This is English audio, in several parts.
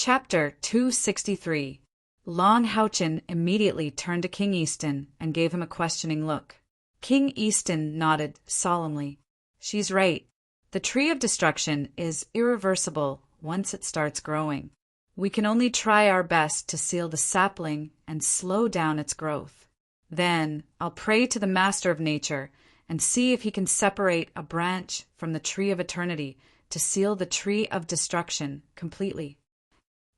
Chapter 263. Long Houchin immediately turned to King Easton and gave him a questioning look. King Easton nodded solemnly. She's right. The tree of destruction is irreversible once it starts growing. We can only try our best to seal the sapling and slow down its growth. Then I'll pray to the Master of Nature and see if he can separate a branch from the tree of eternity to seal the tree of destruction completely.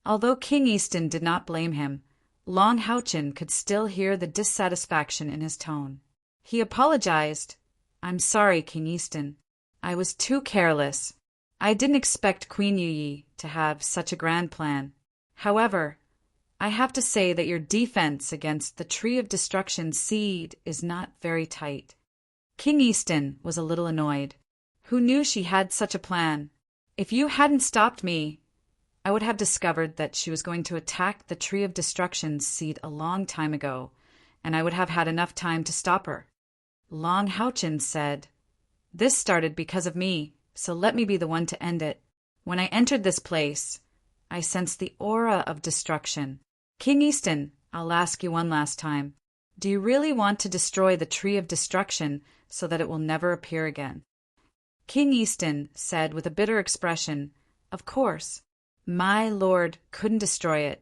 Although King Easton did not blame him, Long Houchin could still hear the dissatisfaction in his tone. He apologized. "I'm sorry, King Easton. I was too careless. I didn't expect Queen Yi to have such a grand plan. However, I have to say that your defense against the tree of destruction seed is not very tight." King Easton was a little annoyed. Who knew she had such a plan? If you hadn't stopped me, I would have discovered that she was going to attack the tree of destruction's seed a long time ago, and I would have had enough time to stop her. Long Houchin said, "This started because of me, so let me be the one to end it. When I entered this place, I sensed the aura of destruction. King Easton, I'll ask you one last time. Do you really want to destroy the tree of destruction so that it will never appear again?" King Easton said with a bitter expression, "Of course. My lord couldn't destroy it,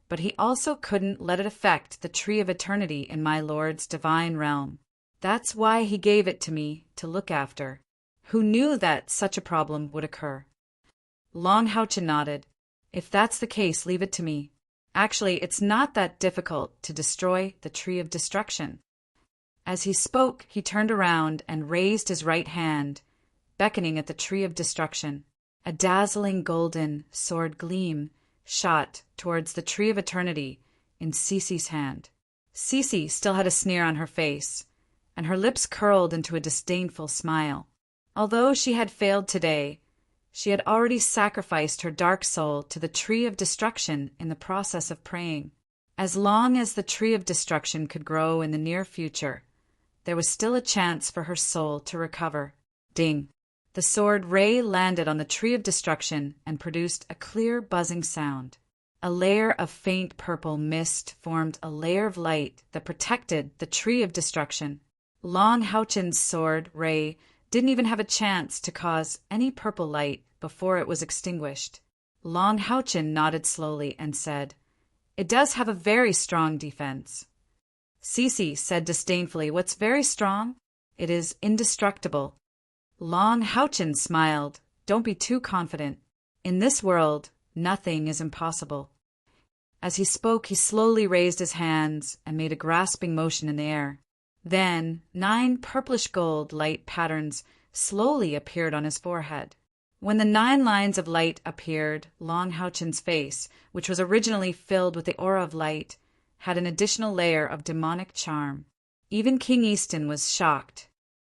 but he also couldn't let it affect the tree of eternity in my lord's divine realm. That's why he gave it to me to look after. Who knew that such a problem would occur?" Long Houchin nodded. "If that's the case, leave it to me. Actually, it's not that difficult to destroy the tree of destruction." As he spoke, he turned around and raised his right hand, beckoning at the tree of destruction. A dazzling golden sword gleam shot towards the tree of eternity in Cece's hand. Cece still had a sneer on her face, and her lips curled into a disdainful smile. Although she had failed today, she had already sacrificed her dark soul to the tree of destruction in the process of praying. As long as the tree of destruction could grow in the near future, there was still a chance for her soul to recover. Ding! The sword ray landed on the tree of destruction and produced a clear buzzing sound. A layer of faint purple mist formed a layer of light that protected the tree of destruction. Long Houchin's sword ray didn't even have a chance to cause any purple light before it was extinguished. Long Houchin nodded slowly and said, "It does have a very strong defense." Cece said disdainfully, "What's very strong? It is indestructible." Long Houchin smiled. "Don't be too confident. In this world, nothing is impossible." As he spoke, he slowly raised his hands and made a grasping motion in the air. Then 9 purplish gold light patterns slowly appeared on his forehead. When the 9 lines of light appeared, Long Houchin's face, which was originally filled with the aura of light, had an additional layer of demonic charm. Even King Easton was shocked.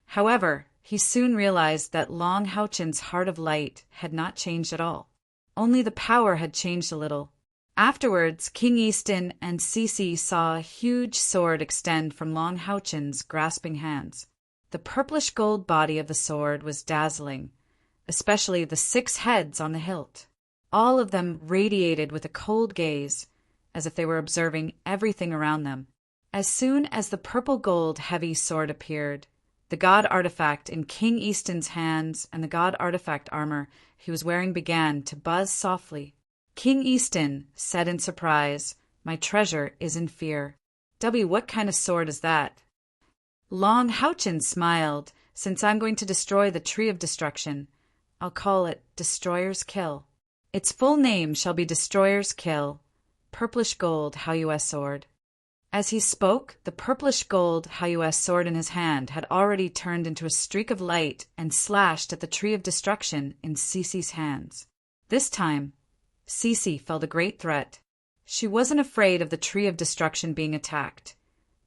However, he soon realized that Long Houchin's heart of light had not changed at all. Only the power had changed a little. Afterwards, King Easton and Cece saw a huge sword extend from Long Houchin's grasping hands. The purplish gold body of the sword was dazzling, especially the 6 heads on the hilt. All of them radiated with a cold gaze, as if they were observing everything around them. As soon as the purple gold heavy sword appeared, the god artifact in King Easton's hands and the god artifact armor he was wearing began to buzz softly. King Easton said in surprise, "My treasure is in fear." What kind of sword is that?" Long Houchin smiled. "Since I'm going to destroy the tree of destruction, I'll call it Destroyer's Kill. Its full name shall be Destroyer's Kill, Purplish Gold Hauyues Sword." As he spoke, the purplish gold Hauyues sword in his hand had already turned into a streak of light and slashed at the tree of destruction in Cece's hands. This time, Cece felt a great threat. She wasn't afraid of the tree of destruction being attacked,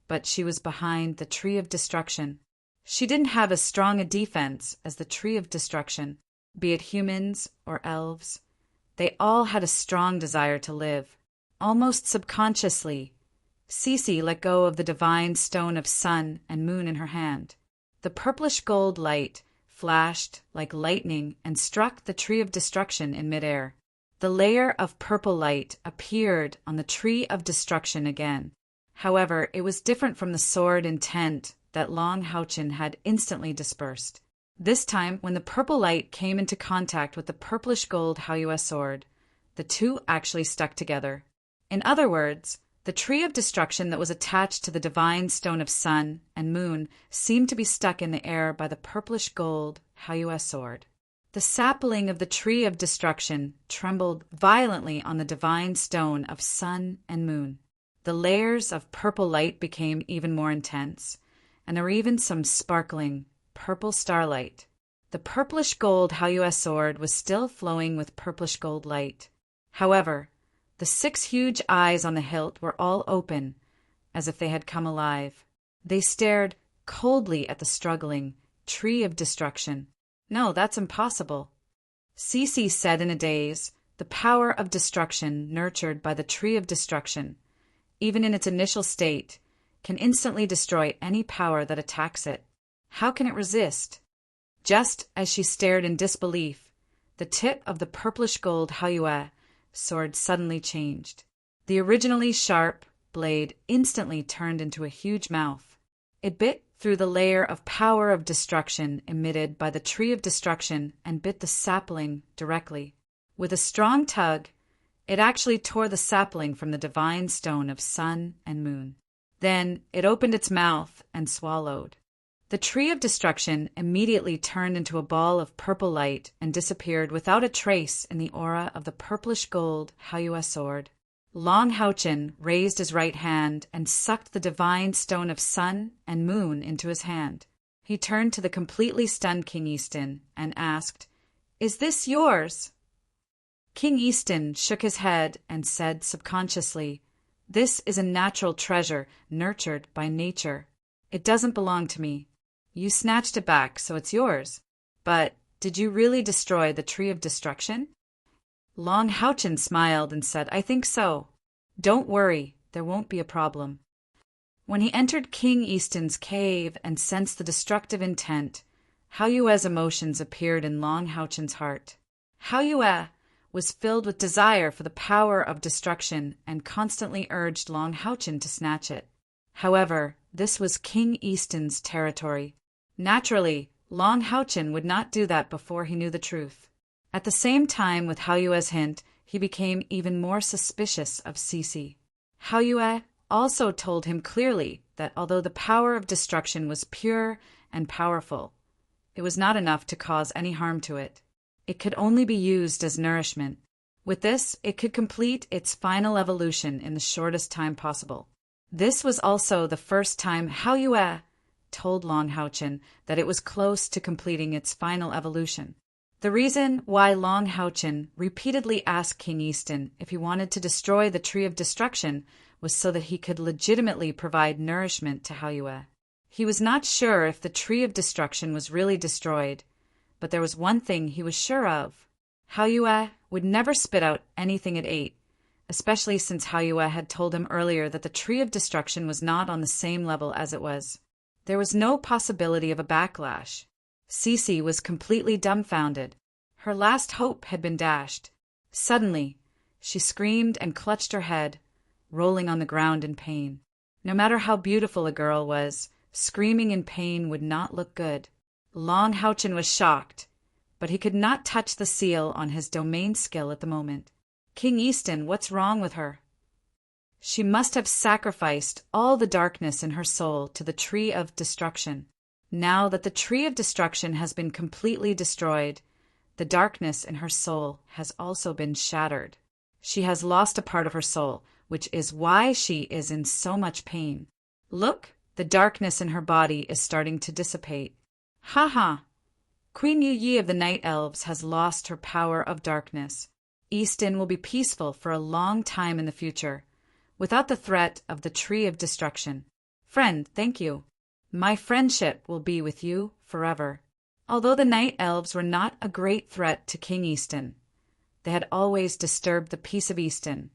but she was behind the tree of destruction. She didn't have as strong a defense as the tree of destruction, be it humans or elves. They all had a strong desire to live. Almost subconsciously, Cece let go of the divine stone of sun and moon in her hand. The purplish gold light flashed like lightning and struck the tree of destruction in midair. The layer of purple light appeared on the tree of destruction again. However, it was different from the sword intent that Long Houchen had instantly dispersed. This time, when the purple light came into contact with the purplish gold Haoyue sword, the two actually stuck together. In other words, the tree of destruction that was attached to the divine stone of sun and moon seemed to be stuck in the air by the purplish gold Haoyue sword. The sapling of the tree of destruction trembled violently on the divine stone of sun and moon. The layers of purple light became even more intense, and there were even some sparkling purple starlight. The purplish gold Haoyue sword was still flowing with purplish gold light. However, the 6 huge eyes on the hilt were all open, as if they had come alive. They stared coldly at the struggling tree of destruction. "No, that's impossible," Cece said in a daze. The power of destruction nurtured by the tree of destruction, even in its initial state, can instantly destroy any power that attacks it. How can it resist? Just as she stared in disbelief, the tip of the purplish gold Haoyue sword suddenly changed. The originally sharp blade instantly turned into a huge mouth. It bit through the layer of power of destruction emitted by the tree of destruction and bit the sapling directly. With a strong tug, it actually tore the sapling from the divine stone of sun and moon. Then it opened its mouth and swallowed. The tree of destruction immediately turned into a ball of purple light and disappeared without a trace in the aura of the purplish gold Haoyue sword. Long Houchen raised his right hand and sucked the divine stone of sun and moon into his hand. He turned to the completely stunned King Easton and asked, "Is this yours?" King Easton shook his head and said subconsciously, "This is a natural treasure nurtured by nature. It doesn't belong to me. You snatched it back, so it's yours. But did you really destroy the tree of destruction?" Long Houchen smiled and said, "I think so. Don't worry, there won't be a problem." When he entered King Easton's cave and sensed the destructive intent, Haoyue's emotions appeared in Long Houchen's heart. Haoyue was filled with desire for the power of destruction and constantly urged Long Houchen to snatch it. However, this was King Easton's territory. Naturally, Long Houchen would not do that before he knew the truth. At the same time, with Haoyue's hint, he became even more suspicious of Cece. Haoyue also told him clearly that although the power of destruction was pure and powerful, it was not enough to cause any harm to it. It could only be used as nourishment. With this, it could complete its final evolution in the shortest time possible. This was also the first time Haoyue told Long Houchen that it was close to completing its final evolution. The reason why Long Houchen repeatedly asked King Easton if he wanted to destroy the Tree of Destruction was so that he could legitimately provide nourishment to Haoyue. He was not sure if the Tree of Destruction was really destroyed, but there was one thing he was sure of. Haoyue would never spit out anything it ate, especially since Haoyue had told him earlier that the Tree of Destruction was not on the same level as it was. There was no possibility of a backlash. Cece was completely dumbfounded. Her last hope had been dashed. Suddenly, she screamed and clutched her head, rolling on the ground in pain. No matter how beautiful a girl was, screaming in pain would not look good. Long Houchen was shocked, but he could not touch the seal on his domain skill at the moment. "King Easton, what's wrong with her?" She must have sacrificed all the darkness in her soul to the Tree of Destruction. Now that the Tree of Destruction has been completely destroyed, the darkness in her soul has also been shattered. She has lost a part of her soul, which is why she is in so much pain. Look, the darkness in her body is starting to dissipate. Ha ha! Queen Yu-Yi of the Night Elves has lost her power of darkness. Easton will be peaceful for a long time in the future, without the threat of the Tree of Destruction. Friend, thank you. My friendship will be with you forever. Although the Night Elves were not a great threat to King Easton, they had always disturbed the peace of Easton,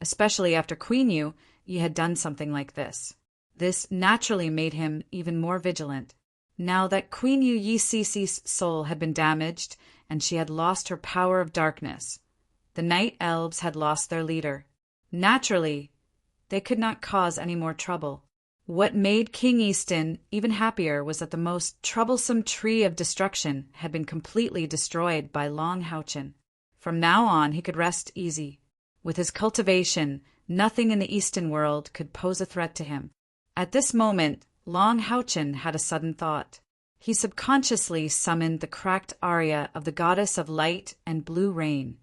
especially after Queen Yu-Yi had done something like this. This naturally made him even more vigilant. Now that Queen Yu-Yi Cece's soul had been damaged and she had lost her power of darkness, The night elves had lost their leader. Naturally, they could not cause any more trouble. What made King Easton even happier was that the most troublesome tree of destruction had been completely destroyed by Long Houchin. From now on he could rest easy. With his cultivation, nothing in the Eastern world could pose a threat to him. At this moment, Long Houchin had a sudden thought. He subconsciously summoned the cracked aria of the goddess of light and blue rain,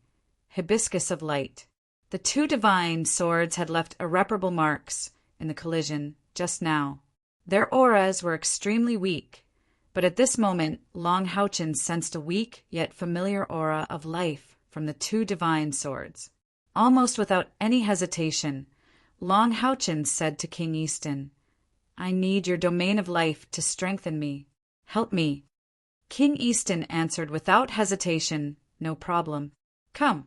Hibiscus of Light. The two divine swords had left irreparable marks in the collision just now. Their auras were extremely weak, but at this moment Long Houchin sensed a weak yet familiar aura of life from the two divine swords. Almost without any hesitation, Long Houchin said to King Easton, "I need your domain of life to strengthen me. Help me." King Easton answered without hesitation, "No problem. Come."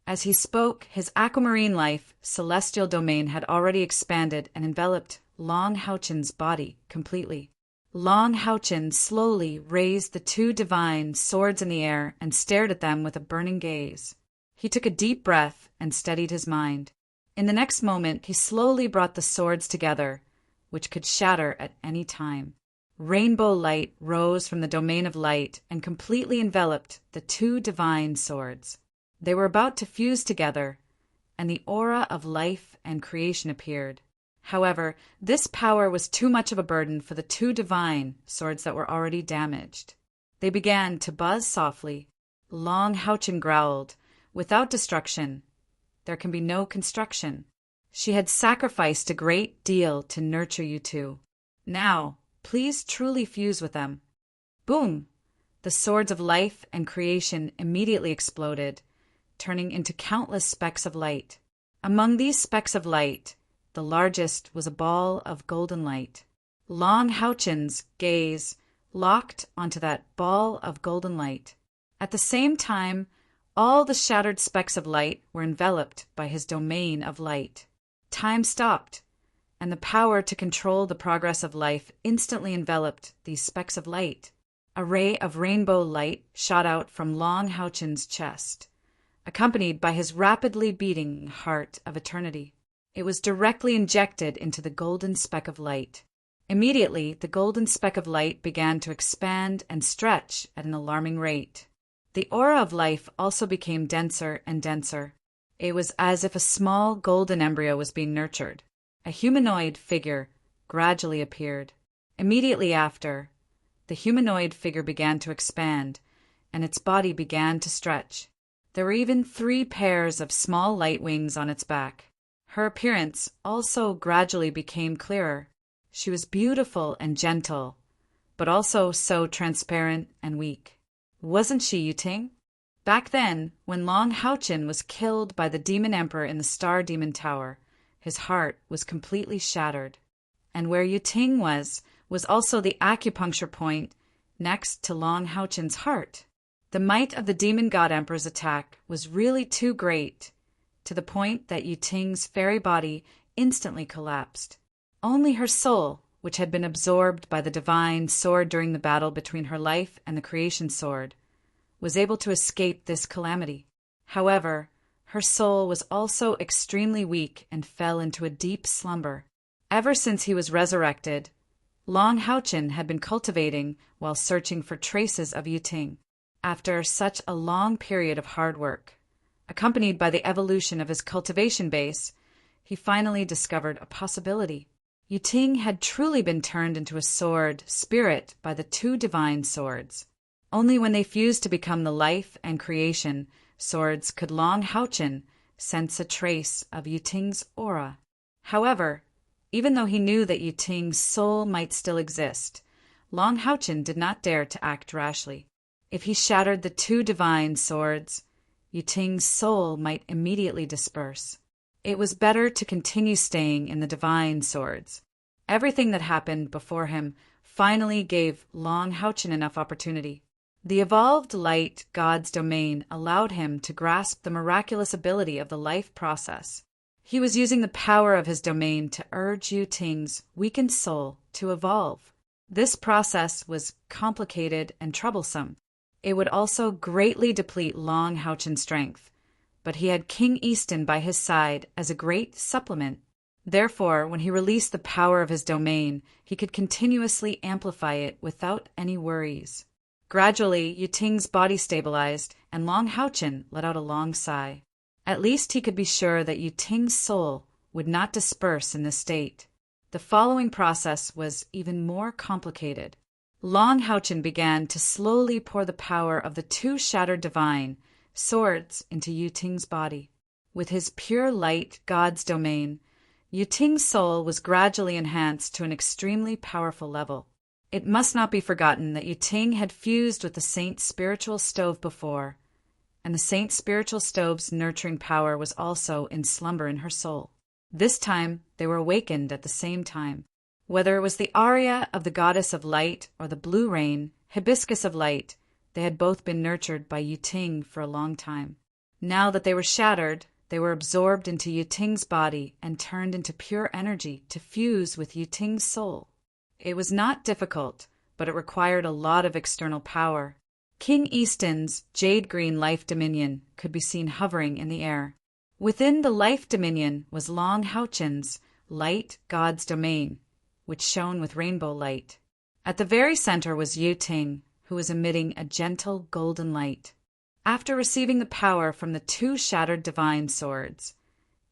As he spoke, his aquamarine life, celestial domain had already expanded and enveloped Long Houchin's body completely. Long Houchin slowly raised the two divine swords in the air and stared at them with a burning gaze. He took a deep breath and steadied his mind. In the next moment, he slowly brought the swords together, which could shatter at any time. Rainbow light rose from the domain of light and completely enveloped the two divine swords. They were about to fuse together, and the aura of life and creation appeared. However, this power was too much of a burden for the two divine swords that were already damaged. They began to buzz softly. Long Houchin growled, "Without destruction, there can be no construction. She had sacrificed a great deal to nurture you two. Now, please truly fuse with them." Boom! The swords of life and creation immediately exploded, turning into countless specks of light. Among these specks of light, the largest was a ball of golden light. Long Houchin's gaze locked onto that ball of golden light. At the same time, all the shattered specks of light were enveloped by his domain of light. Time stopped, and the power to control the progress of life instantly enveloped these specks of light. A ray of rainbow light shot out from Long Houchin's chest, accompanied by his rapidly beating heart of eternity. It was directly injected into the golden speck of light. Immediately, the golden speck of light began to expand and stretch at an alarming rate. The aura of life also became denser and denser. It was as if a small golden embryo was being nurtured. A humanoid figure gradually appeared. Immediately after, the humanoid figure began to expand, and its body began to stretch. There were even 3 pairs of small light wings on its back. Her appearance also gradually became clearer. She was beautiful and gentle, but also so transparent and weak. Wasn't she, Yuting? Back then, when Long Houchin was killed by the Demon Emperor in the Star Demon Tower, his heart was completely shattered. And where Yuting was also the acupuncture point next to Long Houchin's heart. The might of the Demon God Emperor's attack was really too great, to the point that Yuting's fairy body instantly collapsed. Only her soul, which had been absorbed by the divine sword during the battle between her life and the creation sword, was able to escape this calamity. However, her soul was also extremely weak and fell into a deep slumber. Ever since he was resurrected, Long Houchin had been cultivating while searching for traces of Yuting. After such a long period of hard work, accompanied by the evolution of his cultivation base, he finally discovered a possibility. Yuting had truly been turned into a sword spirit by the 2 divine swords. Only when they fused to become the life and creation swords could Long Houchin sense a trace of Yuting's aura. However, even though he knew that Yuting's soul might still exist, Long Houchin did not dare to act rashly. If he shattered the 2 divine swords, Yuting's soul might immediately disperse. It was better to continue staying in the divine swords. Everything that happened before him finally gave Long Houchin enough opportunity. The evolved light God's domain allowed him to grasp the miraculous ability of the life process. He was using the power of his domain to urge Yuting's weakened soul to evolve. This process was complicated and troublesome. It would also greatly deplete Long Houchin's strength, but he had King Easton by his side as a great supplement. Therefore, when he released the power of his domain, he could continuously amplify it without any worries. Gradually, Yuting's body stabilized, and Long Houchen let out a long sigh. At least he could be sure that Yuting's soul would not disperse in this state. The following process was even more complicated. Long Houchen began to slowly pour the power of the two shattered divine swords into Yuting's body. With his pure light, God's domain, Yuting's soul was gradually enhanced to an extremely powerful level. It must not be forgotten that Yuting had fused with the Saint's spiritual stove before, and the Saint's spiritual stove's nurturing power was also in slumber in her soul. This time they were awakened at the same time. Whether it was the aria of the goddess of light or the blue rain, hibiscus of light, they had both been nurtured by Yuting for a long time. Now that they were shattered, they were absorbed into Yuting's body and turned into pure energy to fuse with Yuting's soul. It was not difficult, but it required a lot of external power. King Easton's jade-green life dominion could be seen hovering in the air. Within the life dominion was Long Houchen's light God's domain, which shone with rainbow light. At the very center was Yuting, who was emitting a gentle golden light. After receiving the power from the two shattered divine swords,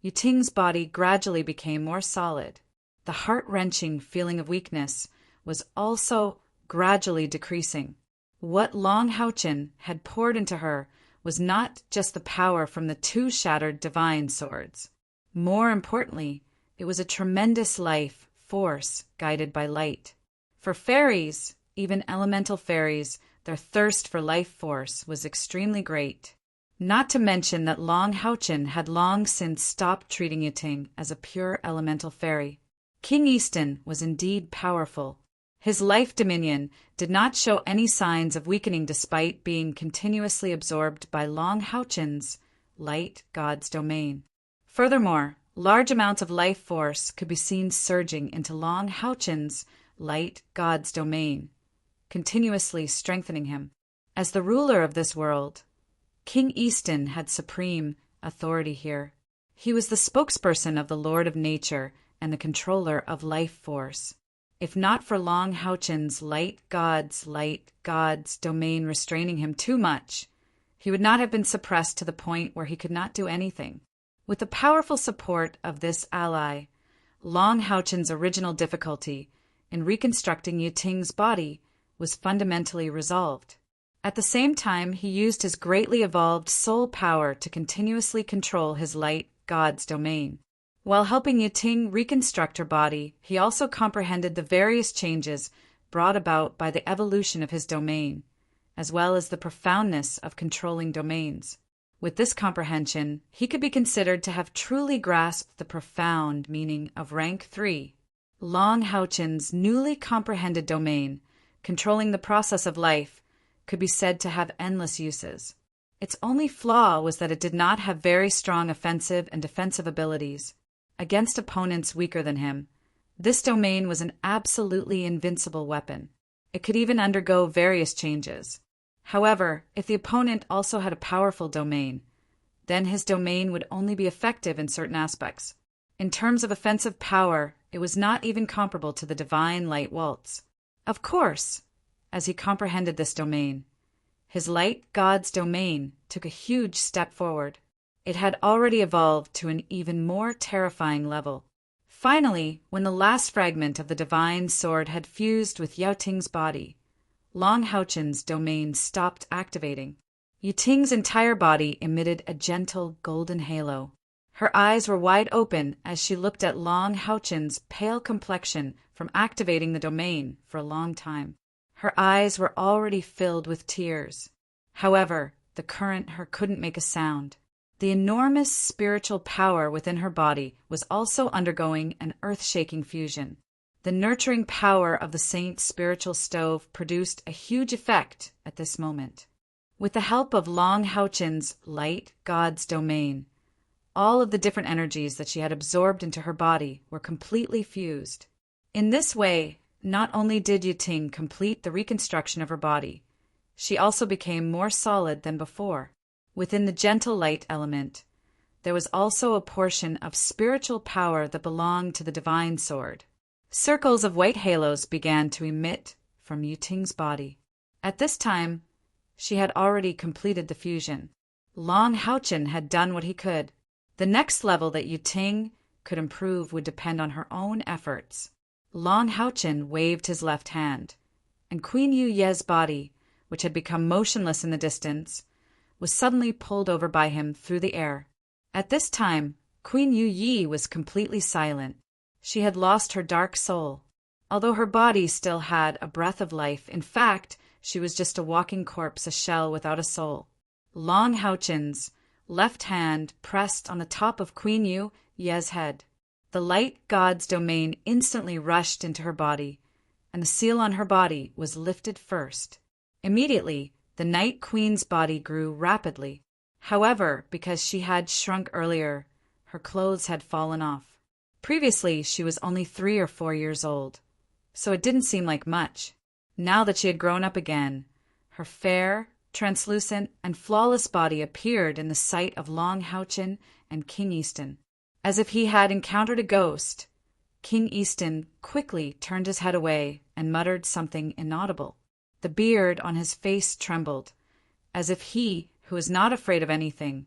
Yuting's body gradually became more solid. The heart-wrenching feeling of weakness was also gradually decreasing. What Long Houchen had poured into her was not just the power from the two shattered divine swords. More importantly, it was a tremendous life force guided by light. For fairies, even elemental fairies, their thirst for life force was extremely great. Not to mention that Long Houchen had long since stopped treating Yuting as a pure elemental fairy. King Easton was indeed powerful. His life dominion did not show any signs of weakening despite being continuously absorbed by Long Houchen's light God's domain. Furthermore, large amounts of life force could be seen surging into Long Houchen's light God's domain, continuously strengthening him. As the ruler of this world, King Easton had supreme authority here. He was the spokesperson of the Lord of Nature and the controller of life force. If not for Long Houchen's light God's domain restraining him too much, he would not have been suppressed to the point where he could not do anything. With the powerful support of this ally, Long Houchen's original difficulty in reconstructing Yuting's body was fundamentally resolved. At the same time, he used his greatly evolved soul power to continuously control his light God's domain. While helping Yuting reconstruct her body, he also comprehended the various changes brought about by the evolution of his domain, as well as the profoundness of controlling domains. With this comprehension, he could be considered to have truly grasped the profound meaning of rank 3. Long Houchen's newly comprehended domain, controlling the process of life, could be said to have endless uses. Its only flaw was that it did not have very strong offensive and defensive abilities. Against opponents weaker than him, this domain was an absolutely invincible weapon. It could even undergo various changes. However, if the opponent also had a powerful domain, then his domain would only be effective in certain aspects. In terms of offensive power, it was not even comparable to the divine light waltz. Of course, as he comprehended this domain, his light God's domain took a huge step forward. It had already evolved to an even more terrifying level. Finally, when the last fragment of the divine sword had fused with Yuting's body, Long Houchen's domain stopped activating. Yuting's entire body emitted a gentle golden halo. Her eyes were wide open as she looked at Long Houchen's pale complexion from activating the domain for a long time. Her eyes were already filled with tears. However, the current her couldn't make a sound. The enormous spiritual power within her body was also undergoing an earth-shaking fusion. The nurturing power of the Saint's spiritual stove produced a huge effect at this moment. With the help of Long Houchen's light God's domain, all of the different energies that she had absorbed into her body were completely fused. In this way, not only did Yuting complete the reconstruction of her body, she also became more solid than before. Within the gentle light element, there was also a portion of spiritual power that belonged to the divine sword. Circles of white halos began to emit from Yu Ting's body. At this time, she had already completed the fusion. Long Haochen had done what he could. The next level that Yu Ting could improve would depend on her own efforts. Long Haochen waved his left hand, and Queen Yu Ye's body, which had become motionless in the distance, was suddenly pulled over by him through the air. At this time, Queen Yu Yi was completely silent. She had lost her dark soul. Although her body still had a breath of life, in fact, she was just a walking corpse, a shell without a soul. Long Haochen's left hand pressed on the top of Queen Yu Ye's head. The light god's domain instantly rushed into her body, and the seal on her body was lifted first. Immediately, the Night Queen's body grew rapidly. However, because she had shrunk earlier, her clothes had fallen off. Previously, she was only 3 or 4 years old, so it didn't seem like much. Now that she had grown up again, her fair, translucent, and flawless body appeared in the sight of Long Haochen and King Easton. As if he had encountered a ghost, King Easton quickly turned his head away and muttered something inaudible. The beard on his face trembled, as if he, who was not afraid of anything,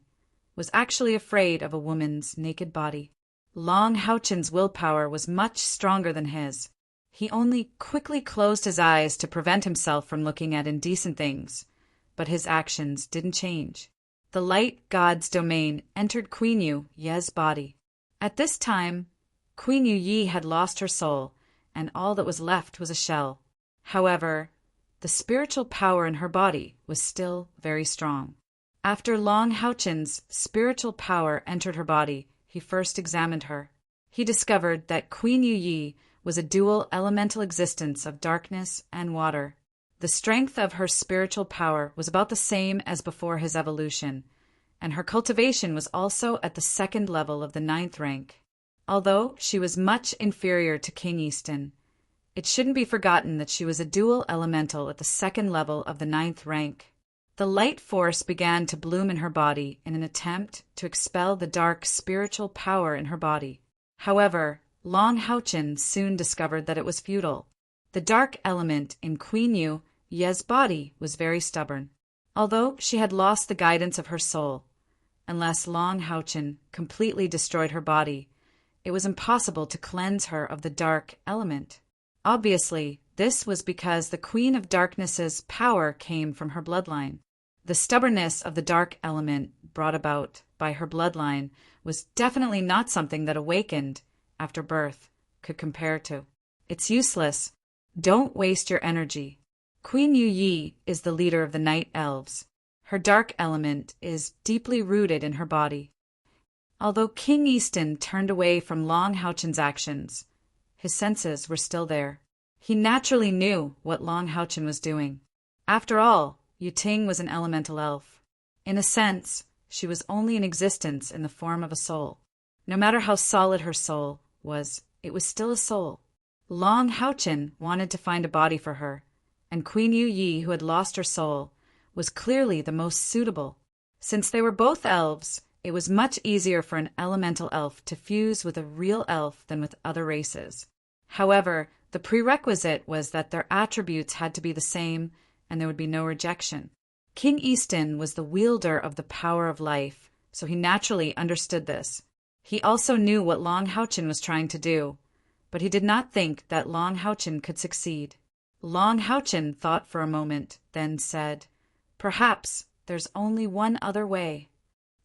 was actually afraid of a woman's naked body. Long Haochen's willpower was much stronger than his. He only quickly closed his eyes to prevent himself from looking at indecent things, but his actions didn't change. The light god's domain entered Queen Yu Ye's body. At this time, Queen Yu Yi had lost her soul, and all that was left was a shell. However, the spiritual power in her body was still very strong. After Long Haochen's spiritual power entered her body, he first examined her. He discovered that Queen Yu Yi was a dual elemental existence of darkness and water. The strength of her spiritual power was about the same as before his evolution, and her cultivation was also at the 2nd level of the 9th rank. Although she was much inferior to King Easton, it shouldn't be forgotten that she was a dual elemental at the 2nd level of the 9th rank. The light force began to bloom in her body in an attempt to expel the dark spiritual power in her body. However, Long Haochen soon discovered that it was futile. The dark element in Queen Yu Ye's body was very stubborn. Although she had lost the guidance of her soul, unless Long Haochen completely destroyed her body, it was impossible to cleanse her of the dark element. Obviously, this was because the Queen of Darkness's power came from her bloodline. The stubbornness of the dark element brought about by her bloodline was definitely not something that awakened after birth could compare to. It's useless. Don't waste your energy. Queen Yu Yi is the leader of the Night Elves. Her dark element is deeply rooted in her body. Although King Easton turned away from Long Haochen's actions, his senses were still there. He naturally knew what Long Haochen was doing. After all, Yu Ting was an elemental elf. In a sense, she was only in existence in the form of a soul. No matter how solid her soul was, it was still a soul. Long Haochen wanted to find a body for her, and Queen Yu Yi, who had lost her soul, was clearly the most suitable. Since they were both elves, it was much easier for an elemental elf to fuse with a real elf than with other races. However, the prerequisite was that their attributes had to be the same, and there would be no rejection. King Easton was the wielder of the power of life, so he naturally understood this. He also knew what Long Haochen was trying to do, but he did not think that Long Haochen could succeed. Long Haochen thought for a moment, then said, "Perhaps there's only one other way."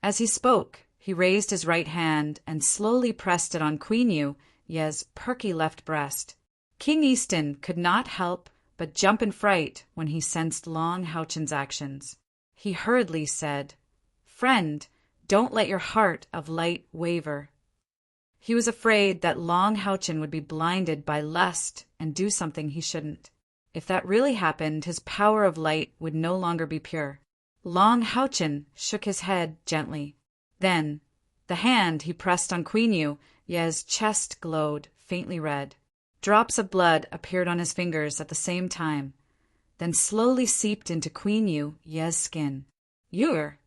As he spoke, he raised his right hand and slowly pressed it on Queen Yu Ye's perky left breast. King Easton could not help but jump in fright when he sensed Long Haochen's actions. He hurriedly said, "Friend, don't let your heart of light waver." He was afraid that Long Haochen would be blinded by lust and do something he shouldn't. If that really happened, his power of light would no longer be pure. Long Haochen shook his head gently. Then, the hand he pressed on Queen Yu Ye's chest glowed faintly red. Drops of blood appeared on his fingers at the same time, then slowly seeped into Queen Yu Ye's skin. "You're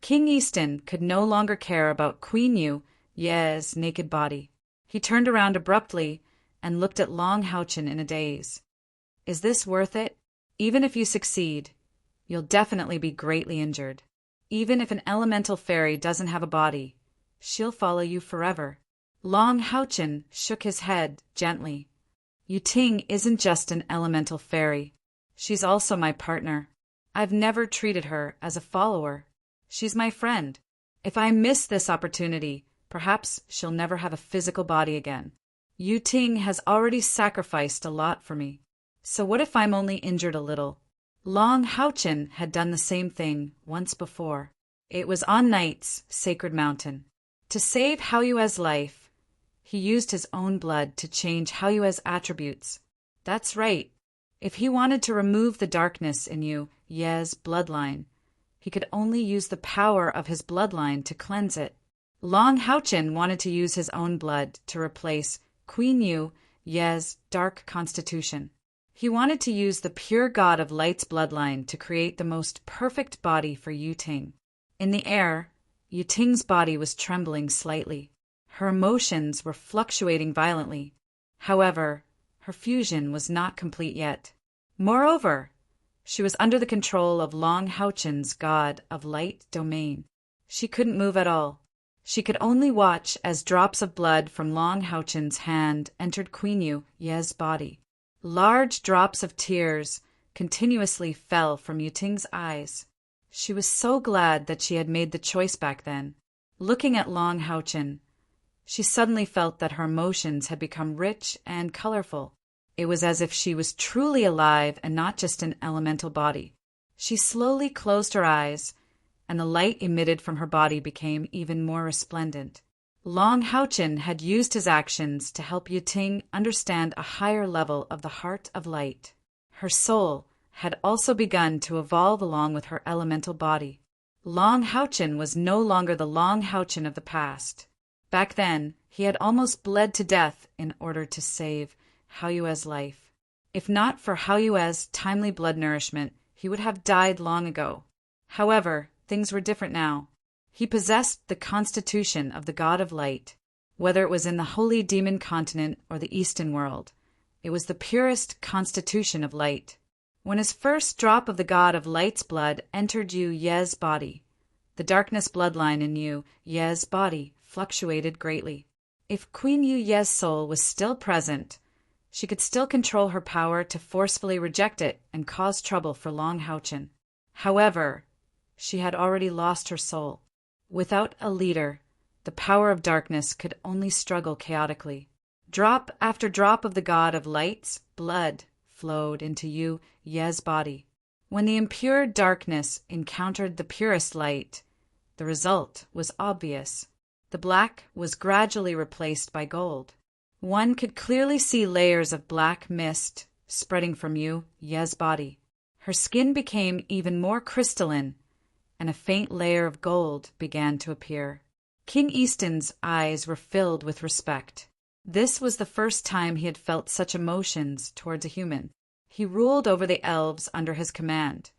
King Easton could no longer care about Queen Ye's naked body. He turned around abruptly and looked at Long Houchin in a daze. Is this worth it? Even if you succeed, you'll definitely be greatly injured. Even if an elemental fairy doesn't have a body, she'll follow you forever. Long Houchin shook his head gently. Yu Ting isn't just an elemental fairy. She's also my partner. I've never treated her as a follower. She's my friend. If I miss this opportunity, perhaps she'll never have a physical body again. Yu Ting has already sacrificed a lot for me. So what if I'm only injured a little? Long Houchin had done the same thing once before. It was on Night's sacred mountain. To save Hao Yue's life, he used his own blood to change Hao Yue's attributes. That's right. If he wanted to remove the darkness in Ye's bloodline, he could only use the power of his bloodline to cleanse it. Long Houchin wanted to use his own blood to replace Queen Ye's dark constitution. He wanted to use the pure god of light's bloodline to create the most perfect body for Yu Ting. In the air, Yu Ting's body was trembling slightly. Her emotions were fluctuating violently. However, her fusion was not complete yet. Moreover, she was under the control of Long Houchin's god of light domain. She couldn't move at all. She could only watch as drops of blood from Long Houchin's hand entered Queen Ye's body. Large drops of tears continuously fell from Yu Ting's eyes. She was so glad that she had made the choice back then. Looking at Long Houchin, she suddenly felt that her emotions had become rich and colorful. It was as if she was truly alive and not just an elemental body. She slowly closed her eyes, and the light emitted from her body became even more resplendent. Long Houchin had used his actions to help Yu Ting understand a higher level of the heart of light. Her soul had also begun to evolve along with her elemental body. Long Houchin was no longer the Long Houchin of the past. Back then, he had almost bled to death in order to save Hao Yue's life. If not for Hao Yue's timely blood nourishment, he would have died long ago. However, things were different now. He possessed the constitution of the god of light. Whether it was in the holy demon continent or the Eastern world, it was the purest constitution of light. When his first drop of the god of light's blood entered Ye's body, the darkness bloodline in Ye's body fluctuated greatly. If Queen Ye's soul was still present, she could still control her power to forcefully reject it and cause trouble for Long Houchin. However, she had already lost her soul. Without a leader, the power of darkness could only struggle chaotically. Drop after drop of the god of light's blood flowed into Ye's body. When the impure darkness encountered the purest light, the result was obvious. The black was gradually replaced by gold. One could clearly see layers of black mist spreading from Ye's body. Her skin became even more crystalline, and a faint layer of gold began to appear. King Easton's eyes were filled with respect. This was the first time he had felt such emotions towards a human. He ruled over the elves under his command,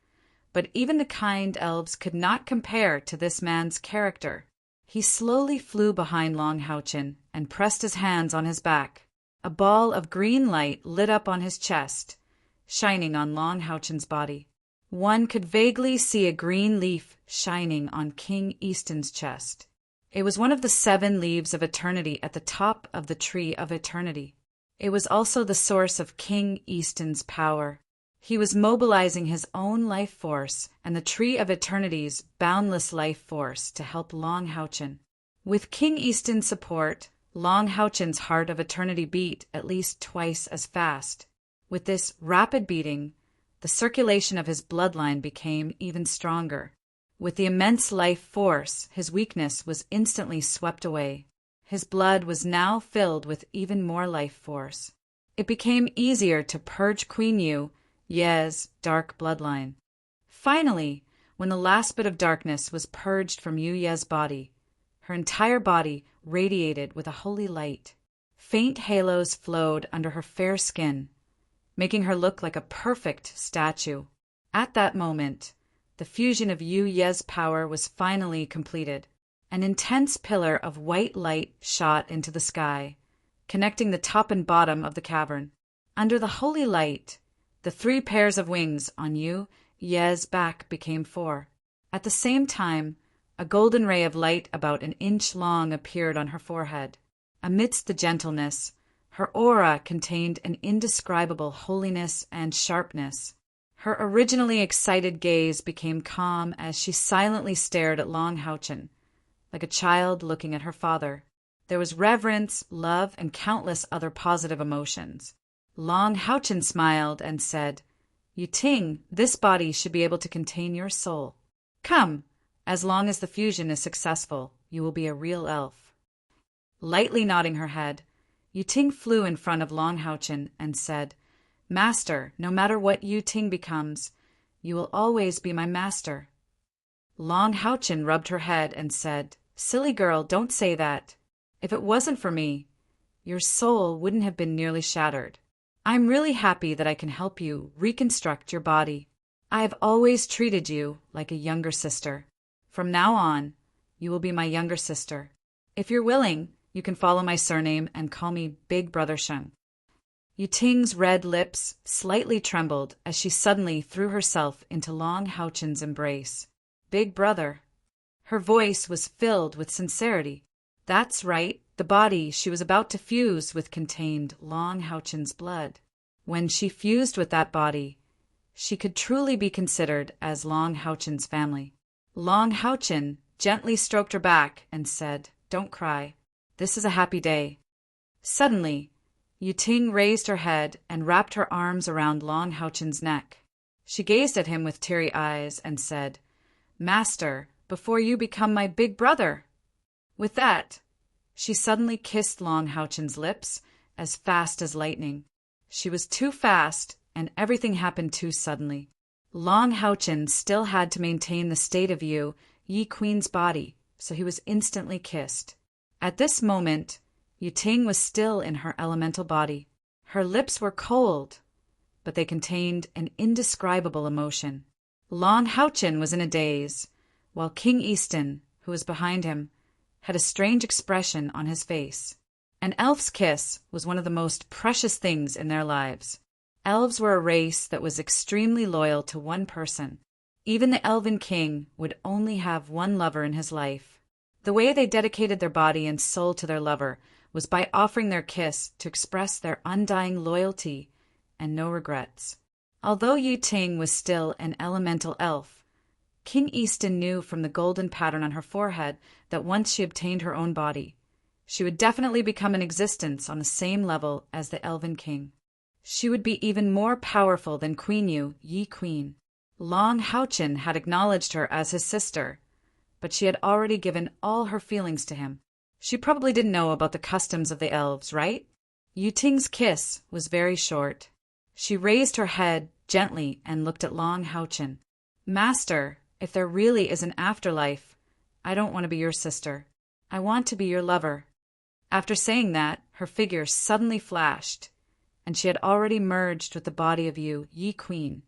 but even the kind elves could not compare to this man's character. He slowly flew behind Long Houchin and pressed his hands on his back. A ball of green light lit up on his chest, shining on Long Houchin's body. One could vaguely see a green leaf shining on King Easton's chest. It was one of the 7 leaves of eternity at the top of the tree of eternity. It was also the source of King Easton's power. He was mobilizing his own life force and the tree of eternity's boundless life force to help Long Houchin. With King Easton's support, Long Houchin's heart of eternity beat at least twice as fast. With this rapid beating, the circulation of his bloodline became even stronger. With the immense life force, his weakness was instantly swept away. His blood was now filled with even more life force. It became easier to purge Queen Ye's dark bloodline. Finally, when the last bit of darkness was purged from Ye's body, her entire body radiated with a holy light. Faint halos flowed under her fair skin, making her look like a perfect statue. At that moment, The fusion of Yu Ye's power was finally completed. An intense pillar of white light shot into the sky, connecting the top and bottom of the cavern. Under the holy light, the 3 pairs of wings on Yu Ye's back became 4. At the same time, a golden ray of light about an inch long appeared on her forehead. Amidst the gentleness, her aura contained an indescribable holiness and sharpness. Her originally excited gaze became calm as she silently stared at Long Houchen, like a child looking at her father. There was reverence, love, and countless other positive emotions. Long Houchen smiled and said, "Yu Ting, this body should be able to contain your soul. Come, as long as the fusion is successful, you will be a real elf." Lightly nodding her head, Yu Ting flew in front of Long Houchen and said, "Master, no matter what Yu Ting becomes, you will always be my master." Long Houchen rubbed her head and said, "Silly girl, don't say that. If it wasn't for me, your soul wouldn't have been nearly shattered. I'm really happy that I can help you reconstruct your body. I have always treated you like a younger sister. From now on, you will be my younger sister. If you're willing, you can follow my surname and call me Big Brother Sheng." Yu Ting's red lips slightly trembled as she suddenly threw herself into Long Houchen's embrace. "Big brother." Her voice was filled with sincerity. That's right, the body she was about to fuse with contained Long Houchen's blood. When she fused with that body, she could truly be considered as Long Houchen's family. Long Houchen gently stroked her back and said, "Don't cry. This is a happy day." Suddenly, Yu Ting raised her head and wrapped her arms around Long Houchen's neck. She gazed at him with teary eyes and said, "Master, before you become my big brother." With that, she suddenly kissed Long Houchen's lips as fast as lightning. She was too fast, and everything happened too suddenly. Long Houchen still had to maintain the state of Yi Queen's body, so he was instantly kissed. At this moment, Yu Ting was still in her elemental body. Her lips were cold, but they contained an indescribable emotion. Long Houchen was in a daze, while King Easton, who was behind him, had a strange expression on his face. An elf's kiss was one of the most precious things in their lives. Elves were a race that was extremely loyal to one person. Even the Elven King would only have one lover in his life. The way they dedicated their body and soul to their lover was by offering their kiss to express their undying loyalty and no regrets. Although Yu Ting was still an elemental elf, King Easton knew from the golden pattern on her forehead that once she obtained her own body, she would definitely become an existence on the same level as the Elven King. She would be even more powerful than Queen Yi Queen. Long Houchen had acknowledged her as his sister, but she had already given all her feelings to him. She probably didn't know about the customs of the elves, right? Yu Ting's kiss was very short. She raised her head gently and looked at Long Houchen. "Master, if there really is an afterlife, I don't want to be your sister. I want to be your lover." After saying that, her figure suddenly flashed, and she had already merged with the body of Yi Queen,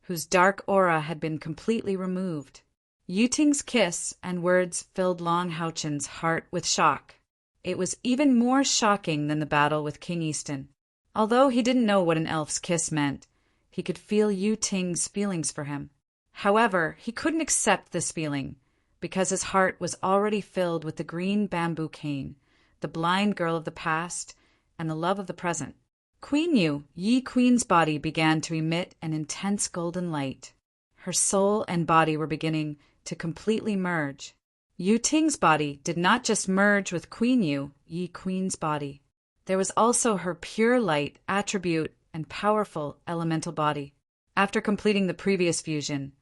whose dark aura had been completely removed. Yu Ting's kiss and words filled Long Houchen's heart with shock. It was even more shocking than the battle with King Easton. Although he didn't know what an elf's kiss meant, he could feel Yu Ting's feelings for him. However, he couldn't accept this feeling, because his heart was already filled with the green bamboo cane, the blind girl of the past, and the love of the present. Queen Yi Queen's body began to emit an intense golden light. Her soul and body were beginning to completely merge. Yu Ting's body did not just merge with Queen Yi Queen's body. There was also her pure light, attribute, and powerful elemental body. After completing the previous fusion,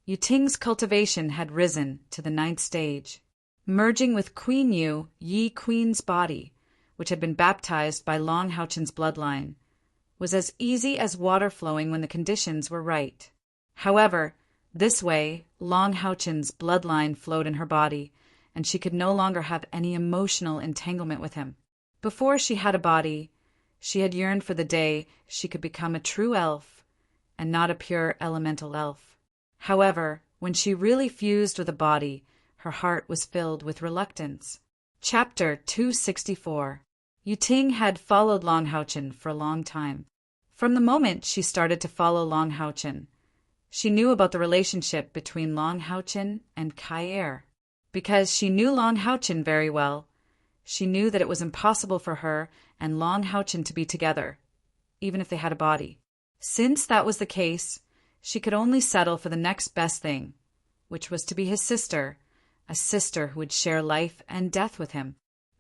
Yu Ting's cultivation had risen to the 9th stage. Merging with Queen Yi Queen's body, which had been baptized by Long Houchen's bloodline, was as easy as water flowing when the conditions were right. However, this way, Long Houchen's bloodline flowed in her body, and she could no longer have any emotional entanglement with him. Before she had a body, she had yearned for the day she could become a true elf and not a pure elemental elf. However, When she really fused with a body, her heart was filled with reluctance. Chapter 264. Yu Ting had followed Long Haochen for a long time. From the moment she started to follow Long Haochen, she knew about the relationship between Long Haochen and Kai Er. Because she knew Long Haochen very well, she knew that it was impossible for her and Long Haochen to be together, even if they had a body. Since that was the case, she could only settle for the next best thing, which was to be his sister, a sister who would share life and death with him.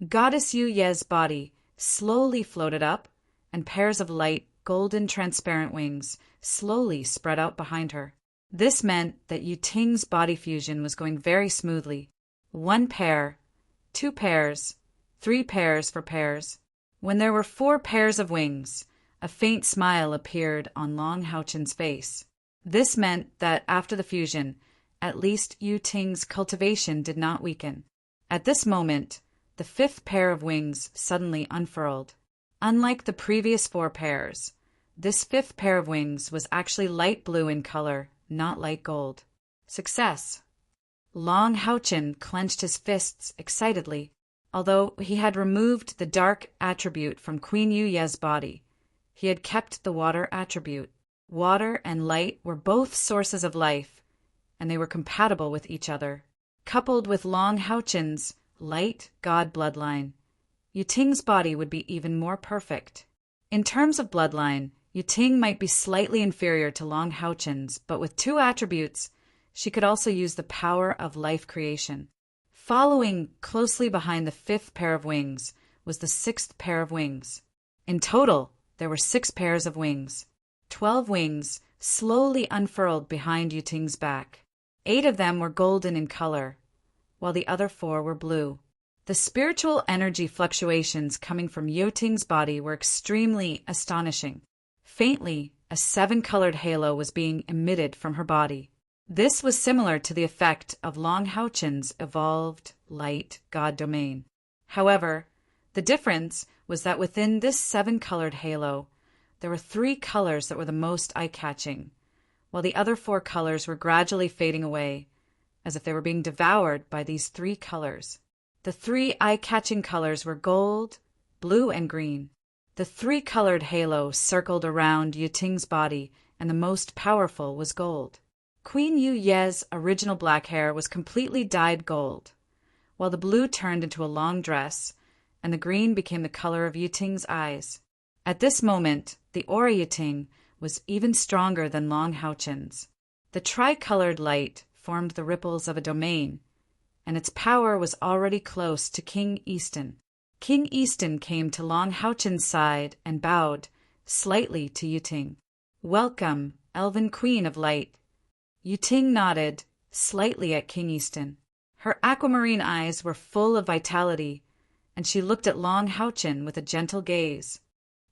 Goddess Yu Ye's body slowly floated up, and pairs of light, golden transparent wings slowly spread out behind her. This meant that Yu Ting's body fusion was going very smoothly. 1 pair, 2 pairs, 3 pairs for pairs. When there were 4 pairs of wings, a faint smile appeared on Long Haochen's face. This meant that after the fusion, at least Yu Ting's cultivation did not weaken. At this moment, the 5th pair of wings suddenly unfurled. Unlike the previous 4 pairs, this 5th pair of wings was actually light blue in color, not light gold. Success! Long Haochen clenched his fists excitedly. Although he had removed the dark attribute from Queen Yu Ye's body, he had kept the water attribute. Water and light were both sources of life, and they were compatible with each other. Coupled with Long Haochen's light god bloodline, Yu Ting's body would be even more perfect. In terms of bloodline, Yu Ting might be slightly inferior to Long Haochen's, but with 2 attributes, she could also use the power of life creation. Following closely behind the 5th pair of wings was the 6th pair of wings. In total, there were 6 pairs of wings. 12 wings slowly unfurled behind Yu Ting's back. 8 of them were golden in color, while the other 4 were blue. The spiritual energy fluctuations coming from Yu Ting's body were extremely astonishing. Faintly, a 7-colored halo was being emitted from her body. This was similar to the effect of Long Haochen's evolved light god domain. However, the difference was that within this 7-colored halo, there were 3 colors that were the most eye-catching, while the other 4 colors were gradually fading away, as if they were being devoured by these 3 colors. The 3 eye-catching colors were gold, blue, and green. The 3-colored halo circled around Yu Ting's body, and the most powerful was gold. Queen Yu Ye's original black hair was completely dyed gold, while the blue turned into a long dress, and the green became the color of Yu Ting's eyes. At this moment, the aura Yu Ting was even stronger than Long Haochen's. The tricolored light formed the ripples of a domain, and its power was already close to King Easton. King Easton came to Long Haochen's side and bowed slightly to Yu Ting. "Welcome, Elven Queen of Light." Yu Ting nodded slightly at King Easton. Her aquamarine eyes were full of vitality, and she looked at Long Haochen with a gentle gaze.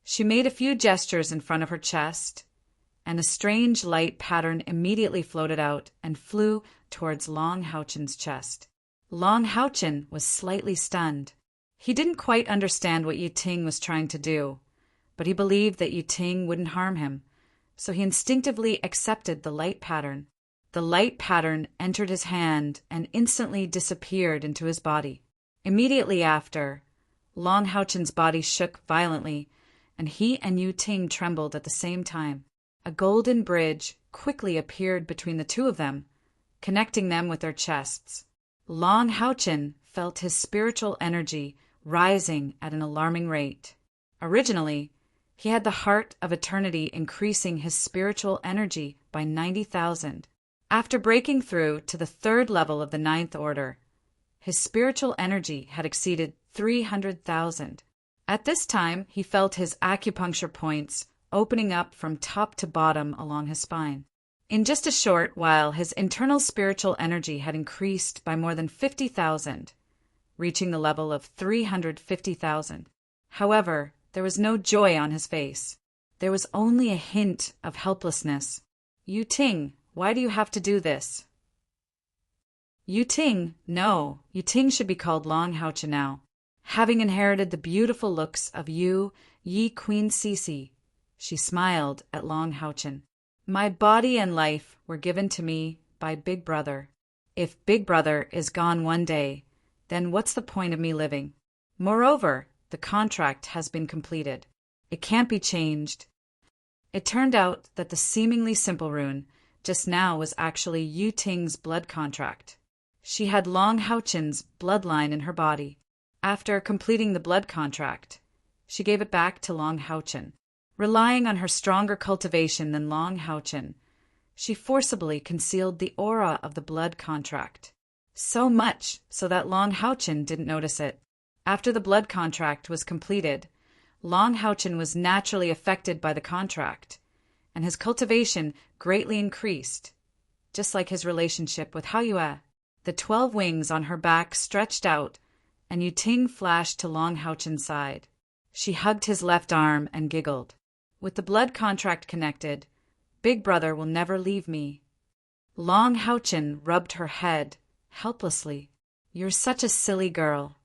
She made a few gestures in front of her chest, and a strange light pattern immediately floated out and flew towards Long Haochen's chest. Long Haochen was slightly stunned. He didn't quite understand what Yu Ting was trying to do, but he believed that Yu Ting wouldn't harm him, so he instinctively accepted the light pattern. The light pattern entered his hand and instantly disappeared into his body. Immediately after, Long Haochen's body shook violently, and he and Yu Ting trembled at the same time. A golden bridge quickly appeared between the two of them, connecting them with their chests. Long Haochen felt his spiritual energy rising at an alarming rate. Originally, he had the heart of eternity increasing his spiritual energy by 90,000. After breaking through to the 3rd level of the 9th order, his spiritual energy had exceeded 300,000. At this time, he felt his acupuncture points opening up from top to bottom along his spine. In just a short while, his internal spiritual energy had increased by more than 50,000, reaching the level of 350,000. However, there was no joy on his face. There was only a hint of helplessness. "Yu Ting, why do you have to do this?" "Yu Ting, no. Yu Ting should be called Long Haochen now. Having inherited the beautiful looks of Yi Queen Sisi," she smiled at Long Haochen. "My body and life were given to me by Big Brother. If Big Brother is gone one day, then what's the point of me living? Moreover, the contract has been completed. It can't be changed. It turned out that the seemingly simple rune just now was actually Yu Ting's blood contract. She had Long Houchen's bloodline in her body. After completing the blood contract, she gave it back to Long Houchen. Relying on her stronger cultivation than Long Houchen, she forcibly concealed the aura of the blood contract. So much so that Long Houchen didn't notice it. After the blood contract was completed, Long Houchen was naturally affected by the contract, and his cultivation greatly increased, just like his relationship with Haoyue. The 12 wings on her back stretched out, and Yu Ting flashed to Long Houchen's side. She hugged his left arm and giggled. With the blood contract connected, Big Brother will never leave me. Long Houchen rubbed her head helplessly. You're such a silly girl.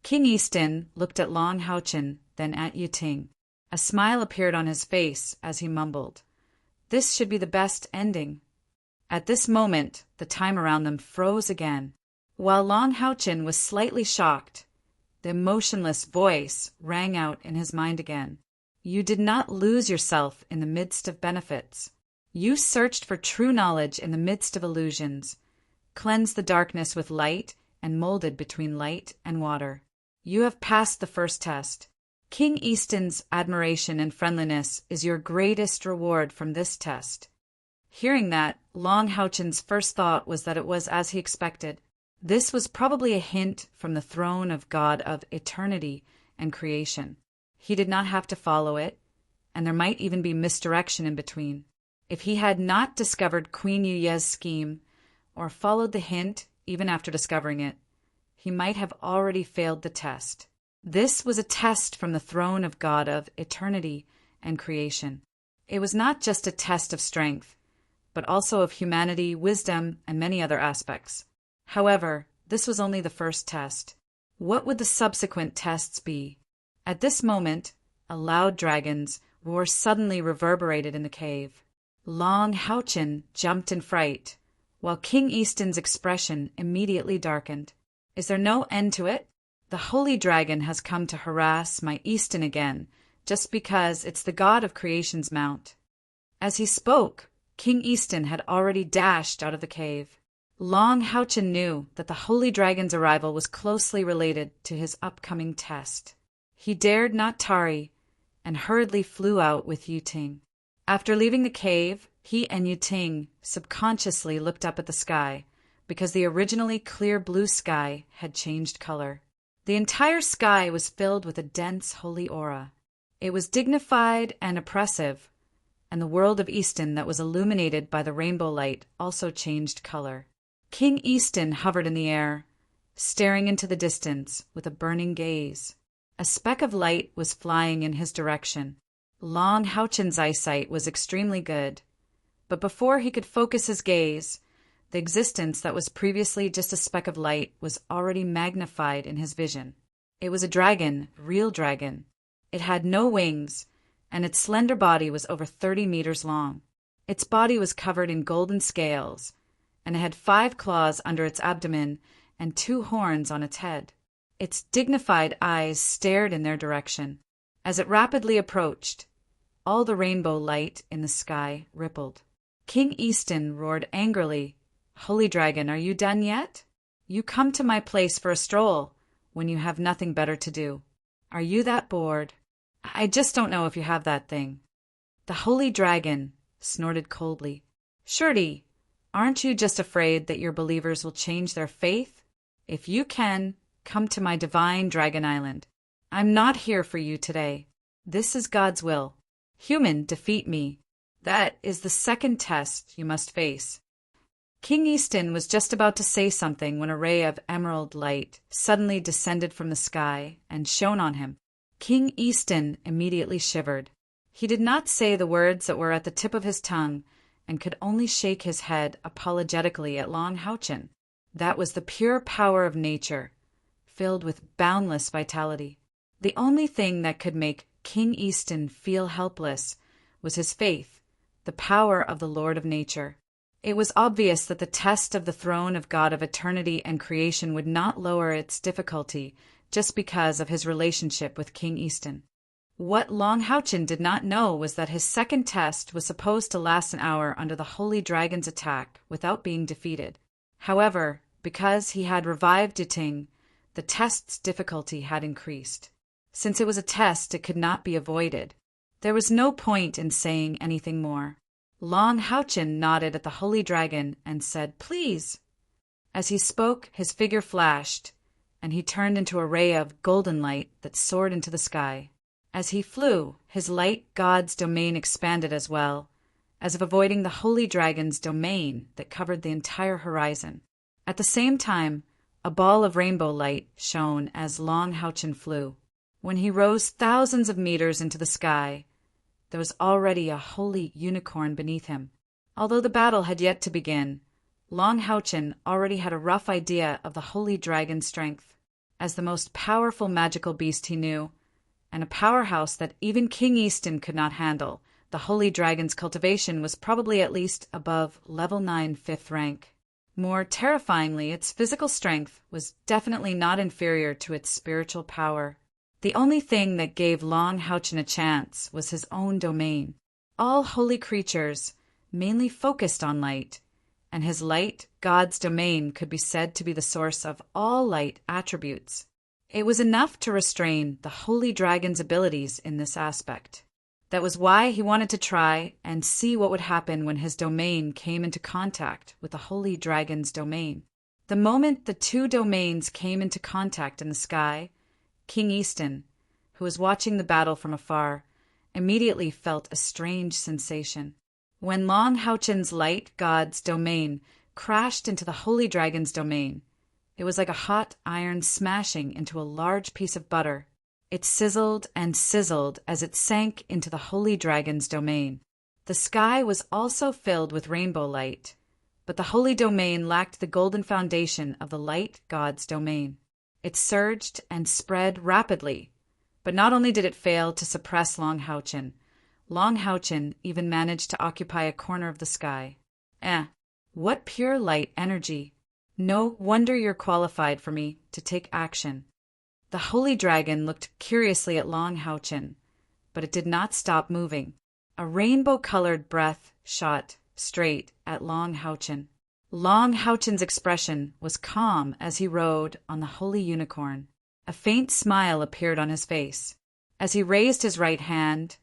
King Easton looked at Long Houchen, then at Yu Ting. A smile appeared on his face as he mumbled, "This should be the best ending." At this moment, the time around them froze again. While Long Houchen was slightly shocked, the emotionless voice rang out in his mind again. You did not lose yourself in the midst of benefits. You searched for true knowledge in the midst of illusions, cleansed the darkness with light, and molded between light and water. You have passed the first test. King Easton's admiration and friendliness is your greatest reward from this test. Hearing that, Long Houchen's first thought was that it was as he expected. This was probably a hint from the throne of God of eternity and creation. He did not have to follow it, and there might even be misdirection in between. If he had not discovered Queen Yuye's scheme, or followed the hint even after discovering it, he might have already failed the test. This was a test from the throne of God of eternity and creation. It was not just a test of strength, but also of humanity, wisdom, and many other aspects. However, this was only the first test. What would the subsequent tests be? At this moment, a loud dragon's roar suddenly reverberated in the cave. Long Houchen jumped in fright, while King Easton's expression immediately darkened. Is there no end to it? The holy dragon has come to harass my Easton again, just because it's the god of creation's mount. As he spoke, King Easton had already dashed out of the cave. Long Houchen knew that the holy dragon's arrival was closely related to his upcoming test. He dared not tarry, and hurriedly flew out with Yu Ting. After leaving the cave, he and Yu Ting subconsciously looked up at the sky, because the originally clear blue sky had changed color. The entire sky was filled with a dense holy aura. It was dignified and oppressive, and the world of Easton that was illuminated by the rainbow light also changed color. King Easton hovered in the air, staring into the distance with a burning gaze. A speck of light was flying in his direction. Long Houchen's eyesight was extremely good, but before he could focus his gaze, the existence that was previously just a speck of light was already magnified in his vision. It was a dragon, real dragon. It had no wings, and its slender body was over 30 meters long. Its body was covered in golden scales, and it had 5 claws under its abdomen and 2 horns on its head. Its dignified eyes stared in their direction. As it rapidly approached, all the rainbow light in the sky rippled. King Easton roared angrily, "Holy Dragon, are you done yet? You come to my place for a stroll when you have nothing better to do. Are you that bored? I just don't know if you have that thing." The Holy Dragon snorted coldly. "Shorty, aren't you just afraid that your believers will change their faith? If you can, come to my divine Dragon Island. I'm not here for you today. This is God's will. Human, defeat me. That is the second test you must face." King Easton was just about to say something when a ray of emerald light suddenly descended from the sky and shone on him. King Easton immediately shivered. He did not say the words that were at the tip of his tongue and could only shake his head apologetically at Long Houchen. That was the pure power of nature, filled with boundless vitality. The only thing that could make King Easton feel helpless was his faith, the power of the Lord of Nature. It was obvious that the test of the throne of God of eternity and creation would not lower its difficulty just because of his relationship with King Easton. What Long Houchin did not know was that his second test was supposed to last an hour under the Holy Dragon's attack without being defeated. However, because he had revived Yiting, the test's difficulty had increased. Since it was a test, it could not be avoided. There was no point in saying anything more. Long Houchin nodded at the Holy Dragon and said, "Please." As he spoke, his figure flashed, and he turned into a ray of golden light that soared into the sky. As he flew, his light god's domain expanded as well, as if avoiding the Holy Dragon's domain that covered the entire horizon. At the same time, a ball of rainbow light shone as Long Houchin flew. When he rose thousands of meters into the sky, there was already a holy unicorn beneath him. Although the battle had yet to begin, Long Houchin already had a rough idea of the Holy Dragon's strength. As the most powerful magical beast he knew, and a powerhouse that even King Easton could not handle, the Holy Dragon's cultivation was probably at least above level 9 5th rank. More terrifyingly, its physical strength was definitely not inferior to its spiritual power. The only thing that gave Long Houchin a chance was his own domain. All holy creatures mainly focused on light, and his light, God's domain, could be said to be the source of all light attributes. It was enough to restrain the Holy Dragon's abilities in this aspect. That was why he wanted to try and see what would happen when his domain came into contact with the Holy Dragon's domain. The moment the two domains came into contact in the sky, King Easton, who was watching the battle from afar, immediately felt a strange sensation. When Long Houchin's light god's domain crashed into the Holy Dragon's domain, it was like a hot iron smashing into a large piece of butter. It sizzled and sizzled as it sank into the Holy Dragon's domain. The sky was also filled with rainbow light, but the Holy Domain lacked the golden foundation of the light god's domain. It surged and spread rapidly, but not only did it fail to suppress Long Houchin even managed to occupy a corner of the sky. What pure light energy! No wonder you're qualified for me to take action. The Holy Dragon looked curiously at Long Houchin, but it did not stop moving. A rainbow-colored breath shot straight at Long Houchin. Long Houchin's expression was calm as he rode on the holy unicorn. A faint smile appeared on his face. As he raised his right hand,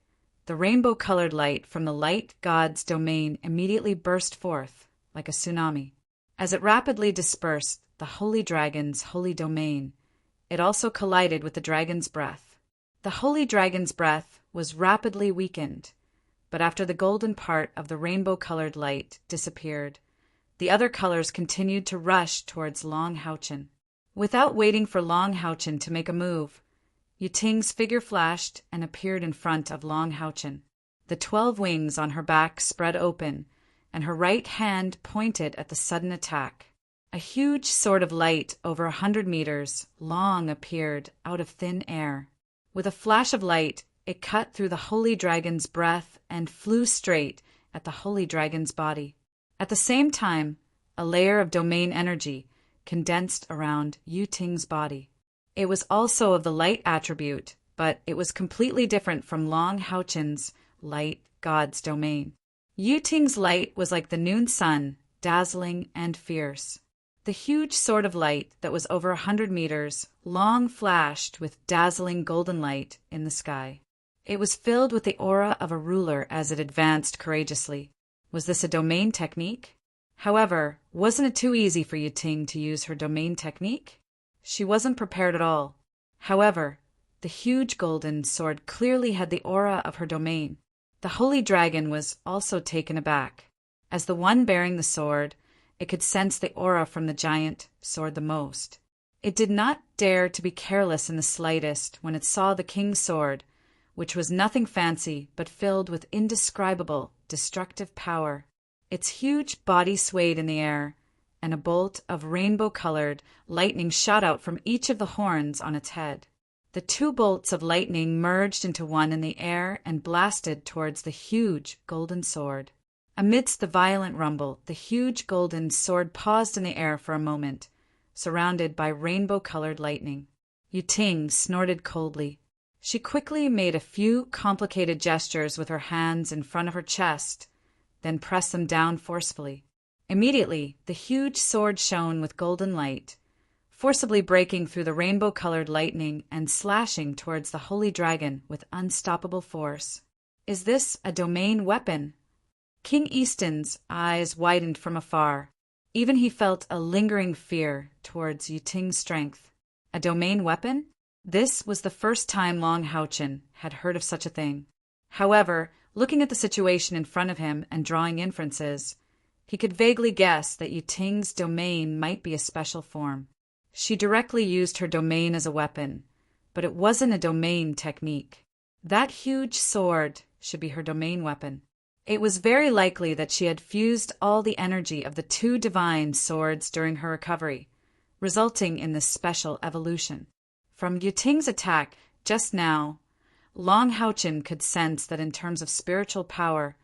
the rainbow-colored light from the light god's domain immediately burst forth like a tsunami. As it rapidly dispersed the Holy Dragon's holy domain, it also collided with the dragon's breath. The Holy Dragon's breath was rapidly weakened, but after the golden part of the rainbow-colored light disappeared, the other colors continued to rush towards Long Houchin. Without waiting for Long Houchin to make a move, Yiting's figure flashed and appeared in front of Long Houchin. The 12 wings on her back spread open, and her right hand pointed at the sudden attack. A huge sword of light over 100 meters long appeared out of thin air. With a flash of light, it cut through the Holy Dragon's breath and flew straight at the Holy Dragon's body. At the same time, a layer of domain energy condensed around Yiting's body. It was also of the light attribute, but it was completely different from Long Houchin's light god's domain. Yiting's light was like the noon sun, dazzling and fierce. The huge sword of light that was over 100 meters long flashed with dazzling golden light in the sky. It was filled with the aura of a ruler as it advanced courageously. Was this a domain technique? However, wasn't it too easy for Yiting to use her domain technique? She wasn't prepared at all. However, the huge golden sword clearly had the aura of her domain. The Holy Dragon was also taken aback. As the one bearing the sword, it could sense the aura from the giant sword the most. It did not dare to be careless in the slightest when it saw the king's sword, which was nothing fancy but filled with indescribable, destructive power. Its huge body swayed in the air, and a bolt of rainbow-colored lightning shot out from each of the horns on its head. The 2 bolts of lightning merged into one in the air and blasted towards the huge golden sword. Amidst the violent rumble, the huge golden sword paused in the air for a moment, surrounded by rainbow-colored lightning. Yuting snorted coldly. She quickly made a few complicated gestures with her hands in front of her chest, then pressed them down forcefully. Immediately, the huge sword shone with golden light, forcibly breaking through the rainbow-colored lightning and slashing towards the holy dragon with unstoppable force. Is this a domain weapon? King Easton's eyes widened from afar. Even he felt a lingering fear towards Yuting's strength. A domain weapon? This was the first time Long Houchen had heard of such a thing. However, looking at the situation in front of him and drawing inferences, he could vaguely guess that Yuting's domain might be a special form. She directly used her domain as a weapon, but it wasn't a domain technique. That huge sword should be her domain weapon. It was very likely that she had fused all the energy of the two divine swords during her recovery, resulting in this special evolution. From Yuting's attack just now, Long Houchen could sense that in terms of spiritual power,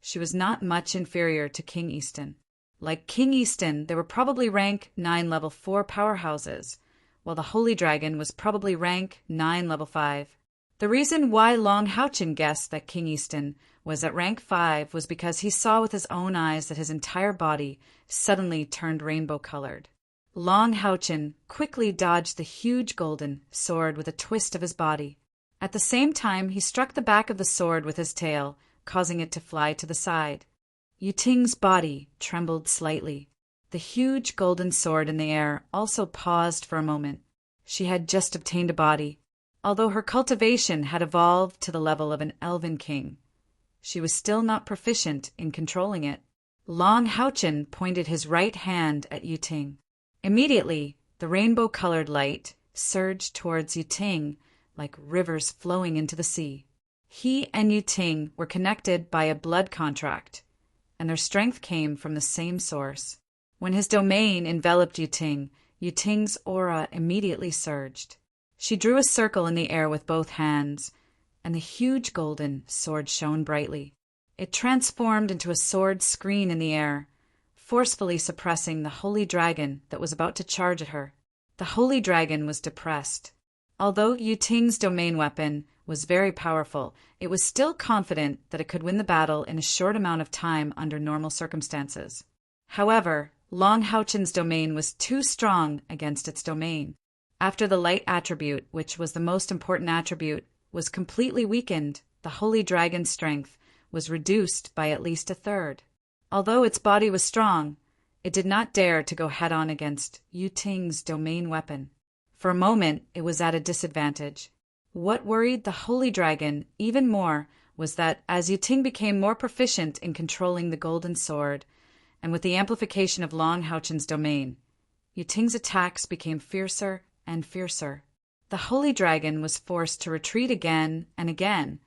she was not much inferior to King Easton. Like King Easton, they were probably rank 9 level 4 powerhouses, while the Holy Dragon was probably rank 9 level 5. The reason why Long Houchen guessed that King Easton was at rank 5 was because he saw with his own eyes that his entire body suddenly turned rainbow-colored. Long Houchen quickly dodged the huge golden sword with a twist of his body. At the same time, he struck the back of the sword with his tail, causing it to fly to the side. Yuting's body trembled slightly. The huge golden sword in the air also paused for a moment. She had just obtained a body. Although her cultivation had evolved to the level of an elven king, she was still not proficient in controlling it. Long Houchen pointed his right hand at Yuting. Immediately, the rainbow-colored light surged towards Yuting like rivers flowing into the sea. He and Yuting were connected by a blood contract, and their strength came from the same source. When his domain enveloped Yuting, Yuting's aura immediately surged. She drew a circle in the air with both hands, and the huge golden sword shone brightly. It transformed into a sword screen in the air, forcefully suppressing the holy dragon that was about to charge at her. The holy dragon was depressed. Although Yuting's domain weapon was very powerful, it was still confident that it could win the battle in a short amount of time under normal circumstances. However, Long Houchen's domain was too strong against its domain. After the light attribute, which was the most important attribute, was completely weakened, the holy dragon's strength was reduced by at least a third. Although its body was strong, it did not dare to go head-on against Yuting's domain weapon. For a moment, it was at a disadvantage. What worried the holy dragon even more was that as Yuting became more proficient in controlling the golden sword, and with the amplification of Long Houchen's domain, Yuting's attacks became fiercer and fiercer. The holy dragon was forced to retreat again and again,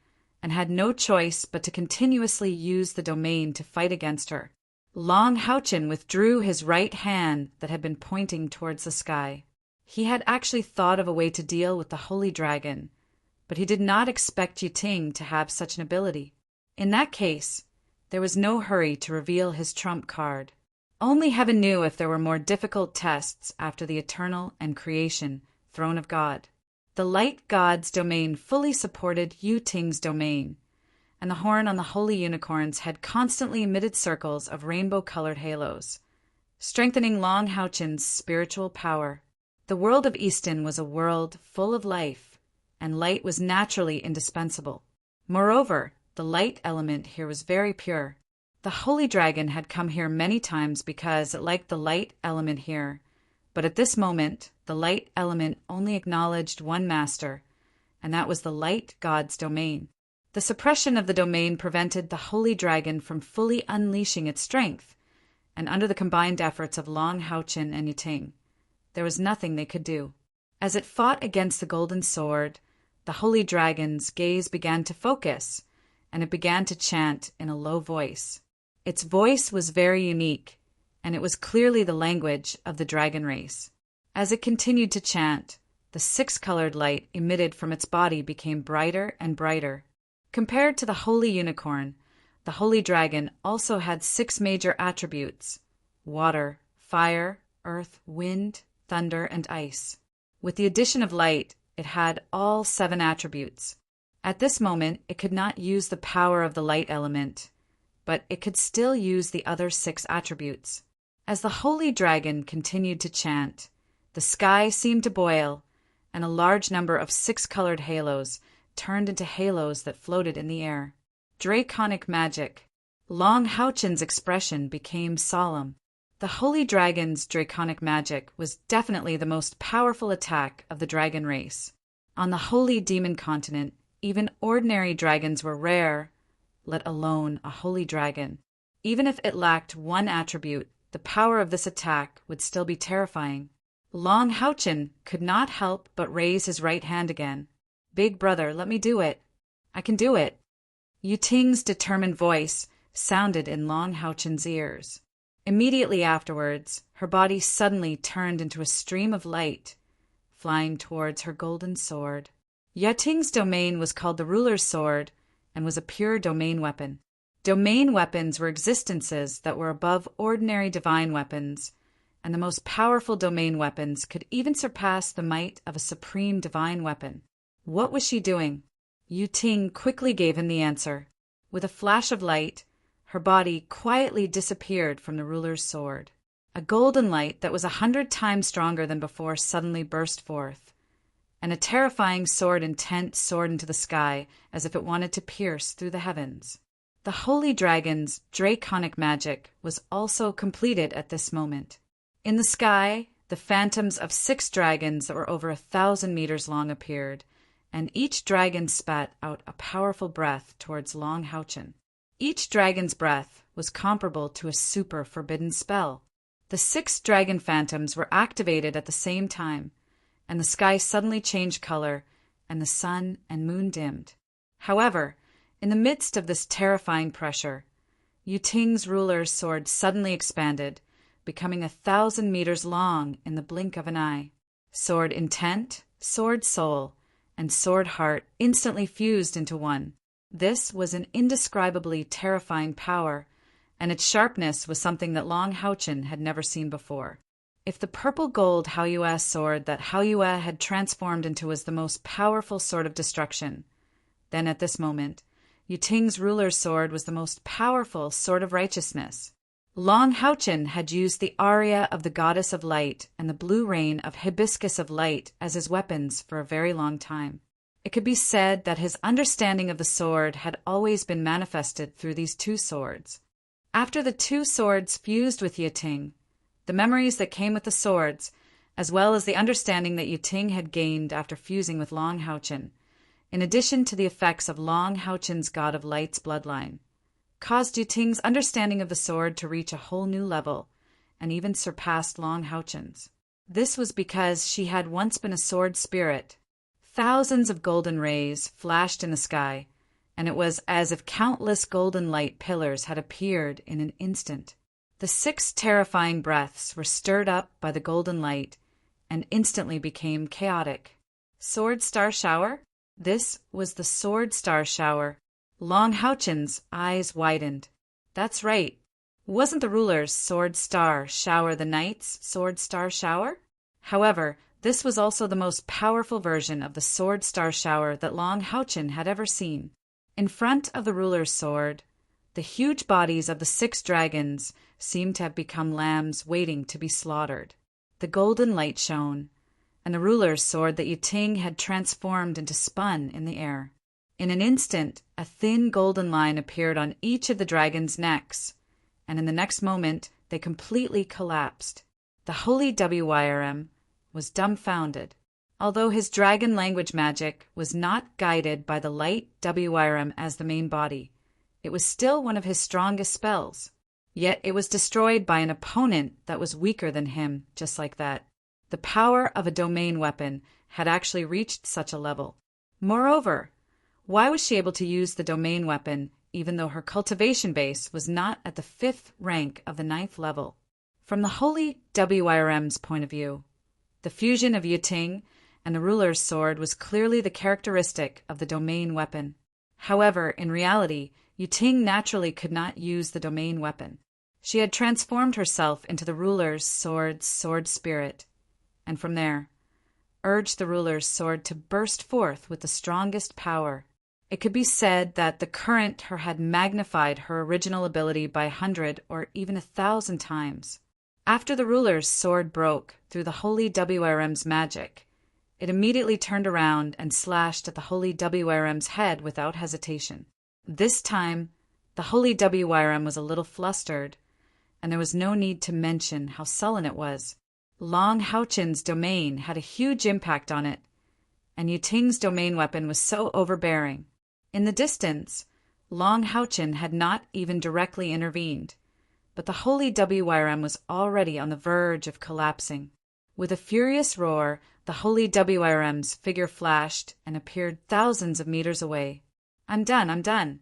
and had no choice but to continuously use the domain to fight against her. Long Houchen withdrew his right hand that had been pointing towards the sky. He had actually thought of a way to deal with the holy dragon, but he did not expect Yuting to have such an ability. In that case, there was no hurry to reveal his trump card. Only heaven knew if there were more difficult tests after the eternal and creation throne of God. The light god's domain fully supported Yuting's domain, and the horn on the holy unicorns had constantly emitted circles of rainbow-colored halos, strengthening Long Houchen's spiritual power. The world of Easton was a world full of life, and light was naturally indispensable. Moreover, the light element here was very pure. The holy dragon had come here many times because it liked the light element here, but at this moment, the light element only acknowledged one master, and that was the light god's domain. The suppression of the domain prevented the holy dragon from fully unleashing its strength, and under the combined efforts of Long Houchen and Yuting, there was nothing they could do. As it fought against the golden sword, the holy dragon's gaze began to focus, and it began to chant in a low voice. Its voice was very unique, and it was clearly the language of the dragon race. As it continued to chant, the six-colored light emitted from its body became brighter and brighter. Compared to the holy unicorn, The holy dragon also had 6 major attributes: water, fire, earth, wind, thunder, and ice. With the addition of light, it had all 7 attributes. At this moment, it could not use the power of the light element, but it could still use the other 6 attributes. As the holy dragon continued to chant, the sky seemed to boil, and a large number of 6-colored halos turned into halos that floated in the air. Draconic magic. Long Houchin's expression became solemn. The holy dragon's draconic magic was definitely the most powerful attack of the dragon race. On the holy demon continent, even ordinary dragons were rare, let alone a holy dragon. Even if it lacked one attribute, the power of this attack would still be terrifying. Long Houchin could not help but raise his right hand again. "Big brother, let me do it. I can do it." Yuting's determined voice sounded in Long Houchin's ears. Immediately afterwards, her body suddenly turned into a stream of light, flying towards her golden sword. Yuting's domain was called the ruler's sword and was a pure domain weapon. Domain weapons were existences that were above ordinary divine weapons, and the most powerful domain weapons could even surpass the might of a supreme divine weapon. What was she doing? Yuting quickly gave him the answer. With a flash of light, her body quietly disappeared from the ruler's sword. A golden light that was 100 times stronger than before suddenly burst forth, and a terrifying sword intent soared into the sky as if it wanted to pierce through the heavens. The holy dragon's draconic magic was also completed at this moment. In the sky, the phantoms of 6 dragons that were over 1,000 meters long appeared, and each dragon spat out a powerful breath towards Long Houchin. Each dragon's breath was comparable to a super forbidden spell. The 6 dragon phantoms were activated at the same time, and the sky suddenly changed color, and the sun and moon dimmed. However, in the midst of this terrifying pressure, Yuting's ruler's sword suddenly expanded, becoming 1,000 meters long in the blink of an eye. Sword intent, sword soul, and sword heart instantly fused into one. This was an indescribably terrifying power, and its sharpness was something that Long Houchin had never seen before. If the purple-gold Haoyue sword that Haoyue had transformed into was the most powerful sword of destruction, then at this moment, Yuting's ruler's sword was the most powerful sword of righteousness. Long Houchin had used the aria of the goddess of light and the blue rain of hibiscus of light as his weapons for a very long time. It could be said that his understanding of the sword had always been manifested through these 2 swords. After the 2 swords fused with Yuting, the memories that came with the swords, as well as the understanding that Yuting had gained after fusing with Long Houchin, in addition to the effects of Long Houchin's god of light's bloodline, caused Yuting's understanding of the sword to reach a whole new level, and even surpassed Long Houchin's. This was because she had once been a sword spirit. Thousands of golden rays flashed in the sky, and it was as if countless golden light pillars had appeared in an instant. The 6 terrifying breaths were stirred up by the golden light and instantly became chaotic. Sword star shower? This was the sword star shower. Long Houchin's eyes widened. That's right. Wasn't the ruler's sword star shower the knight's sword star shower? However, this was also the most powerful version of the sword star shower that Long Houchin had ever seen. In front of the ruler's sword, the huge bodies of the 6 dragons seemed to have become lambs waiting to be slaughtered. The golden light shone, and the ruler's sword that Yuting had transformed into spun in the air. In an instant, a thin golden line appeared on each of the dragons' necks, and in the next moment they completely collapsed. The holy WYRM was dumbfounded. Although his dragon language magic was not guided by the light WYRM as the main body, it was still one of his strongest spells. Yet it was destroyed by an opponent that was weaker than him, just like that. The power of a domain weapon had actually reached such a level. Moreover, why was she able to use the domain weapon even though her cultivation base was not at the 5th rank of the 9th level? From the holy WYRM's point of view, the fusion of Yuting and the ruler's sword was clearly the characteristic of the domain weapon. However, in reality, Yuting naturally could not use the domain weapon. She had transformed herself into the ruler's sword spirit, and from there, urged the ruler's sword to burst forth with the strongest power. It could be said that the current had magnified her original ability by 100 or even 1,000 times. After the ruler's sword broke through the holy WRM's magic, it immediately turned around and slashed at the holy WRM's head without hesitation. This time, the holy WRM was a little flustered, and there was no need to mention how sullen it was. Long Haochen's domain had a huge impact on it, and Yuting's domain weapon was so overbearing. In the distance, Long Haochen had not even directly intervened, but the holy WRM was already on the verge of collapsing. With a furious roar, the holy WRM's figure flashed and appeared thousands of meters away. I'm done.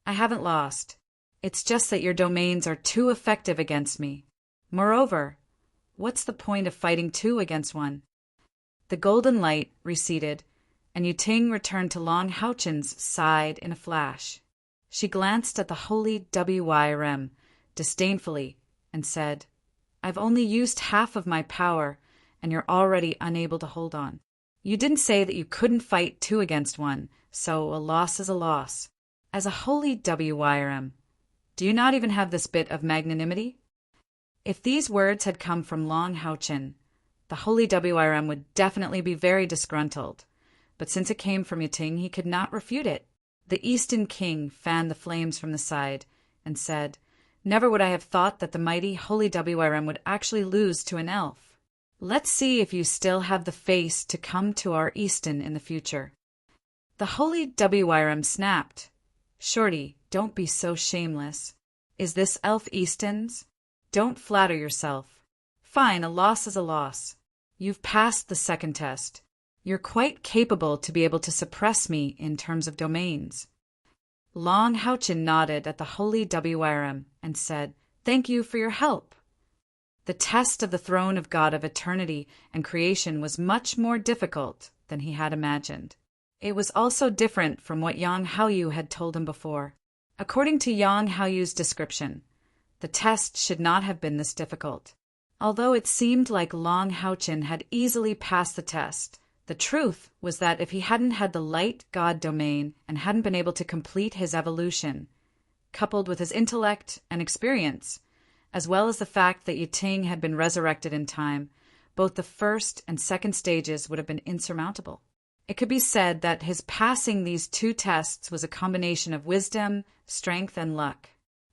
I haven't lost. It's just that your domains are too effective against me. Moreover, what's the point of fighting two against one? The golden light receded, and Yuting returned to Long Haochen's side in a flash. She glanced at the holy WRM disdainfully and said, I've only used half of my power, and you're already unable to hold on. You didn't say that you couldn't fight two against one, so a loss is a loss. As a holy WRM, do you not even have this bit of magnanimity? If these words had come from Long Haochen, the holy WRM would definitely be very disgruntled, but since it came from Yuting, he could not refute it. The Eastern king fanned the flames from the side and said, Never would I have thought that the mighty holy WRM would actually lose to an elf. Let's see if you still have the face to come to our Easton in the future. The holy WRM snapped. Shorty, don't be so shameless. Is this elf Easton's? Don't flatter yourself. Fine, a loss is a loss. You've passed the second test. You're quite capable to be able to suppress me in terms of domains. Long Haochen nodded at the holy WRM and said, Thank you for your help. The test of the throne of God of eternity and creation was much more difficult than he had imagined. It was also different from what Yang Haoyu had told him before. According to Yang Haoyu's description, the test should not have been this difficult. Although it seemed like Long Haochen had easily passed the test, the truth was that if he hadn't had the light God domain and hadn't been able to complete his evolution, coupled with his intellect and experience, as well as the fact that Yuting had been resurrected in time, both the first and second stages would have been insurmountable. It could be said that his passing these two tests was a combination of wisdom, strength, and luck.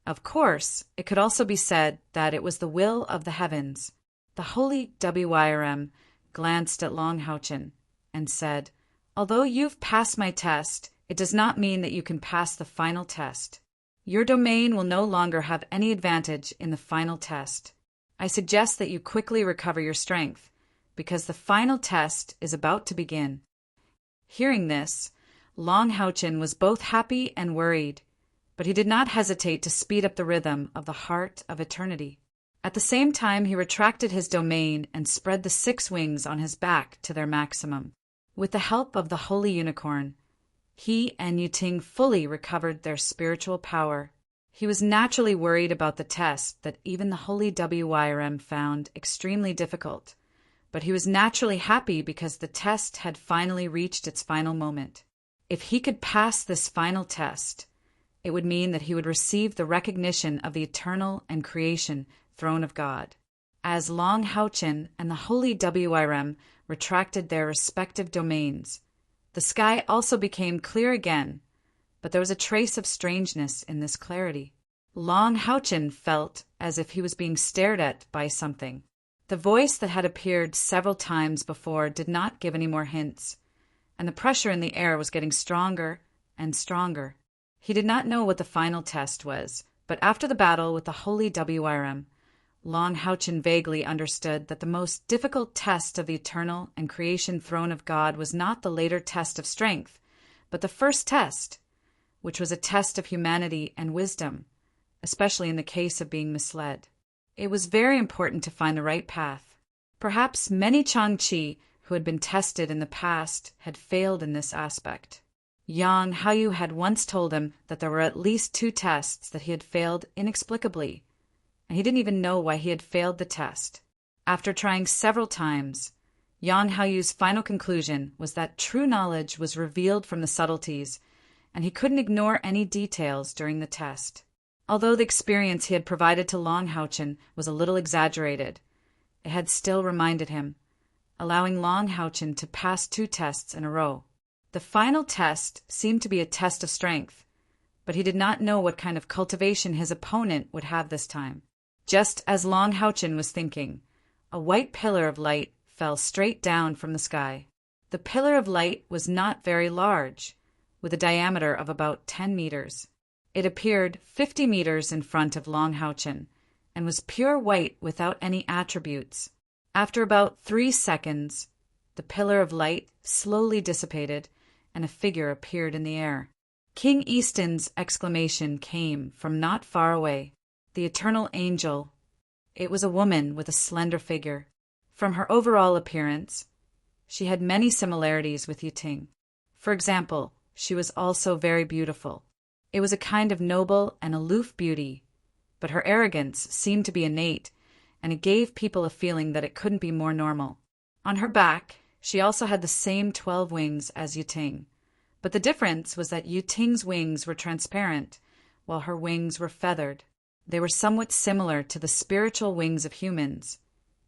Of course, it could also be said that it was the will of the heavens. The holy WRM glanced at Long Haochen and said, Although you've passed my test, it does not mean that you can pass the final test. Your domain will no longer have any advantage in the final test. I suggest that you quickly recover your strength, because the final test is about to begin. Hearing this, Long Haochen was both happy and worried, but he did not hesitate to speed up the rhythm of the heart of eternity. At the same time, he retracted his domain and spread the 6 wings on his back to their maximum. With the help of the Holy Unicorn, he and Yuting fully recovered their spiritual power. He was naturally worried about the test that even the Holy WRM found extremely difficult, but he was naturally happy because the test had finally reached its final moment. If he could pass this final test, it would mean that he would receive the recognition of the eternal and creation throne of God. As Long Haochen and the Holy WRM retracted their respective domains, the sky also became clear again, but there was a trace of strangeness in this clarity. Long Haochen felt as if he was being stared at by something. The voice that had appeared several times before did not give any more hints, and the pressure in the air was getting stronger and stronger. He did not know what the final test was, but after the battle with the Holy WRM, Long Haochen vaguely understood that the most difficult test of the eternal and creation throne of God was not the later test of strength, but the first test, which was a test of humanity and wisdom, especially in the case of being misled. It was very important to find the right path. Perhaps many Changqi who had been tested in the past had failed in this aspect. Yang Haoyu had once told him that there were at least 2 tests that he had failed inexplicably, and he didn't even know why he had failed the test. After trying several times, Yang Haoyu's final conclusion was that true knowledge was revealed from the subtleties, and he couldn't ignore any details during the test. Although the experience he had provided to Long Haochen was a little exaggerated, it had still reminded him, allowing Long Haochen to pass 2 tests in a row. The final test seemed to be a test of strength, but he did not know what kind of cultivation his opponent would have this time. Just as Long Haochen was thinking, a white pillar of light fell straight down from the sky. The pillar of light was not very large, with a diameter of about 10 meters. It appeared 50 meters in front of Long Haochen and was pure white without any attributes. After about 3 seconds, the pillar of light slowly dissipated and a figure appeared in the air. King Easton's exclamation came from not far away. The eternal angel. It was a woman with a slender figure. From her overall appearance, she had many similarities with Yiting. For example, she was also very beautiful. It was a kind of noble and aloof beauty, but her arrogance seemed to be innate, and it gave people a feeling that it couldn't be more normal. On her back, she also had the same 12 wings as Yiting, but the difference was that Yiting's wings were transparent, while her wings were feathered. They were somewhat similar to the spiritual wings of humans,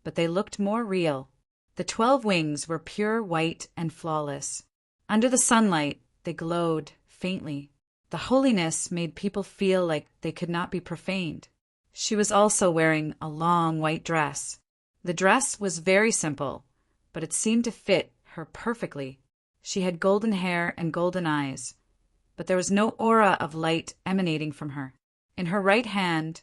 but they looked more real. The 12 wings were pure white and flawless. Under the sunlight, they glowed faintly. The holiness made people feel like they could not be profaned. She was also wearing a long white dress. The dress was very simple, but it seemed to fit her perfectly. She had golden hair and golden eyes, but there was no aura of light emanating from her. In her right hand,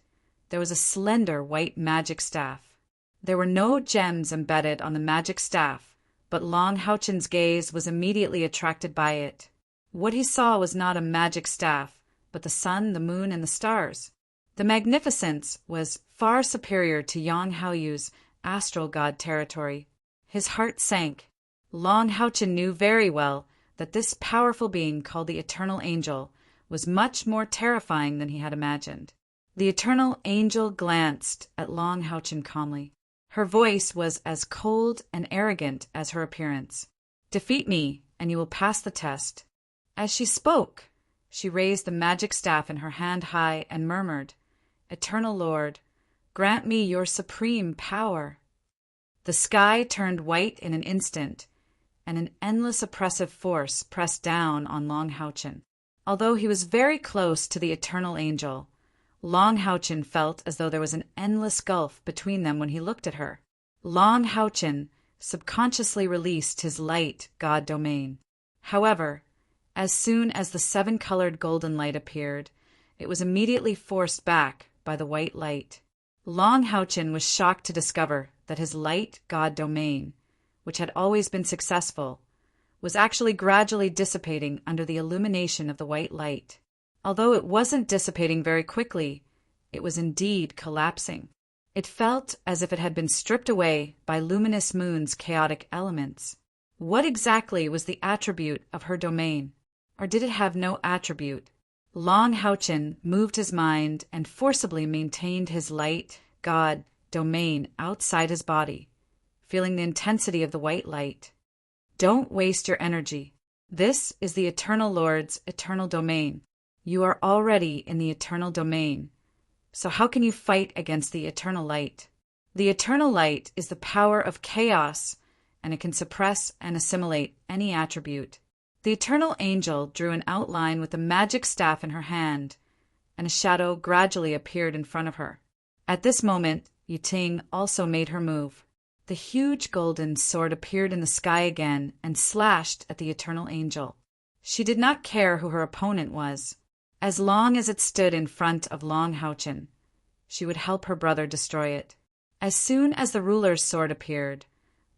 there was a slender white magic staff. There were no gems embedded on the magic staff, but Long Haochen's gaze was immediately attracted by it. What he saw was not a magic staff, but the sun, the moon, and the stars. The magnificence was far superior to Yang Haoyu's astral god territory. His heart sank. Long Haochen knew very well that this powerful being called the Eternal Angel was much more terrifying than he had imagined. The Eternal Angel glanced at Long Haochen calmly. Her voice was as cold and arrogant as her appearance. "Defeat me, and you will pass the test." As she spoke, she raised the magic staff in her hand high and murmured, "Eternal Lord, grant me your supreme power." The sky turned white in an instant, and an endless oppressive force pressed down on Long Haochen. Although he was very close to the Eternal Angel, Long Haochen felt as though there was an endless gulf between them when he looked at her. Long Haochen subconsciously released his light god domain. However, as soon as the 7-colored golden light appeared, it was immediately forced back by the white light. Long Haochen was shocked to discover that his light god domain, which had always been successful, was actually gradually dissipating under the illumination of the white light. Although it wasn't dissipating very quickly, it was indeed collapsing. It felt as if it had been stripped away by luminous moon's chaotic elements. What exactly was the attribute of her domain? Or did it have no attribute? Long Haochen moved his mind and forcibly maintained his light, god, domain outside his body, feeling the intensity of the white light. Don't waste your energy. This is the Eternal Lord's eternal domain. You are already in the eternal domain. So how can you fight against the eternal light? The eternal light is the power of chaos, and it can suppress and assimilate any attribute. The Eternal Angel drew an outline with the magic staff in her hand, and a shadow gradually appeared in front of her. At this moment, Yiting also made her move. The huge golden sword appeared in the sky again and slashed at the Eternal Angel. She did not care who her opponent was. As long as it stood in front of Long Haochen, she would help her brother destroy it. As soon as the ruler's sword appeared,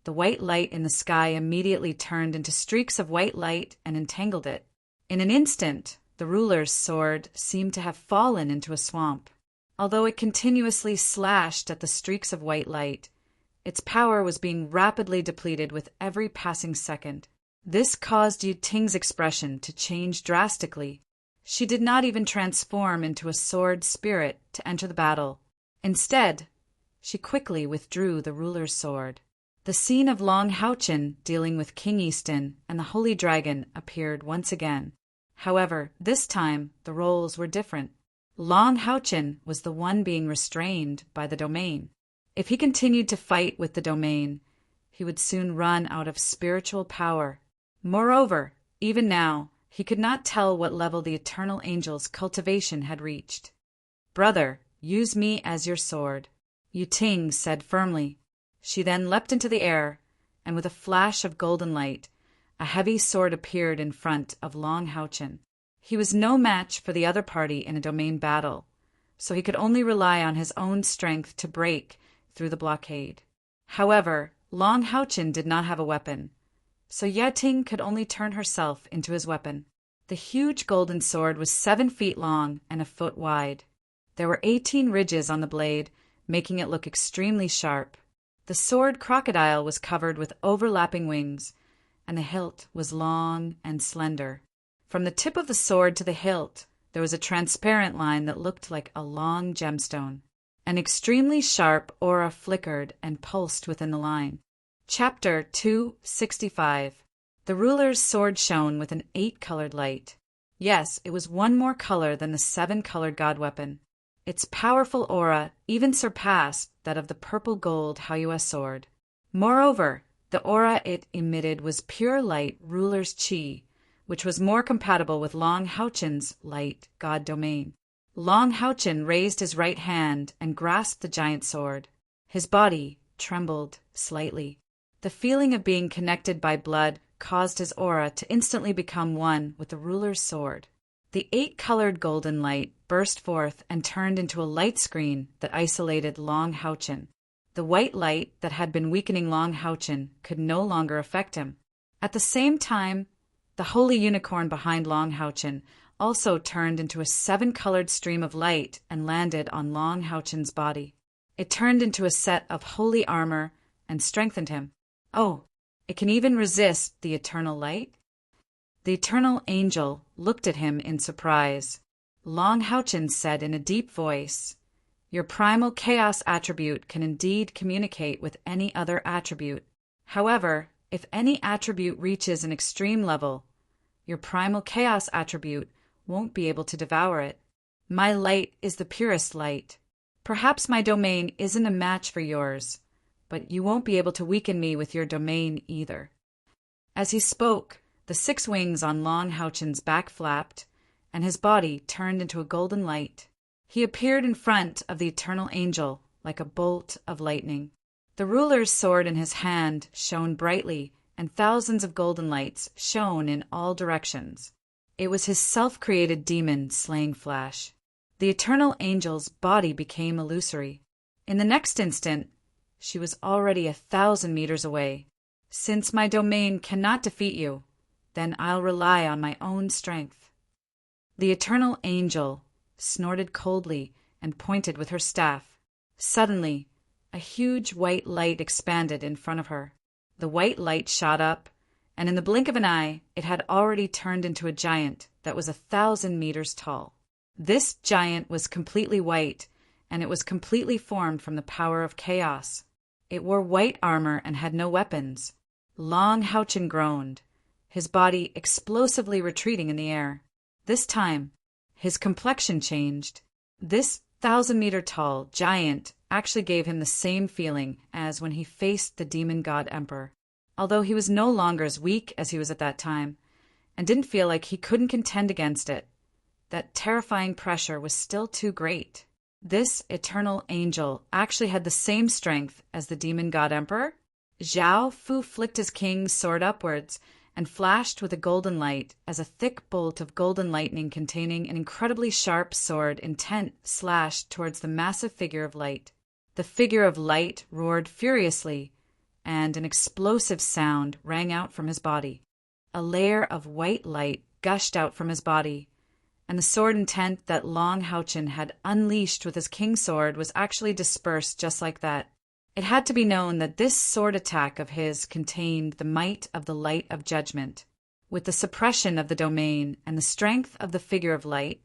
the white light in the sky immediately turned into streaks of white light and entangled it. In an instant, the ruler's sword seemed to have fallen into a swamp. Although it continuously slashed at the streaks of white light, its power was being rapidly depleted with every passing second. This caused Yu Ting's expression to change drastically. She did not even transform into a sword spirit to enter the battle. Instead, she quickly withdrew the ruler's sword. The scene of Long Houchin dealing with King Easton and the Holy Dragon appeared once again. However, this time the roles were different. Long Houchin was the one being restrained by the domain. If he continued to fight with the domain, he would soon run out of spiritual power. Moreover, even now, he could not tell what level the eternal angel's cultivation had reached. "Brother, use me as your sword," Yu Ting said firmly. She then leapt into the air, and with a flash of golden light, a heavy sword appeared in front of Long Houchin. He was no match for the other party in a domain battle, so he could only rely on his own strength to break through the blockade. However, Long Houchin did not have a weapon, so Yeting could only turn herself into his weapon. The huge golden sword was 7 feet long and a foot wide. There were 18 ridges on the blade, making it look extremely sharp. The sword crocodile was covered with overlapping wings, and the hilt was long and slender. From the tip of the sword to the hilt, there was a transparent line that looked like a long gemstone. An extremely sharp aura flickered and pulsed within the line. Chapter 265. The ruler's sword shone with an 8-colored light. Yes, it was one more color than the 7-colored god weapon. Its powerful aura even surpassed that of the purple gold Haoyue sword. Moreover, the aura it emitted was pure light ruler's chi, which was more compatible with Long Houchin's light god domain. Long Houchin raised his right hand and grasped the giant sword. His body trembled slightly. The feeling of being connected by blood caused his aura to instantly become one with the ruler's sword. The 8-colored golden light burst forth and turned into a light screen that isolated Long Houchin. The white light that had been weakening Long Houchin could no longer affect him. At the same time, the holy unicorn behind Long Houchin also turned into a 7-colored stream of light and landed on Long Houchin's body. It turned into a set of holy armor and strengthened him. Oh, it can even resist the eternal light? The eternal angel looked at him in surprise. Long Houchin said in a deep voice, "Your primal chaos attribute can indeed communicate with any other attribute. However, if any attribute reaches an extreme level, your primal chaos attribute won't be able to devour it. My light is the purest light. Perhaps my domain isn't a match for yours, but you won't be able to weaken me with your domain either." As he spoke, the 6 wings on Long Houchin's back flapped, and his body turned into a golden light. He appeared in front of the eternal angel like a bolt of lightning. The ruler's sword in his hand shone brightly, and thousands of golden lights shone in all directions. It was his self-created demon slaying Flash. The eternal angel's body became illusory. In the next instant, she was already 1,000 meters away. "Since my domain cannot defeat you, then I'll rely on my own strength." The eternal angel snorted coldly and pointed with her staff. Suddenly, a huge white light expanded in front of her. The white light shot up, and in the blink of an eye, it had already turned into a giant that was 1,000 meters tall. This giant was completely white, and it was completely formed from the power of chaos. It wore white armor and had no weapons. Long Houchin groaned, his body explosively retreating in the air. This time, his complexion changed. This 1,000-meter-tall giant actually gave him the same feeling as when he faced the demon god emperor. Although he was no longer as weak as he was at that time, and didn't feel like he couldn't contend against it, that terrifying pressure was still too great. This eternal angel actually had the same strength as the demon god emperor. Zhao Fu flicked his king's sword upwards and flashed with a golden light as a thick bolt of golden lightning containing an incredibly sharp sword intent slashed towards the massive figure of light. The figure of light roared furiously, and an explosive sound rang out from his body. A layer of white light gushed out from his body, and the sword intent that Long Houchin had unleashed with his king's sword was actually dispersed just like that. It had to be known that this sword attack of his contained the might of the light of judgment. With the suppression of the domain and the strength of the figure of light,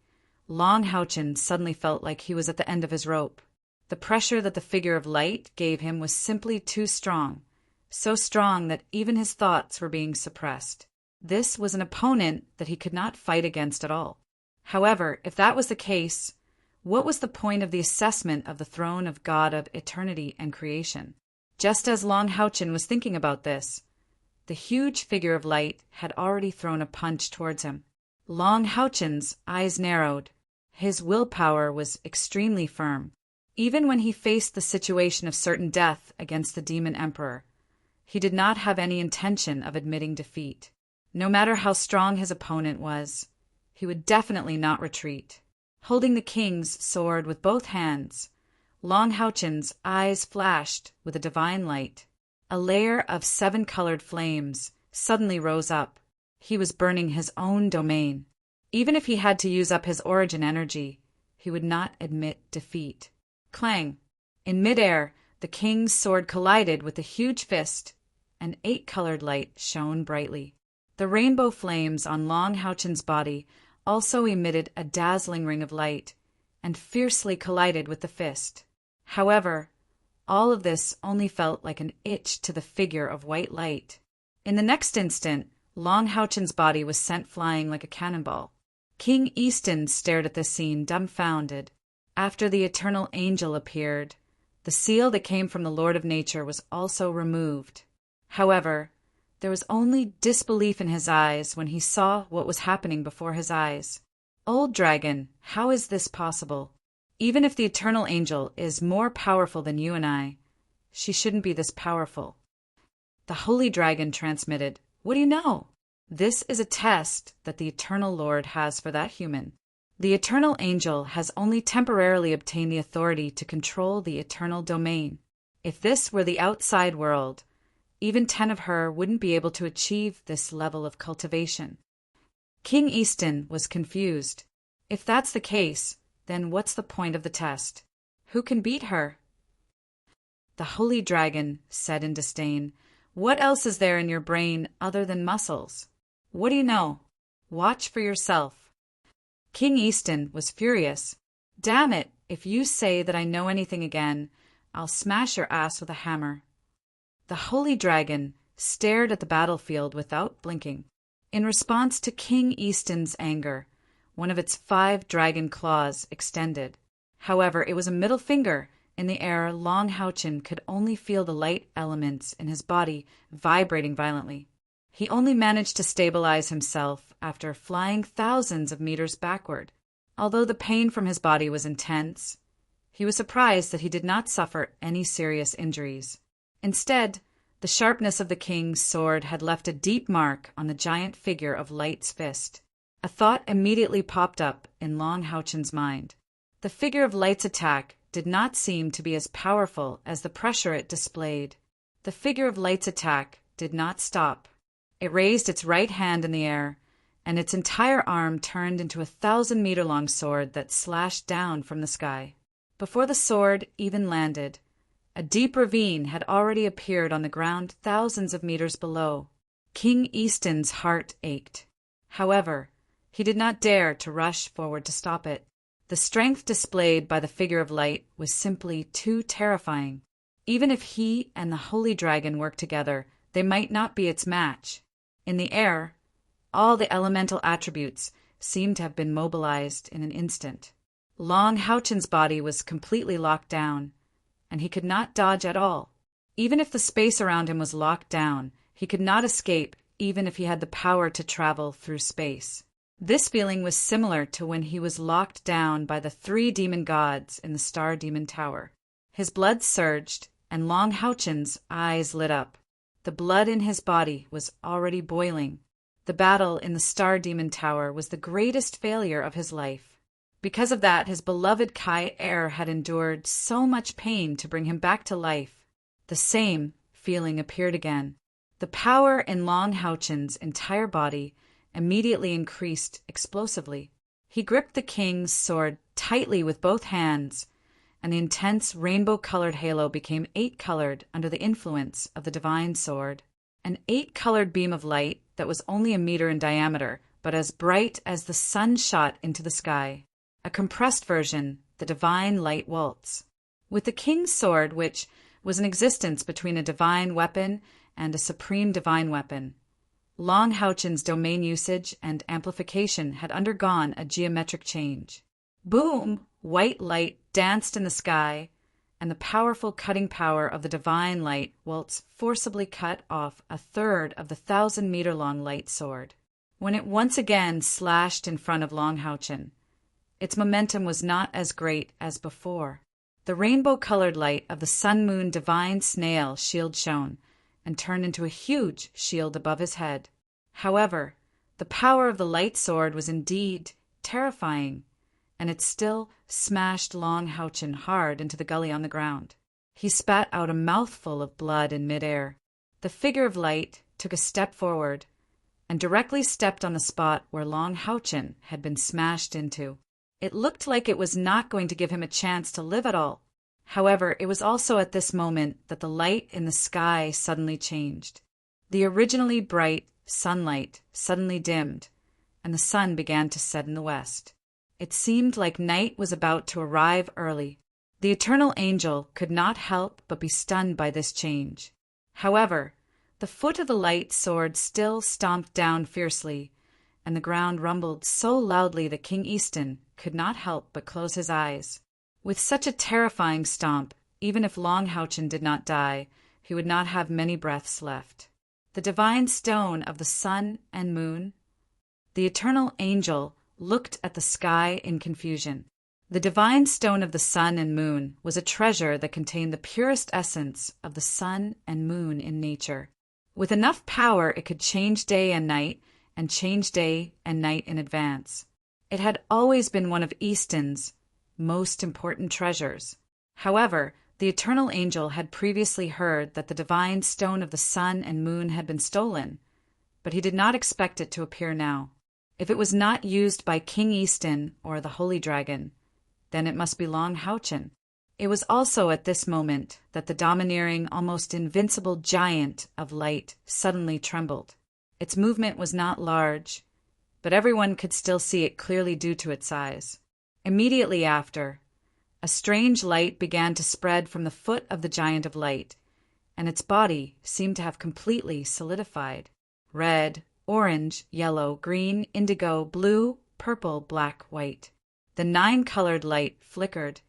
Long Houchen suddenly felt like he was at the end of his rope. The pressure that the figure of light gave him was simply too strong, so strong that even his thoughts were being suppressed. This was an opponent that he could not fight against at all. However, if that was the case, what was the point of the assessment of the throne of God of eternity and creation? Just as Long Houchen was thinking about this, the huge figure of light had already thrown a punch towards him. Long Houchen's eyes narrowed. His willpower was extremely firm. Even when he faced the situation of certain death against the demon emperor, he did not have any intention of admitting defeat. No matter how strong his opponent was, he would definitely not retreat. Holding the king's sword with both hands, Long Houchen's eyes flashed with a divine light. A layer of 7-colored flames suddenly rose up. He was burning his own domain. Even if he had to use up his origin energy, he would not admit defeat. Clang! In midair, the king's sword collided with a huge fist. An 8-colored light shone brightly. The rainbow flames on Long Houchen's body also emitted a dazzling ring of light and fiercely collided with the fist. However, all of this only felt like an itch to the figure of white light. In the next instant, Long Houchen's body was sent flying like a cannonball. King Easton stared at this scene, dumbfounded. After the eternal angel appeared, the seal that came from the Lord of Nature was also removed. However, there was only disbelief in his eyes when he saw what was happening before his eyes. Old dragon, how is this possible? Even if the eternal angel is more powerful than you and I, she shouldn't be this powerful. The holy dragon transmitted, "What do you know?" This is a test that the eternal Lord has for that human. The eternal angel has only temporarily obtained the authority to control the eternal domain. If this were the outside world, even 10 of her wouldn't be able to achieve this level of cultivation. King Easton was confused. If that's the case, then what's the point of the test? Who can beat her? The holy dragon said in disdain, "What else is there in your brain other than muscles? What do you know? Watch for yourself." King Easton was furious. "Damn it, if you say that I know anything again, I'll smash your ass with a hammer." The holy dragon stared at the battlefield without blinking. In response to King Easton's anger, one of its 5 dragon claws extended. However, it was a middle finger. In the air, Long Houchen could only feel the light elements in his body vibrating violently. He only managed to stabilize himself after flying thousands of meters backward. Although the pain from his body was intense, he was surprised that he did not suffer any serious injuries. Instead, the sharpness of the king's sword had left a deep mark on the giant figure of Light's fist. A thought immediately popped up in Long Houchen's mind. The figure of Light's attack did not seem to be as powerful as the pressure it displayed. The figure of Light's attack did not stop. It raised its right hand in the air, and its entire arm turned into a 1,000-meter-long sword that slashed down from the sky. Before the sword even landed, a deep ravine had already appeared on the ground thousands of meters below. King Easton's heart ached. However, he did not dare to rush forward to stop it. The strength displayed by the figure of light was simply too terrifying. Even if he and the holy dragon worked together, they might not be its match. In the air, all the elemental attributes seemed to have been mobilized in an instant. Long Houchen's body was completely locked down, and he could not dodge at all. Even if the space around him was locked down, he could not escape even if he had the power to travel through space. This feeling was similar to when he was locked down by the 3 demon gods in the Star Demon Tower. His blood surged, and Long Houchen's eyes lit up. The blood in his body was already boiling. The battle in the Star Demon Tower was the greatest failure of his life. Because of that, his beloved Kai heir had endured so much pain to bring him back to life. The same feeling appeared again. The power in Long Houchen's entire body immediately increased explosively. He gripped the king's sword tightly with both hands and the intense rainbow-colored halo became 8-colored under the influence of the divine sword. An 8-colored beam of light that was only a meter in diameter, but as bright as the sun shot into the sky. A compressed version, the divine light waltz. With the king's sword, which was an existence between a divine weapon and a supreme divine weapon, Long Houchen's domain usage and amplification had undergone a geometric change. Boom! White light danced in the sky, and the powerful cutting power of the divine light waltz forcibly cut off a third of the 1,000-meter-long light sword. When it once again slashed in front of Long Houchen, its momentum was not as great as before. The rainbow-colored light of the sun-moon divine snail shield shone, and turned into a huge shield above his head. However, the power of the light sword was indeed terrifying, and it still smashed Long Houchen hard into the gully on the ground. He spat out a mouthful of blood in midair. The figure of light took a step forward and directly stepped on the spot where Long Houchen had been smashed into. It looked like it was not going to give him a chance to live at all. However, it was also at this moment that the light in the sky suddenly changed. The originally bright sunlight suddenly dimmed, and the sun began to set in the west. It seemed like night was about to arrive early. The eternal angel could not help but be stunned by this change. However, the foot of the light sword still stomped down fiercely, and the ground rumbled so loudly that King Easton could not help but close his eyes. With such a terrifying stomp, even if Long Houchen did not die, he would not have many breaths left. The divine stone of the sun and moon, the eternal angel, looked at the sky in confusion. The divine stone of the sun and moon was a treasure that contained the purest essence of the sun and moon in nature. With enough power, it could change day and night, and change day and night in advance. It had always been one of Easton's most important treasures. However, the eternal angel had previously heard that the divine stone of the sun and moon had been stolen, but he did not expect it to appear now. If it was not used by King Easton or the Holy Dragon, then it must be Long Houchen. It was also at this moment that the domineering, almost invincible giant of light suddenly trembled. Its movement was not large, but everyone could still see it clearly due to its size. Immediately after, a strange light began to spread from the foot of the giant of light, and its body seemed to have completely solidified. Red, orange, yellow, green, indigo, blue, purple, black, white. The 9-colored light flickered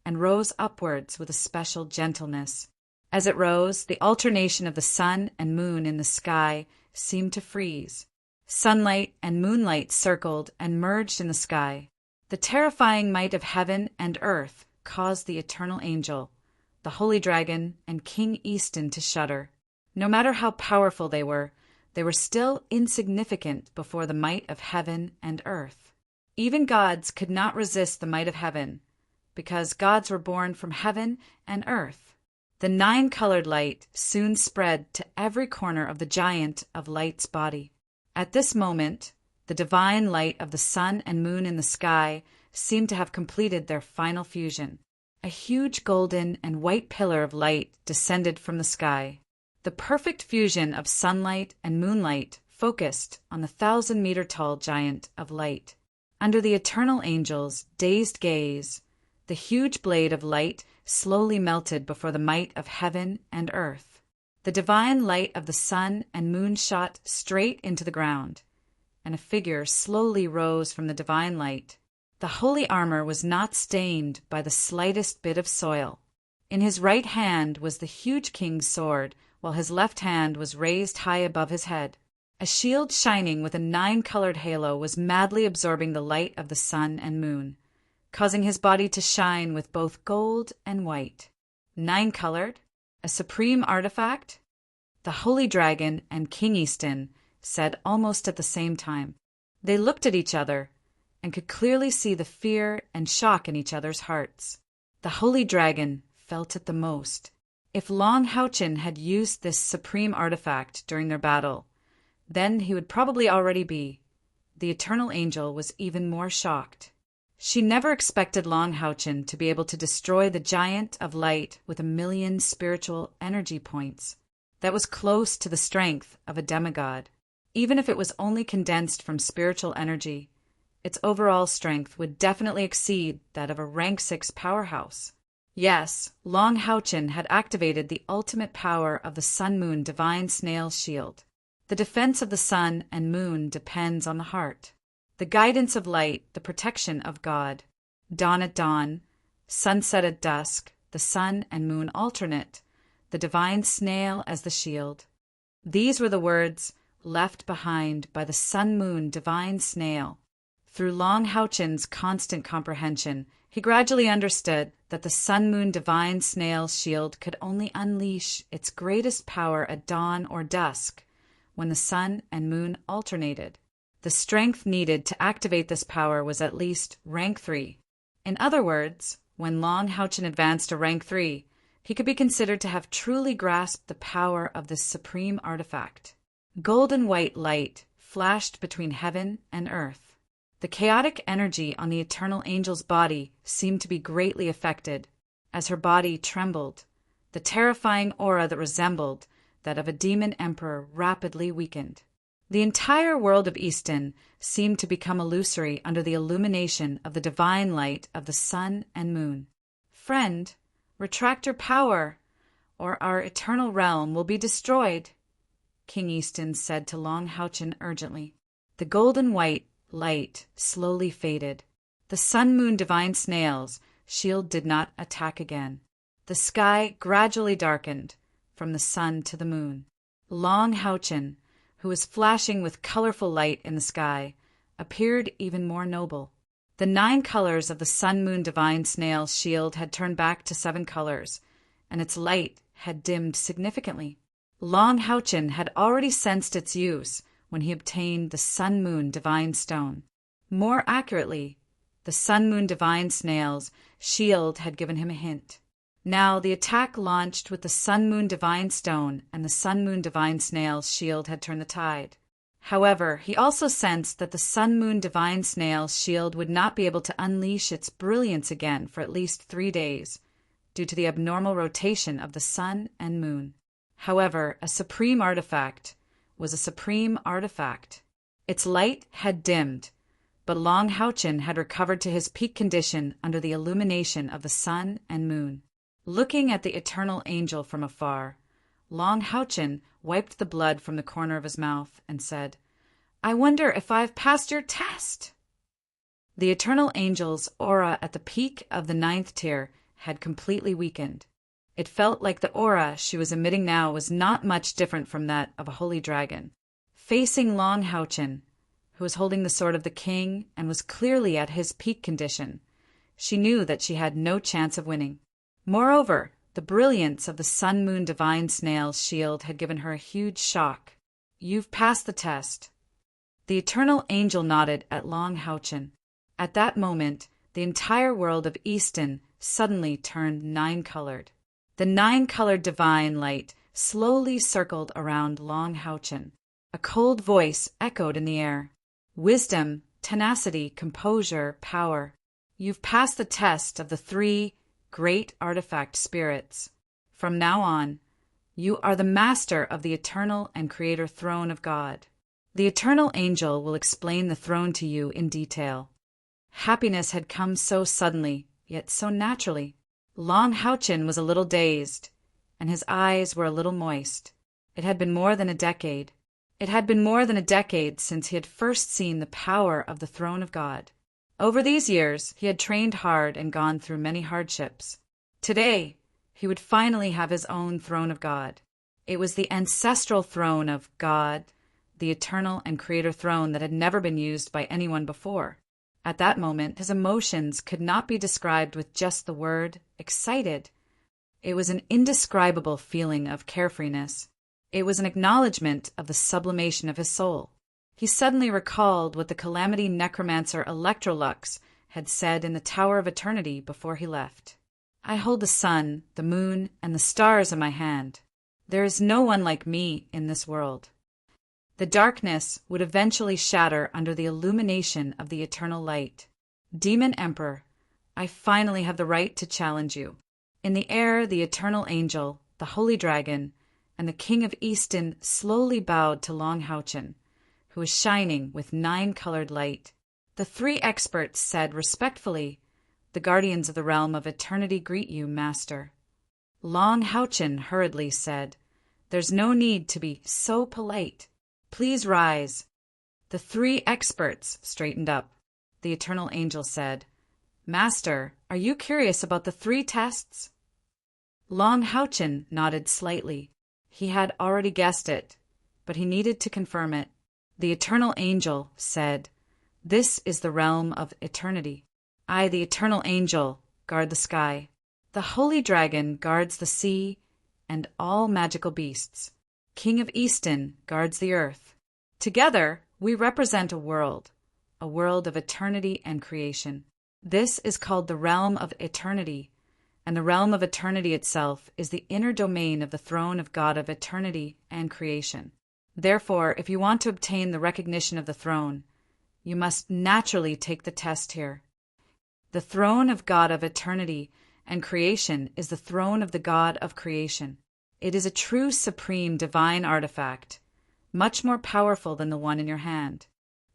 and rose upwards with a special gentleness. As it rose, the alternation of the sun and moon in the sky seemed to freeze. Sunlight and moonlight circled and merged in the sky. The terrifying might of heaven and earth caused the eternal angel, the Holy Dragon, and King Easton to shudder. No matter how powerful they were still insignificant before the might of heaven and earth. Even gods could not resist the might of heaven, because gods were born from heaven and earth. The 9-colored light soon spread to every corner of the giant of light's body. At this moment, the divine light of the sun and moon in the sky seemed to have completed their final fusion. A huge golden and white pillar of light descended from the sky. The perfect fusion of sunlight and moonlight focused on the 1,000-meter-tall giant of light. Under the eternal angel's dazed gaze, the huge blade of light slowly melted before the might of heaven and earth. The divine light of the sun and moon shot straight into the ground, and a figure slowly rose from the divine light. The holy armor was not stained by the slightest bit of soil. In his right hand was the huge king's sword, while his left hand was raised high above his head. A shield shining with a 9-colored halo was madly absorbing the light of the sun and moon, causing his body to shine with both gold and white. 9-colored? A supreme artifact? The Holy Dragon and King Easton said almost at the same time. They looked at each other and could clearly see the fear and shock in each other's hearts. The Holy Dragon felt it the most. If Long Houchen had used this supreme artifact during their battle, then he would probably already be. The eternal angel was even more shocked. She never expected Long Houchin to be able to destroy the giant of light with 1,000,000 spiritual energy points. That was close to the strength of a demigod. Even if it was only condensed from spiritual energy, its overall strength would definitely exceed that of a rank 6 powerhouse. Yes, Long Houchin had activated the ultimate power of the Sun-Moon Divine Snail Shield. The defense of the sun and moon depends on the heart. The guidance of light, the protection of God. Dawn at dawn, sunset at dusk, the sun and moon alternate, the divine snail as the shield. These were the words left behind by the Sun-Moon Divine Snail. Through Long Houchin's constant comprehension, he gradually understood that the Sun-Moon Divine Snail Shield could only unleash its greatest power at dawn or dusk, when the sun and moon alternated. The strength needed to activate this power was at least rank 3. In other words, when Long Houchin advanced to rank 3, he could be considered to have truly grasped the power of this supreme artifact. Golden white light flashed between heaven and earth. The chaotic energy on the Eternal Angel's body seemed to be greatly affected, as her body trembled. The terrifying aura that resembled that of a demon emperor rapidly weakened. The entire world of Easton seemed to become illusory under the illumination of the divine light of the sun and moon. Friend, retract your power, or our eternal realm will be destroyed, King Easton said to Long Houchin urgently. The golden white light slowly faded. The Sun-Moon Divine Snail's shield did not attack again. The sky gradually darkened from the sun to the moon. Long Houchin, who was flashing with colorful light in the sky, appeared even more noble. The 9 colors of the Sun-Moon Divine Snail's shield had turned back to 7 colors, and its light had dimmed significantly. Long Houchin had already sensed its use when he obtained the Sun-Moon Divine Stone. More accurately, the Sun-Moon Divine Snail's shield had given him a hint. Now the attack launched with the Sun-Moon Divine Stone, and the Sun-Moon Divine Snail's shield had turned the tide. However, he also sensed that the Sun-Moon Divine Snail's shield would not be able to unleash its brilliance again for at least 3 days, due to the abnormal rotation of the sun and moon. However, a supreme artifact was a supreme artifact. Its light had dimmed, but Long Houchin had recovered to his peak condition under the illumination of the sun and moon. Looking at the Eternal Angel from afar, Long Houchin wiped the blood from the corner of his mouth and said, "I wonder if I've passed your test." The Eternal Angel's aura at the peak of the 9th tier had completely weakened. It felt like the aura she was emitting now was not much different from that of a holy dragon. Facing Long Houchin, who was holding the sword of the king and was clearly at his peak condition, she knew that she had no chance of winning. Moreover, the brilliance of the Sun-Moon Divine Snail's shield had given her a huge shock. "You've passed the test." The Eternal Angel nodded at Long Houchin. At that moment, the entire world of Easton suddenly turned 9-colored. The 9-colored divine light slowly circled around Long Houchin. A cold voice echoed in the air. "Wisdom, tenacity, composure, power. You've passed the test of the 3 great artifact spirits. From now on, you are the master of the eternal and creator throne of God. The Eternal Angel will explain the throne to you in detail." Happiness had come so suddenly, yet so naturally. Long Houchin was a little dazed, and his eyes were a little moist. It had been more than a decade. It had been more than a decade since he had first seen the power of the throne of God. Over these years, he had trained hard and gone through many hardships. Today, he would finally have his own throne of God. It was the ancestral throne of God, the eternal and creator throne that had never been used by anyone before. At that moment, his emotions could not be described with just the word excited. It was an indescribable feeling of carefreeness. It was an acknowledgement of the sublimation of his soul. He suddenly recalled what the Calamity Necromancer Electrolux had said in the Tower of Eternity before he left. "I hold the sun, the moon, and the stars in my hand. There is no one like me in this world." The darkness would eventually shatter under the illumination of the eternal light. Demon Emperor, I finally have the right to challenge you. In the air, the eternal angel, the holy dragon, and the king of Easton slowly bowed to Long Houchin, who was shining with 9-colored light. The 3 experts said respectfully, "The guardians of the realm of eternity greet you, master." Long Houchin hurriedly said, "There's no need to be so polite. Please rise." The 3 experts straightened up. The eternal angel said, "Master, are you curious about the 3 tests?" Long Houchin nodded slightly. He had already guessed it, but he needed to confirm it. The eternal angel said, "This is the realm of eternity. I, the eternal angel, guard the sky. The holy dragon guards the sea and all magical beasts. King of Easton guards the earth. Together, we represent a world of eternity and creation. This is called the realm of eternity, and the realm of eternity itself is the inner domain of the throne of God of eternity and creation. Therefore, if you want to obtain the recognition of the throne, you must naturally take the test here. The throne of God of eternity and creation is the throne of the God of creation. It is a true supreme divine artifact, much more powerful than the one in your hand.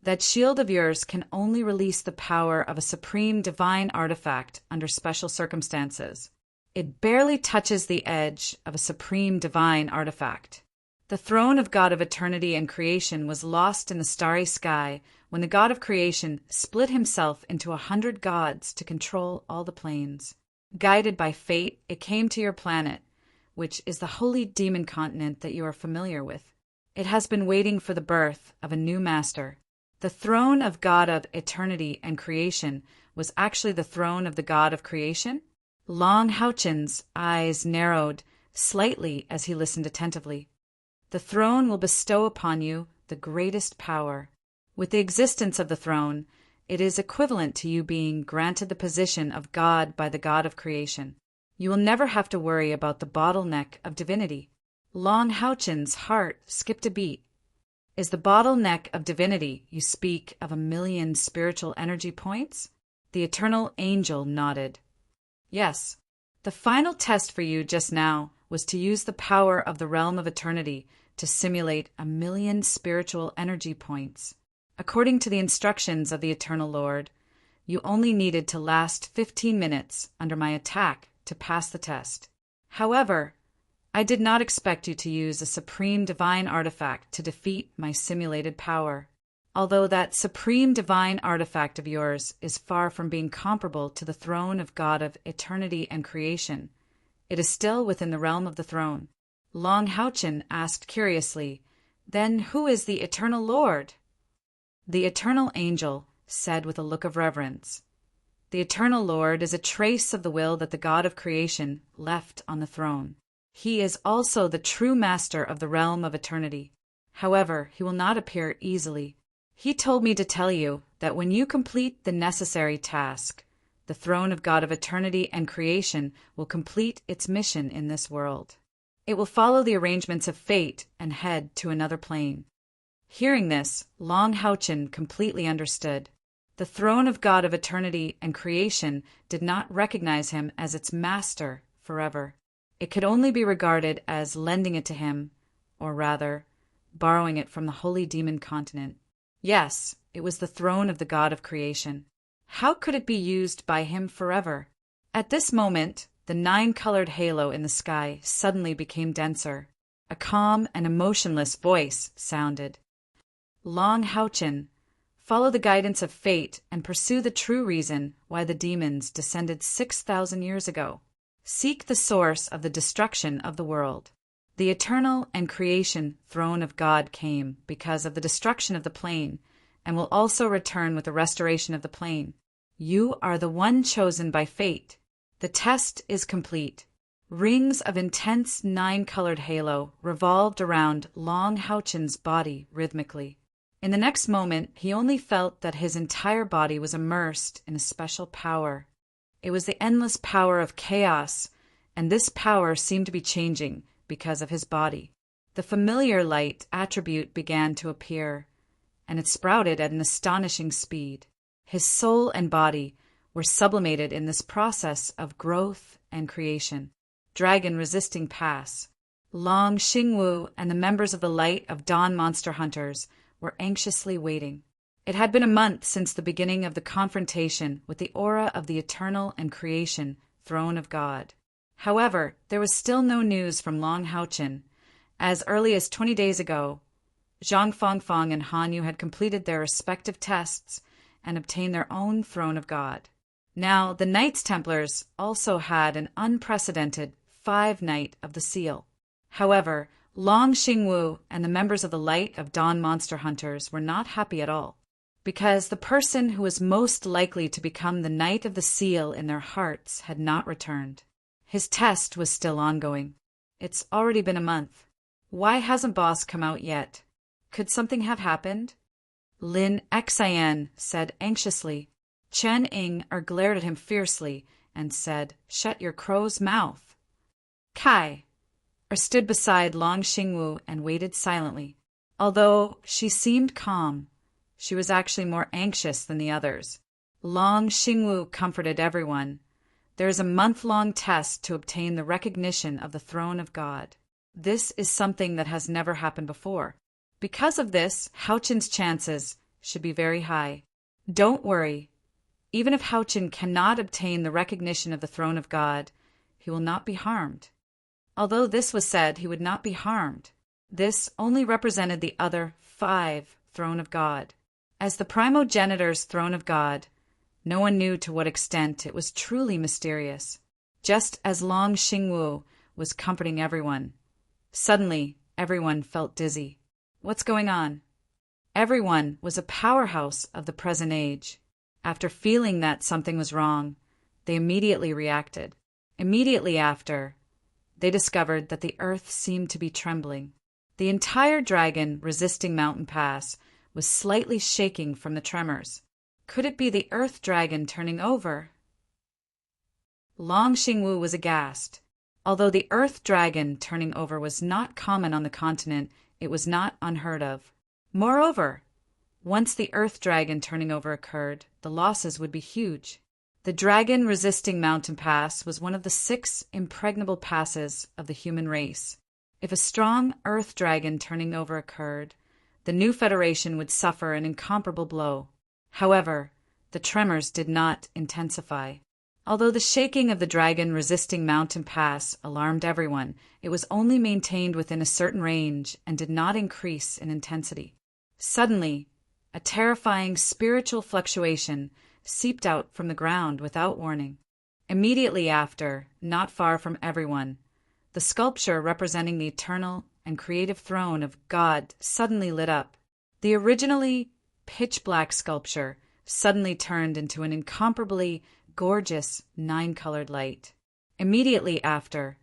That shield of yours can only release the power of a supreme divine artifact under special circumstances. It barely touches the edge of a supreme divine artifact. The throne of God of eternity and creation was lost in the starry sky when the God of creation split himself into 100 gods to control all the planes. Guided by fate, it came to your planet, which is the holy demon continent that you are familiar with. It has been waiting for the birth of a new master. The throne of God of eternity and creation was actually the throne of the God of creation? Long Houchin's eyes narrowed slightly as he listened attentively. The throne will bestow upon you the greatest power. With the existence of the throne, it is equivalent to you being granted the position of God by the God of creation. You will never have to worry about the bottleneck of divinity. Long Houchin's heart skipped a beat. Is the bottleneck of divinity you speak of 1,000,000 spiritual energy points? The eternal angel nodded. Yes. The final test for you just now was to use the power of the realm of eternity to simulate 1,000,000 spiritual energy points. According to the instructions of the Eternal Lord, you only needed to last 15 minutes under my attack to pass the test. However, I did not expect you to use a supreme divine artifact to defeat my simulated power. Although that supreme divine artifact of yours is far from being comparable to the throne of God of eternity and creation, it is still within the realm of the throne. Long Houchin asked curiously, "Then who is the Eternal Lord?" The eternal angel said with a look of reverence, "The Eternal Lord is a trace of the will that the God of creation left on the throne. He is also the true master of the realm of eternity. However, he will not appear easily. He told me to tell you that when you complete the necessary task, the throne of God of eternity and creation will complete its mission in this world. It will follow the arrangements of fate and head to another plane." Hearing this, Long Houchin completely understood. The throne of God of eternity and creation did not recognize him as its master forever. It could only be regarded as lending it to him, or rather, borrowing it from the holy demon continent. Yes, it was the throne of the God of creation. How could it be used by him forever? At this moment, the 9-colored halo in the sky suddenly became denser. A calm and emotionless voice sounded. Long Houchin, follow the guidance of fate and pursue the true reason why the demons descended 6,000 years ago. Seek the source of the destruction of the world. The eternal and creation throne of God came because of the destruction of the plane and will also return with the restoration of the plane. You are the one chosen by fate. The test is complete. Rings of intense 9-colored halo revolved around Long Houchin's body rhythmically. In the next moment, he only felt that his entire body was immersed in a special power. It was the endless power of chaos, and this power seemed to be changing because of his body. The familiar light attribute began to appear, and it sprouted at an astonishing speed. His soul and body were sublimated in this process of growth and creation. Dragon Resisting Pass. Long Xingwu and the members of the Light of Dawn monster hunters were anxiously waiting. It had been a month since the beginning of the confrontation with the aura of the eternal and creation throne of God. However, there was still no news from Long Haochen. As early as 20 days ago, Zhang Fangfang and Han Yu had completed their respective tests and obtained their own throne of God. Now, the Knights Templars also had an unprecedented 5 Knight of the Seal. However, Long Xingwu and the members of the Light of Dawn monster hunters were not happy at all, because the person who was most likely to become the Knight of the Seal in their hearts had not returned. His test was still ongoing. It's already been a month. Why hasn't Boss come out yet? Could something have happened? Lin Xian said anxiously. Chen Ying glared at him fiercely and said, "Shut your crow's mouth." Kai stood beside Long Xingwu and waited silently. Although she seemed calm, she was actually more anxious than the others. Long Xingwu comforted everyone. There is a month-long test to obtain the recognition of the throne of God. This is something that has never happened before. Because of this, Haochen's chances should be very high. Don't worry. Even if Haochen cannot obtain the recognition of the throne of God, he will not be harmed. Although this was said, he would not be harmed. This only represented the other 5 throne of God. As the primogenitor's throne of God, no one knew to what extent it was truly mysterious. Just as Long Xingwu was comforting everyone, suddenly everyone felt dizzy. What's going on? Everyone was a powerhouse of the present age. After feeling that something was wrong, they immediately reacted. Immediately after, they discovered that the earth seemed to be trembling. The entire Dragon Resisting Mountain Pass was slightly shaking from the tremors. Could it be the Earth Dragon turning over? Long Xingwu was aghast. Although the Earth Dragon turning over was not common on the continent, it was not unheard of. Moreover, once the Earth Dragon turning over occurred, the losses would be huge. The Dragon Resisting Mountain Pass was one of the 6 impregnable passes of the human race. If a strong Earth Dragon turning over occurred, the new Federation would suffer an incomparable blow. However, the tremors did not intensify. Although the shaking of the Dragon Resisting Mountain Pass alarmed everyone, it was only maintained within a certain range and did not increase in intensity. Suddenly, a terrifying spiritual fluctuation seeped out from the ground without warning. Immediately after, not far from everyone, the sculpture representing the eternal and creative throne of God suddenly lit up. The originally pitch-black sculpture suddenly turned into an incomparably gorgeous 9-colored light. Immediately after,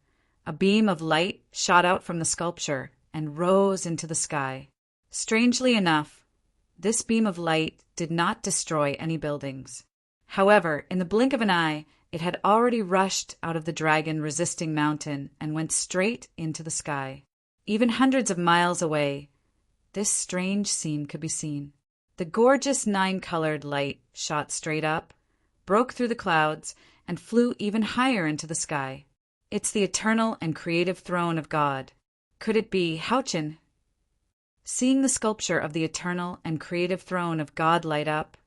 a beam of light shot out from the sculpture and rose into the sky. Strangely enough, this beam of light did not destroy any buildings. However, in the blink of an eye, it had already rushed out of the Dragon Resisting Mountain and went straight into the sky. Even hundreds of miles away, this strange scene could be seen. The gorgeous 9-colored light shot straight up, broke through the clouds, and flew even higher into the sky. It's the eternal and creative throne of God. Could it be Haochen? Seeing the sculpture of the eternal and creative throne of God light up,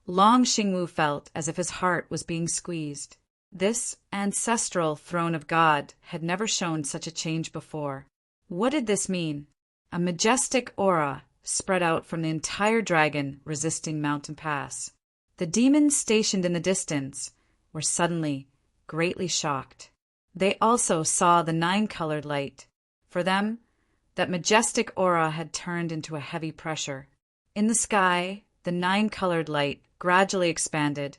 Long Xingwu felt as if his heart was being squeezed. This ancestral throne of God had never shown such a change before. What did this mean? A majestic aura spread out from the entire Dragon Resisting Mountain Pass. The demons stationed in the distance were suddenly greatly shocked. They also saw the 9-colored light. For them, that majestic aura had turned into a heavy pressure. In the sky, the 9-colored light gradually expanded,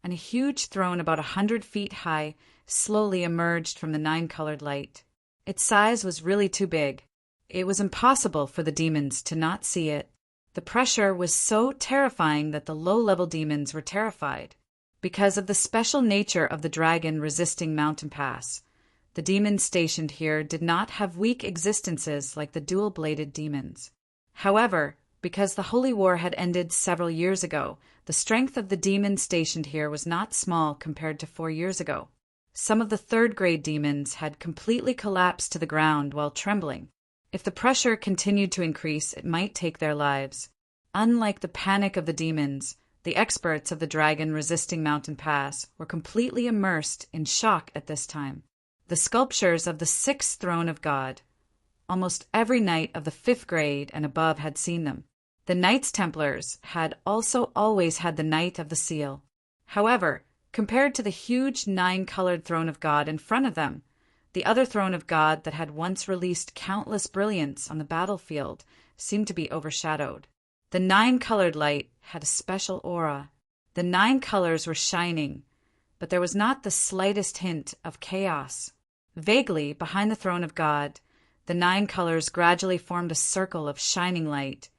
and a huge throne about 100 feet high slowly emerged from the 9-colored light. Its size was really too big. It was impossible for the demons to not see it. The pressure was so terrifying that the low-level demons were terrified. Because of the special nature of the Dragon Resisting Mountain Pass, the demons stationed here did not have weak existences like the dual-bladed demons. However, Because the Holy War had ended several years ago, the strength of the demons stationed here was not small compared to 4 years ago. Some of the third-grade demons had completely collapsed to the ground while trembling. If the pressure continued to increase, it might take their lives. Unlike the panic of the demons, the experts of the dragon-resisting mountain pass were completely immersed in shock at this time. The sculptures of the 6th throne of God. Almost every knight of the 5th grade and above had seen them. The Knights Templars had also always had the Knight of the Seal. However, compared to the huge 9-colored throne of God in front of them, the other throne of God that had once released countless brilliance on the battlefield seemed to be overshadowed. The 9-colored light had a special aura. The 9 colors were shining, but there was not the slightest hint of chaos. Vaguely, behind the throne of God, the 9 colors gradually formed a circle of shining light,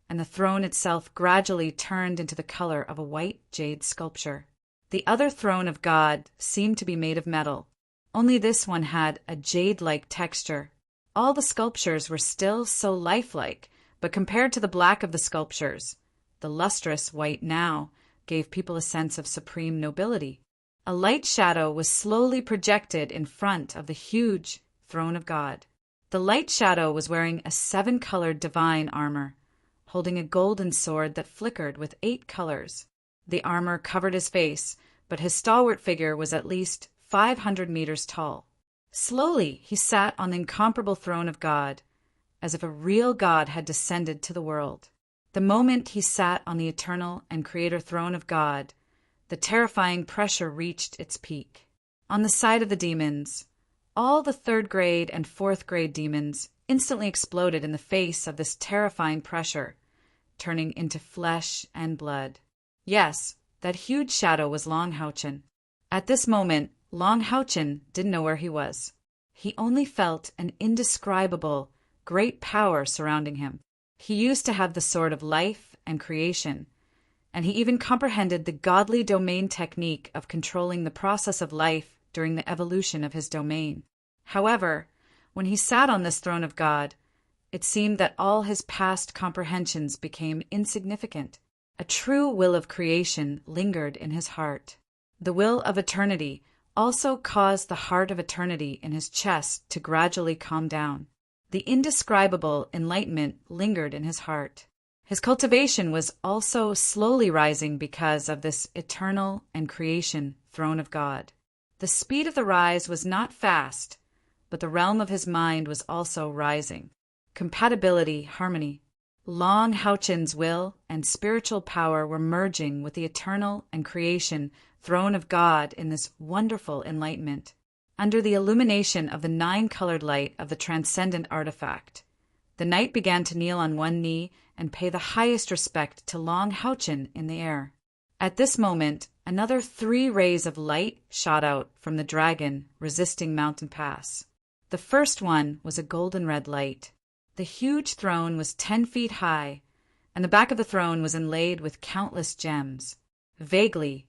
and the throne itself gradually turned into the color of a white jade sculpture. The other throne of God seemed to be made of metal. Only this one had a jade-like texture. All the sculptures were still so lifelike, but compared to the black of the sculptures, the lustrous white now gave people a sense of supreme nobility. A light shadow was slowly projected in front of the huge throne of God. The light shadow was wearing a 7-colored divine armor, holding a golden sword that flickered with 8 colors. The armor covered his face, but his stalwart figure was at least 500 meters tall. Slowly, he sat on the incomparable throne of God, as if a real God had descended to the world. The moment he sat on the eternal and creator throne of God, the terrifying pressure reached its peak. On the side of the demons, all the 3rd grade and 4th grade demons instantly exploded in the face of this terrifying pressure, turning into flesh and blood. Yes, that huge shadow was Long Houchen. At this moment, Long Houchen didn't know where he was. He only felt an indescribable, great power surrounding him. He used to have the sword of life and creation, and he even comprehended the godly domain technique of controlling the process of life during the evolution of his domain. However, when he sat on this throne of God, it seemed that all his past comprehensions became insignificant. A true will of creation lingered in his heart. The will of eternity also caused the heart of eternity in his chest to gradually calm down. The indescribable enlightenment lingered in his heart. His cultivation was also slowly rising because of this eternal and creation throne of God. The speed of the rise was not fast, but the realm of his mind was also rising. Compatibility, harmony. Long Houchen's will and spiritual power were merging with the eternal and creation throne of God in this wonderful enlightenment. Under the illumination of the 9-colored light of the transcendent artifact, the knight began to kneel on one knee and pay the highest respect to Long Houchen in the air. At this moment, another 3 rays of light shot out from the dragon-resisting mountain pass. The first one was a golden red light. The huge throne was 10 feet high, and the back of the throne was inlaid with countless gems. Vaguely,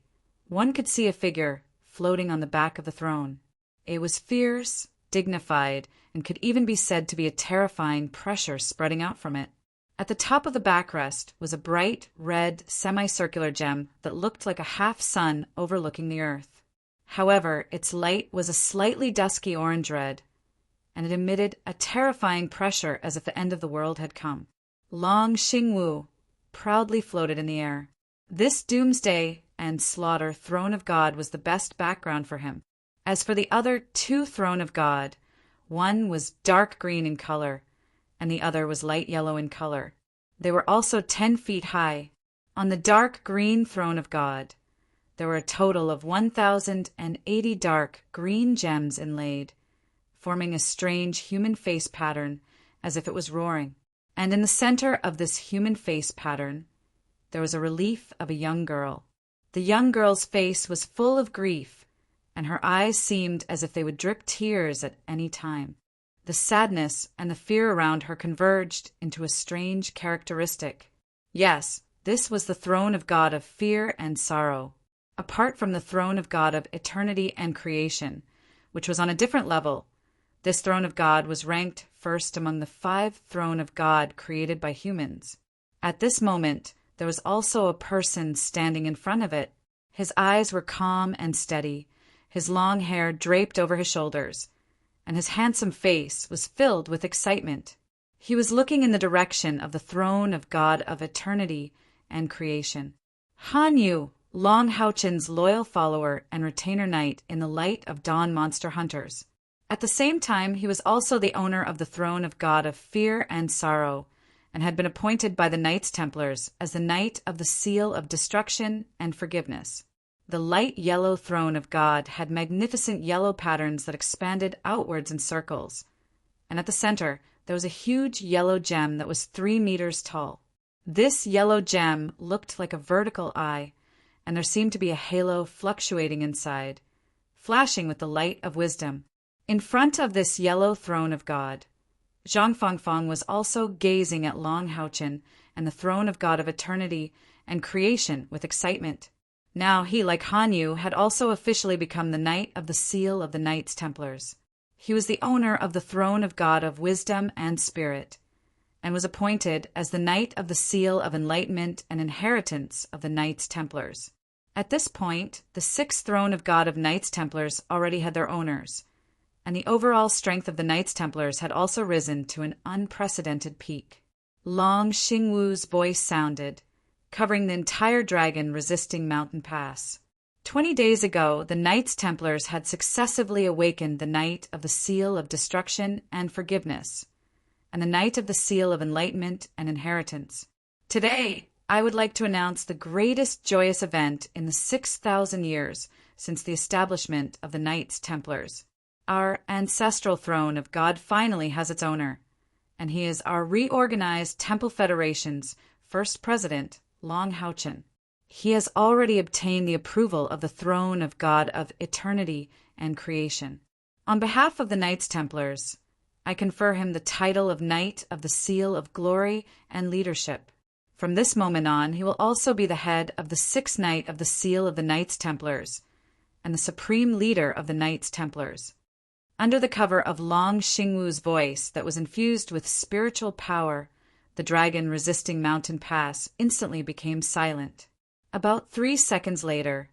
one could see a figure floating on the back of the throne. It was fierce, dignified, and could even be said to be a terrifying pressure spreading out from it. At the top of the backrest was a bright, red, semicircular gem that looked like a half-sun overlooking the earth. However, its light was a slightly dusky orange-red, and it emitted a terrifying pressure as if the end of the world had come. Long Xingwu proudly floated in the air. This doomsday and slaughter throne of God was the best background for him. As for the other 2 throne of God, one was dark green in color, and the other was light yellow in color. They were also 10 feet high. On the dark green throne of God, there were a total of 1,080 dark green gems inlaid, forming a strange human face pattern as if it was roaring. And in the center of this human face pattern, there was a relief of a young girl. The young girl's face was full of grief, and her eyes seemed as if they would drip tears at any time. The sadness and the fear around her converged into a strange characteristic. Yes, this was the throne of God of fear and sorrow, apart from the throne of God of eternity and creation, which was on a different level. This throne of God was ranked first among the 5 throne of God created by humans. At this moment, there was also a person standing in front of it. His eyes were calm and steady, his long hair draped over his shoulders, and his handsome face was filled with excitement. He was looking in the direction of the throne of God of eternity and creation. Han Yu, Long Hao-chen's loyal follower and retainer knight in the light of dawn monster hunters. At the same time, he was also the owner of the throne of God of fear and sorrow, and had been appointed by the Knights Templars as the Knight of the Seal of Destruction and Forgiveness. The light yellow throne of God had magnificent yellow patterns that expanded outwards in circles, and at the center there was a huge yellow gem that was 3 meters tall. This yellow gem looked like a vertical eye, and there seemed to be a halo fluctuating inside, flashing with the light of wisdom. In front of this yellow throne of God, Zhang Fangfang was also gazing at Long Hao-chen and the throne of God of eternity and creation with excitement. Now he, like Han Yu, had also officially become the Knight of the Seal of the Knights Templars. He was the owner of the throne of God of wisdom and spirit, and was appointed as the Knight of the Seal of Enlightenment and Inheritance of the Knights Templars. At this point, the 6th throne of God of Knights Templars already had their owners, and the overall strength of the Knights Templars had also risen to an unprecedented peak. Long Xingwu's voice sounded, covering the entire dragon-resisting mountain pass. 20 days ago, the Knights Templars had successively awakened the Knight of the Seal of Destruction and Forgiveness, and the Knight of the Seal of Enlightenment and Inheritance. Today, I would like to announce the greatest joyous event in the 6,000 years since the establishment of the Knights Templars. Our ancestral throne of God finally has its owner, and he is our reorganized Temple Federation's first president, Long Hao-chen. He has already obtained the approval of the throne of God of eternity and creation. On behalf of the Knights Templars, I confer him the title of Knight of the Seal of Glory and Leadership. From this moment on, he will also be the head of the 6th Knight of the Seal of the Knights Templars and the supreme leader of the Knights Templars. Under the cover of Long Xingwu's voice that was infused with spiritual power, the dragon-resisting mountain pass instantly became silent. About 3 seconds later,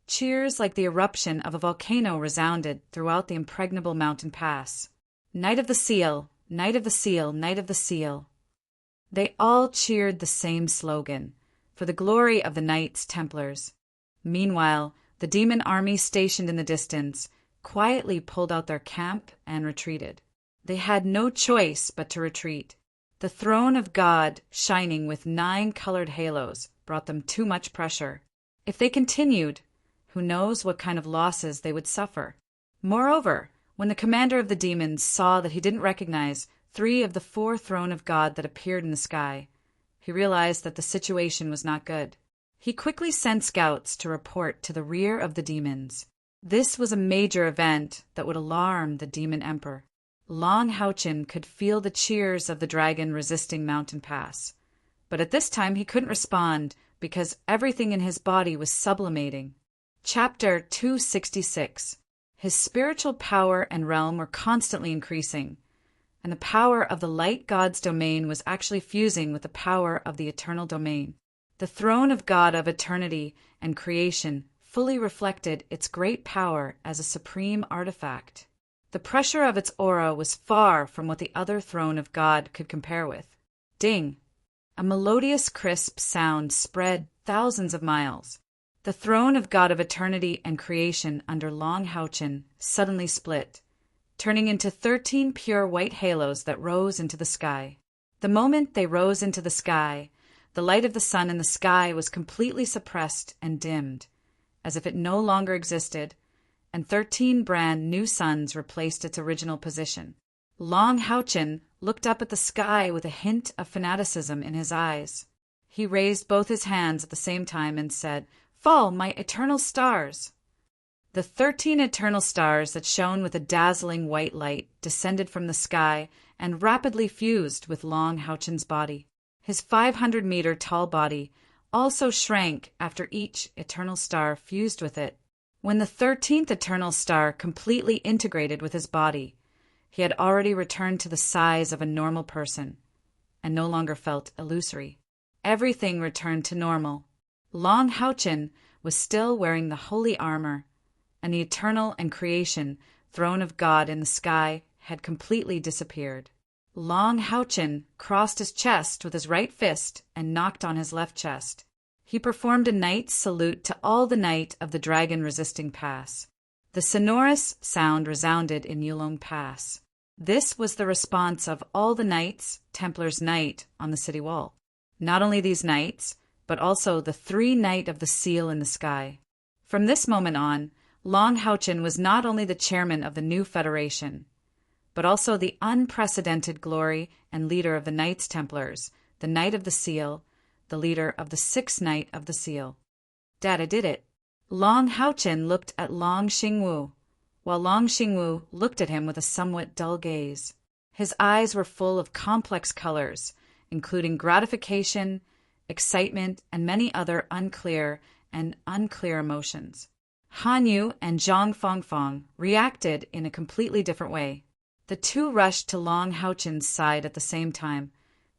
cheers like the eruption of a volcano resounded throughout the impregnable mountain pass. Knight of the Seal, Knight of the Seal, Knight of the Seal. They all cheered the same slogan, for the glory of the Knights Templars. Meanwhile, the demon army stationed in the distance quietly pulled out their camp and retreated. They had no choice but to retreat. The throne of God, shining with 9 colored halos, brought them too much pressure. If they continued, who knows what kind of losses they would suffer. Moreover, when the commander of the demons saw that he didn't recognize 3 of the 4 throne of God that appeared in the sky, he realized that the situation was not good. He quickly sent scouts to report to the rear of the demons. This was a major event that would alarm the demon emperor. Long Hao-chen could feel the cheers of the dragon-resisting mountain pass, but at this time he couldn't respond because everything in his body was sublimating. Chapter 266. His spiritual power and realm were constantly increasing, and the power of the light god's domain was actually fusing with the power of the eternal domain. The throne of God of eternity and creation fully reflected its great power as a supreme artifact. The pressure of its aura was far from what the other throne of God could compare with. Ding! A melodious, crisp sound spread thousands of miles. The throne of God of eternity and creation under Long Hao-chen suddenly split, turning into 13 pure white halos that rose into the sky. The moment they rose into the sky, the light of the sun in the sky was completely suppressed and dimmed, as if it no longer existed, and 13 brand new suns replaced its original position. Long Hao-chen looked up at the sky with a hint of fanaticism in his eyes. He raised both his hands at the same time and said, "Fall, my eternal stars!" The 13 eternal stars that shone with a dazzling white light descended from the sky and rapidly fused with Long Hao-chen's body. His 500-meter tall body also shrank after each eternal star fused with it. When the 13th eternal star completely integrated with his body, he had already returned to the size of a normal person, and no longer felt illusory. everything returned to normal. Long Houchin was still wearing the holy armor, and the eternal and creation throne of God in the sky had completely disappeared. Long Houchin crossed his chest with his right fist and knocked on his left chest. He performed a knight's salute to all the Knight of the Dragon-resisting Pass. The sonorous sound resounded in Yulong Pass. This was the response of all the Knights Templar's Knight on the city wall. Not only these knights, but also the 3 Knight of the Seal in the sky. From this moment on, Long Houchin was not only the chairman of the new federation, but also the unprecedented glory and leader of the Knights Templars, the Knight of the Seal, the leader of the 6th Knight of the Seal. Dada did it. Long Houchin looked at Long Xingwu, while Long Xingwu looked at him with a somewhat dull gaze. His eyes were full of complex colors, including gratification, excitement, and many other unclear emotions. Han Yu and Zhang Fangfang reacted in a completely different way. The 2 rushed to Long Houchin's side at the same time,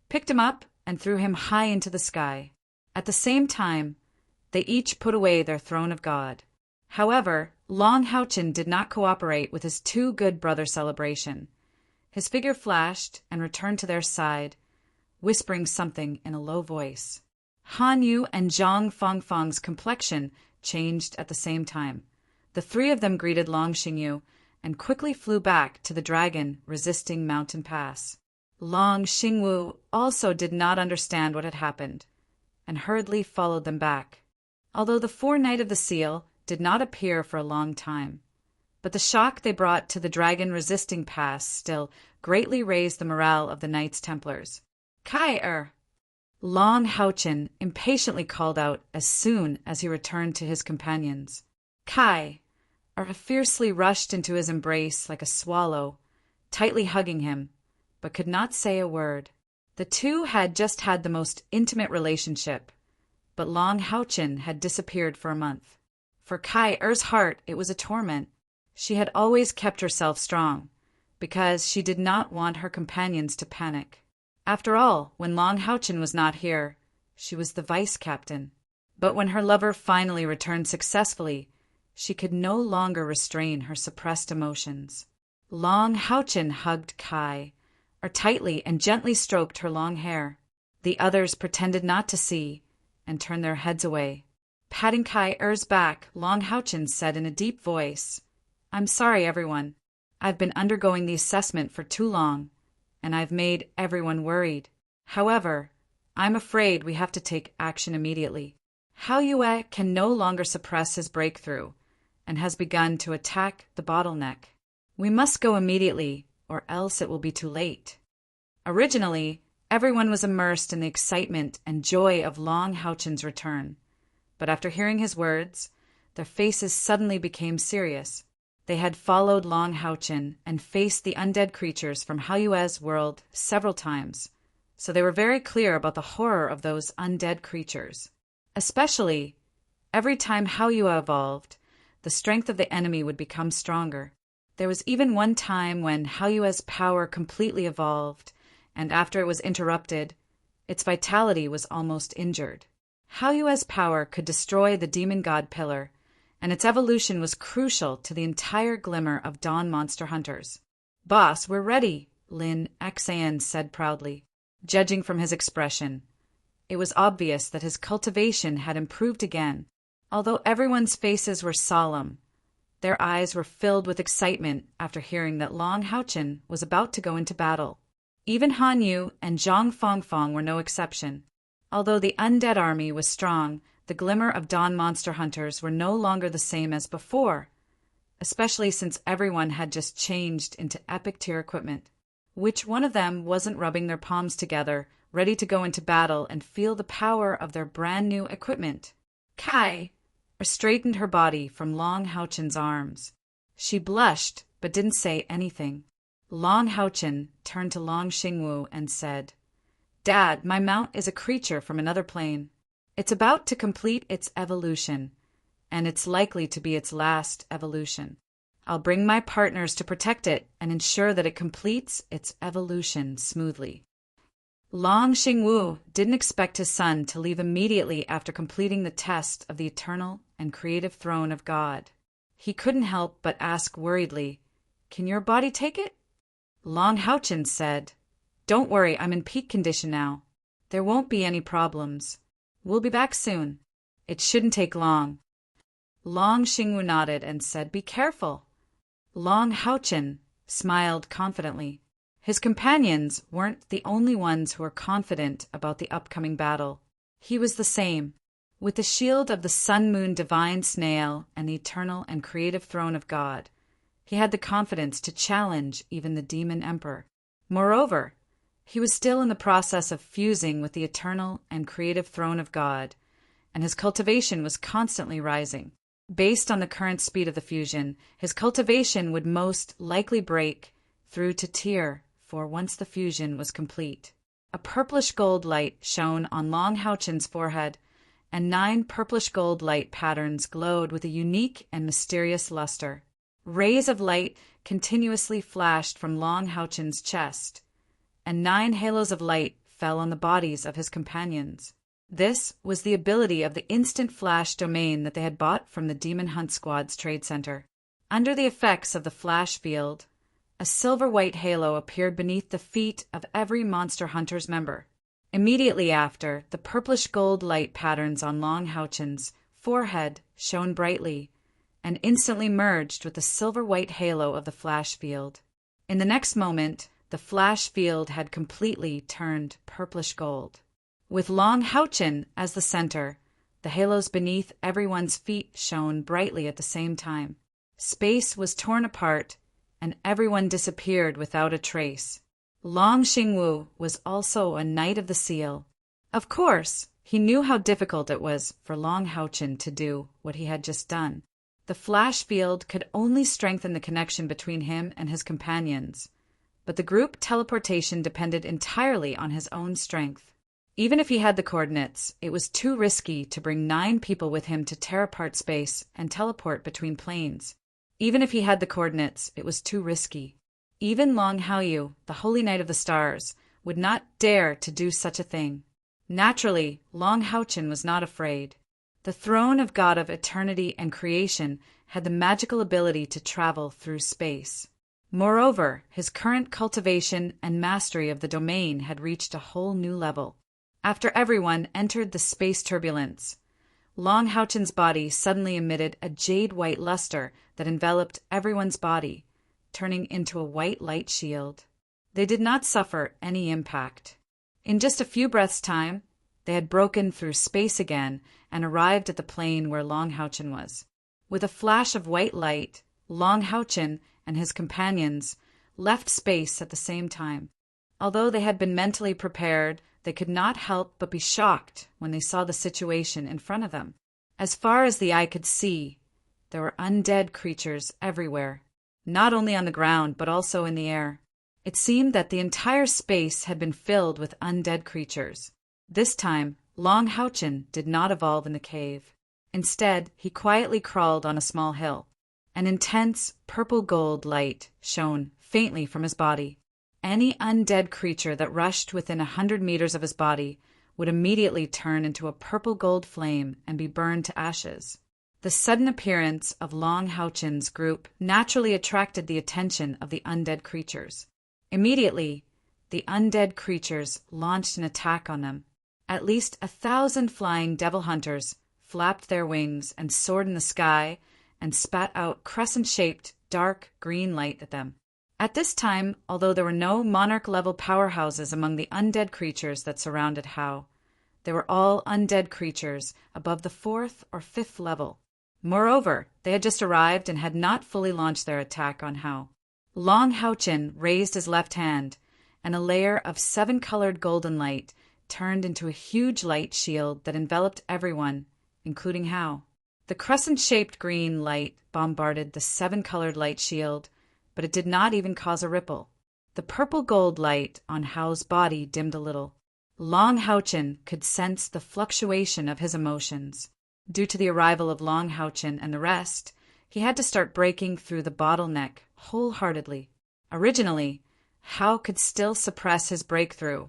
picked him up, and threw him high into the sky. At the same time, they each put away their throne of God. However, Long Houchin did not cooperate with his 2 good brother celebration. His figure flashed and returned to their side, whispering something in a low voice. Han Yu and Zhang Fangfang's complexion changed at the same time. The 3 of them greeted Long Xingyu and quickly flew back to the dragon-resisting mountain pass. Long Xingwu also did not understand what had happened, and hurriedly followed them back. Although the 4 Knight of the Seal did not appear for a long time, but the shock they brought to the dragon-resisting pass still greatly raised the morale of the Knights Templars. Kai Long Houchin impatiently called out as soon as he returned to his companions. Kai fiercely rushed into his embrace like a swallow, tightly hugging him, but could not say a word. The 2 had just had the most intimate relationship, but Long Houchin had disappeared for a month. For Kai-er's heart, it was a torment. She had always kept herself strong, because she did not want her companions to panic. After all, when Long Houchin was not here, she was the vice-captain. But when her lover finally returned successfully, she could no longer restrain her suppressed emotions. Long Houchin hugged Kai, tightly and gently stroked her long hair. The others pretended not to see and turned their heads away. Patting Kai-er's back, Long Houchin said in a deep voice, "I'm sorry, everyone. I've been undergoing the assessment for too long, and I've made everyone worried. However, I'm afraid we have to take action immediately. Hao Yue can no longer suppress his breakthrough and has begun to attack the bottleneck. We must go immediately, or else it will be too late." Originally, everyone was immersed in the excitement and joy of Long Houchin's return, but after hearing his words, their faces suddenly became serious. They had followed Long Houchin and faced the undead creatures from Hao Yue's world several times, so they were very clear about the horror of those undead creatures. Especially, every time Hao Yue evolved, the strength of the enemy would become stronger. There was even one time when Hao Yue's power completely evolved, and after it was interrupted, its vitality was almost injured. Hao Yue's power could destroy the demon god pillar, and its evolution was crucial to the entire glimmer of Dawn monster hunters. "Boss, we're ready," Lin Xan said proudly. Judging from his expression, it was obvious that his cultivation had improved again. Although everyone's faces were solemn, their eyes were filled with excitement after hearing that Long Houchin was about to go into battle. Even Han Yu and Zhang Fangfang were no exception. Although the undead army was strong, the glimmer of Dawn monster hunters were no longer the same as before, especially since everyone had just changed into epic tier equipment. Which one of them wasn't rubbing their palms together, ready to go into battle and feel the power of their brand new equipment? Kai straightened her body from Long Houchin's arms. She blushed, but didn't say anything. Long Houchin turned to Long Xingwu and said, "Dad, my mount is a creature from another plane. It's about to complete its evolution, and it's likely to be its last evolution. I'll bring my partners to protect it and ensure that it completes its evolution smoothly." Long Xingwu didn't expect his son to leave immediately after completing the test of the eternal and creative throne of God. He couldn't help but ask worriedly, "Can your body take it?" Long Haochen said, "Don't worry, I'm in peak condition now. There won't be any problems. We'll be back soon. It shouldn't take long." Long Xingwu nodded and said, "Be careful." Long Haochen smiled confidently. His companions weren't the only ones who were confident about the upcoming battle. He was the same. With the shield of the sun-moon divine snail and the eternal and creative throne of God, he had the confidence to challenge even the demon emperor. Moreover, he was still in the process of fusing with the eternal and creative throne of God, and his cultivation was constantly rising. Based on the current speed of the fusion, his cultivation would most likely break through to tier 4 once the fusion was complete. A purplish gold light shone on Long Haochen's forehead, and 9 purplish gold light patterns glowed with a unique and mysterious luster. Rays of light continuously flashed from Long Haochen's chest, and 9 halos of light fell on the bodies of his companions. This was the ability of the instant flash domain that they had bought from the Demon Hunt Squad's trade center. Under the effects of the flash field, a silver-white halo appeared beneath the feet of every Monster Hunter's member. Immediately after, the purplish gold light patterns on Long Haochen's forehead shone brightly and instantly merged with the silver-white halo of the flash field. In the next moment, the flash field had completely turned purplish gold. With Long Haochen as the center, the halos beneath everyone's feet shone brightly at the same time. Space was torn apart, and everyone disappeared without a trace. Long Xingwu was also a Knight of the Seal. Of course, he knew how difficult it was for Long Haochen to do what he had just done. The flash field could only strengthen the connection between him and his companions, but the group teleportation depended entirely on his own strength. Even if he had the coordinates, it was too risky to bring 9 people with him to tear apart space and teleport between planes. Even if he had the coordinates, it was too risky. Even Long Haoyu, the Holy Knight of the Stars, would not dare to do such a thing. Naturally, Long Haochen was not afraid. The throne of God of eternity and creation had the magical ability to travel through space. Moreover, his current cultivation and mastery of the domain had reached a whole new level. After everyone entered the space turbulence, Long Haochen's body suddenly emitted a jade-white luster that enveloped everyone's body, turning into a white light shield. They did not suffer any impact. In just a few breaths' time, they had broken through space again and arrived at the plane where Long Haochen was. With a flash of white light, Long Haochen and his companions left space at the same time. Although they had been mentally prepared, they could not help but be shocked when they saw the situation in front of them. As far as the eye could see, there were undead creatures everywhere, not only on the ground but also in the air. It seemed that the entire space had been filled with undead creatures. This time, Long Haochen did not evolve in the cave. Instead, he quietly crawled on a small hill. An intense purple-gold light shone faintly from his body. Any undead creature that rushed within 100 meters of his body would immediately turn into a purple-gold flame and be burned to ashes. The sudden appearance of Long Haochen's group naturally attracted the attention of the undead creatures. Immediately, the undead creatures launched an attack on them. At least 1,000 flying devil hunters flapped their wings and soared in the sky and spat out crescent-shaped, dark green light at them. At this time, although there were no monarch-level powerhouses among the undead creatures that surrounded Hao, they were all undead creatures above the 4th or 5th level. Moreover, they had just arrived and had not fully launched their attack on Hao. Long Haochen raised his left hand, and a layer of 7-colored golden light turned into a huge light shield that enveloped everyone, including Hao. The crescent-shaped green light bombarded the 7-colored light shield, but it did not even cause a ripple. The purple-gold light on Hao's body dimmed a little. Long Haochen could sense the fluctuation of his emotions. Due to the arrival of Long Haochen and the rest, he had to start breaking through the bottleneck wholeheartedly. Originally, Hao could still suppress his breakthrough,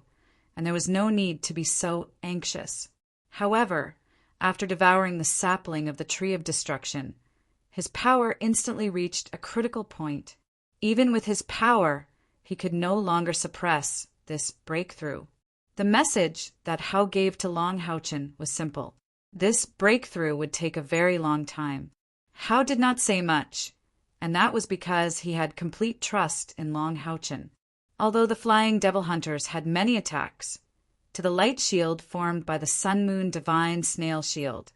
and there was no need to be so anxious. However, after devouring the sapling of the tree of destruction, his power instantly reached a critical point. Even with his power, he could no longer suppress this breakthrough. The message that Hao gave to Long Haochen was simple. This breakthrough would take a very long time. Hao did not say much, and that was because he had complete trust in Long Haochen. Although the flying devil hunters had many attacks, to the light shield formed by the sun-moon divine snail shield,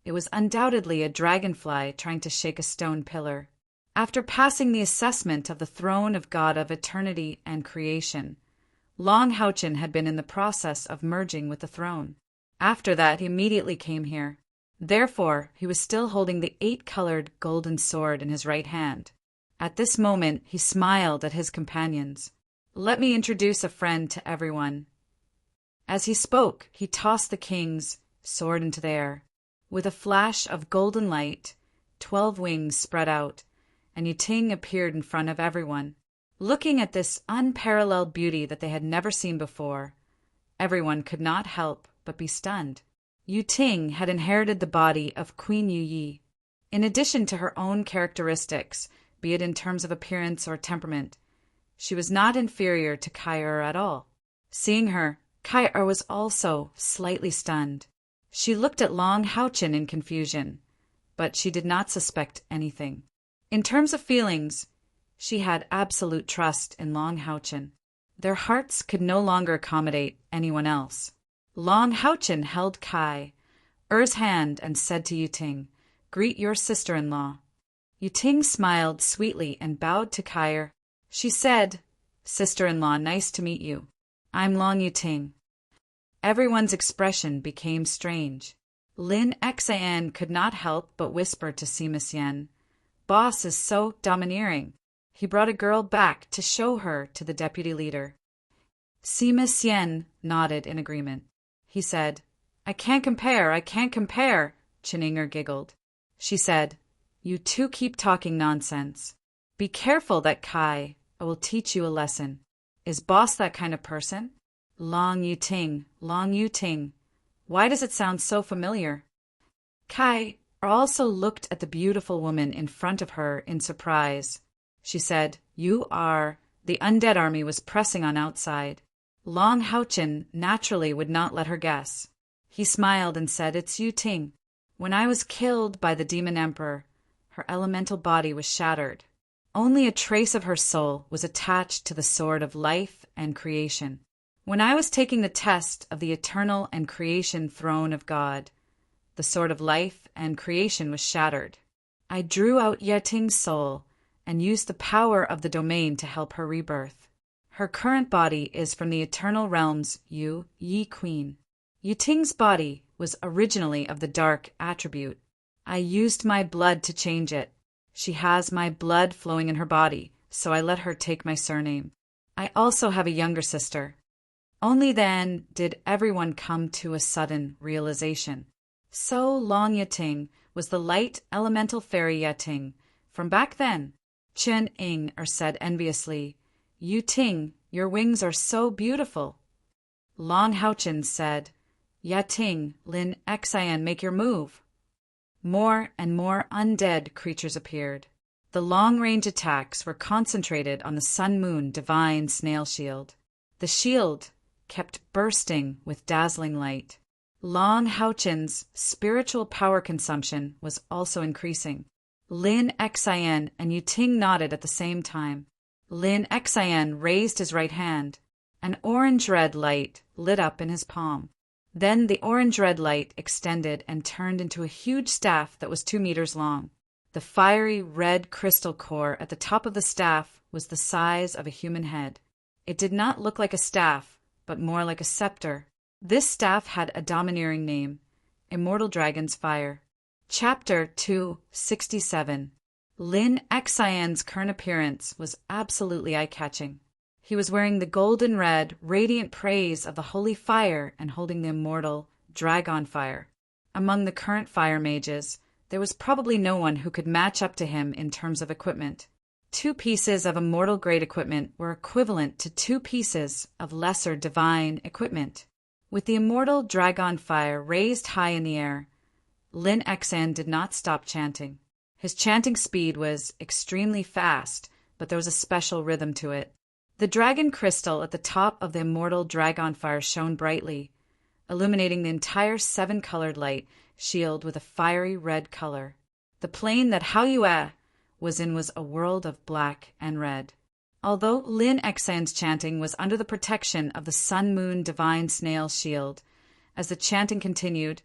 it was undoubtedly a dragonfly trying to shake a stone pillar. After passing the assessment of the throne of God of eternity and creation, Long Haochen had been in the process of merging with the throne. After that, he immediately came here. Therefore, he was still holding the 8-colored golden sword in his right hand. At this moment, he smiled at his companions. "Let me introduce a friend to everyone." As he spoke, he tossed the king's sword into the air. With a flash of golden light, 12 wings spread out, and Yuting appeared in front of everyone. Looking at this unparalleled beauty that they had never seen before, everyone could not help but be stunned. Yuting had inherited the body of Queen Yuyi. In addition to her own characteristics, be it in terms of appearance or temperament, she was not inferior to Kai-Er at all. Seeing her, Kai-Er was also slightly stunned. She looked at Long Haochen in confusion, but she did not suspect anything. In terms of feelings, she had absolute trust in Long Haochen. Their hearts could no longer accommodate anyone else. Long Haochen held Kai-Er's hand and said to Yuting, "Greet your sister-in-law." Yuting smiled sweetly and bowed to Kai-Er. She said, "Sister-in-law, nice to meet you. I'm Long Yuting." Everyone's expression became strange. Lin Xian could not help but whisper to Sima Xian, "Boss is so domineering. He brought a girl back to show her to the deputy leader." Sima Xian nodded in agreement. He said, I can't compare. Chininger giggled. She said, "You two keep talking nonsense. Be careful that I will teach you a lesson. Is boss that kind of person?" Long Yuting. Why does it sound so familiar? Kai also looked at the beautiful woman in front of her in surprise. She said, "You are..." The undead army was pressing on outside. Long Haochen naturally would not let her guess. He smiled and said, "It's Yuting. When I was killed by the demon emperor, her elemental body was shattered. Only a trace of her soul was attached to the sword of life and creation. When I was taking the test of the eternal and creation throne of God, the sword of life and creation was shattered. I drew out Yuting's soul and used the power of the domain to help her rebirth. Her current body is from the eternal realms Yi Queen. Yuting's body was originally of the dark attribute. I used my blood to change it. She has my blood flowing in her body, so I let her take my surname. I also have a younger sister." Only then did everyone come to a sudden realization. So Long Yuting was the light elemental fairy Yuting from back then. Chen Ing said enviously, "Yuting, your wings are so beautiful." Long Haochen said, "Yuting, Lin Xian, make your move." More and more undead creatures appeared. The long-range attacks were concentrated on the sun-moon divine snail shield. The shield kept bursting with dazzling light. Long Haochen's spiritual power consumption was also increasing. Lin Xian and Yuting nodded at the same time. Lin Xian raised his right hand. An orange-red light lit up in his palm. Then the orange-red light extended and turned into a huge staff that was 2 meters long. The fiery red crystal core at the top of the staff was the size of a human head. It did not look like a staff, but more like a scepter. This staff had a domineering name, Immortal Dragon's Fire. Chapter 267. Lin Xian's current appearance was absolutely eye-catching. He was wearing the golden red, radiant praise of the holy fire and holding the immortal dragon fire. Among the current fire mages, there was probably no one who could match up to him in terms of equipment. 2 pieces of immortal grade equipment were equivalent to 2 pieces of lesser divine equipment. With the immortal dragon fire raised high in the air, Lin Xan did not stop chanting. His chanting speed was extremely fast, but there was a special rhythm to it. The dragon crystal at the top of the immortal dragon fire shone brightly, illuminating the entire 7-colored light shield with a fiery red color. The plane that Hao Yue was in was a world of black and red. Although Lin Xan's chanting was under the protection of the sun-moon divine snail shield, as the chanting continued,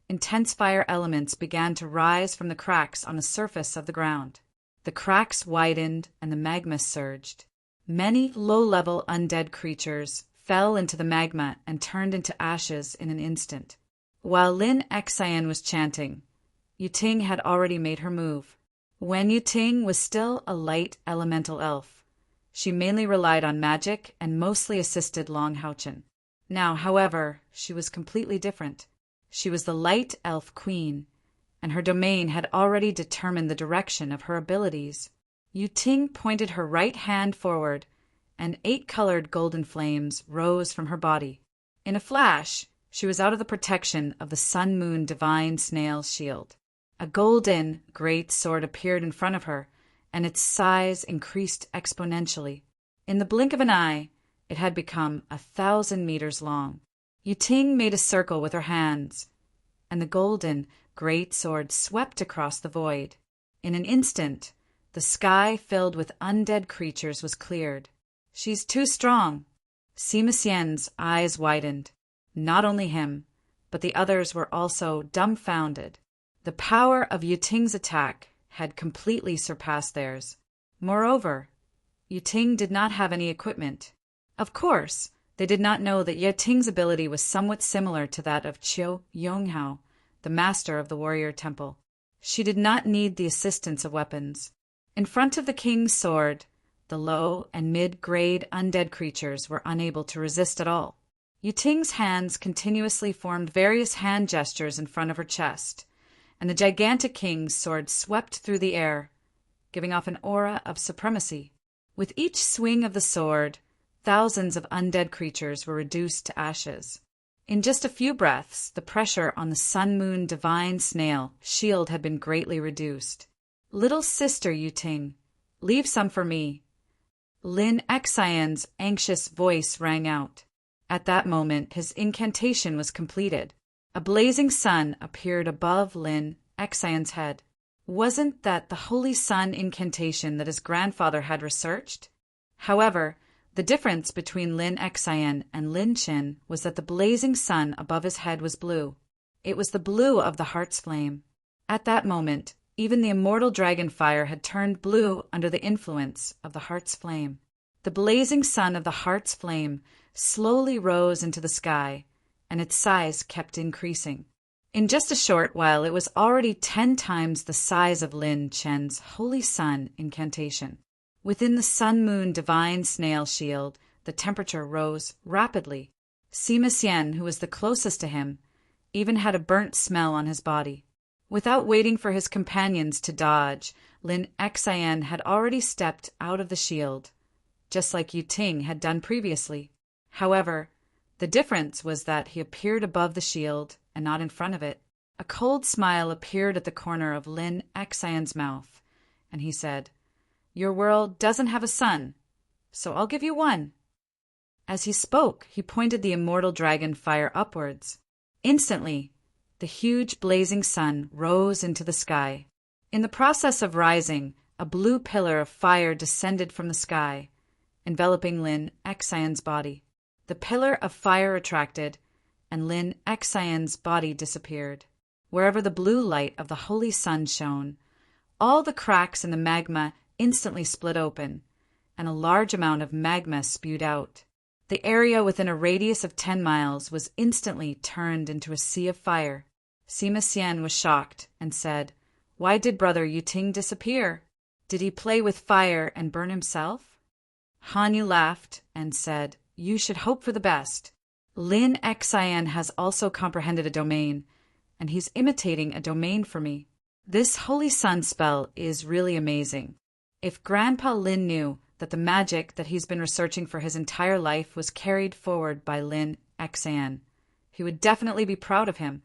intense fire elements began to rise from the cracks on the surface of the ground. The cracks widened and the magma surged. Many low-level undead creatures fell into the magma and turned into ashes in an instant. While Lin Xan was chanting, Yuting had already made her move. When Yuting was still a light elemental elf, she mainly relied on magic and mostly assisted Long Haochen. Now, however, she was completely different. She was the light elf queen, and her domain had already determined the direction of her abilities. Yuting pointed her right hand forward, and 8-colored golden flames rose from her body. In a flash, she was out of the protection of the sun-moon divine snail shield. A golden, great sword appeared in front of her, and its size increased exponentially. In the blink of an eye, it had become 1,000 meters long. Yuting made a circle with her hands, and the golden, great sword swept across the void. In an instant, the sky filled with undead creatures was cleared. "She's too strong." Sima Xian's eyes widened. Not only him, but the others were also dumbfounded. The power of Yuting's attack had completely surpassed theirs. Moreover, Yuting did not have any equipment. Of course, they did not know that Yuting's ability was somewhat similar to that of Qiu Yonghao, the master of the warrior temple. She did not need the assistance of weapons. In front of the king's sword, the low and mid-grade undead creatures were unable to resist at all. Yuting's hands continuously formed various hand gestures in front of her chest, and the gigantic king's sword swept through the air, giving off an aura of supremacy. With each swing of the sword, thousands of undead creatures were reduced to ashes. In just a few breaths, the pressure on the sun-moon divine snail shield had been greatly reduced. "Little sister Yuting, leave some for me." Lin Xian's anxious voice rang out. At that moment, his incantation was completed. A blazing sun appeared above Lin Xian's head. Wasn't that the holy sun incantation that his grandfather had researched? However, the difference between Lin Xian and Lin Qin was that the blazing sun above his head was blue. It was the blue of the heart's flame. At that moment, even the immortal dragon fire had turned blue under the influence of the heart's flame. The blazing sun of the heart's flame slowly rose into the sky, and its size kept increasing. In just a short while, it was already 10 times the size of Lin Chen's holy sun incantation. Within the sun-moon divine snail shield, the temperature rose rapidly. Sima Xian, who was the closest to him, even had a burnt smell on his body. Without waiting for his companions to dodge, Lin Xian had already stepped out of the shield, just like Yuting had done previously. However, the difference was that he appeared above the shield and not in front of it. A cold smile appeared at the corner of Lin Xian's mouth, and he said, "Your world doesn't have a sun, so I'll give you one." As he spoke, he pointed the immortal dragon fire upwards. Instantly, the huge blazing sun rose into the sky. In the process of rising, a blue pillar of fire descended from the sky, enveloping Lin Xian's body. The pillar of fire retracted, and Lin Xian's body disappeared. Wherever the blue light of the holy sun shone, all the cracks in the magma instantly split open, and a large amount of magma spewed out. The area within a radius of 10 miles was instantly turned into a sea of fire. Sima Xian was shocked and said, "Why did brother Yuting disappear? Did he play with fire and burn himself?" Han Yu laughed and said, "You should hope for the best. Lin Xian has also comprehended a domain, and he's imitating a domain for me. This holy sun spell is really amazing. If Grandpa Lin knew that the magic that he's been researching for his entire life was carried forward by Lin Xan, he would definitely be proud of him.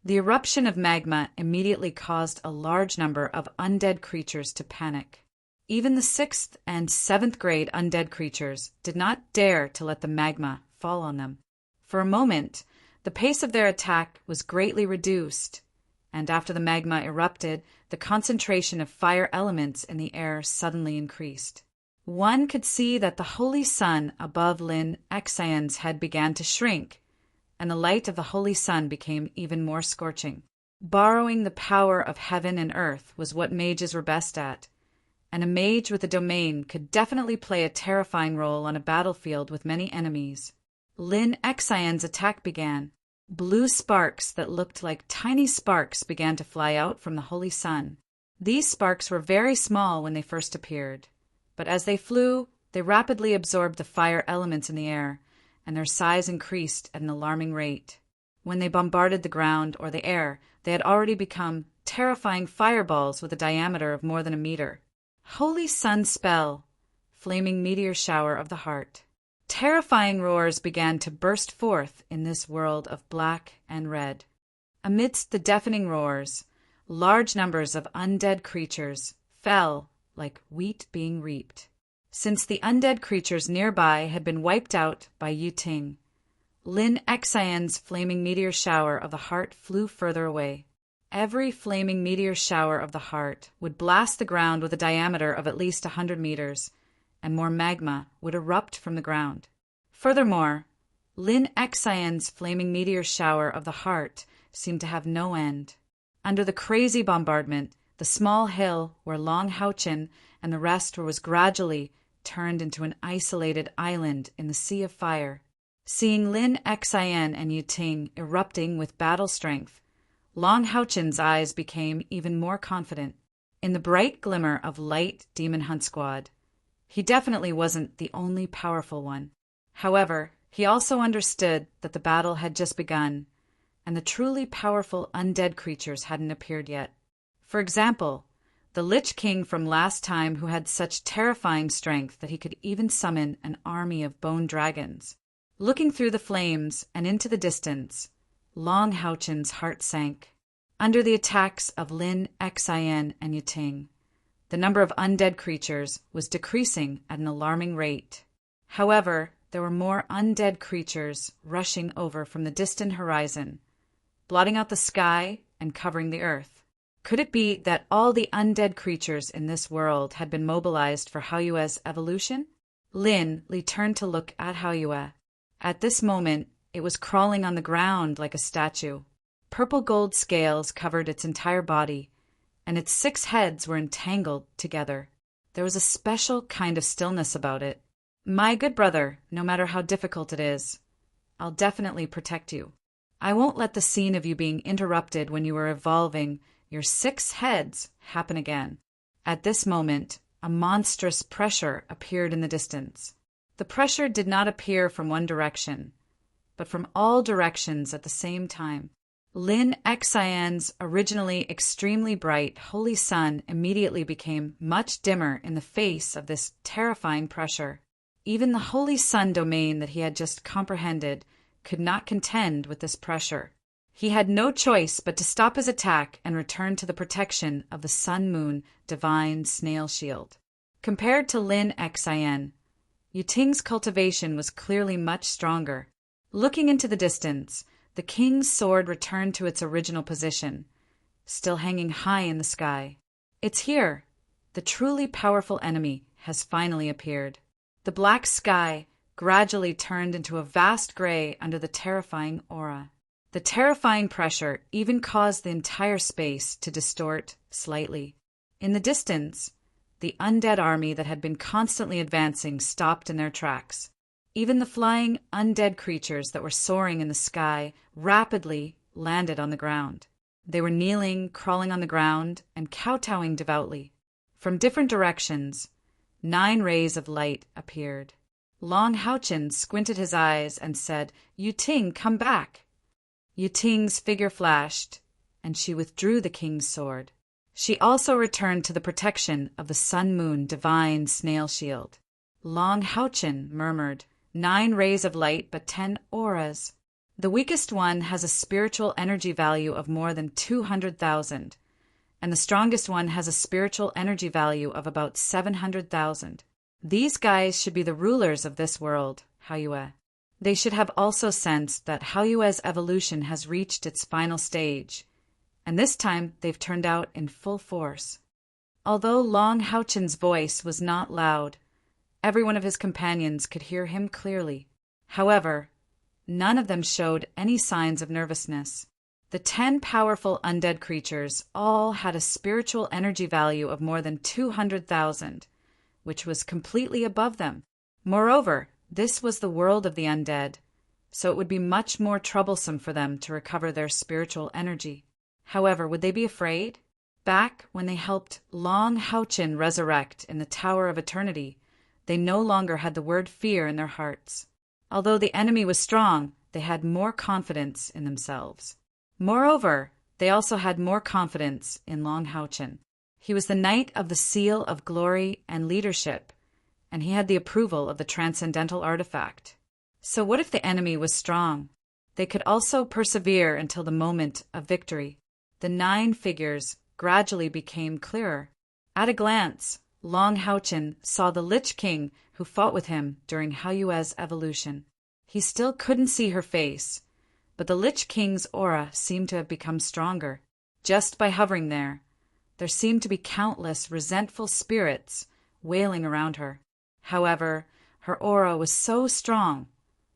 The eruption of magma immediately caused a large number of undead creatures to panic. Even the 6th and 7th grade undead creatures did not dare to let the magma fall on them. For a moment, the pace of their attack was greatly reduced, and after the magma erupted, the concentration of fire elements in the air suddenly increased. One could see that the holy sun above Lin Xan's head began to shrink, and the light of the holy sun became even more scorching. Borrowing the power of heaven and earth was what mages were best at, and a mage with a domain could definitely play a terrifying role on a battlefield with many enemies. Lin Xan's attack began. Blue sparks that looked like tiny sparks began to fly out from the holy sun. These sparks were very small when they first appeared, but as they flew, they rapidly absorbed the fire elements in the air, and their size increased at an alarming rate. When they bombarded the ground or the air, they had already become terrifying fireballs with a diameter of more than a meter. Holy Sun Spell, Flaming Meteor Shower of the Heart. Terrifying roars began to burst forth in this world of black and red. Amidst the deafening roars, large numbers of undead creatures fell like wheat being reaped. Since the undead creatures nearby had been wiped out by Yu Ting, Lin Xan's flaming meteor shower of the heart flew further away. Every flaming meteor shower of the heart would blast the ground with a diameter of at least 100 meters, and more magma would erupt from the ground. Furthermore, Lin Xan's flaming meteor shower of the heart seemed to have no end. Under the crazy bombardment, the small hill where Long Haochin and the rest was gradually turned into an isolated island in the sea of fire. Seeing Lin Xan and Yu Ting erupting with battle strength, Long Haochin's eyes became even more confident. In the bright glimmer of light Demon Hunt Squad, he definitely wasn't the only powerful one. However, he also understood that the battle had just begun, and the truly powerful undead creatures hadn't appeared yet. For example, the Lich King from last time who had such terrifying strength that he could even summon an army of bone dragons. Looking through the flames and into the distance, Long Haochin's heart sank. Under the attacks of Lin Xan and Yu Ting, the number of undead creatures was decreasing at an alarming rate. However, there were more undead creatures rushing over from the distant horizon, blotting out the sky and covering the earth. Could it be that all the undead creatures in this world had been mobilized for Haoyue's evolution? Lin Li turned to look at Haoyue. At this moment, it was crawling on the ground like a statue. Purple gold scales covered its entire body, and its 6 heads were entangled together. There was a special kind of stillness about it. My good brother, no matter how difficult it is, I'll definitely protect you. I won't let the scene of you being interrupted when you were evolving your 6 heads happen again. At this moment, a monstrous pressure appeared in the distance. The pressure did not appear from one direction, but from all directions at the same time. Lin Xan's originally extremely bright holy sun immediately became much dimmer in the face of this terrifying pressure. Even the holy sun domain that he had just comprehended could not contend with this pressure. He had no choice but to stop his attack and return to the protection of the sun-moon divine snail shield. Compared to Lin Xan, Yu Ting's cultivation was clearly much stronger. Looking into the distance, the king's sword returned to its original position, still hanging high in the sky. It's here. The truly powerful enemy has finally appeared. The black sky gradually turned into a vast gray under the terrifying aura. The terrifying pressure even caused the entire space to distort slightly. In the distance, the undead army that had been constantly advancing stopped in their tracks. Even the flying undead creatures that were soaring in the sky rapidly landed on the ground. They were kneeling, crawling on the ground, and kowtowing devoutly. From different directions, 9 rays of light appeared. Long Haochin squinted his eyes and said, "Yu Ting, come back." Yu Ting's figure flashed, and she withdrew the king's sword. She also returned to the protection of the sun-moon divine snail shield. Long Houchin murmured, 9 rays of light but 10 auras. The weakest one has a spiritual energy value of more than 200,000, and the strongest one has a spiritual energy value of about 700,000. These guys should be the rulers of this world, Haoyue. They should have also sensed that Haoyue's evolution has reached its final stage, and this time they've turned out in full force. Although Long Houchin's voice was not loud, every one of his companions could hear him clearly. However, none of them showed any signs of nervousness. The 10 powerful undead creatures all had a spiritual energy value of more than 200,000, which was completely above them. Moreover, this was the world of the undead, so it would be much more troublesome for them to recover their spiritual energy. However, would they be afraid? Back when they helped Long Houchin resurrect in the Tower of Eternity, they no longer had the word fear in their hearts. Although the enemy was strong, they had more confidence in themselves. Moreover, they also had more confidence in Long Houchin. He was the Knight of the Seal of Glory and Leadership, and he had the approval of the transcendental artifact. So what if the enemy was strong? They could also persevere until the moment of victory. The 9 figures gradually became clearer. At a glance, Long Houchin saw the Lich King who fought with him during Haoyue's evolution. He still couldn't see her face, but the Lich King's aura seemed to have become stronger. Just by hovering there seemed to be countless resentful spirits wailing around her. However, her aura was so strong,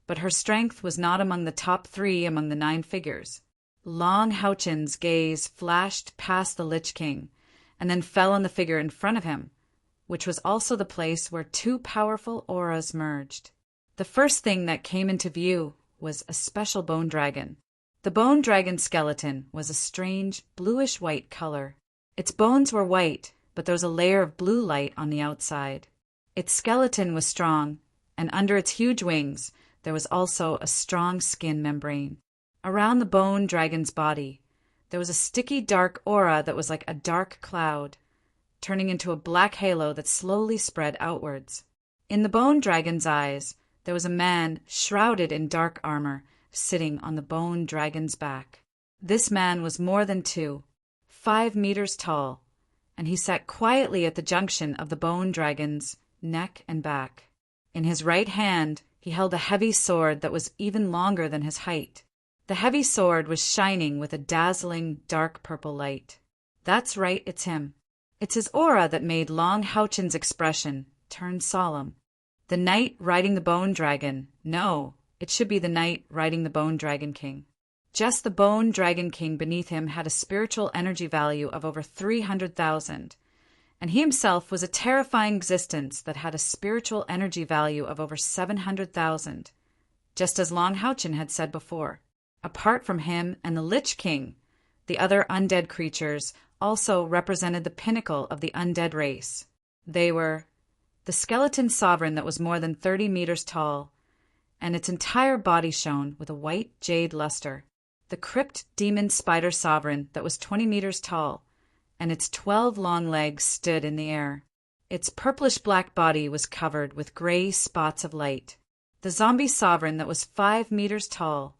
but her strength was not among the top 3 among the 9 figures. Long Houchin's gaze flashed past the Lich King and then fell on the figure in front of him, which was also the place where 2 powerful auras merged. The first thing that came into view was a special bone dragon. The bone dragon skeleton was a strange bluish-white color. Its bones were white, but there was a layer of blue light on the outside. Its skeleton was strong, and under its huge wings there was also a strong skin membrane. Around the bone dragon's body, there was a sticky dark aura that was like a dark cloud, turning into a black halo that slowly spread outwards. In the bone dragon's eyes, there was a man shrouded in dark armor, sitting on the bone dragon's back. This man was more than 5 meters tall, and he sat quietly at the junction of the bone dragon's neck and back. In his right hand, he held a heavy sword that was even longer than his height. The heavy sword was shining with a dazzling dark purple light. That's right, it's him. It's his aura that made Long Houchin's expression turn solemn. The knight riding the bone dragon. No, it should be the knight riding the bone dragon king. Just the bone dragon king beneath him had a spiritual energy value of over 300,000, and he himself was a terrifying existence that had a spiritual energy value of over 700,000, just as Long Houchin had said before. Apart from him and the Lich King, the other undead creatures also represented the pinnacle of the undead race. They were the skeleton sovereign that was more than 30 meters tall, and its entire body shone with a white jade luster. The crypt demon spider sovereign that was 20 meters tall, and its 12 long legs stood in the air. Its purplish-black body was covered with gray spots of light. The zombie sovereign that was 5 meters tall,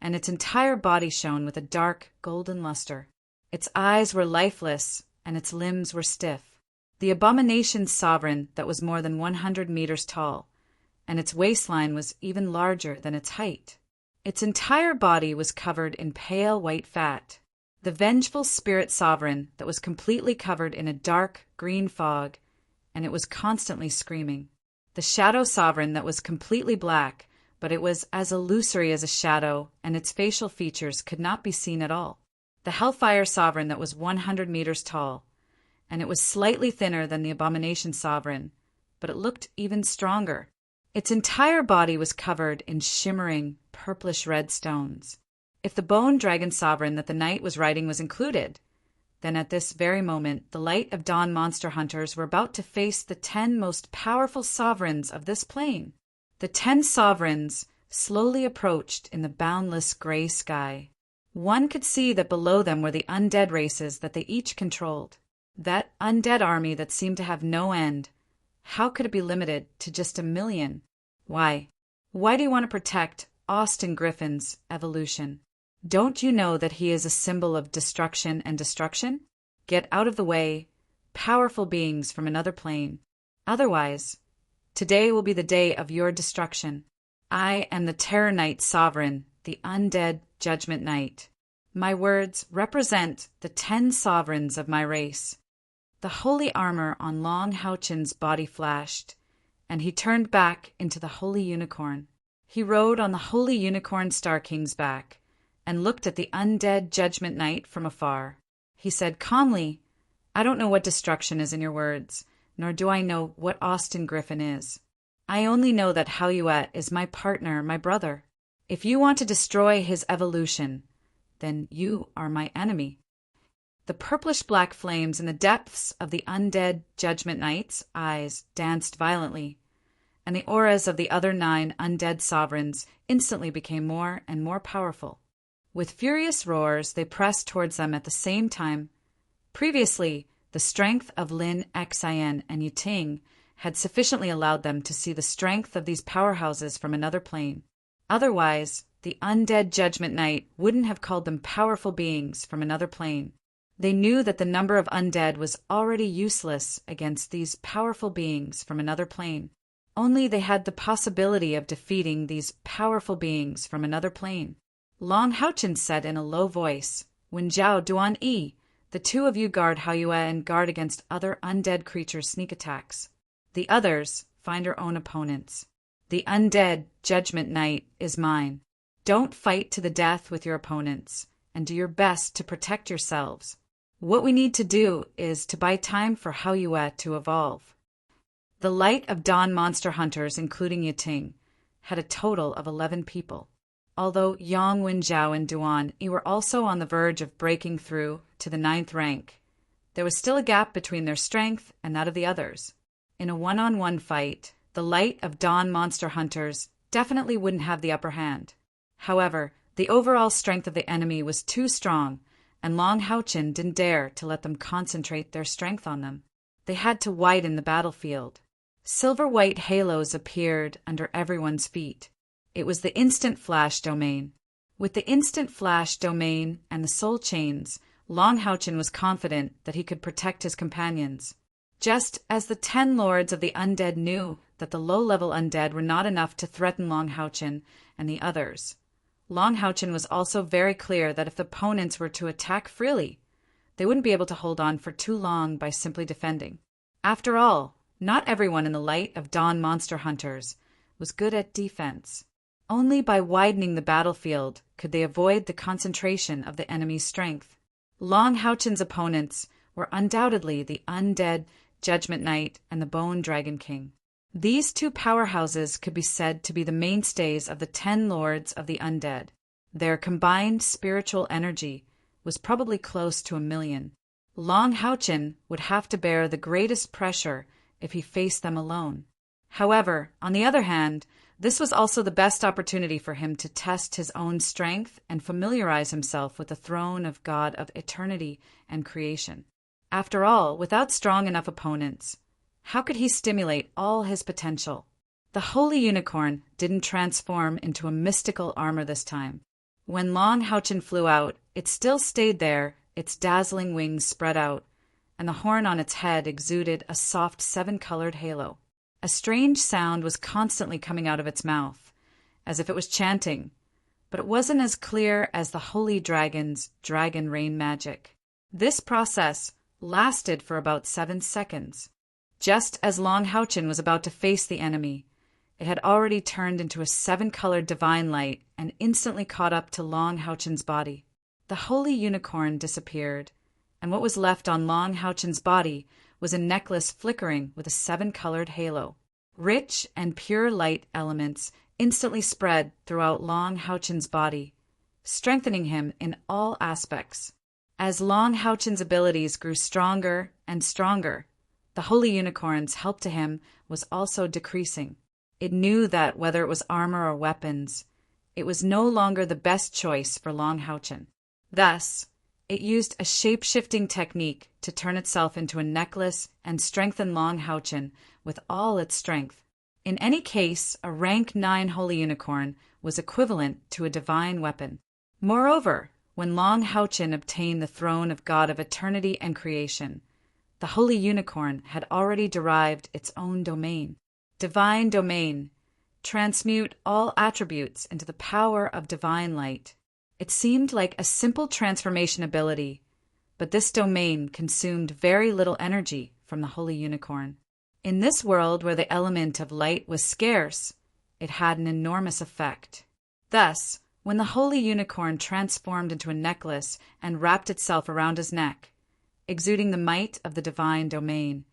and its entire body shone with a dark golden luster. Its eyes were lifeless, and its limbs were stiff. The abomination sovereign that was more than 100 meters tall, and its waistline was even larger than its height. Its entire body was covered in pale white fat. The vengeful spirit sovereign that was completely covered in a dark green fog, and it was constantly screaming. The shadow sovereign that was completely black, but it was as illusory as a shadow, and its facial features could not be seen at all. The hellfire sovereign that was 100 meters tall, and it was slightly thinner than the abomination sovereign, but it looked even stronger. Its entire body was covered in shimmering, purplish-red stones. If the bone dragon sovereign that the knight was riding was included, then at this very moment the Light of Dawn monster hunters were about to face the 10 most powerful sovereigns of this plane. The 10 sovereigns slowly approached in the boundless gray sky. One could see that below them were the undead races that they each controlled. That undead army that seemed to have no end. How could it be limited to just 1,000,000? Why? Why do you want to protect Austin Griffin's evolution? Don't you know that he is a symbol of destruction and destruction? Get out of the way, powerful beings from another plane. Otherwise, today will be the day of your destruction. I am the Terror Knight Sovereign, the Undead Judgment Knight. My words represent the 10 sovereigns of my race. The holy armor on Long Houchin's body flashed, and he turned back into the Holy Unicorn. He rode on the Holy Unicorn Star King's back, and looked at the Undead Judgment Knight from afar. He said calmly, I don't know what destruction is in your words, nor do I know what Austin Griffin is. I only know that Halyuet is my partner, my brother. If you want to destroy his evolution, then you are my enemy. The purplish-black flames in the depths of the Undead Judgment Knight's eyes danced violently, and the auras of the other 9 undead sovereigns instantly became more and more powerful. With furious roars, they pressed towards them at the same time. Previously, the strength of Lin Xin and Yuting had sufficiently allowed them to see the strength of these powerhouses from another plane. Otherwise, the Undead Judgment Knight wouldn't have called them powerful beings from another plane. They knew that the number of undead was already useless against these powerful beings from another plane. Only they had the possibility of defeating these powerful beings from another plane. Long Houchin said in a low voice, Wen Zhao Duan Yi, the 2 of you guard Halyuet and guard against other undead creatures' sneak attacks. The others find your own opponents. The Undead Judgment Knight is mine. Don't fight to the death with your opponents, and do your best to protect yourselves. What we need to do is to buy time for Halyuet to evolve. The Light of Dawn monster hunters, including Yuting, had a total of 11 people. Although Yang, Wen Zhao, and Duan Yi were also on the verge of breaking through to the 9th rank, there was still a gap between their strength and that of the others. In a one-on-one fight, the Light of Dawn monster hunters definitely wouldn't have the upper hand. However, the overall strength of the enemy was too strong, and Long Houchin didn't dare to let them concentrate their strength on them. They had to widen the battlefield. Silver-white halos appeared under everyone's feet. It was the Instant Flash domain. With the Instant Flash domain and the soul chains, Long Houchin was confident that he could protect his companions. Just as the 10 lords of the undead knew that the low-level undead were not enough to threaten Long Houchin and the others, Long Houchin was also very clear that if the opponents were to attack freely, they wouldn't be able to hold on for too long by simply defending. After all, not everyone in the Light of Dawn monster hunters was good at defense. Only by widening the battlefield could they avoid the concentration of the enemy's strength. Long Houchin's opponents were undoubtedly the Undead Judgment Knight and the Bone Dragon King. These 2 powerhouses could be said to be the mainstays of the 10 lords of the undead. Their combined spiritual energy was probably close to 1,000,000. Long Houchin would have to bear the greatest pressure if he faced them alone. However, on the other hand, this was also the best opportunity for him to test his own strength and familiarize himself with the throne of God of eternity and creation. After all, without strong enough opponents, how could he stimulate all his potential? The Holy Unicorn didn't transform into a mystical armor this time. When Long Houchin flew out, it still stayed there, its dazzling wings spread out, and the horn on its head exuded a soft 7-colored halo. A strange sound was constantly coming out of its mouth, as if it was chanting, but it wasn't as clear as the Holy Dragon's dragon rain magic. This process lasted for about 7 seconds. Just as Long Houchin was about to face the enemy, it had already turned into a 7-colored divine light and instantly caught up to Long Houchin's body. The Holy Unicorn disappeared, and what was left on Long Houchin's body was a necklace flickering with a 7-colored halo. Rich and pure light elements instantly spread throughout Long Houchin's body, strengthening him in all aspects. As Long Houchin's abilities grew stronger and stronger, the Holy Unicorn's help to him was also decreasing. It knew that whether it was armor or weapons, it was no longer the best choice for Long Houchin. Thus, it used a shape-shifting technique to turn itself into a necklace and strengthen Long Houchen with all its strength. In any case, a rank 9 holy unicorn was equivalent to a divine weapon. Moreover, when Long Houchen obtained the throne of God of eternity and creation, the holy unicorn had already derived its own domain. Divine domain. Transmute all attributes into the power of divine light. It seemed like a simple transformation ability, but this domain consumed very little energy from the holy unicorn. In this world where the element of light was scarce, it had an enormous effect. Thus, when the holy unicorn transformed into a necklace and wrapped itself around his neck, exuding the might of the divine domain,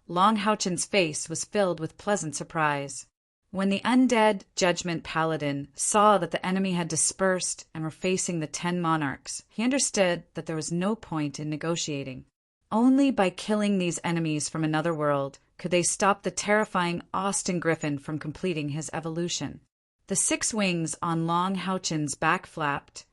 Long Houchen's face was filled with pleasant surprise. When the undead Judgment Paladin saw that the enemy had dispersed and were facing the 10 monarchs, he understood that there was no point in negotiating. Only by killing these enemies from another world could they stop the terrifying Austin Griffin from completing his evolution. The 6 wings on Long Houchen's back flapped,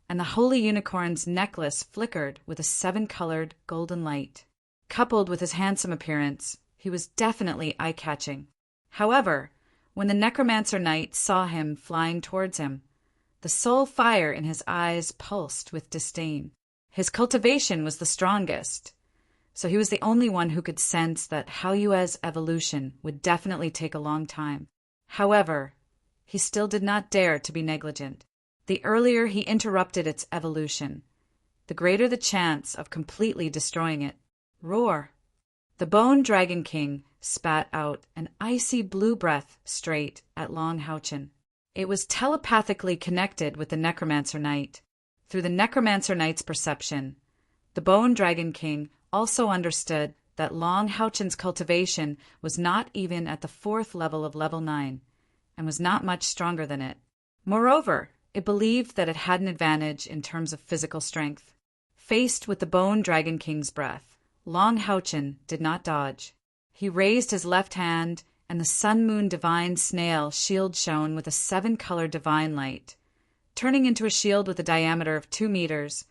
and the holy unicorn's necklace flickered with a 7-colored golden light. Coupled with his handsome appearance, he was definitely eye-catching. However, when the Necromancer Knight saw him flying towards him, the soul fire in his eyes pulsed with disdain. His cultivation was the strongest, so he was the only one who could sense that Haoyue's evolution would definitely take a long time. However, he still did not dare to be negligent. The earlier he interrupted its evolution, the greater the chance of completely destroying it. Roar! The Bone Dragon King spat out an icy blue breath straight at Long Houchen. It was telepathically connected with the Necromancer Knight. Through the Necromancer Knight's perception, the Bone Dragon King also understood that Long Houchen's cultivation was not even at the 4th level of level 9, and was not much stronger than it. Moreover, it believed that it had an advantage in terms of physical strength. Faced with the Bone Dragon King's breath, Long Houchen did not dodge. He raised his left hand, and the Sun-Moon Divine Snail shield shone with a 7-color divine light, turning into a shield with a diameter of 2 meters,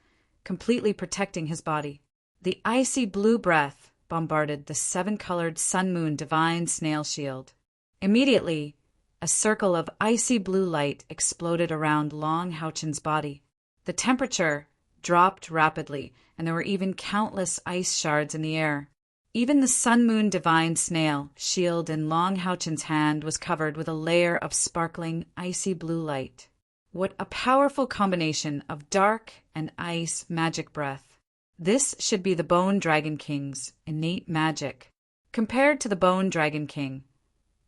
completely protecting his body. The icy blue breath bombarded the 7-colored Sun-Moon Divine Snail shield. Immediately, a circle of icy blue light exploded around Long Houchen's body. The temperature dropped rapidly, and there were even countless ice shards in the air. Even the Sun-Moon Divine Snail shield in Long Houchen's hand was covered with a layer of sparkling, icy blue light. What a powerful combination of dark and ice magic breath. This should be the Bone Dragon King's innate magic. Compared to the Bone Dragon King,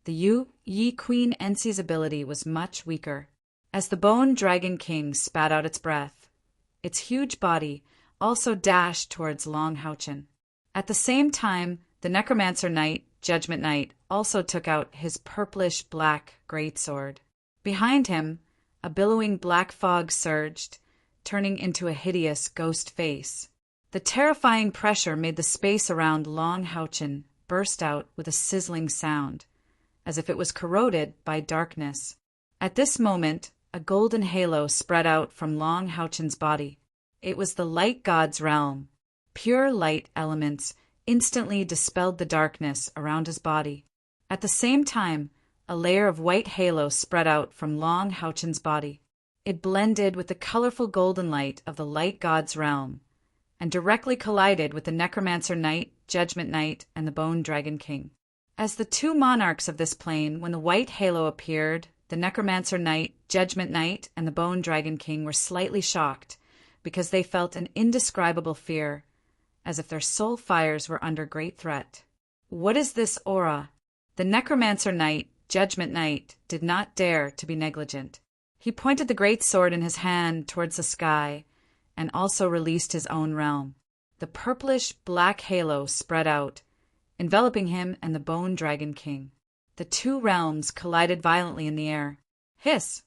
the Yi Queen Ensi's ability was much weaker. As the Bone Dragon King spat out its breath, its huge body also dashed towards Long Houchen. At the same time, the Necromancer Knight, Judgment Knight, also took out his purplish-black greatsword. Behind him, a billowing black fog surged, turning into a hideous ghost face. The terrifying pressure made the space around Long Houchen burst out with a sizzling sound, as if it was corroded by darkness. At this moment, a golden halo spread out from Long Houchen's body. It was the light god's realm. Pure light elements instantly dispelled the darkness around his body. At the same time, a layer of white halo spread out from Long Houchen's body. It blended with the colorful golden light of the light god's realm, and directly collided with the Necromancer Knight, Judgment Knight, and the Bone Dragon King. As the 2 monarchs of this plane, when the white halo appeared, the Necromancer Knight, Judgment Knight, and the Bone Dragon King were slightly shocked, because they felt an indescribable fear, as if their soul fires were under great threat. What is this aura? The Necromancer Knight, Judgment Knight, did not dare to be negligent. He pointed the great sword in his hand towards the sky, and also released his own realm. The purplish-black halo spread out, enveloping him and the Bone Dragon King. The 2 realms collided violently in the air. Hiss!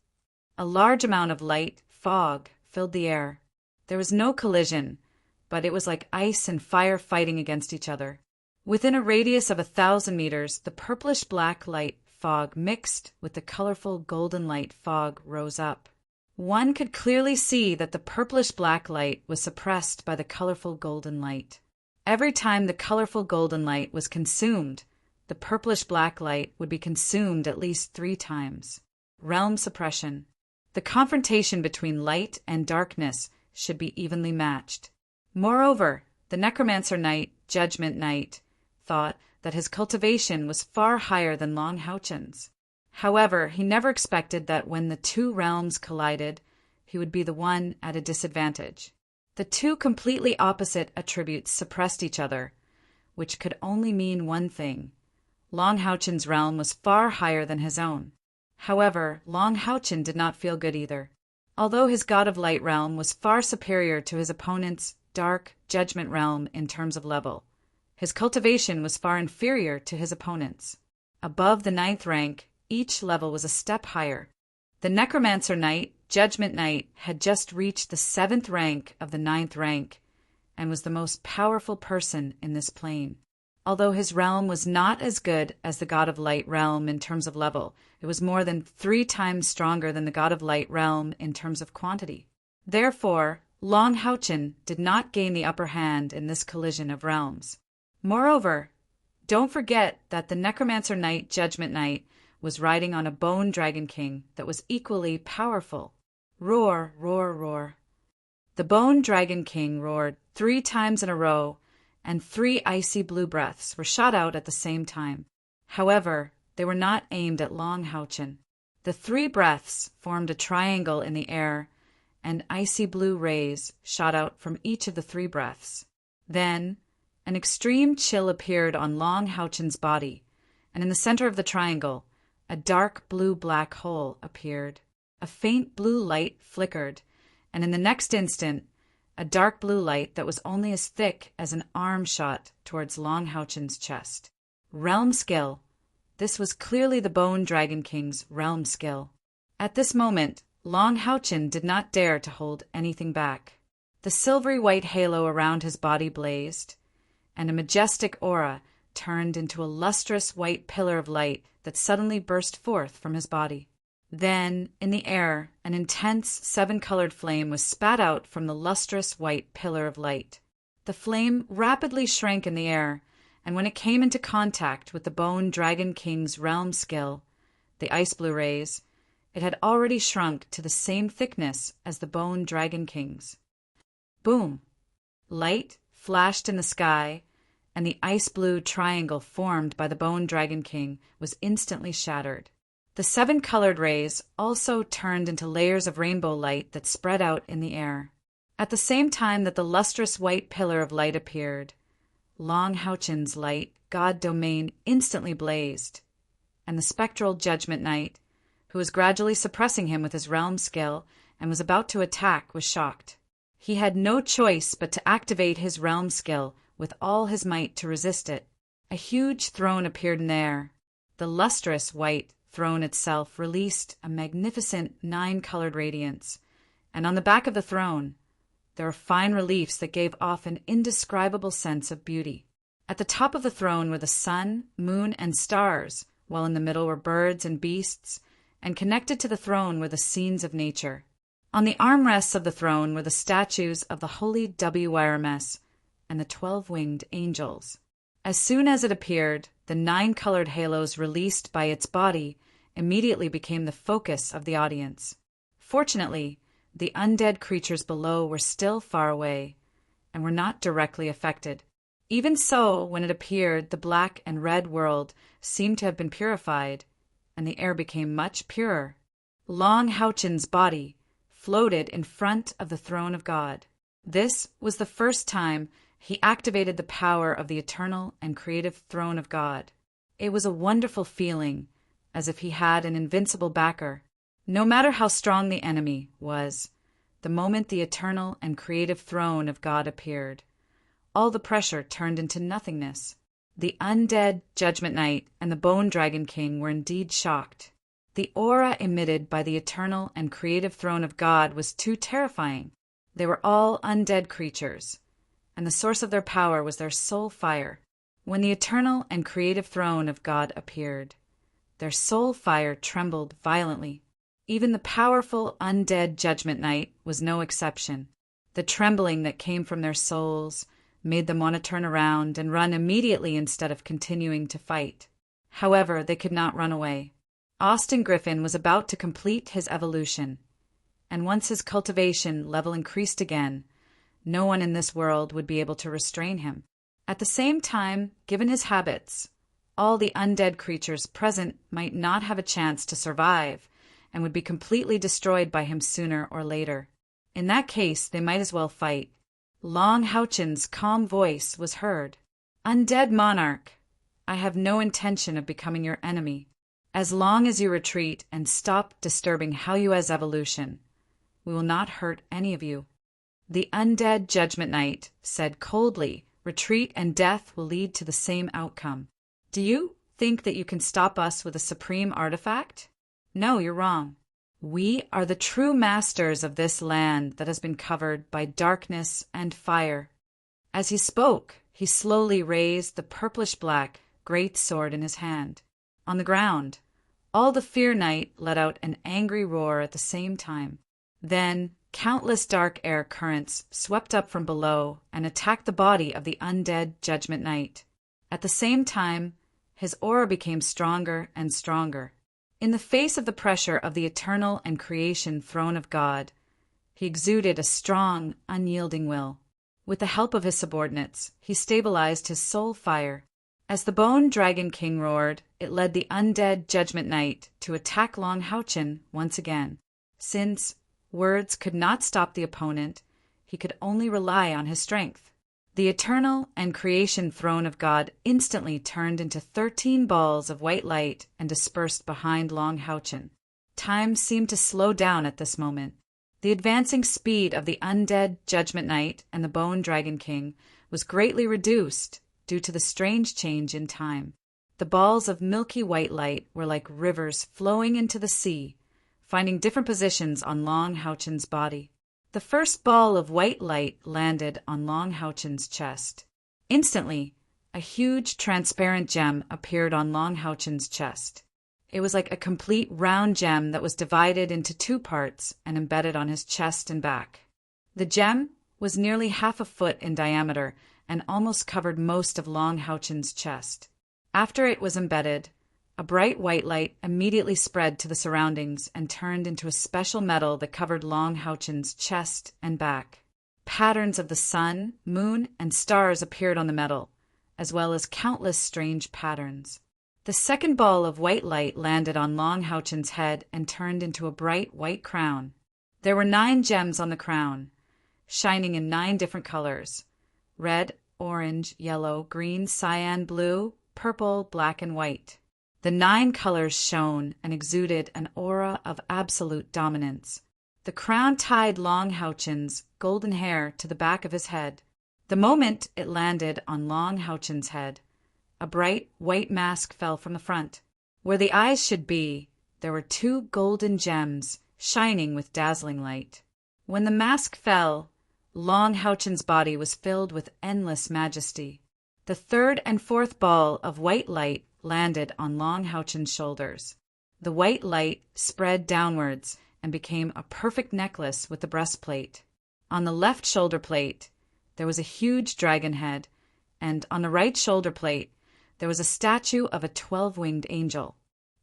A large amount of light, fog, filled the air. There was no collision, but it was like ice and fire fighting against each other. Within a radius of 1,000 meters, the purplish-black light fog mixed with the colorful golden light fog rose up. One could clearly see that the purplish-black light was suppressed by the colorful golden light. Every time the colorful golden light was consumed, the purplish-black light would be consumed at least 3 times. Realm suppression. The confrontation between light and darkness should be evenly matched. Moreover, the Necromancer Knight, Judgment Knight, thought that his cultivation was far higher than Long Houchen's. However, he never expected that when the 2 realms collided, he would be the one at a disadvantage. The 2 completely opposite attributes suppressed each other, which could only mean one thing. Long Houchen's realm was far higher than his own. However, Long Houchen did not feel good either. Although his God of Light realm was far superior to his opponent's dark Judgment realm in terms of level, his cultivation was far inferior to his opponent's. Above the 9th rank, each level was a step higher. The Necromancer Knight, Judgment Knight, had just reached the 7th rank of the 9th rank and was the most powerful person in this plane. Although his realm was not as good as the God of Light realm in terms of level, it was more than 3 times stronger than the God of Light realm in terms of quantity. Therefore, Long Houchen did not gain the upper hand in this collision of realms. Moreover, don't forget that the Necromancer Knight, Judgment Knight, was riding on a bone dragon king that was equally powerful. Roar, roar, roar. The bone dragon king roared 3 times in a row, and 3 icy blue breaths were shot out at the same time. However, they were not aimed at Long Houchen. The 3 breaths formed a triangle in the air, and icy blue rays shot out from each of the 3 breaths. Then, an extreme chill appeared on Long Houchen's body, and in the center of the triangle, a dark blue-black hole appeared. A faint blue light flickered, and in the next instant, a dark blue light that was only as thick as an arm shot towards Long Houchen's chest. Realm skill. This was clearly the Bone Dragon King's realm skill. At this moment, Long Houchen did not dare to hold anything back. The silvery white halo around his body blazed, and a majestic aura turned into a lustrous white pillar of light that suddenly burst forth from his body. Then, in the air, an intense 7-colored flame was spat out from the lustrous white pillar of light. The flame rapidly shrank in the air, and when it came into contact with the Bone Dragon King's realm skill, the ice blue rays, it had already shrunk to the same thickness as the Bone Dragon King's. Boom! Light flashed in the sky, and the ice blue triangle formed by the Bone Dragon King was instantly shattered. The 7-colored rays also turned into layers of rainbow light that spread out in the air. At the same time that the lustrous white pillar of light appeared, Long Houchen's light god domain instantly blazed, and the spectral Judgment Knight, who was gradually suppressing him with his realm skill and was about to attack, was shocked. He had no choice but to activate his realm skill with all his might to resist it. A huge throne appeared in the air. The lustrous white throne itself released a magnificent 9-colored radiance, and on the back of the throne, there were fine reliefs that gave off an indescribable sense of beauty. At the top of the throne were the sun, moon, and stars, while in the middle were birds and beasts, and connected to the throne were the scenes of nature. On the armrests of the throne were the statues of the holy WRMS and the 12-winged angels. As soon as it appeared, the 9-colored halos released by its body immediately became the focus of the audience. Fortunately, the undead creatures below were still far away and were not directly affected. Even so, when it appeared, the black and red world seemed to have been purified, and the air became much purer. Long Houchen's body floated in front of the throne of God. This was the first time he activated the power of the eternal and creative throne of God. It was a wonderful feeling, as if he had an invincible backer. No matter how strong the enemy was, the moment the eternal and creative throne of God appeared, all the pressure turned into nothingness. The undead Judgment Knight and the Bone Dragon King were indeed shocked. The aura emitted by the eternal and creative throne of God was too terrifying. They were all undead creatures, and the source of their power was their soul fire. When the eternal and creative throne of God appeared, their soul fire trembled violently. Even the powerful undead Judgment Knight was no exception. The trembling that came from their souls made them want to turn around and run immediately instead of continuing to fight. However, they could not run away. Austin Griffin was about to complete his evolution, and once his cultivation level increased again, no one in this world would be able to restrain him. At the same time, given his habits, all the undead creatures present might not have a chance to survive and would be completely destroyed by him sooner or later. In that case, they might as well fight. Long Houchin's calm voice was heard. "Undead monarch, I have no intention of becoming your enemy. As long as you retreat and stop disturbing Haoyue's evolution, we will not hurt any of you." The undead Judgment Knight said coldly, "Retreat and death will lead to the same outcome. Do you think that you can stop us with a supreme artifact? No, you're wrong. We are the true masters of this land that has been covered by darkness and fire." As he spoke, he slowly raised the purplish-black great sword in his hand. On the ground, all the Fear Knight let out an angry roar at the same time. Then, countless dark air currents swept up from below and attacked the body of the undead Judgment Knight. At the same time, his aura became stronger and stronger. In the face of the pressure of the eternal and creation throne of God, he exuded a strong, unyielding will. With the help of his subordinates, he stabilized his soul fire. As the Bone Dragon King roared, it led the undead Judgment Knight to attack Long Houchin once again. Since words could not stop the opponent, he could only rely on his strength. The eternal and creation throne of God instantly turned into 13 balls of white light and dispersed behind Long Houchin. Time seemed to slow down at this moment. The advancing speed of the undead Judgment Knight and the Bone Dragon King was greatly reduced due to the strange change in time. The balls of milky white light were like rivers flowing into the sea, finding different positions on Long Houchin's body. The first ball of white light landed on Long Houchin's chest. Instantly, a huge transparent gem appeared on Long Houchin's chest. It was like a complete round gem that was divided into 2 parts and embedded on his chest and back. The gem was nearly half a foot in diameter and almost covered most of Long Houchin's chest. After it was embedded, a bright white light immediately spread to the surroundings and turned into a special metal that covered Long Houchin's chest and back. Patterns of the sun, moon, and stars appeared on the metal, as well as countless strange patterns. The second ball of white light landed on Long Houchin's head and turned into a bright white crown. There were 9 gems on the crown, shining in 9 different colors: red, orange, yellow, green, cyan, blue, purple, black, and white. The 9 colors shone and exuded an aura of absolute dominance. The crown tied Long Houchin's golden hair to the back of his head. The moment it landed on Long Houchin's head, a bright white mask fell from the front. Where the eyes should be, there were 2 golden gems shining with dazzling light. When the mask fell, Long Houchin's body was filled with endless majesty. The 3rd and 4th ball of white light landed on Long Houchin's shoulders. The white light spread downwards and became a perfect necklace with the breastplate. On the left shoulder plate, there was a huge dragon head, and on the right shoulder plate, there was a statue of a 12-winged angel.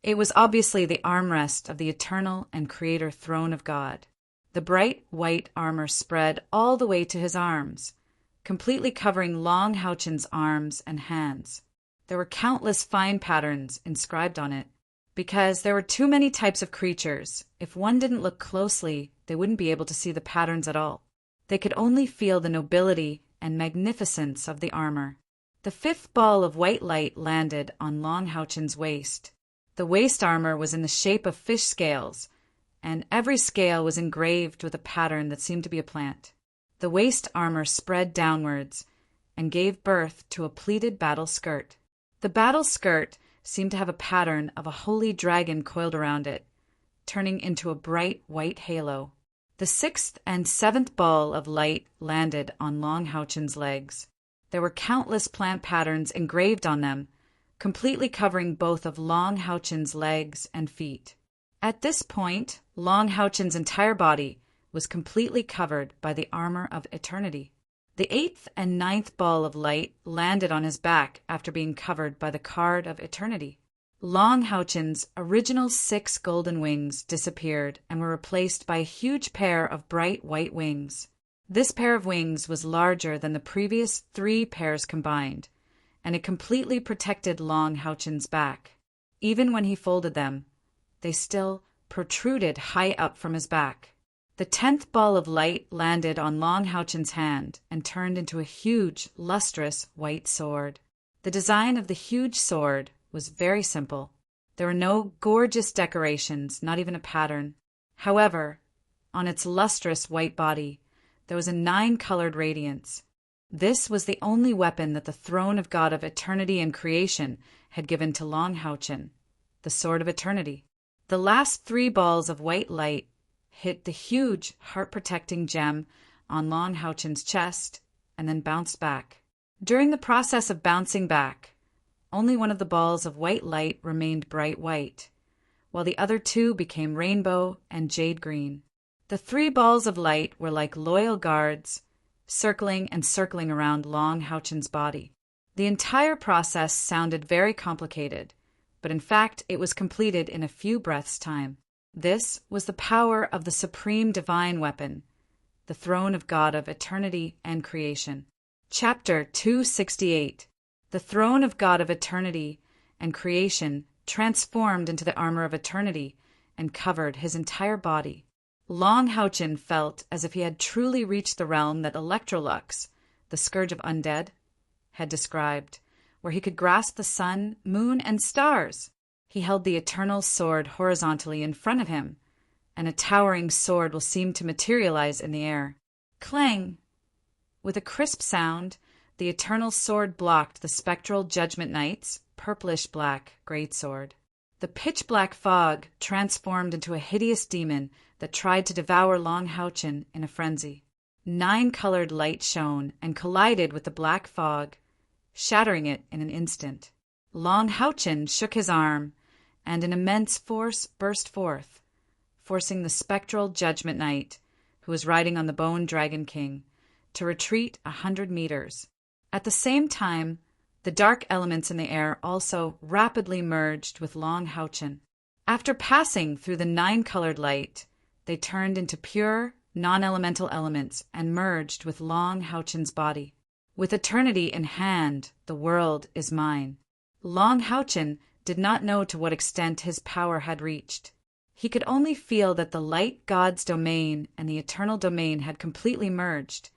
It was obviously the armrest of the eternal and creator throne of God. The bright white armor spread all the way to his arms, completely covering Long Houchin's arms and hands. There were countless fine patterns inscribed on it. Because there were too many types of creatures, if one didn't look closely, they wouldn't be able to see the patterns at all. They could only feel the nobility and magnificence of the armor. The 5th ball of white light landed on Long Houchin's waist. The waist armor was in the shape of fish scales, and every scale was engraved with a pattern that seemed to be a plant. The waist armor spread downwards and gave birth to a pleated battle skirt. The battle skirt seemed to have a pattern of a holy dragon coiled around it, turning into a bright white halo. The 6th and 7th ball of light landed on Long Houchin's legs. There were countless plant patterns engraved on them, completely covering both of Long Houchin's legs and feet. At this point, Long Houchen's entire body was completely covered by the armor of eternity. The eighth and ninth ball of light landed on his back after being covered by the card of eternity. Long Houchen's original 6 golden wings disappeared and were replaced by a huge pair of bright white wings. This pair of wings was larger than the previous 3 pairs combined, and it completely protected Long Houchen's back. Even when he folded them, they still protruded high up from his back. The 10th ball of light landed on Long Houchen's hand and turned into a huge, lustrous white sword. The design of the huge sword was very simple. There were no gorgeous decorations, not even a pattern. However, on its lustrous white body, there was a 9-colored radiance. This was the only weapon that the throne of God of eternity and creation had given to Long Houchen, the sword of eternity. The last 3 balls of white light hit the huge heart-protecting gem on Long Houchen's chest and then bounced back. During the process of bouncing back, only one of the balls of white light remained bright white, while the other 2 became rainbow and jade green. The 3 balls of light were like loyal guards, circling and circling around Long Houchen's body. The entire process sounded very complicated, but in fact it was completed in a few breaths' time. This was the power of the supreme divine weapon, the throne of God of eternity and creation. Chapter 268. The throne of God of eternity and creation transformed into the armor of eternity and covered his entire body. Long Houchen felt as if he had truly reached the realm that Electrolux, the scourge of undead, had described, where he could grasp the sun, moon, and stars. He held the eternal sword horizontally in front of him, and a towering sword will seem to materialize in the air. Clang! With a crisp sound, the eternal sword blocked the spectral Judgment Knight's purplish-black greatsword. The pitch-black fog transformed into a hideous demon that tried to devour Long Houchen in a frenzy. 9-colored light shone and collided with the black fog, shattering it in an instant. Long Houchen shook his arm, and an immense force burst forth, forcing the spectral Judgment Knight, who was riding on the Bone Dragon King, to retreat 100 meters. At the same time, the dark elements in the air also rapidly merged with Long Houchen. After passing through the 9-colored light, they turned into pure, non-elemental elements and merged with Long Houchen's body. With eternity in hand, the world is mine. Long Houchen did not know to what extent his power had reached. He could only feel that the light god's domain and the eternal domain had completely merged,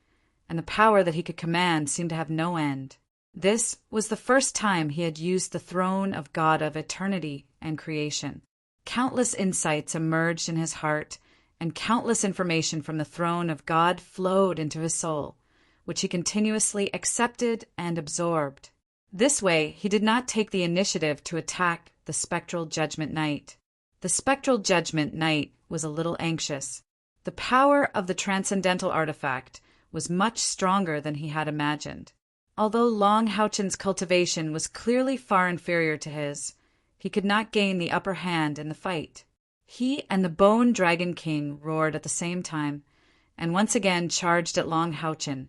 and the power that he could command seemed to have no end. This was the first time he had used the throne of God of eternity and creation. Countless insights emerged in his heart, and countless information from the throne of God flowed into his soul, which he continuously accepted and absorbed. This way, he did not take the initiative to attack the spectral Judgment Knight. The spectral Judgment Knight was a little anxious. The power of the transcendental artifact was much stronger than he had imagined. Although Long Houchen's cultivation was clearly far inferior to his, he could not gain the upper hand in the fight. He and the Bone Dragon King roared at the same time, and once again charged at Long Houchen,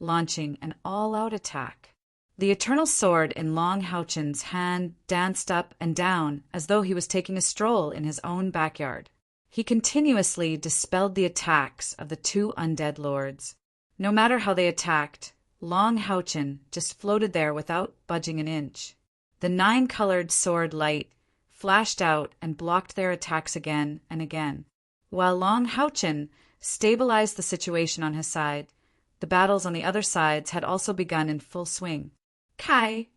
launching an all-out attack. The eternal sword in Long Houchen's hand danced up and down as though he was taking a stroll in his own backyard. He continuously dispelled the attacks of the 2 undead lords. No matter how they attacked, Long Houchen just floated there without budging an inch. The 9-colored sword light flashed out and blocked their attacks again and again. While Long Houchen stabilized the situation on his side, the battles on the other sides had also begun in full swing. Kai!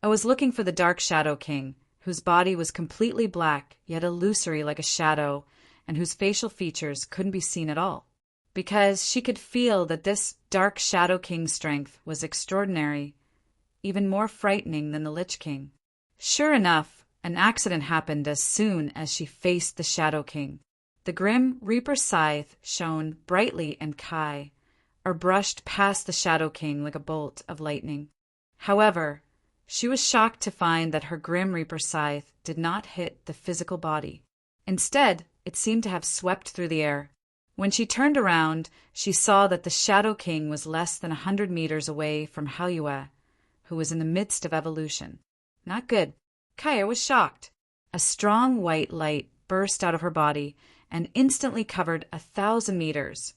I was looking for the Dark Shadow King, whose body was completely black, yet illusory like a shadow, and whose facial features couldn't be seen at all, because she could feel that this Dark Shadow King's strength was extraordinary, even more frightening than the Lich King. Sure enough, an accident happened as soon as she faced the Shadow King. The Grim Reaper's scythe shone brightly in Kai, or brushed past the Shadow King like a bolt of lightning. However, she was shocked to find that her Grim Reaper scythe did not hit the physical body. Instead, it seemed to have swept through the air. When she turned around, she saw that the Shadow King was less than 100 meters away from Haoyue, who was in the midst of evolution. Not good. Kair was shocked. A strong white light burst out of her body and instantly covered 1,000 meters,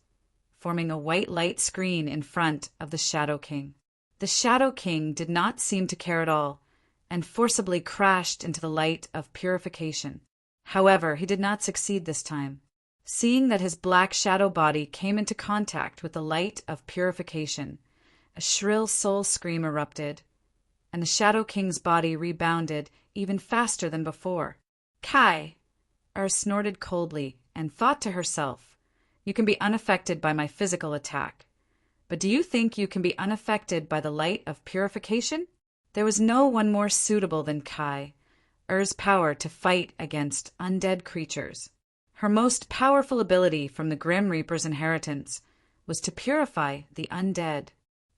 forming a white light screen in front of the Shadow King. The Shadow King did not seem to care at all, and forcibly crashed into the light of purification. However, he did not succeed this time. Seeing that his black shadow body came into contact with the light of purification, a shrill soul scream erupted, and the Shadow King's body rebounded even faster than before. Kai! Snorted coldly and thought to herself, "You can be unaffected by my physical attack. But do you think you can be unaffected by the light of purification?" There was no one more suitable than Kai, power to fight against undead creatures. Her most powerful ability from the Grim Reaper's inheritance was to purify the undead.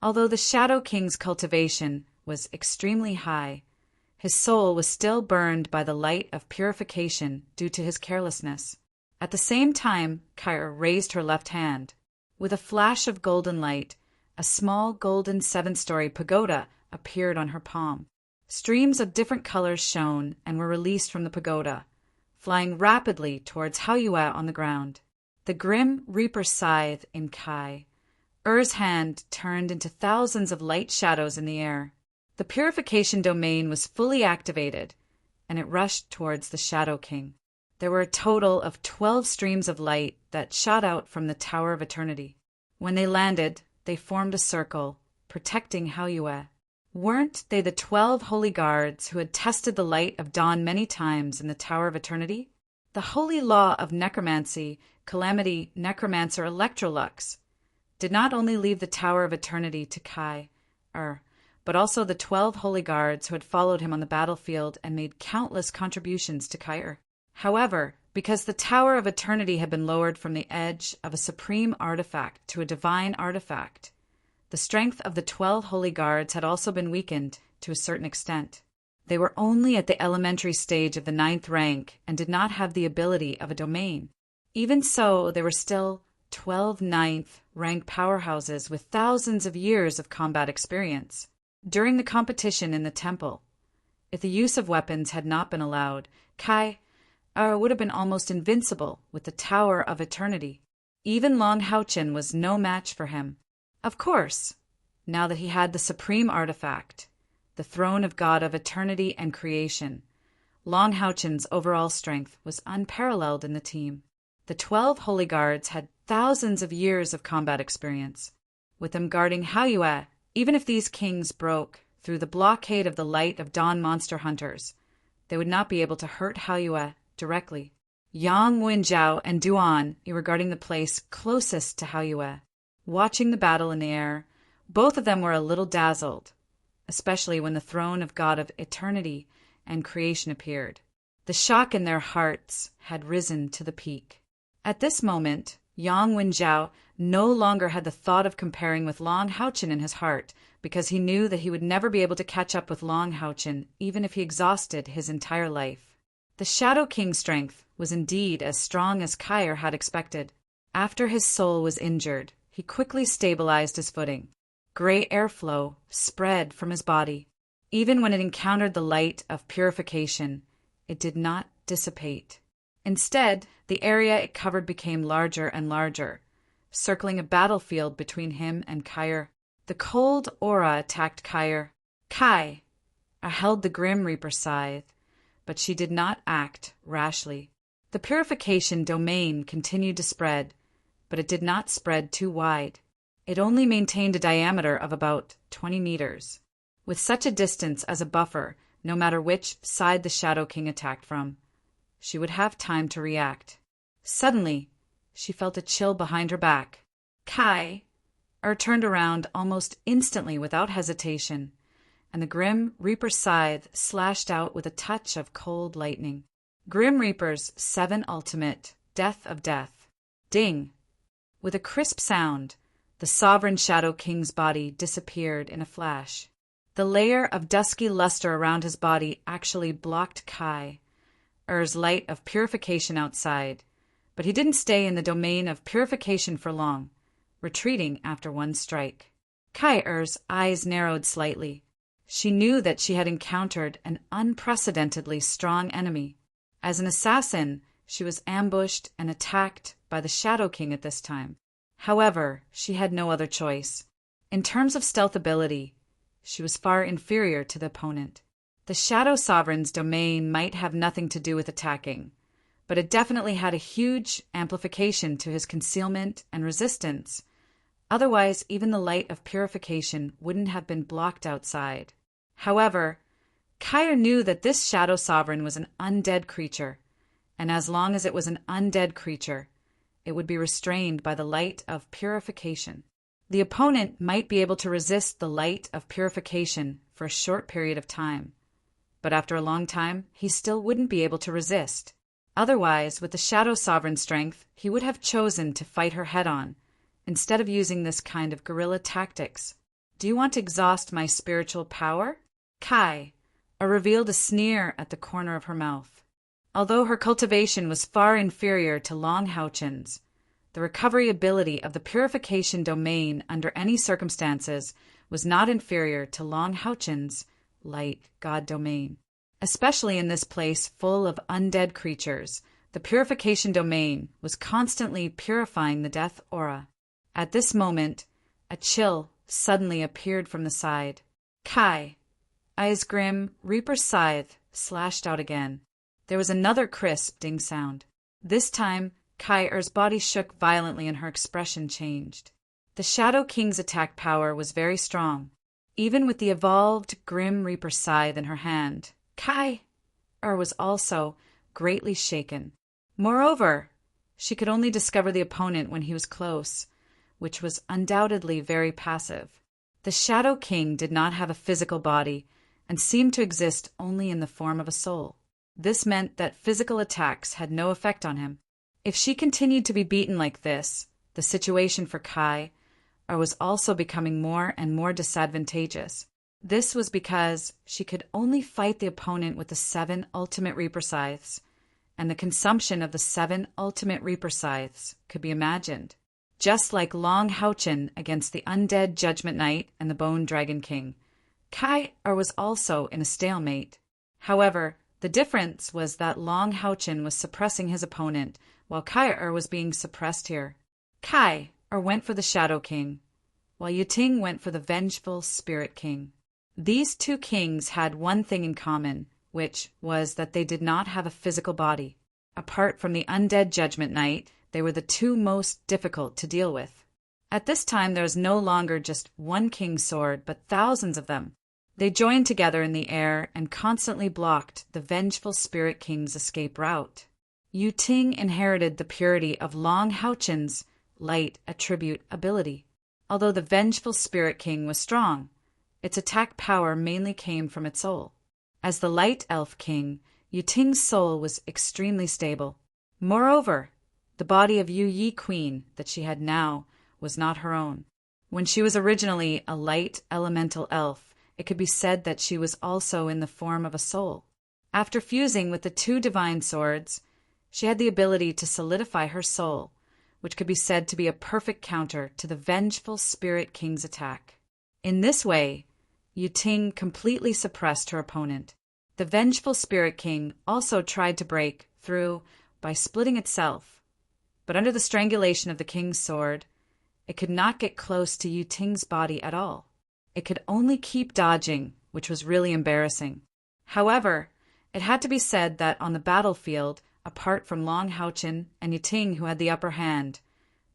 Although the Shadow King's cultivation was extremely high, his soul was still burned by the light of purification due to his carelessness. At the same time, Kyra raised her left hand. With a flash of golden light, a small golden 7-story pagoda appeared on her palm. Streams of different colors shone and were released from the pagoda, flying rapidly towards Haoyue on the ground. The Grim Reaper's scythe in Kai. Hand turned into thousands of light shadows in the air. The purification domain was fully activated, and it rushed towards the Shadow King. There were a total of 12 streams of light that shot out from the Tower of Eternity. When they landed, they formed a circle, protecting Haoyue. Weren't they the 12 holy guards who had tested the light of dawn many times in the Tower of Eternity? The holy law of necromancy, Calamity Necromancer Electrolux, did not only leave the Tower of Eternity to Kai, but also the 12 holy guards who had followed him on the battlefield and made countless contributions to Kair. However, because the Tower of Eternity had been lowered from the edge of a supreme artifact to a divine artifact, the strength of the 12 holy guards had also been weakened to a certain extent. They were only at the elementary stage of the 9th rank and did not have the ability of a domain. Even so, they were still 12 9th rank powerhouses with thousands of years of combat experience. During the competition in the temple, if the use of weapons had not been allowed, Kai would have been almost invincible with the Tower of Eternity. Even Long Houchin was no match for him. Of course, now that he had the supreme artifact, the throne of God of eternity and creation, Long Houchin's overall strength was unparalleled in the team. The 12 holy guards had thousands of years of combat experience, with them guarding Haoyue. Even if these kings broke through the blockade of the light of dawn monster hunters, they would not be able to hurt Haoyue directly. Yang Wenjiao and Duan were guarding the place closest to Haoyue. Watching the battle in the air, both of them were a little dazzled, especially when the throne of God of eternity and creation appeared. The shock in their hearts had risen to the peak. At this moment, Yang Wenjiao no longer had the thought of comparing with Long Houchin in his heart, because he knew that he would never be able to catch up with Long Houchin, even if he exhausted his entire life. The Shadow King's strength was indeed as strong as Kair had expected. After his soul was injured, he quickly stabilized his footing. Gray airflow spread from his body. Even when it encountered the light of purification, it did not dissipate. Instead, the area it covered became larger and larger, circling a battlefield between him and Kair. The cold aura attacked Kair. Kai held the Grim Reaper scythe, but she did not act rashly. The purification domain continued to spread, but it did not spread too wide. It only maintained a diameter of about 20 meters. With such a distance as a buffer, no matter which side the Shadow King attacked from, she would have time to react. Suddenly, she felt a chill behind her back. Kai turned around almost instantly without hesitation, and the Grim Reaper's scythe slashed out with a touch of cold lightning. Grim Reaper's 7 ultimate, Death of Death. Ding! With a crisp sound, the sovereign Shadow King's body disappeared in a flash. The layer of dusky luster around his body actually blocked Kai, Er's light of purification outside, but he didn't stay in the domain of purification for long, retreating after one strike. Kai-Er's eyes narrowed slightly. She knew that she had encountered an unprecedentedly strong enemy. As an assassin, she was ambushed and attacked by the Shadow King at this time. However, she had no other choice. In terms of stealth ability, she was far inferior to the opponent. The Shadow Sovereign's domain might have nothing to do with attacking, but it definitely had a huge amplification to his concealment and resistance. Otherwise, even the light of purification wouldn't have been blocked outside. However, Kai-Er knew that this Shadow Sovereign was an undead creature, and as long as it was an undead creature, it would be restrained by the light of purification. The opponent might be able to resist the light of purification for a short period of time, but after a long time, he still wouldn't be able to resist. Otherwise, with the Shadow Sovereign's strength, he would have chosen to fight her head-on, instead of using this kind of guerrilla tactics. Do you want to exhaust my spiritual power? Kai-Er revealed a sneer at the corner of her mouth. Although her cultivation was far inferior to Long Hao-Chen's, the recovery ability of the purification domain under any circumstances was not inferior to Long Hao-Chen's light god domain. Especially in this place full of undead creatures, the purification domain was constantly purifying the death aura. At this moment, a chill suddenly appeared from the side. Eyes grim, Reaper's scythe slashed out again. There was another crisp ding sound. This time, Kai-Er's body shook violently and her expression changed. The Shadow King's attack power was very strong. Even with the evolved Grim Reaper scythe in her hand, Kai-Er was also greatly shaken. Moreover, she could only discover the opponent when he was close, which was undoubtedly very passive. The Shadow King did not have a physical body and seemed to exist only in the form of a soul. This meant that physical attacks had no effect on him. If she continued to be beaten like this, the situation for Kai-Er was also becoming more and more disadvantageous. This was because she could only fight the opponent with the 7 ultimate Reaper Scythes, and the consumption of the 7 ultimate Reaper Scythes could be imagined. Just like Long Hao-Chen against the undead Judgment Knight and the Bone Dragon King, Kai-Er was also in a stalemate. However, the difference was that Long Hao-Chen was suppressing his opponent, while Kai-Er was being suppressed here. Kai-Er went for the Shadow King, while Yuting went for the Vengeful Spirit King. These two kings had one thing in common, which was that they did not have a physical body. Apart from the undead Judgment Knight, they were the two most difficult to deal with. At this time, there was no longer just one king's sword, but thousands of them. They joined together in the air and constantly blocked the Vengeful Spirit King's escape route. Yuting inherited the purity of Long Hao-Chen's light attribute ability. Although the Vengeful Spirit King was strong, its attack power mainly came from its soul. As the Light Elf King, Yuting's soul was extremely stable. Moreover, the body of Yu Yi Queen that she had now was not her own. When she was originally a light elemental elf, it could be said that she was also in the form of a soul. After fusing with the 2 divine swords, she had the ability to solidify her soul, which could be said to be a perfect counter to the Vengeful Spirit King's attack. In this way, Yuting completely suppressed her opponent. The Vengeful Spirit King also tried to break through by splitting itself, but under the strangulation of the king's sword, it could not get close to Yuting's body at all. It could only keep dodging, which was really embarrassing. However, it had to be said that on the battlefield, apart from Long Hao-Chen and Yuting who had the upper hand,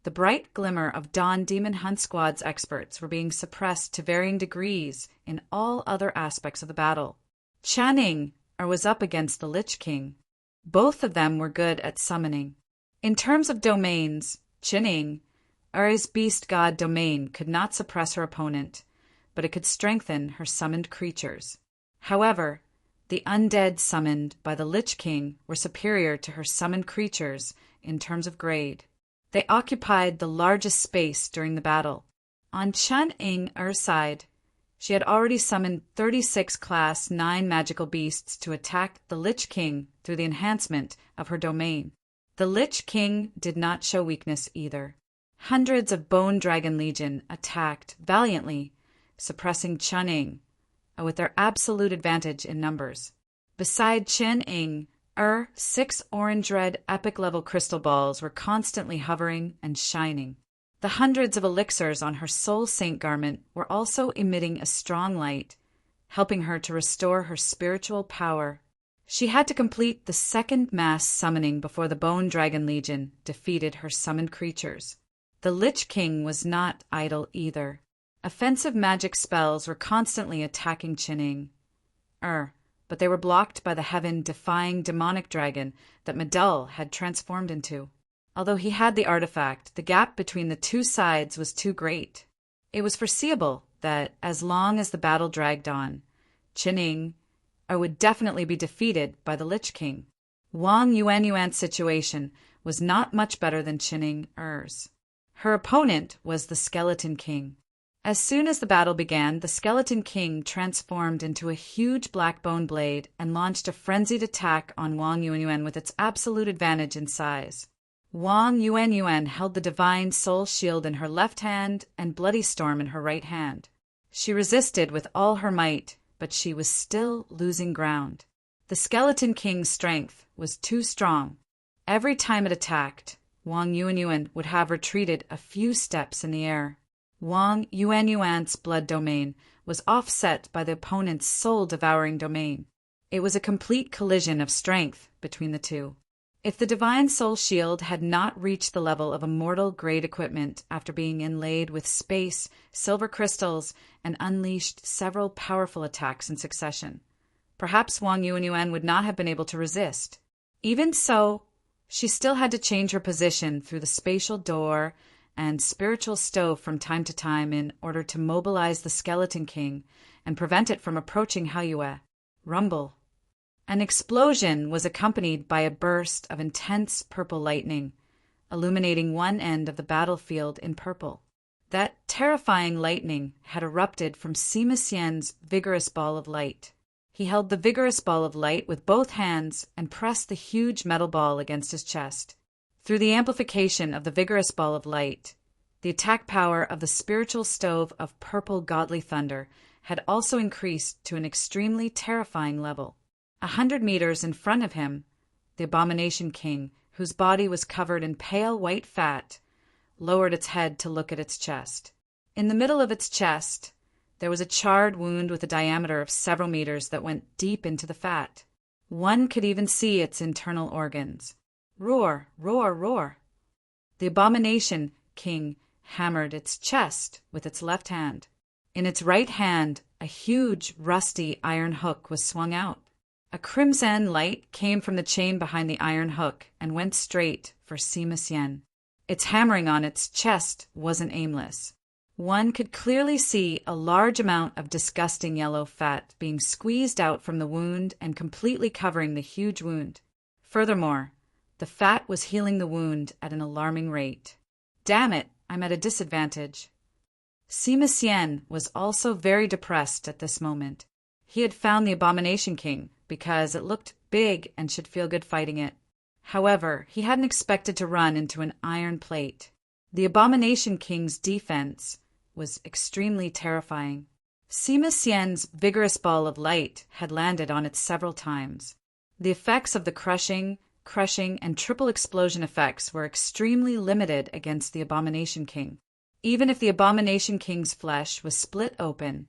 the bright glimmer of Dawn Demon Hunt Squad's experts were being suppressed to varying degrees in all other aspects of the battle. Channing was up against the Lich King. Both of them were good at summoning. In terms of domains, Channing, Ari's beast god domain, could not suppress her opponent, but it could strengthen her summoned creatures. However, the undead summoned by the Lich King were superior to her summoned creatures in terms of grade. They occupied the largest space during the battle. On Channing side, She had already summoned 36 Class 9 magical beasts to attack the Lich King through the enhancement of her domain. The Lich King did not show weakness either. Hundreds of Bone Dragon Legion attacked valiantly, suppressing Chun-Ing, with their absolute advantage in numbers. Beside Chun-Ing, 6 orange red epic level crystal balls were constantly hovering and shining. The hundreds of elixirs on her Soul Saint garment were also emitting a strong light, helping her to restore her spiritual power. She had to complete the second mass summoning before the Bone Dragon Legion defeated her summoned creatures. The Lich King was not idle either. Offensive magic spells were constantly attacking Chun-Ing. But they were blocked by the heaven-defying demonic dragon that Medul had transformed into. Although he had the artifact, the gap between the two sides was too great. It was foreseeable that, as long as the battle dragged on, Chun-Ing would definitely be defeated by the Lich King. Wang Yuanyuan's situation was not much better than Chun-Ing's. Her opponent was the Skeleton King. As soon as the battle began, the Skeleton King transformed into a huge black bone blade and launched a frenzied attack on Wang Yuanyuan with its absolute advantage in size. Wang Yuanyuan held the Divine Soul Shield in her left hand and Bloody Storm in her right hand. She resisted with all her might, but she was still losing ground. The Skeleton King's strength was too strong. Every time it attacked, Wang Yuanyuan would have retreated a few steps in the air. Wang Yuanyuan's blood domain was offset by the opponent's soul-devouring domain. It was a complete collision of strength between the two. If the Divine Soul Shield had not reached the level of immortal-grade equipment after being inlaid with space, silver crystals, and unleashed several powerful attacks in succession, perhaps Wang Yuanyuan would not have been able to resist. Even so, she still had to change her position through the spatial door and spiritual stove from time to time in order to mobilize the Skeleton King and prevent it from approaching Haiyue. Rumble. An explosion was accompanied by a burst of intense purple lightning, illuminating one end of the battlefield in purple. That terrifying lightning had erupted from Sima Xian's vigorous ball of light. He held the vigorous ball of light with both hands and pressed the huge metal ball against his chest. Through the amplification of the vigorous ball of light, the attack power of the spiritual stove of purple godly thunder had also increased to an extremely terrifying level. 100 meters in front of him, the Abomination King, whose body was covered in pale white fat, lowered its head to look at its chest. In the middle of its chest, there was a charred wound with a diameter of several meters that went deep into the fat. One could even see its internal organs. Roar, roar, roar. The Abomination King hammered its chest with its left hand. In its right hand, a huge, rusty iron hook was swung out. A crimson light came from the chain behind the iron hook and went straight for Sima Xian. Its hammering on its chest wasn't aimless. One could clearly see a large amount of disgusting yellow fat being squeezed out from the wound and completely covering the huge wound. Furthermore, the fat was healing the wound at an alarming rate. Damn it, I'm at a disadvantage. Sima Xian was also very depressed at this moment. He had found the Abomination King because it looked big and should feel good fighting it. However, he hadn't expected to run into an iron plate. The Abomination King's defense was extremely terrifying. Sima Xian's vigorous ball of light had landed on it several times. The effects of the crushing, and triple explosion effects were extremely limited against the Abomination King. Even if the Abomination King's flesh was split open,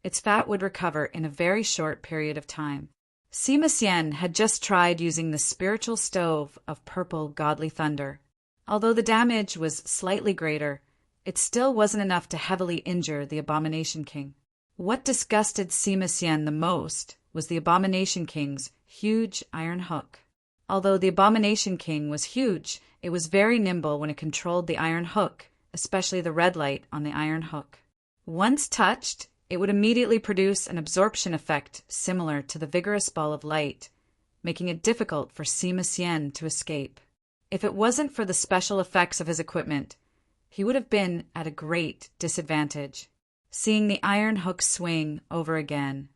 its fat would recover in a very short period of time. Sima Xian had just tried using the spiritual stove of purple godly thunder. Although the damage was slightly greater, it still wasn't enough to heavily injure the Abomination King. What disgusted Sima Xian the most was the Abomination King's huge iron hook. Although the Abomination King was huge, it was very nimble when it controlled the iron hook, especially the red light on the iron hook. Once touched, it would immediately produce an absorption effect similar to the vigorous ball of light, making it difficult for Sima Xian to escape. If it wasn't for the special effects of his equipment, he would have been at a great disadvantage. seeing the iron hook swing over again.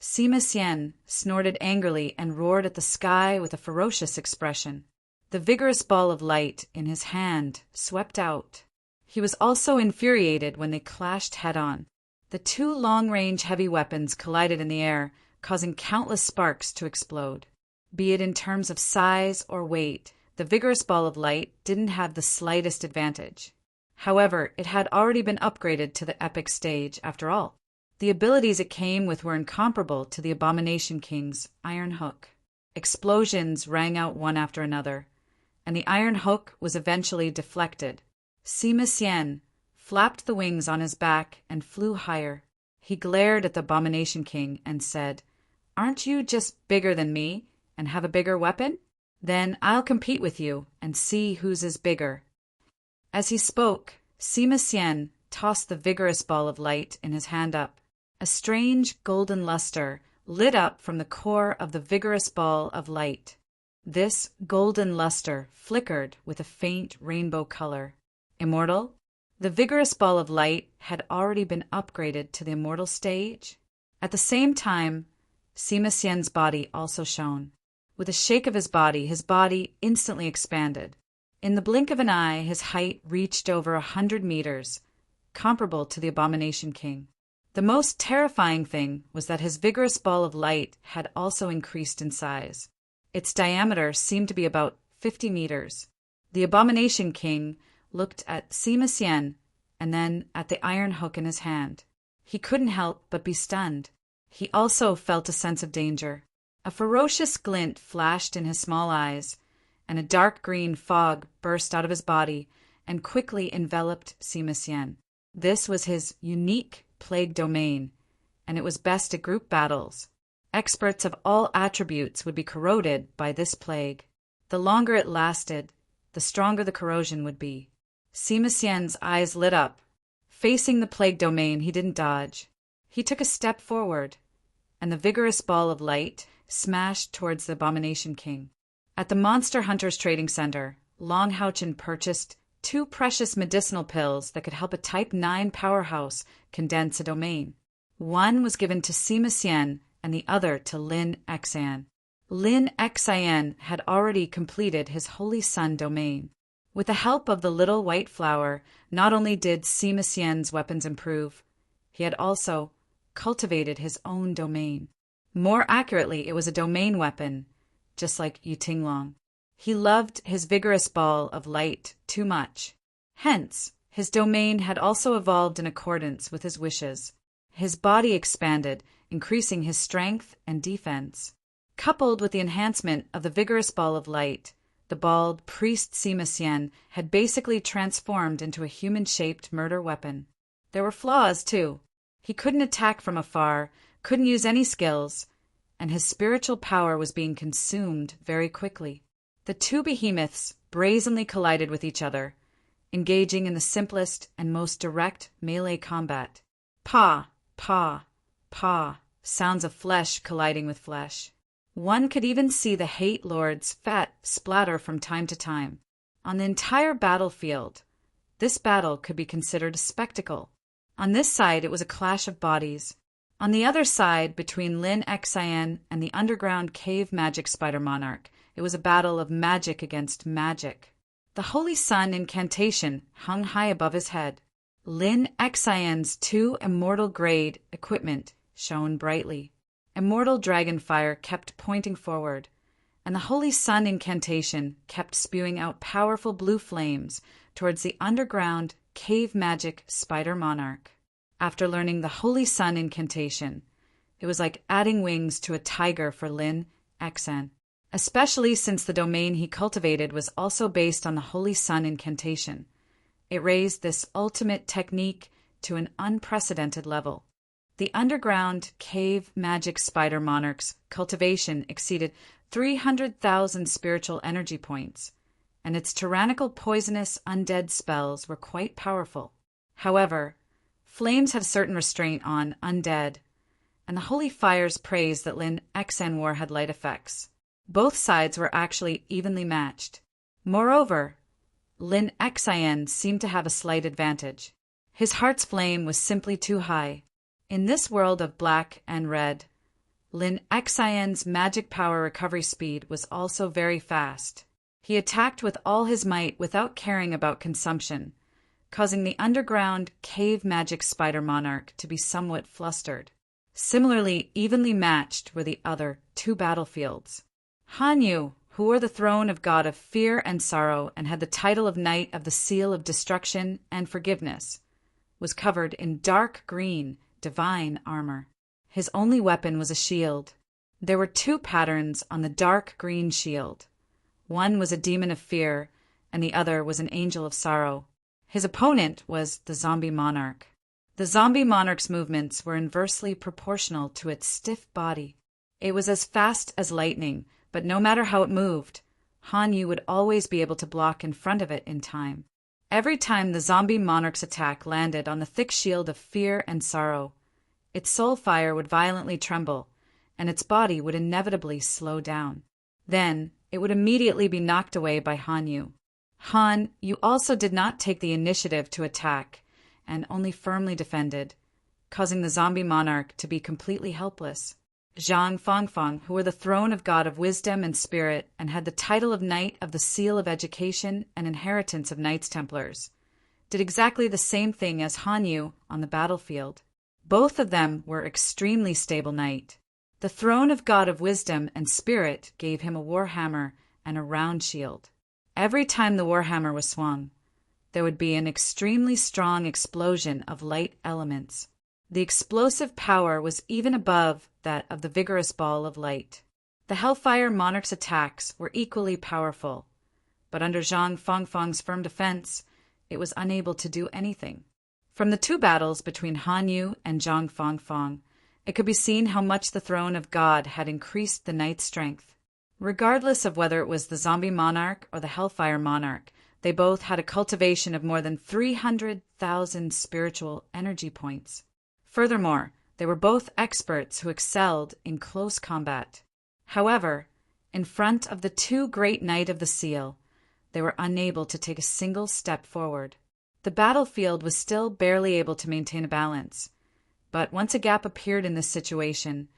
Sima Xian snorted angrily and roared at the sky with a ferocious expression. The vigorous ball of light in his hand swept out. He was also infuriated when they clashed head-on. The two long-range heavy weapons collided in the air, causing countless sparks to explode. Be it in terms of size or weight, the vigorous ball of light didn't have the slightest advantage. However, it had already been upgraded to the epic stage after all. The abilities it came with were incomparable to the Abomination King's iron hook. Explosions rang out one after another, and the iron hook was eventually deflected. Sima Xian flapped the wings on his back and flew higher. He glared at the Abomination King and said, "Aren't you just bigger than me and have a bigger weapon? Then I'll compete with you and see whose is bigger." As he spoke, Sima Xian tossed the vigorous ball of light in his hand up. A strange golden luster lit up from the core of the vigorous ball of light. This golden luster flickered with a faint rainbow color. Immortal? The vigorous ball of light had already been upgraded to the immortal stage. At the same time, Sima Xian's body also shone. With a shake of his body instantly expanded. In the blink of an eye, his height reached over 100 meters, comparable to the Abomination King. The most terrifying thing was that his vigorous ball of light had also increased in size. Its diameter seemed to be about 50 meters. The Abomination King looked at Sima Xian and then at the iron hook in his hand. He couldn't help but be stunned. He also felt a sense of danger. A ferocious glint flashed in his small eyes, and a dark green fog burst out of his body and quickly enveloped Sima Xian. This was his unique plague domain, and it was best at group battles. Experts of all attributes would be corroded by this plague. The longer it lasted, the stronger the corrosion would be. Sima Xian's eyes lit up. Facing the plague domain, he didn't dodge. He took a step forward, and the vigorous ball of light smashed towards the Abomination King. At the Monster Hunters Trading Center, Long Houchin purchased 2 precious medicinal pills that could help a Type 9 powerhouse condense a domain. One was given to Sima Xian and the other to Lin Xan. Lin Xan had already completed his Holy Sun domain. With the help of the little white flower, not only did Sima Xian's weapons improve, he had also cultivated his own domain. More accurately, it was a domain weapon, just like Yu Tinglong. He loved his vigorous ball of light too much. Hence, his domain had also evolved in accordance with his wishes. His body expanded, increasing his strength and defense. Coupled with the enhancement of the vigorous ball of light, the bald priest Sima Xian had basically transformed into a human-shaped murder weapon. There were flaws, too. He couldn't attack from afar, couldn't use any skills, and his spiritual power was being consumed very quickly. The two behemoths brazenly collided with each other, engaging in the simplest and most direct melee combat. Pa, pa, pa, sounds of flesh colliding with flesh. One could even see the Hate Lord's fat splatter from time to time. On the entire battlefield, this battle could be considered a spectacle. On this side, it was a clash of bodies. On the other side, between Lin Xian and the underground cave magic spider monarch, it was a battle of magic against magic. The Holy Sun incantation hung high above his head. Lin Xian's 2 immortal grade equipment shone brightly. Immortal dragon fire kept pointing forward, and the Holy Sun incantation kept spewing out powerful blue flames towards the underground cave magic spider monarch. After learning the Holy Sun incantation, it was like adding wings to a tiger for Lin Xan, especially since the domain he cultivated was also based on the Holy Sun incantation. It raised this ultimate technique to an unprecedented level. The underground cave magic spider monarch's cultivation exceeded 300,000 spiritual energy points, and its tyrannical poisonous undead spells were quite powerful. However, flames have certain restraint on undead, and the holy fires praised that Lin Xan wore had light effects. Both sides were actually evenly matched. Moreover, Lin Xian seemed to have a slight advantage. His heart's flame was simply too high. In this world of black and red, Lin Xian's magic power recovery speed was also very fast. He attacked with all his might without caring about consumption, causing the underground cave magic spider monarch to be somewhat flustered. Similarly evenly matched were the other two battlefields. Han Yu, who wore the throne of god of fear and sorrow and had the title of Knight of the Seal of Destruction and Forgiveness, was covered in dark green, divine armor. His only weapon was a shield. There were two patterns on the dark green shield. One was a demon of fear, and the other was an angel of sorrow. His opponent was the zombie monarch. The zombie monarch's movements were inversely proportional to its stiff body. It was as fast as lightning, but no matter how it moved, Han Yu would always be able to block in front of it in time. Every time the zombie monarch's attack landed on the thick shield of fear and sorrow, its soul fire would violently tremble, and its body would inevitably slow down. Then, it would immediately be knocked away by Han Yu. Han Yu also did not take the initiative to attack, and only firmly defended, causing the zombie monarch to be completely helpless. Zhang Fangfang, who wore the throne of god of wisdom and spirit and had the title of Knight of the Seal of Education and Inheritance of Knights Templars, did exactly the same thing as Han Yu on the battlefield. Both of them were extremely stable knight. The throne of god of wisdom and spirit gave him a warhammer and a round shield. Every time the warhammer was swung, there would be an extremely strong explosion of light elements. The explosive power was even above that of the vigorous ball of light. The Hellfire Monarch's attacks were equally powerful, but under Zhang Fangfang's firm defense, it was unable to do anything. From the two battles between Han Yu and Zhang Fangfang, it could be seen how much the throne of God had increased the knight's strength. Regardless of whether it was the zombie monarch or the Hellfire Monarch, they both had a cultivation of more than 300,000 spiritual energy points. Furthermore, they were both experts who excelled in close combat. However, in front of the two great Knight of the Seal, they were unable to take a single step forward. The battlefield was still barely able to maintain a balance, but once a gap appeared in this situation,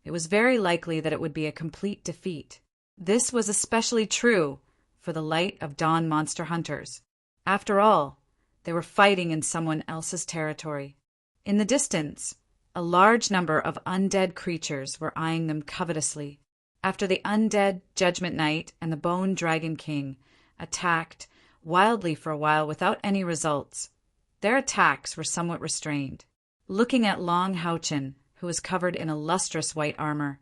it was very likely that it would be a complete defeat. This was especially true for the Light of Dawn monster hunters. After all, they were fighting in someone else's territory. In the distance, a large number of undead creatures were eyeing them covetously. After the undead Judgment Knight and the Bone Dragon King attacked wildly for a while without any results, their attacks were somewhat restrained. Looking at Long Haochen, who was covered in a lustrous white armor,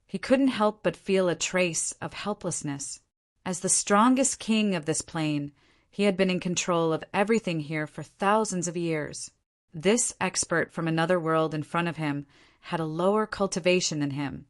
he couldn't help but feel a trace of helplessness. As the strongest king of this plane, he had been in control of everything here for thousands of years. This expert from another world in front of him had a lower cultivation than him,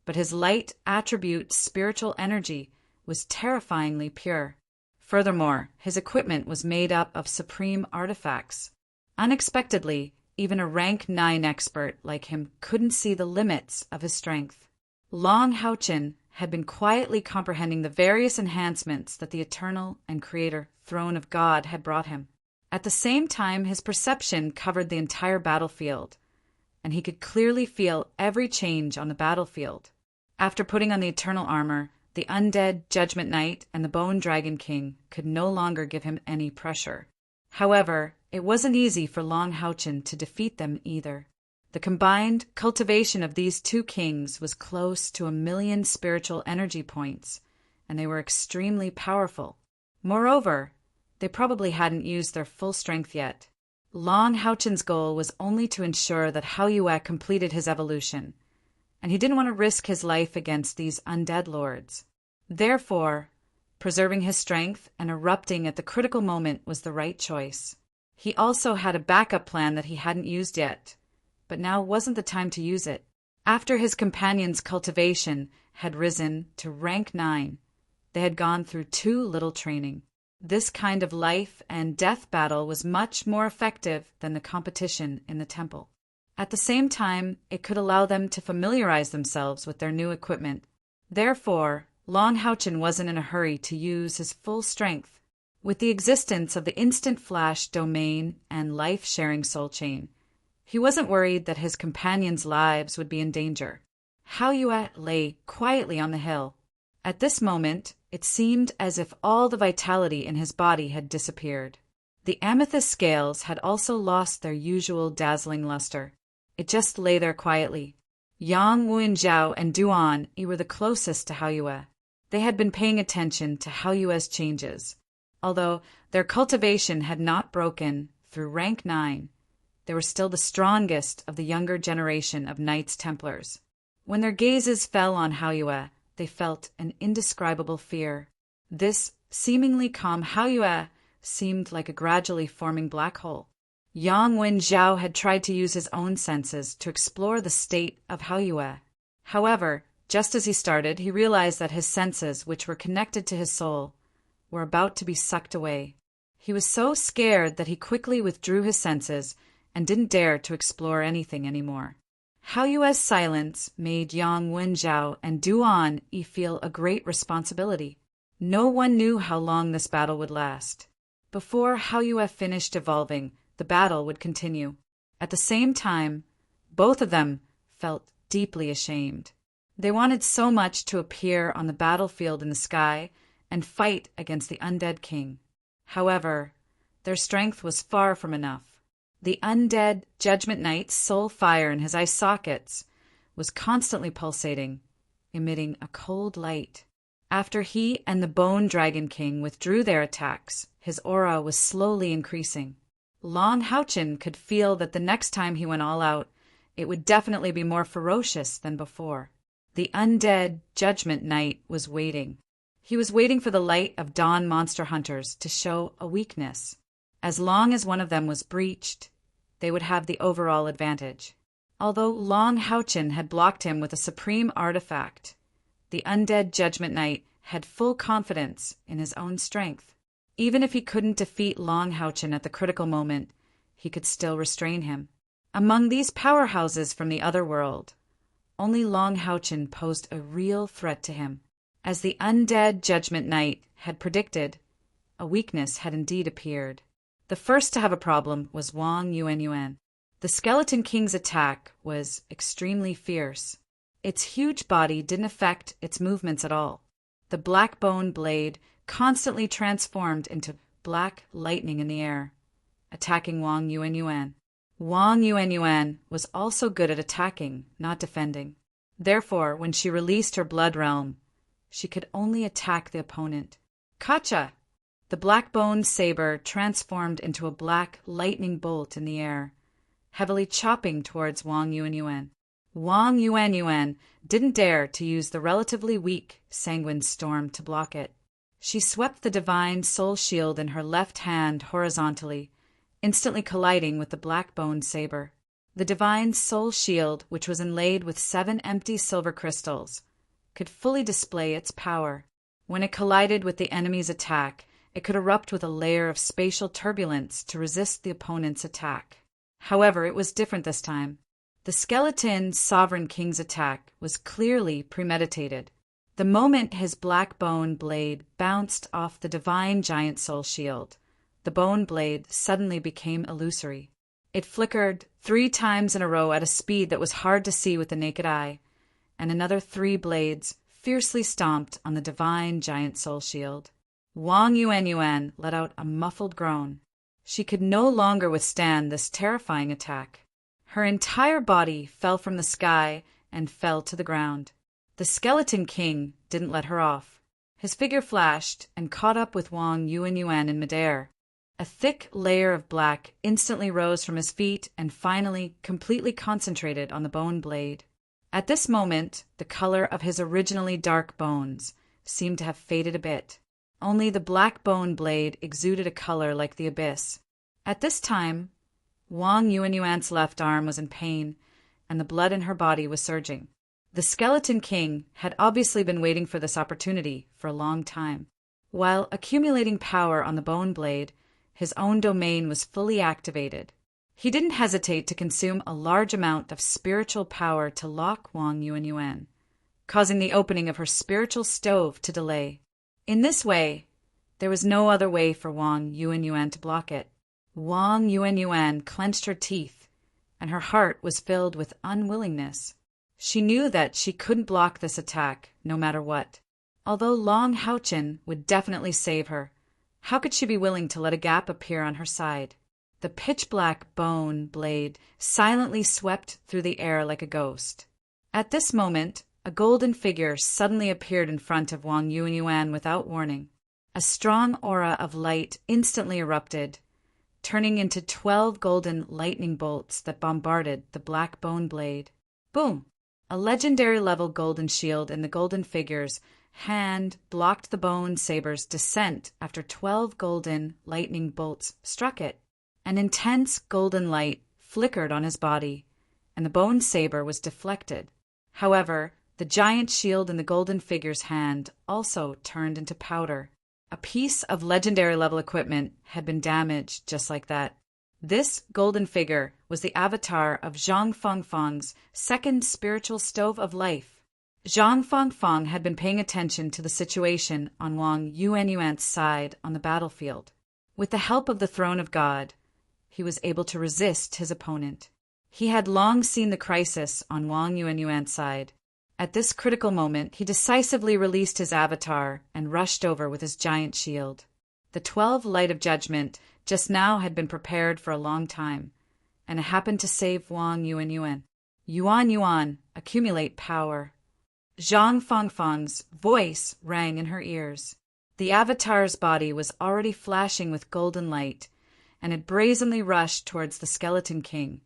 but his light attribute spiritual energy was terrifyingly pure. Furthermore, his equipment was made up of supreme artifacts. Unexpectedly, even a rank 9 expert like him couldn't see the limits of his strength. Long Haochen had been quietly comprehending the various enhancements that the Eternal and Creator Throne of God had brought him. At the same time, his perception covered the entire battlefield, and he could clearly feel every change on the battlefield. After putting on the eternal armor, the undead Judgment Knight and the Bone Dragon King could no longer give him any pressure. However, it wasn't easy for Long Haochen to defeat them either. The combined cultivation of these two kings was close to 1,000,000 spiritual energy points, and they were extremely powerful. Moreover, they probably hadn't used their full strength yet. Long Haochen's goal was only to ensure that Hao Yue completed his evolution, and he didn't want to risk his life against these undead lords. Therefore, preserving his strength and erupting at the critical moment was the right choice. He also had a backup plan that he hadn't used yet, but now wasn't the time to use it. After his companion's cultivation had risen to rank 9, they had gone through too little training. This kind of life and death battle was much more effective than the competition in the temple. At the same time, it could allow them to familiarize themselves with their new equipment. Therefore, Long Haochen wasn't in a hurry to use his full strength. With the existence of the instant flash domain and life-sharing soul chain, he wasn't worried that his companions' lives would be in danger. Haoyue lay quietly on the hill. At this moment, it seemed as if all the vitality in his body had disappeared. The amethyst scales had also lost their usual dazzling luster. It just lay there quietly. Yang Wenjiao and Duan were the closest to Haoyue. They had been paying attention to Haoyue's changes. Although their cultivation had not broken through rank 9, they were still the strongest of the younger generation of Knights Templars. When their gazes fell on Haoyue, they felt an indescribable fear. This seemingly calm Haoyue seemed like a gradually forming black hole. Yang Wenjiao had tried to use his own senses to explore the state of Haoyue. However, just as he started, he realized that his senses, which were connected to his soul, were about to be sucked away. He was so scared that he quickly withdrew his senses and didn't dare to explore anything anymore. Haoyue's silence made Yang Wenjiao and Duan feel a great responsibility. No one knew how long this battle would last. Before Haoyue finished evolving, the battle would continue. At the same time, both of them felt deeply ashamed. They wanted so much to appear on the battlefield in the sky and fight against the undead king. However, their strength was far from enough. The undead Judgment Knight's soul fire in his eye sockets was constantly pulsating, emitting a cold light. After he and the Bone Dragon King withdrew their attacks, his aura was slowly increasing. Long Haochen could feel that the next time he went all out, it would definitely be more ferocious than before. The undead Judgment Knight was waiting. He was waiting for the light of dawn monster hunters to show a weakness. As long as one of them was breached, they would have the overall advantage. Although Long Haochen had blocked him with a supreme artifact, the undead Judgment Knight had full confidence in his own strength. Even if he couldn't defeat Long Haochen at the critical moment, he could still restrain him. Among these powerhouses from the other world, only Long Haochen posed a real threat to him. As the undead Judgment Knight had predicted, a weakness had indeed appeared. The first to have a problem was Wang Yuanyuan. The Skeleton King's attack was extremely fierce. Its huge body didn't affect its movements at all. The black bone blade constantly transformed into black lightning in the air, attacking Wang Yuanyuan. Wang Yuanyuan was also good at attacking, not defending. Therefore, when she released her blood realm, she could only attack the opponent. Kacha! The black bone saber transformed into a black lightning bolt in the air, heavily chopping towards Wang Yuanyuan. Wang Yuanyuan didn't dare to use the relatively weak Sanguine Storm to block it. She swept the divine soul shield in her left hand horizontally, instantly colliding with the black bone saber. The divine soul shield, which was inlaid with 7 empty silver crystals, could fully display its power. When it collided with the enemy's attack, it could erupt with a layer of spatial turbulence to resist the opponent's attack. However, it was different this time. The Skeleton Sovereign King's attack was clearly premeditated. The moment his black bone blade bounced off the divine giant soul shield, the bone blade suddenly became illusory. It flickered 3 times in a row at a speed that was hard to see with the naked eye, and another 3 blades fiercely stomped on the divine giant soul shield. Wang Yuanyuan let out a muffled groan. She could no longer withstand this terrifying attack. Her entire body fell from the sky and fell to the ground. The Skeleton King didn't let her off. His figure flashed and caught up with Wang Yuanyuan in midair. A thick layer of black instantly rose from his feet and finally completely concentrated on the bone blade. At this moment, the color of his originally dark bones seemed to have faded a bit. Only the black bone blade exuded a color like the abyss. At this time, Wang Yuanyuan's left arm was in pain, and the blood in her body was surging. The Skeleton King had obviously been waiting for this opportunity for a long time. While accumulating power on the bone blade, his own domain was fully activated. He didn't hesitate to consume a large amount of spiritual power to lock Wang Yuanyuan, causing the opening of her spiritual stove to delay. In this way, There was no other way for Wang Yuanyuan to block it. Wang Yuanyuan clenched her teeth, and her heart was filled with unwillingness. She knew that she couldn't block this attack, no matter what. Although Long Haochen would definitely save her, how could she be willing to let a gap appear on her side? The pitch-black bone blade silently swept through the air like a ghost. At this moment, a golden figure suddenly appeared in front of Wang Yuanyuan without warning. A strong aura of light instantly erupted, turning into 12 golden lightning bolts that bombarded the black bone blade. Boom! A legendary-level golden shield in the golden figure's hand blocked the bone saber's descent after 12 golden lightning bolts struck it. An intense golden light flickered on his body, and the bone saber was deflected. However, the giant shield in the golden figure's hand also turned into powder. A piece of legendary-level equipment had been damaged just like that. This golden figure was the avatar of Zhang Fangfang's second spiritual stove of life. Zhang Fangfang had been paying attention to the situation on Wang Yuanyuan's side on the battlefield. With the help of the Throne of God, he was able to resist his opponent. He had long seen the crisis on Wang Yuanyuan's side. At this critical moment, he decisively released his avatar and rushed over with his giant shield. The 12 Light of Judgment just now had been prepared for a long time, and it happened to save Wang Yuanyuan. Yuan, accumulate power. Zhang Fangfang's voice rang in her ears. The avatar's body was already flashing with golden light, and it brazenly rushed towards the Skeleton King,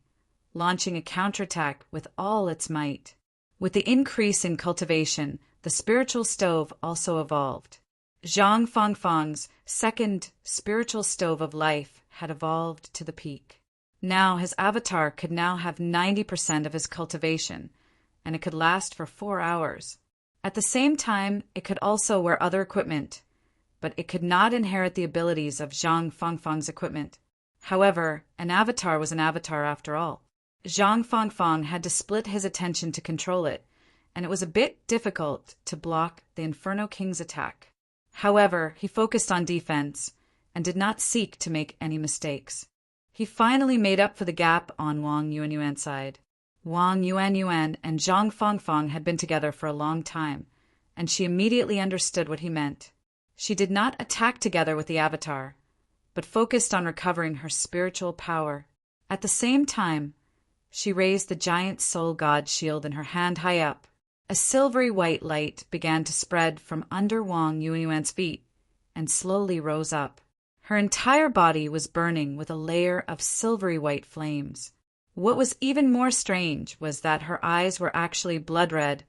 launching a counterattack with all its might. With the increase in cultivation, the spiritual stove also evolved. Zhang Fangfang's second spiritual stove of life had evolved to the peak. Now his avatar could now have 90% of his cultivation, and it could last for 4 hours. At the same time, it could also wear other equipment, but it could not inherit the abilities of Zhang Fangfang's equipment. However, an avatar was an avatar after all. Zhang Fangfang had to split his attention to control it, and it was a bit difficult to block the Inferno King's attack. However, he focused on defense and did not seek to make any mistakes. He finally made up for the gap on Wang Yuanyuan's side. Wang Yuanyuan and Zhang Fangfang had been together for a long time, and she immediately understood what he meant. She did not attack together with the avatar, but focused on recovering her spiritual power. At the same time, she raised the giant soul god shield in her hand high up. A silvery white light began to spread from under Wang Yuanyuan's feet and slowly rose up. Her entire body was burning with a layer of silvery white flames. What was even more strange was that her eyes were actually blood red,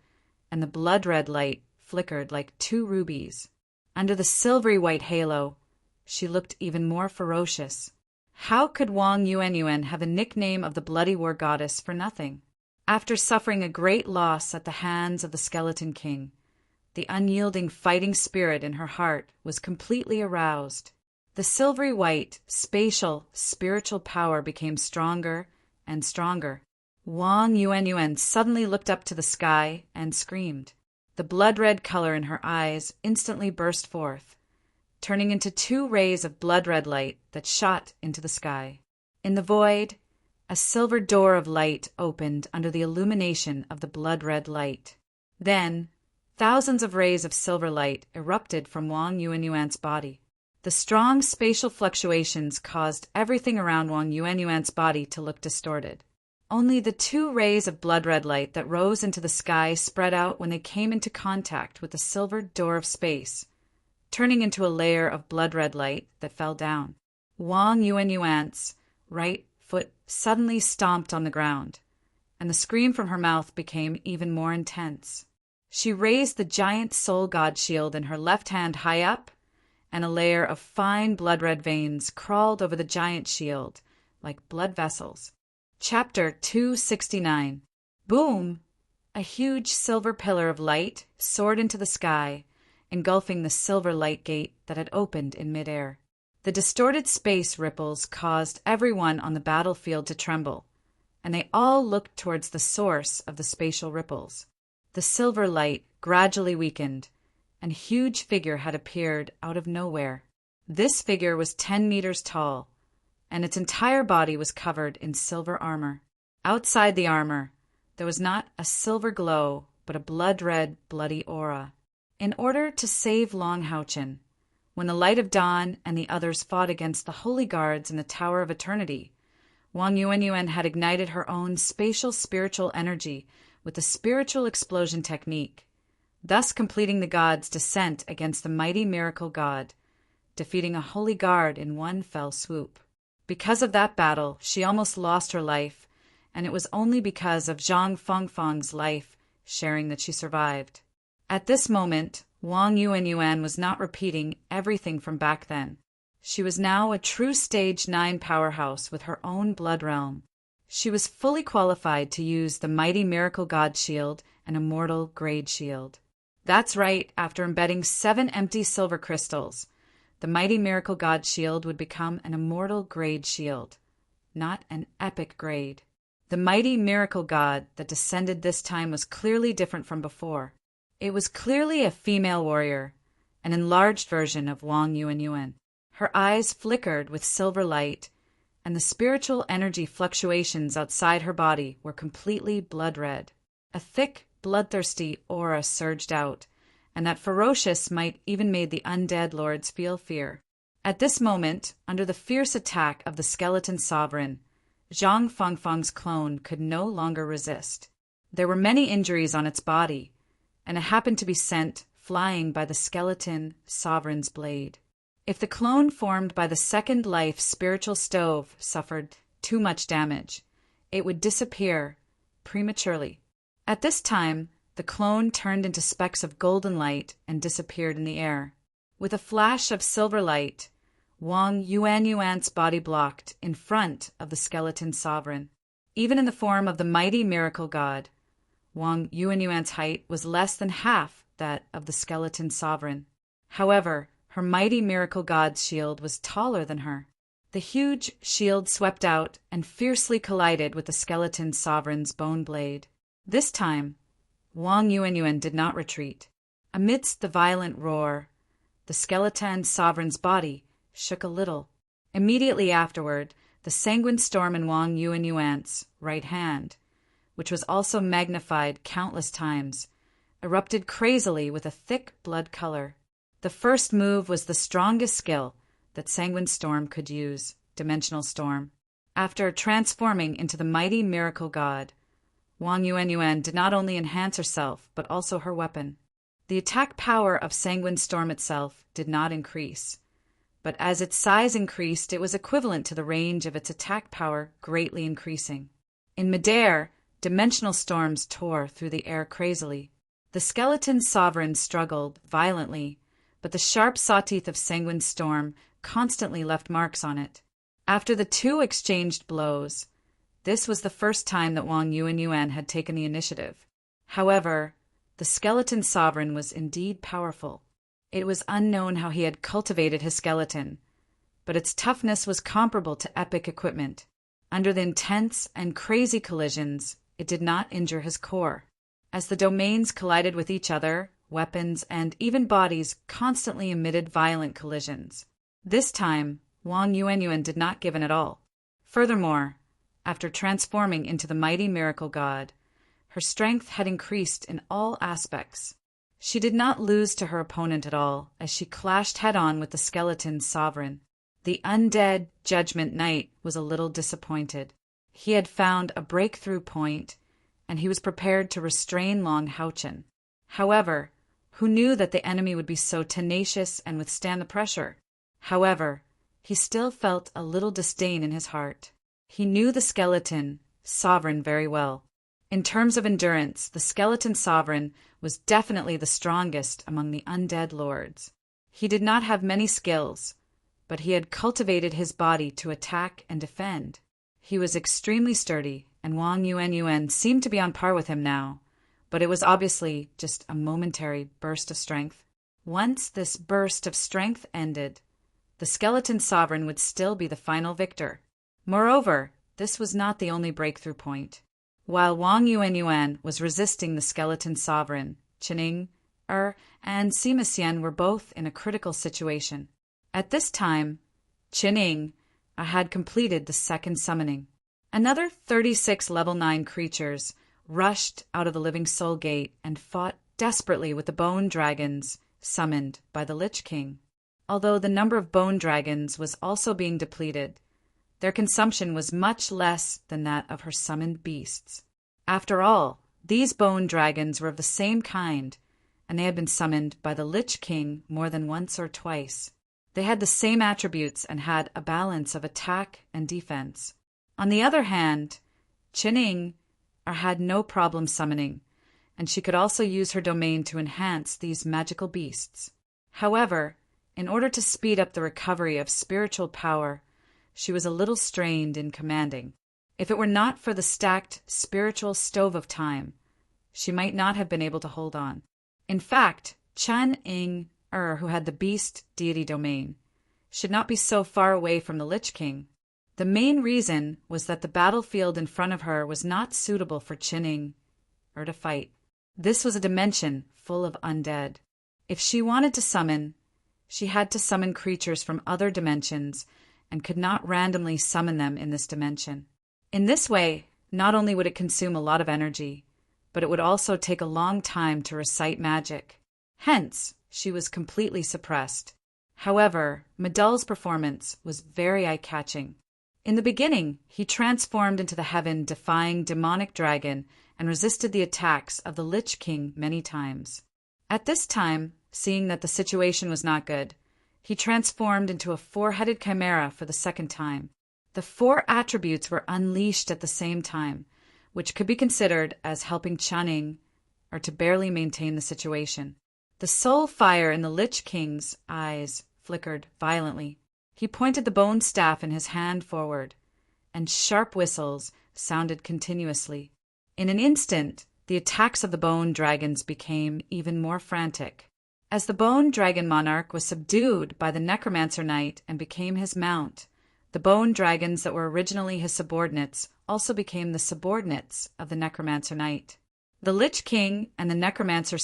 and the blood red light flickered like 2 rubies. Under the silvery white halo, she looked even more ferocious. How could Wang Yuanyuan have a nickname of the Bloody War Goddess for nothing? After suffering a great loss at the hands of the Skeleton King, the unyielding fighting spirit in her heart was completely aroused. The silvery white, spatial, spiritual power became stronger and stronger. Wang Yuanyuan suddenly looked up to the sky and screamed. The blood-red color in her eyes instantly burst forth, turning into 2 rays of blood-red light that shot into the sky. In the void, a silver door of light opened under the illumination of the blood-red light. Then, thousands of rays of silver light erupted from Wang Yuanyuan's body. The strong spatial fluctuations caused everything around Wang Yuanyuan's body to look distorted. Only the 2 rays of blood-red light that rose into the sky spread out when they came into contact with the silver door of space, turning into a layer of blood-red light that fell down. Wang Yuanyuan's right foot suddenly stomped on the ground, and the scream from her mouth became even more intense. She raised the giant soul god shield in her left hand high up, and a layer of fine blood-red veins crawled over the giant shield like blood vessels. Chapter 269. Boom! A huge silver pillar of light soared into the sky, engulfing the silver light gate that had opened in midair. The distorted space ripples caused everyone on the battlefield to tremble, and they all looked towards the source of the spatial ripples. The silver light gradually weakened, and a huge figure had appeared out of nowhere. This figure was 10 meters tall, and its entire body was covered in silver armor. Outside the armor, there was not a silver glow, but a blood-red, bloody aura. In order to save Long Houchin, when the Light of Dawn and the others fought against the Holy Guards in the Tower of Eternity, Wang Yuanyuan had ignited her own spatial spiritual energy with the spiritual explosion technique, thus completing the god's descent against the mighty miracle god, defeating a holy guard in one fell swoop. Because of that battle, she almost lost her life, and it was only because of Zhang Fengfeng's life sharing that she survived. At this moment, Wang Yuanyuan was not repeating everything from back then. She was now a true Stage 9 powerhouse with her own blood realm. She was fully qualified to use the mighty miracle god shield and immortal grade shield. That's right, after embedding 7 empty silver crystals, the mighty miracle god shield would become an immortal grade shield, not an epic grade. The mighty miracle god that descended this time was clearly different from before. It was clearly a female warrior, an enlarged version of Wang Yuanyuan. Her eyes flickered with silver light, and the spiritual energy fluctuations outside her body were completely blood-red. A thick, bloodthirsty aura surged out, and that ferocious might even made the undead lords feel fear. At this moment, under the fierce attack of the skeleton sovereign, Zhang Fengfeng's clone could no longer resist. There were many injuries on its body, and it happened to be sent flying by the skeleton sovereign's blade. If the clone formed by the second life spiritual stove suffered too much damage, it would disappear prematurely. At this time, the clone turned into specks of golden light and disappeared in the air. With a flash of silver light, Wang Yuanyuan's body blocked in front of the skeleton sovereign. Even in the form of the mighty miracle god, Wang Yuanyuan's height was less than half that of the skeleton sovereign. However, her mighty miracle god's shield was taller than her. The huge shield swept out and fiercely collided with the skeleton sovereign's bone blade. This time, Wang Yuanyuan did not retreat. Amidst the violent roar, the skeleton sovereign's body shook a little. Immediately afterward, the sanguine storm in Wang Yuanyuan's right hand, which was also magnified countless times, erupted crazily with a thick blood color. The first move was the strongest skill that Sanguine Storm could use, Dimensional Storm. After transforming into the mighty miracle god, Wang Yuanyuan did not only enhance herself, but also her weapon. The attack power of Sanguine Storm itself did not increase, but as its size increased, it was equivalent to the range of its attack power greatly increasing. In midair, Dimensional Storms tore through the air crazily. The skeleton sovereign struggled violently, but the sharp saw-teeth of Sanguine Storm constantly left marks on it. After the two exchanged blows, this was the first time that Wang Yuanyuan had taken the initiative. However, the skeleton sovereign was indeed powerful. It was unknown how he had cultivated his skeleton, but its toughness was comparable to epic equipment. Under the intense and crazy collisions, it did not injure his core. As the domains collided with each other, weapons, and even bodies constantly emitted violent collisions. This time, Wang Yuanyuan did not give in at all. Furthermore, after transforming into the mighty miracle god, her strength had increased in all aspects. She did not lose to her opponent at all as she clashed head-on with the skeleton sovereign. The undead Judgment Knight was a little disappointed. He had found a breakthrough point, and he was prepared to restrain Long Houchin. However, who knew that the enemy would be so tenacious and withstand the pressure? However, he still felt a little disdain in his heart. He knew the skeleton sovereign very well. In terms of endurance, the skeleton sovereign was definitely the strongest among the undead lords. He did not have many skills, but he had cultivated his body to attack and defend. He was extremely sturdy, and Wang Yuanyuan seemed to be on par with him now, but it was obviously just a momentary burst of strength. Once this burst of strength ended, the skeleton sovereign would still be the final victor. Moreover, this was not the only breakthrough point. While Wang Yuanyuan was resisting the skeleton sovereign, Qining, and Sima Xian were both in a critical situation. At this time, Qin had completed the second summoning. Another 36 level 9 creatures rushed out of the Living Soul Gate and fought desperately with the bone dragons summoned by the Lich King. Although the number of bone dragons was also being depleted, their consumption was much less than that of her summoned beasts. After all, these bone dragons were of the same kind, and they had been summoned by the Lich King more than once or twice. They had the same attributes and had a balance of attack and defense. On the other hand, Qin had no problem summoning, and she could also use her domain to enhance these magical beasts. However, in order to speed up the recovery of spiritual power, she was a little strained in commanding. If it were not for the stacked spiritual stove of time, she might not have been able to hold on. In fact, Chen who had the beast deity domain, should not be so far away from the Lich King. The main reason was that the battlefield in front of her was not suitable for Qin to fight. This was a dimension full of undead. If she wanted to summon, she had to summon creatures from other dimensions and could not randomly summon them in this dimension. In this way, not only would it consume a lot of energy, but it would also take a long time to recite magic. Hence, she was completely suppressed. However, Medul's performance was very eye-catching. In the beginning, he transformed into the heaven-defying demonic dragon and resisted the attacks of the Lich King many times. At this time, seeing that the situation was not good, he transformed into a four-headed chimera for the second time. The four attributes were unleashed at the same time, which could be considered as helping Chen to barely maintain the situation. The soul fire in the Lich King's eyes flickered violently. He pointed the bone staff in his hand forward, and sharp whistles sounded continuously. In an instant, the attacks of the bone dragons became even more frantic. As the bone dragon monarch was subdued by the necromancer knight and became his mount, the bone dragons that were originally his subordinates also became the subordinates of the necromancer knight. The Lich King and the necromancer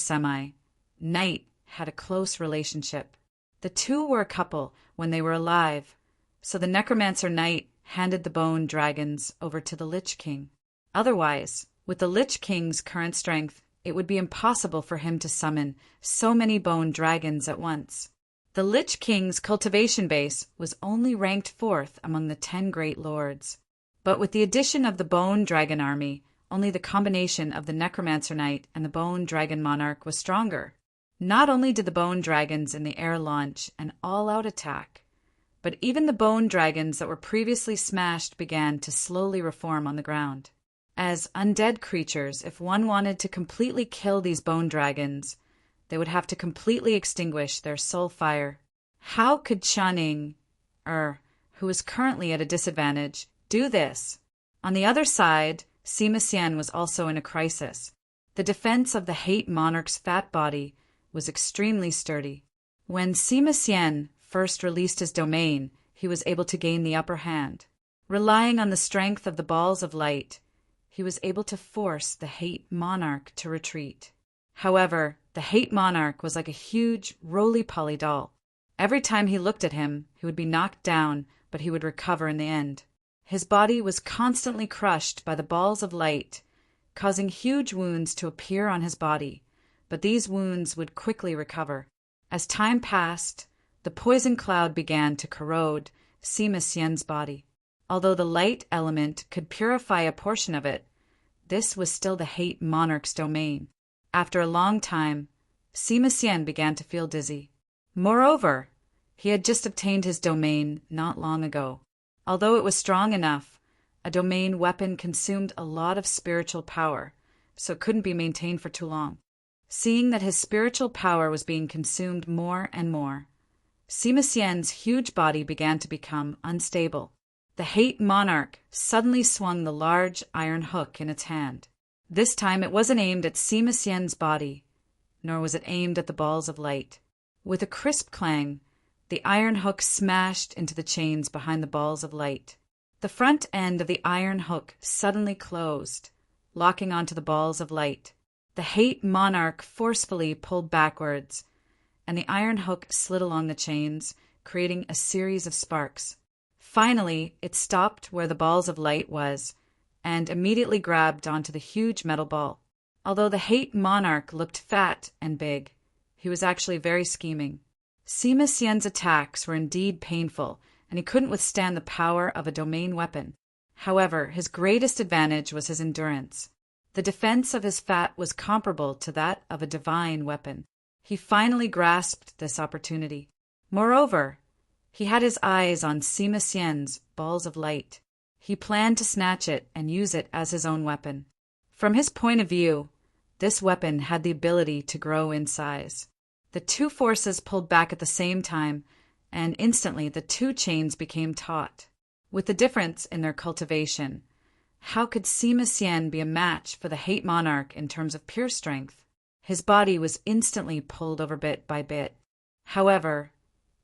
knight had a close relationship. The two were a couple when they were alive, so the necromancer knight handed the bone dragons over to the Lich King. Otherwise, with the Lich King's current strength, it would be impossible for him to summon so many bone dragons at once. The Lich King's cultivation base was only ranked 4th among the 10 great lords. But with the addition of the bone dragon army, only the combination of the necromancer knight and the bone dragon monarch was stronger. Not only did the bone dragons in the air launch an all-out attack, but even the bone dragons that were previously smashed began to slowly reform on the ground. As undead creatures, if one wanted to completely kill these bone dragons, they would have to completely extinguish their soul fire. How could Chen who was currently at a disadvantage, do this? On the other side, Sima Xian was also in a crisis. The defense of the Hate Monarch's fat body was extremely sturdy. When Sima Xian first released his domain, he was able to gain the upper hand. Relying on the strength of the balls of light, he was able to force the Hate Monarch to retreat. However, the Hate Monarch was like a huge, roly-poly doll. Every time he looked at him, he would be knocked down, but he would recover in the end. His body was constantly crushed by the balls of light, causing huge wounds to appear on his body, but these wounds would quickly recover. As time passed, the poison cloud began to corrode Sima Xian's body. Although the light element could purify a portion of it, this was still the Hate Monarch's domain. After a long time, Sima Xian began to feel dizzy. Moreover, he had just obtained his domain not long ago. Although it was strong enough, a domain weapon consumed a lot of spiritual power, so it couldn't be maintained for too long. Seeing that his spiritual power was being consumed more and more, Sima Xian's huge body began to become unstable. The Hate Monarch suddenly swung the large iron hook in its hand. This time it wasn't aimed at Sima Xian's body, nor was it aimed at the balls of light. With a crisp clang, the iron hook smashed into the chains behind the balls of light. The front end of the iron hook suddenly closed, locking onto the balls of light. The Hate Monarch forcefully pulled backwards, and the iron hook slid along the chains, creating a series of sparks. Finally, it stopped where the balls of light was, and immediately grabbed onto the huge metal ball. Although the hate monarch looked fat and big, he was actually very scheming. Sima Xian's attacks were indeed painful, and he couldn't withstand the power of a domain weapon. However, his greatest advantage was his endurance. The defense of his fat was comparable to that of a divine weapon. He finally grasped this opportunity. Moreover, he had his eyes on Sima Xian's balls of light. He planned to snatch it and use it as his own weapon. From his point of view, this weapon had the ability to grow in size. The two forces pulled back at the same time, and instantly the two chains became taut. With the difference in their cultivation, how could Sima Xian be a match for the hate monarch in terms of pure strength? His body was instantly pulled over bit by bit. However,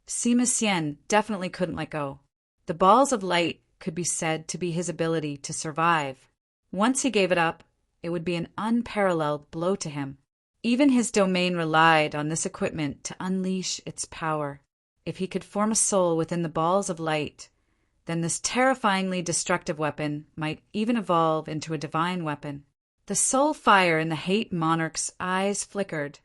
Sima Xian definitely couldn't let go. The balls of light could be said to be his ability to survive. Once he gave it up, it would be an unparalleled blow to him. Even his domain relied on this equipment to unleash its power. If he could form a soul within the balls of light, then this terrifyingly destructive weapon might even evolve into a divine weapon. The soul fire in the hate monarch's eyes flickered,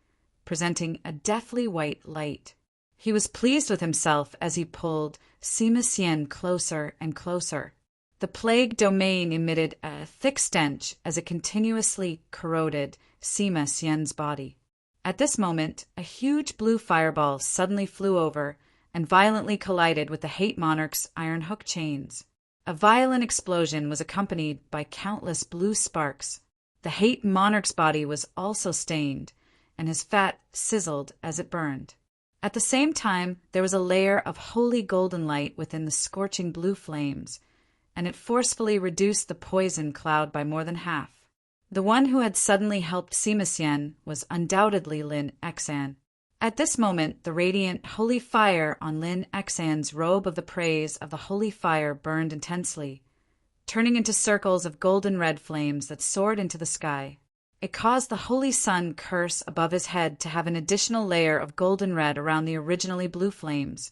presenting a deathly white light. He was pleased with himself as he pulled Sima Xian closer and closer. The plague domain emitted a thick stench as it continuously corroded Sima Xian's body. At this moment, a huge blue fireball suddenly flew over and violently collided with the hate monarch's iron hook chains. A violent explosion was accompanied by countless blue sparks. The hate monarch's body was also stained, and his fat sizzled as it burned. At the same time, there was a layer of holy golden light within the scorching blue flames, and it forcefully reduced the poison cloud by more than half. The one who had suddenly helped Sima Xian was undoubtedly Lin Xan. At this moment, the radiant holy fire on Lin Xan's robe of the praise of the holy fire burned intensely, turning into circles of golden red flames that soared into the sky. It caused the holy sun curse above his head to have an additional layer of golden red around the originally blue flames,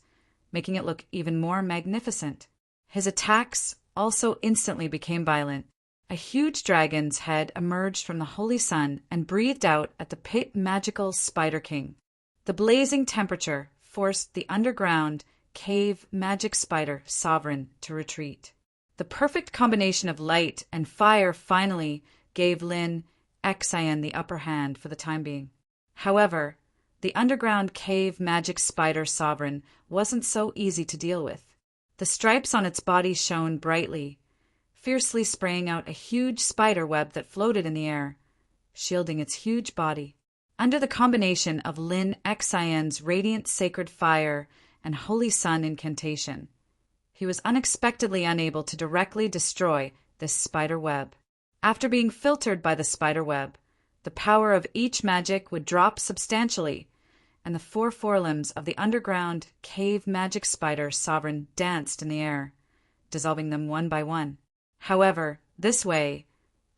making it look even more magnificent. His attacks also instantly became violent. A huge dragon's head emerged from the holy sun and breathed out at the pit magical Spider King. The blazing temperature forced the underground cave magic spider sovereign to retreat. The perfect combination of light and fire finally gave Lin Xian the upper hand for the time being. However, the underground cave magic spider sovereign wasn't so easy to deal with. The stripes on its body shone brightly, fiercely spraying out a huge spider web that floated in the air, shielding its huge body. Under the combination of Lin Xian's radiant sacred fire and holy sun incantation, he was unexpectedly unable to directly destroy this spider web. After being filtered by the spider web, the power of each magic would drop substantially, and the four forelimbs of the underground cave magic spider sovereign danced in the air, dissolving them one by one. However, this way,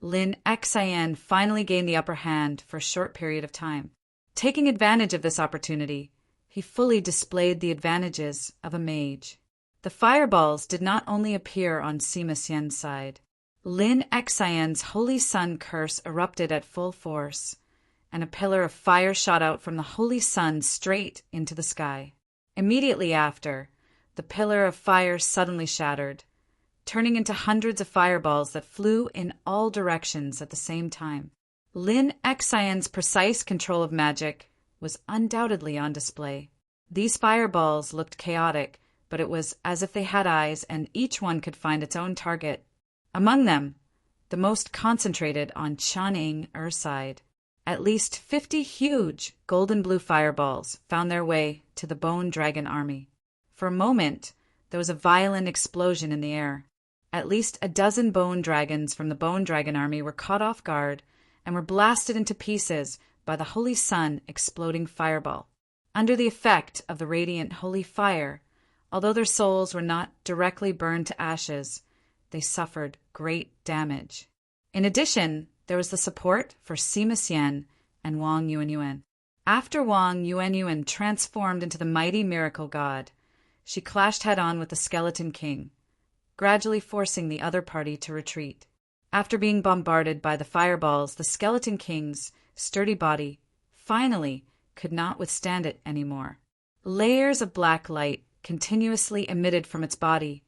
Lin Xian finally gained the upper hand for a short period of time. Taking advantage of this opportunity, he fully displayed the advantages of a mage. The fireballs did not only appear on Sima Xian's side. Lin Xian's holy sun curse erupted at full force, and a pillar of fire shot out from the holy sun straight into the sky. Immediately after, the pillar of fire suddenly shattered, turning into hundreds of fireballs that flew in all directions at the same time. Lin Xian's precise control of magic was undoubtedly on display. These fireballs looked chaotic, but it was as if they had eyes and each one could find its own target. Among them, the most concentrated on Channing side. At least 50 huge golden blue fireballs found their way to the Bone Dragon army. For a moment, there was a violent explosion in the air. At least a dozen bone dragons from the Bone Dragon army were caught off guard and were blasted into pieces by the Holy Sun exploding fireball. Under the effect of the radiant holy fire, although their souls were not directly burned to ashes, they suffered great damage. In addition, there was the support for Sima Xian and Wang Yuanyuan. After Wang Yuanyuan transformed into the mighty miracle god, She clashed head-on with the Skeleton King, gradually forcing the other party to retreat. After being bombarded by the fireballs, the Skeleton King's sturdy body finally could not withstand it anymore. Layers of black light continuously emitted from its body,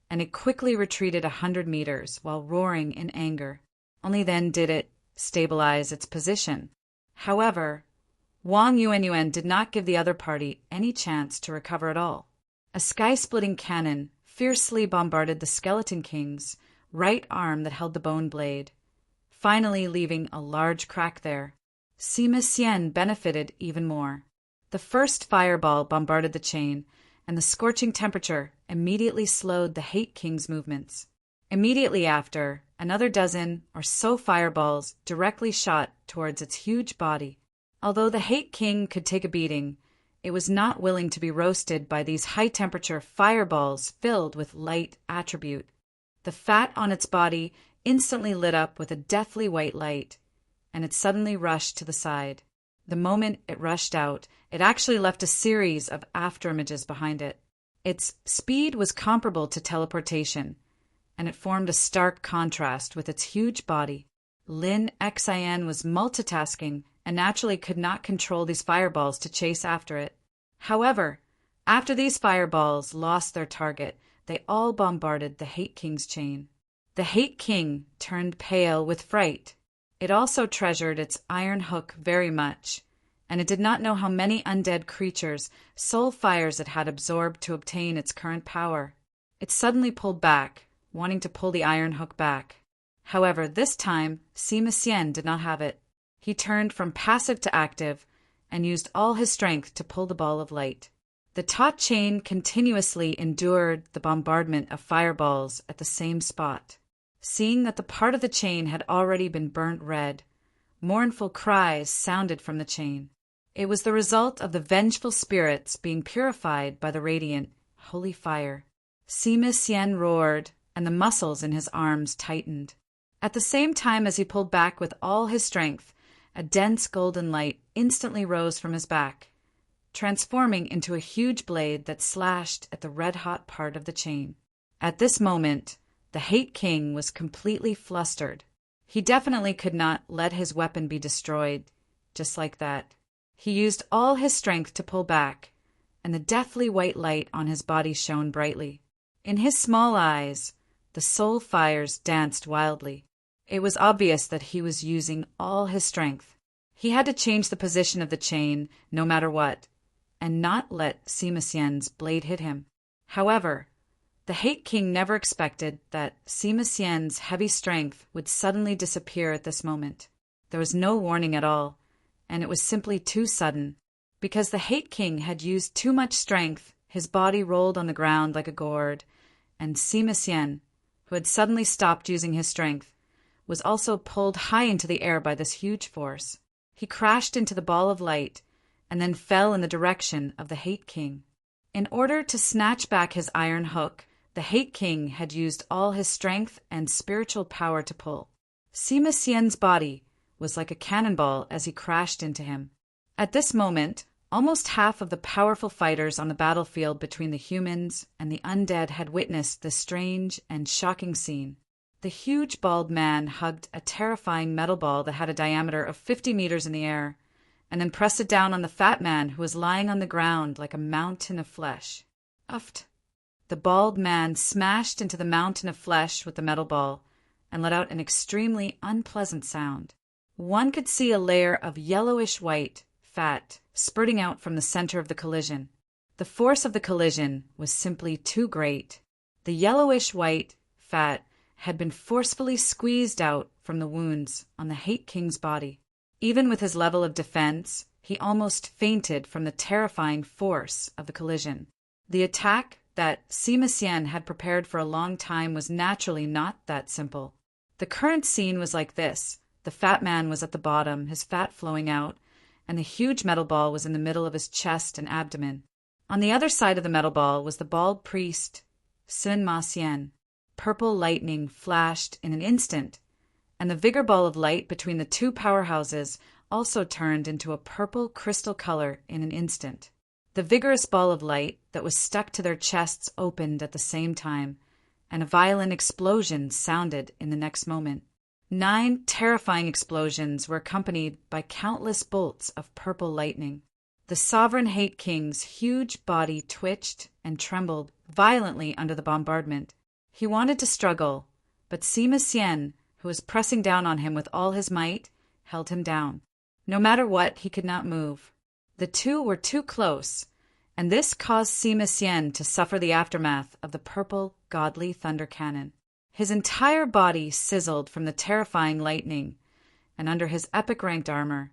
and it quickly retreated 100 meters while roaring in anger. Only then did it stabilize its position. However, Wang Yuanyuan did not give the other party any chance to recover at all. A sky-splitting cannon fiercely bombarded the Skeleton King's right arm that held the bone blade, finally leaving a large crack there. Sima Xian benefited even more. The first fireball bombarded the chain, and the scorching temperature immediately slowed the Hate King's movements. Immediately after, another dozen or so fireballs directly shot towards its huge body. Although the Hate King could take a beating, it was not willing to be roasted by these high-temperature fireballs filled with light attribute. The fat on its body instantly lit up with a deathly white light, and it suddenly rushed to the side. The moment it rushed out, it actually left a series of afterimages behind it. Its speed was comparable to teleportation, and it formed a stark contrast with its huge body. Lin Xian was multitasking and naturally could not control these fireballs to chase after it. However, after these fireballs lost their target, they all bombarded the Hate King's chain. The Hate King turned pale with fright. It also treasured its iron hook very much, and it did not know how many undead creatures' soul fires it had absorbed to obtain its current power. It suddenly pulled back, wanting to pull the iron hook back. However, this time, Sima Xian did not have it. He turned from passive to active and used all his strength to pull the ball of light. The taut chain continuously endured the bombardment of fireballs at the same spot. Seeing that the part of the chain had already been burnt red, mournful cries sounded from the chain. It was the result of the vengeful spirits being purified by the radiant, holy fire. Sima Xian roared, and the muscles in his arms tightened. At the same time as he pulled back with all his strength, a dense golden light instantly rose from his back, transforming into a huge blade that slashed at the red-hot part of the chain. At this moment, the Hate King was completely flustered. He definitely could not let his weapon be destroyed just like that. He used all his strength to pull back, and the deathly white light on his body shone brightly. In his small eyes, the soul fires danced wildly. It was obvious that he was using all his strength. He had to change the position of the chain no matter what, and not let Sima Xian's blade hit him. However, the Hate King never expected that Sima Xian's heavy strength would suddenly disappear at this moment. There was no warning at all, and it was simply too sudden. Because the Hate King had used too much strength, his body rolled on the ground like a gourd, and Sima Xian, who had suddenly stopped using his strength, was also pulled high into the air by this huge force. He crashed into the ball of light, and then fell in the direction of the Hate King. In order to snatch back his iron hook, the Hate King had used all his strength and spiritual power to pull. Sima Xian's body was like a cannonball as he crashed into him. At this moment, almost half of the powerful fighters on the battlefield between the humans and the undead had witnessed this strange and shocking scene. The huge bald man hugged a terrifying metal ball that had a diameter of 50 meters in the air, and then pressed it down on the fat man who was lying on the ground like a mountain of flesh. Uft! The bald man smashed into the mountain of flesh with the metal ball and let out an extremely unpleasant sound. One could see a layer of yellowish-white fat spurting out from the center of the collision. The force of the collision was simply too great. The yellowish-white fat had been forcefully squeezed out from the wounds on the Hate King's body. Even with his level of defense, he almost fainted from the terrifying force of the collision. The attack that Sima Xian had prepared for a long time was naturally not that simple. The current scene was like this. The fat man was at the bottom, his fat flowing out, and the huge metal ball was in the middle of his chest and abdomen. On the other side of the metal ball was the bald priest, Sima Xian. Purple lightning flashed in an instant, and the vigor ball of light between the two powerhouses also turned into a purple crystal color in an instant. The The vigorous ball of light that was stuck to their chests opened at the same time, and a violent explosion sounded in the next moment. 9 terrifying explosions were accompanied by countless bolts of purple lightning. The sovereign Hate King's huge body twitched and trembled violently under the bombardment. He wanted to struggle, but Sima Xian, who was pressing down on him with all his might, held him down. No matter what, he could not move. The two were too close, and this caused Sima Xian to suffer the aftermath of the purple, godly thunder cannon. His entire body sizzled from the terrifying lightning, and under his epic-ranked armor,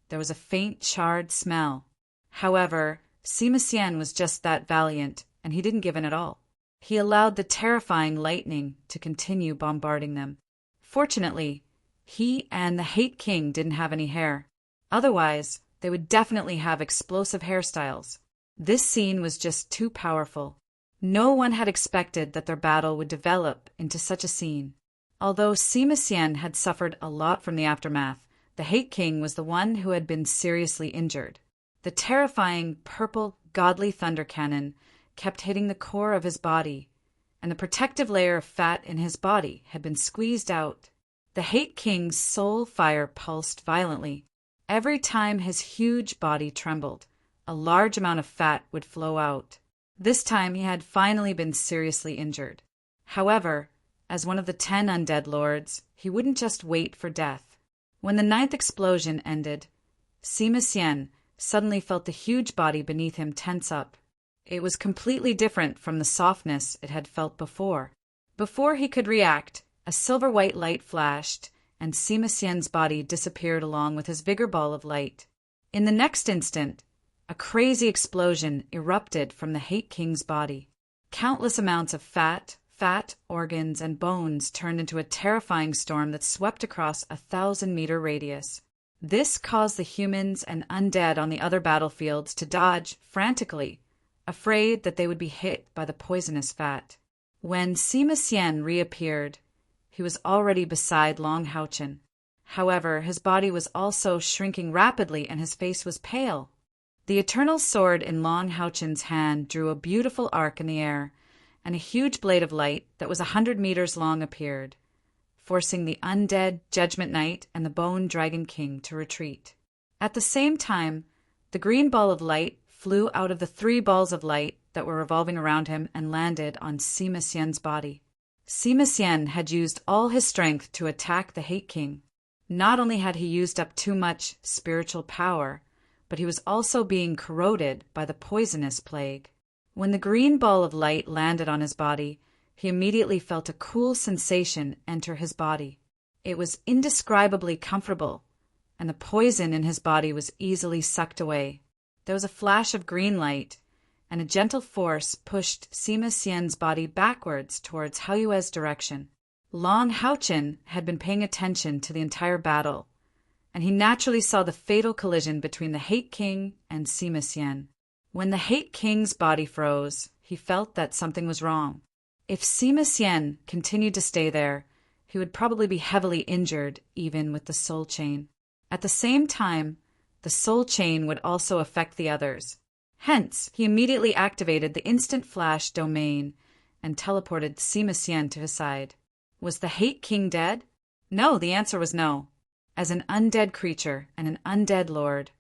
there was a faint charred smell. However, Sima Xian was just that valiant, and he didn't give in at all. He allowed the terrifying lightning to continue bombarding them. Fortunately, he and the Hate King didn't have any hair. Otherwise, they would definitely have explosive hairstyles. This scene was just too powerful. No one had expected that their battle would develop into such a scene. Although Sima Xian had suffered a lot from the aftermath, the Hate King was the one who had been seriously injured. The terrifying purple, godly thunder cannon kept hitting the core of his body, and the protective layer of fat in his body had been squeezed out. The Hate King's soul fire pulsed violently. Every time his huge body trembled, a large amount of fat would flow out. This time he had finally been seriously injured. However, as one of the 10 undead lords, he wouldn't just wait for death. When the 9th explosion ended, Sima Xian suddenly felt the huge body beneath him tense up. It was completely different from the softness it had felt before. Before he could react, a silver-white light flashed, and Sima Xian's body disappeared along with his vigor ball of light. In the next instant, a crazy explosion erupted from the Hate King's body. Countless amounts of fat, organs, and bones turned into a terrifying storm that swept across a 1,000-meter radius. This caused the humans and undead on the other battlefields to dodge frantically, afraid that they would be hit by the poisonous fat. When Sima Xian reappeared, he was already beside Long Haochen. However, his body was also shrinking rapidly and his face was pale. The eternal sword in Long Haochen's hand drew a beautiful arc in the air, and a huge blade of light that was 100 meters long appeared, forcing the undead Judgment Knight and the Bone Dragon King to retreat. At the same time, the green ball of light flew out of the 3 balls of light that were revolving around him and landed on Sima Xian's body. Sima Xian had used all his strength to attack the Hate King. Not only had he used up too much spiritual power, but he was also being corroded by the poisonous plague. When the green ball of light landed on his body, he immediately felt a cool sensation enter his body. It was indescribably comfortable, and the poison in his body was easily sucked away. There was a flash of green light, and a gentle force pushed Sima Xian's body backwards towards Haoyue's direction. Long Haochen had been paying attention to the entire battle, and he naturally saw the fatal collision between the Hate King and Sima Xian. When the Hate King's body froze, he felt that something was wrong. If Sima Xian continued to stay there, he would probably be heavily injured even with the soul chain. At the same time, the soul chain would also affect the others. Hence, he immediately activated the instant flash domain and teleported Sima Xian to his side. Was the Hate King dead? No, the answer was no. As an undead creature and an undead lord,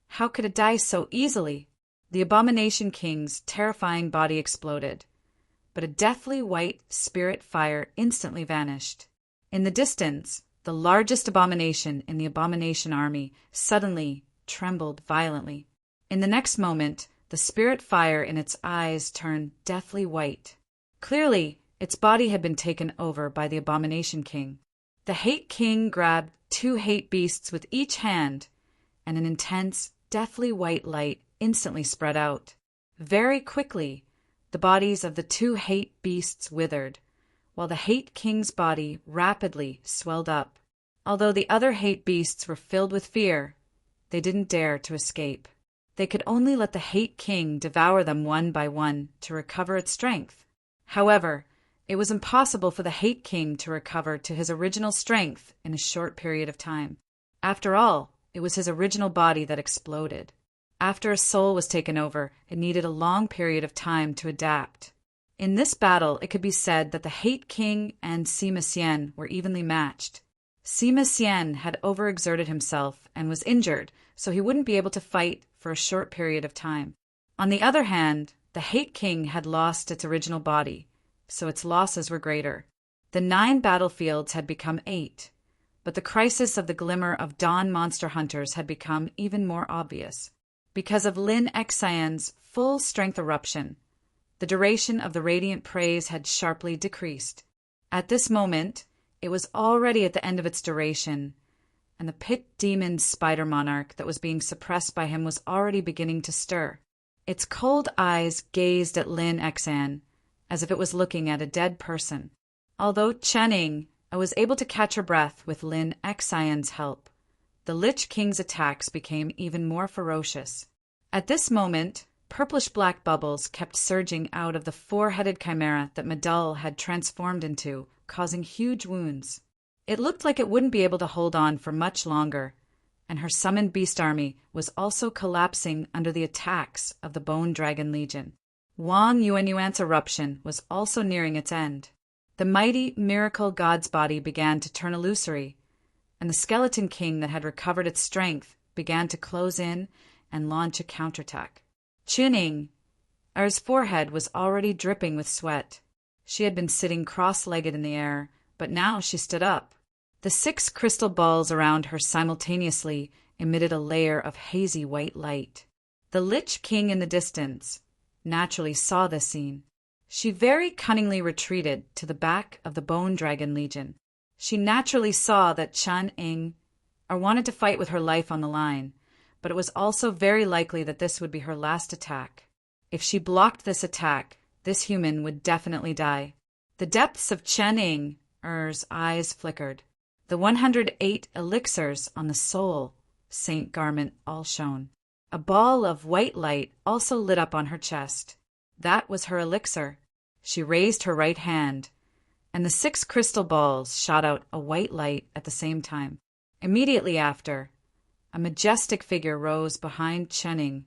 how could it die so easily? The Abomination King's terrifying body exploded, but a deathly white spirit fire instantly vanished. In the distance, the largest abomination in the Abomination army suddenly trembled violently. In the next moment, the spirit fire in its eyes turned deathly white. Clearly, its body had been taken over by the Abomination King. The Hate King grabbed 2 hate beasts with each hand, and an intense, deathly white light instantly spread out. Very quickly, the bodies of the 2 hate beasts withered, while the Hate King's body rapidly swelled up. Although the other hate beasts were filled with fear, they didn't dare to escape. They could only let the Hate King devour them one by one to recover its strength. However, it was impossible for the Hate King to recover to his original strength in a short period of time. After all, it was his original body that exploded. After a soul was taken over, it needed a long period of time to adapt. In this battle, it could be said that the Hate King and Sima Xian were evenly matched. Sima Xian had overexerted himself and was injured, so he wouldn't be able to fight for a short period of time. On the other hand, the Hate King had lost its original body, so its losses were greater. The 9 battlefields had become 8, but the crisis of the Glimmer of Dawn monster hunters had become even more obvious. Because of Lin Xian's full strength eruption, the duration of the radiant praise had sharply decreased. At this moment, it was already at the end of its duration, and the pit demon spider monarch that was being suppressed by him was already beginning to stir. Its cold eyes gazed at Lin Xian as if it was looking at a dead person. Although Chen Ying was able to catch her breath with Lin Xian's help, the Lich King's attacks became even more ferocious. At this moment, purplish-black bubbles kept surging out of the 4-headed chimera that Madul had transformed into, causing huge wounds. It looked like it wouldn't be able to hold on for much longer, and her summoned beast army was also collapsing under the attacks of the Bone Dragon Legion. Wang Yuanyuan's eruption was also nearing its end. The mighty miracle god's body began to turn illusory, and the Skeleton King that had recovered its strength began to close in and launch a counterattack. Chuning, Er's forehead was already dripping with sweat. She had been sitting cross-legged in the air, but now she stood up. The 6 crystal balls around her simultaneously emitted a layer of hazy white light. The Lich King in the distance naturally saw this scene. She very cunningly retreated to the back of the Bone Dragon Legion. She naturally saw that Chen Ying wanted to fight with her life on the line, but it was also very likely that this would be her last attack. If she blocked this attack, this human would definitely die. The depths of Chen Ying's eyes flickered. The 108 elixirs on the soul saint garment all shone. A ball of white light also lit up on her chest. That was her elixir. She raised her right hand, and the 6 crystal balls shot out a white light at the same time. Immediately after, a majestic figure rose behind Chen Ying.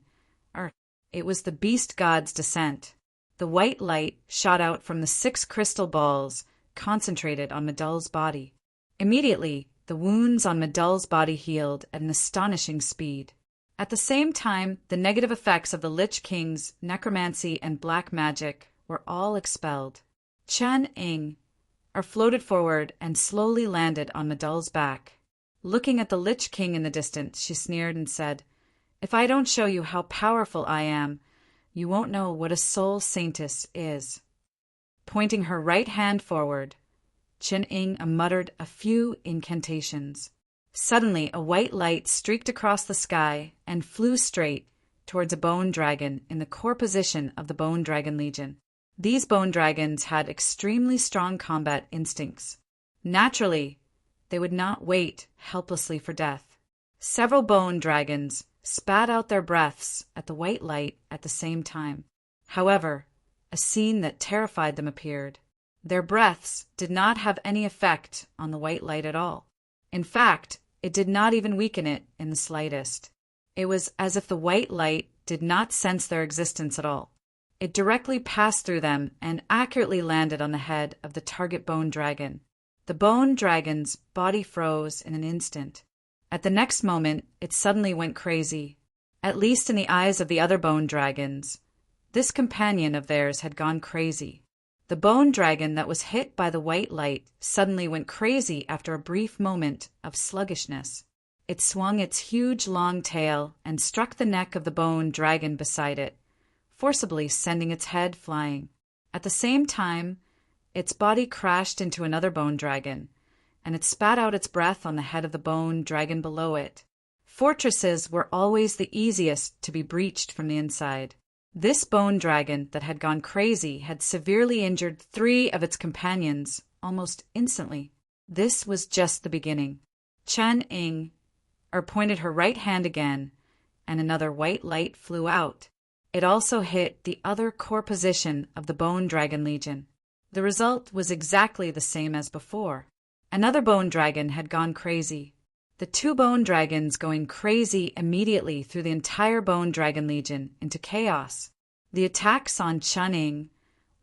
It was the beast god's descent. The white light shot out from the 6 crystal balls concentrated on Madul's body. Immediately, the wounds on Madul's body healed at an astonishing speed. At the same time, the negative effects of the Lich King's necromancy and black magic were all expelled. Chen Ying floated forward and slowly landed on Madul's back. Looking at the Lich King in the distance, she sneered and said, "If I don't show you how powerful I am, you won't know what a soul saintess is." Pointing her right hand forward, Chen Ying muttered a few incantations. Suddenly, a white light streaked across the sky and flew straight towards a bone dragon in the core position of the Bone Dragon Legion. These bone dragons had extremely strong combat instincts. Naturally, they would not wait helplessly for death. Several bone dragons spat out their breaths at the white light at the same time. However, a scene that terrified them appeared. Their breaths did not have any effect on the white light at all. In fact, it did not even weaken it in the slightest. It was as if the white light did not sense their existence at all. It directly passed through them and accurately landed on the head of the target bone dragon. The bone dragon's body froze in an instant. At the next moment, it suddenly went crazy. At least in the eyes of the other bone dragons, this companion of theirs had gone crazy. The bone dragon that was hit by the white light suddenly went crazy after a brief moment of sluggishness. It swung its huge long tail and struck the neck of the bone dragon beside it, forcibly sending its head flying. At the same time, its body crashed into another bone dragon, and it spat out its breath on the head of the bone dragon below it. Fortresses were always the easiest to be breached from the inside. This bone dragon that had gone crazy had severely injured 3 of its companions almost instantly. This was just the beginning. Chen Ying pointed her right hand again, and another white light flew out. It also hit the other core position of the Bone Dragon Legion. The result was exactly the same as before. Another bone dragon had gone crazy. The two bone dragons going crazy immediately threw the entire bone dragon legion into chaos. The attacks on Chunning,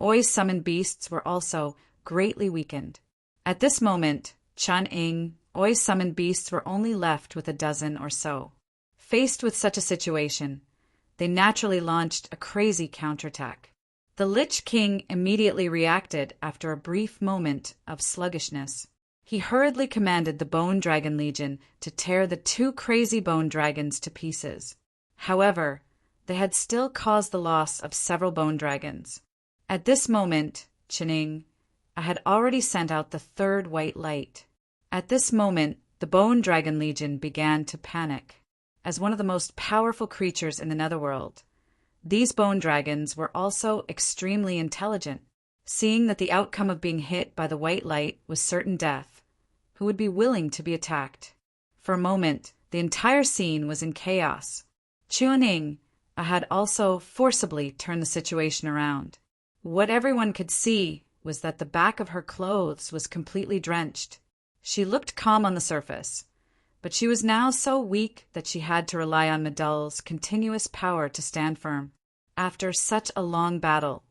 Oi's summoned beasts were also greatly weakened. At this moment, Chun-Ing, Oi's summoned beasts were only left with a dozen or so. Faced with such a situation, they naturally launched a crazy counterattack. The Lich King immediately reacted after a brief moment of sluggishness. He hurriedly commanded the Bone Dragon Legion to tear the two crazy bone dragons to pieces. However, they had still caused the loss of several bone dragons. At this moment, Chun-Ing had already sent out the third white light. At this moment, the Bone Dragon Legion began to panic. As one of the most powerful creatures in the Netherworld, these bone dragons were also extremely intelligent. Seeing that the outcome of being hit by the white light was certain death, who would be willing to be attacked? For a moment, the entire scene was in chaos. Chun-Ing had also forcibly turned the situation around. What everyone could see was that the back of her clothes was completely drenched. She looked calm on the surface, but she was now so weak that she had to rely on Medul's continuous power to stand firm. After such a long battle,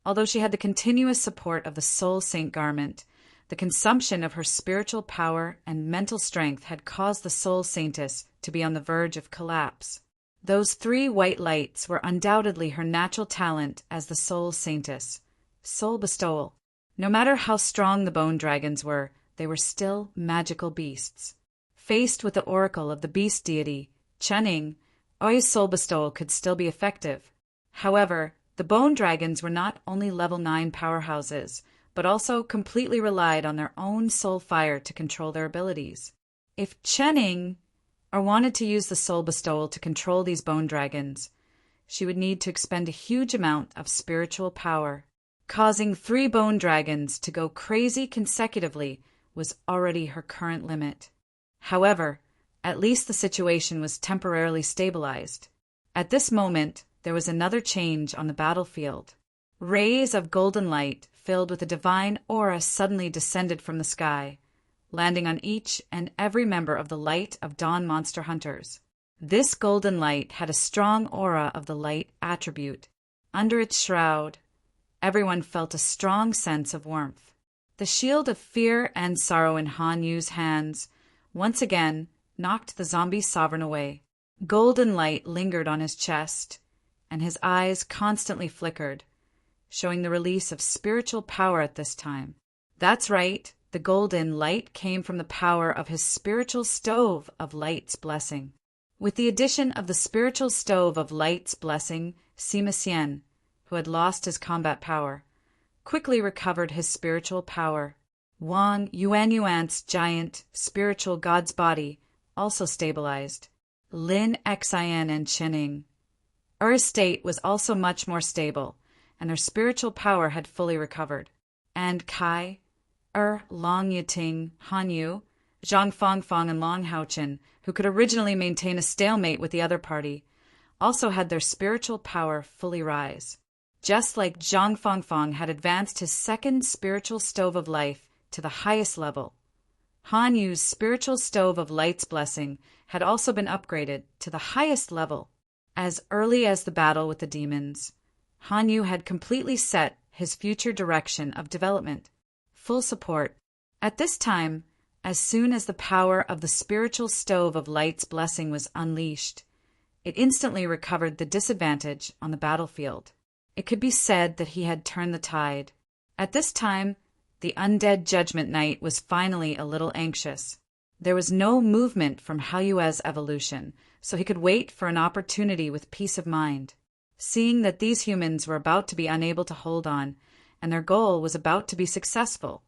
although she had the continuous support of the Soul Saint garment, the consumption of her spiritual power and mental strength had caused the Soul Saintess to be on the verge of collapse. Those three white lights were undoubtedly her natural talent as the Soul Saintess, soul bestowal. No matter how strong the bone dragons were, they were still magical beasts. Faced with the oracle of the beast deity, Chun-Ing, Oi's soul bestowal could still be effective. However, the bone dragons were not only level 9 powerhouses, but also completely relied on their own soul fire to control their abilities. If Chun-Ing wanted to use the soul bestowal to control these bone dragons, she would need to expend a huge amount of spiritual power. Causing 3 bone dragons to go crazy consecutively was already her current limit. However, at least the situation was temporarily stabilized. At this moment, there was another change on the battlefield. Rays of golden light filled with a divine aura suddenly descended from the sky, landing on each and every member of the Light of Dawn monster hunters. This golden light had a strong aura of the light attribute. Under its shroud, everyone felt a strong sense of warmth. The shield of fear and sorrow in Han Yu's hands once again knocked the zombie sovereign away. Golden light lingered on his chest, and his eyes constantly flickered, showing the release of spiritual power at this time. That's right, the golden light came from the power of his spiritual stove of light's blessing. With the addition of the spiritual stove of light's blessing, Sima Xian, who had lost his combat power, quickly recovered his spiritual power. Wang Yuanyuan's giant spiritual god's body also stabilized. Lin Xian and Chun-Ing, state was also much more stable, and their spiritual power had fully recovered. And Kai, Long Yiting, Han Yu, Zhang Fangfang, and Long Haochen, who could originally maintain a stalemate with the other party, also had their spiritual power fully rise. Just like Zhang Fangfang had advanced his second spiritual stove of life to the highest level, Han Yu's spiritual stove of light's blessing had also been upgraded to the highest level. As early as the battle with the demons, Han Yu had completely set his future direction of development. Full support. At this time, as soon as the power of the spiritual stove of light's blessing was unleashed, it instantly recovered the disadvantage on the battlefield. It could be said that he had turned the tide. At this time, the undead Judgment Knight was finally a little anxious. There was no movement from Haoyue's evolution, so he could wait for an opportunity with peace of mind. Seeing that these humans were about to be unable to hold on, and their goal was about to be successful,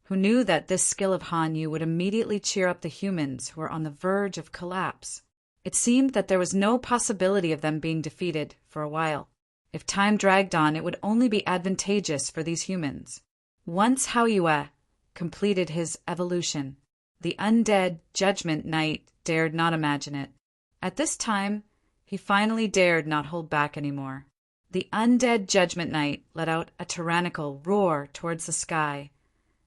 who knew that this skill of Han Yu would immediately cheer up the humans who were on the verge of collapse. It seemed that there was no possibility of them being defeated for a while. If time dragged on, it would only be advantageous for these humans. Once Haoyue completed his evolution, the undead Judgment Knight dared not imagine it. At this time, he finally dared not hold back anymore. The undead Judgment Knight let out a tyrannical roar towards the sky,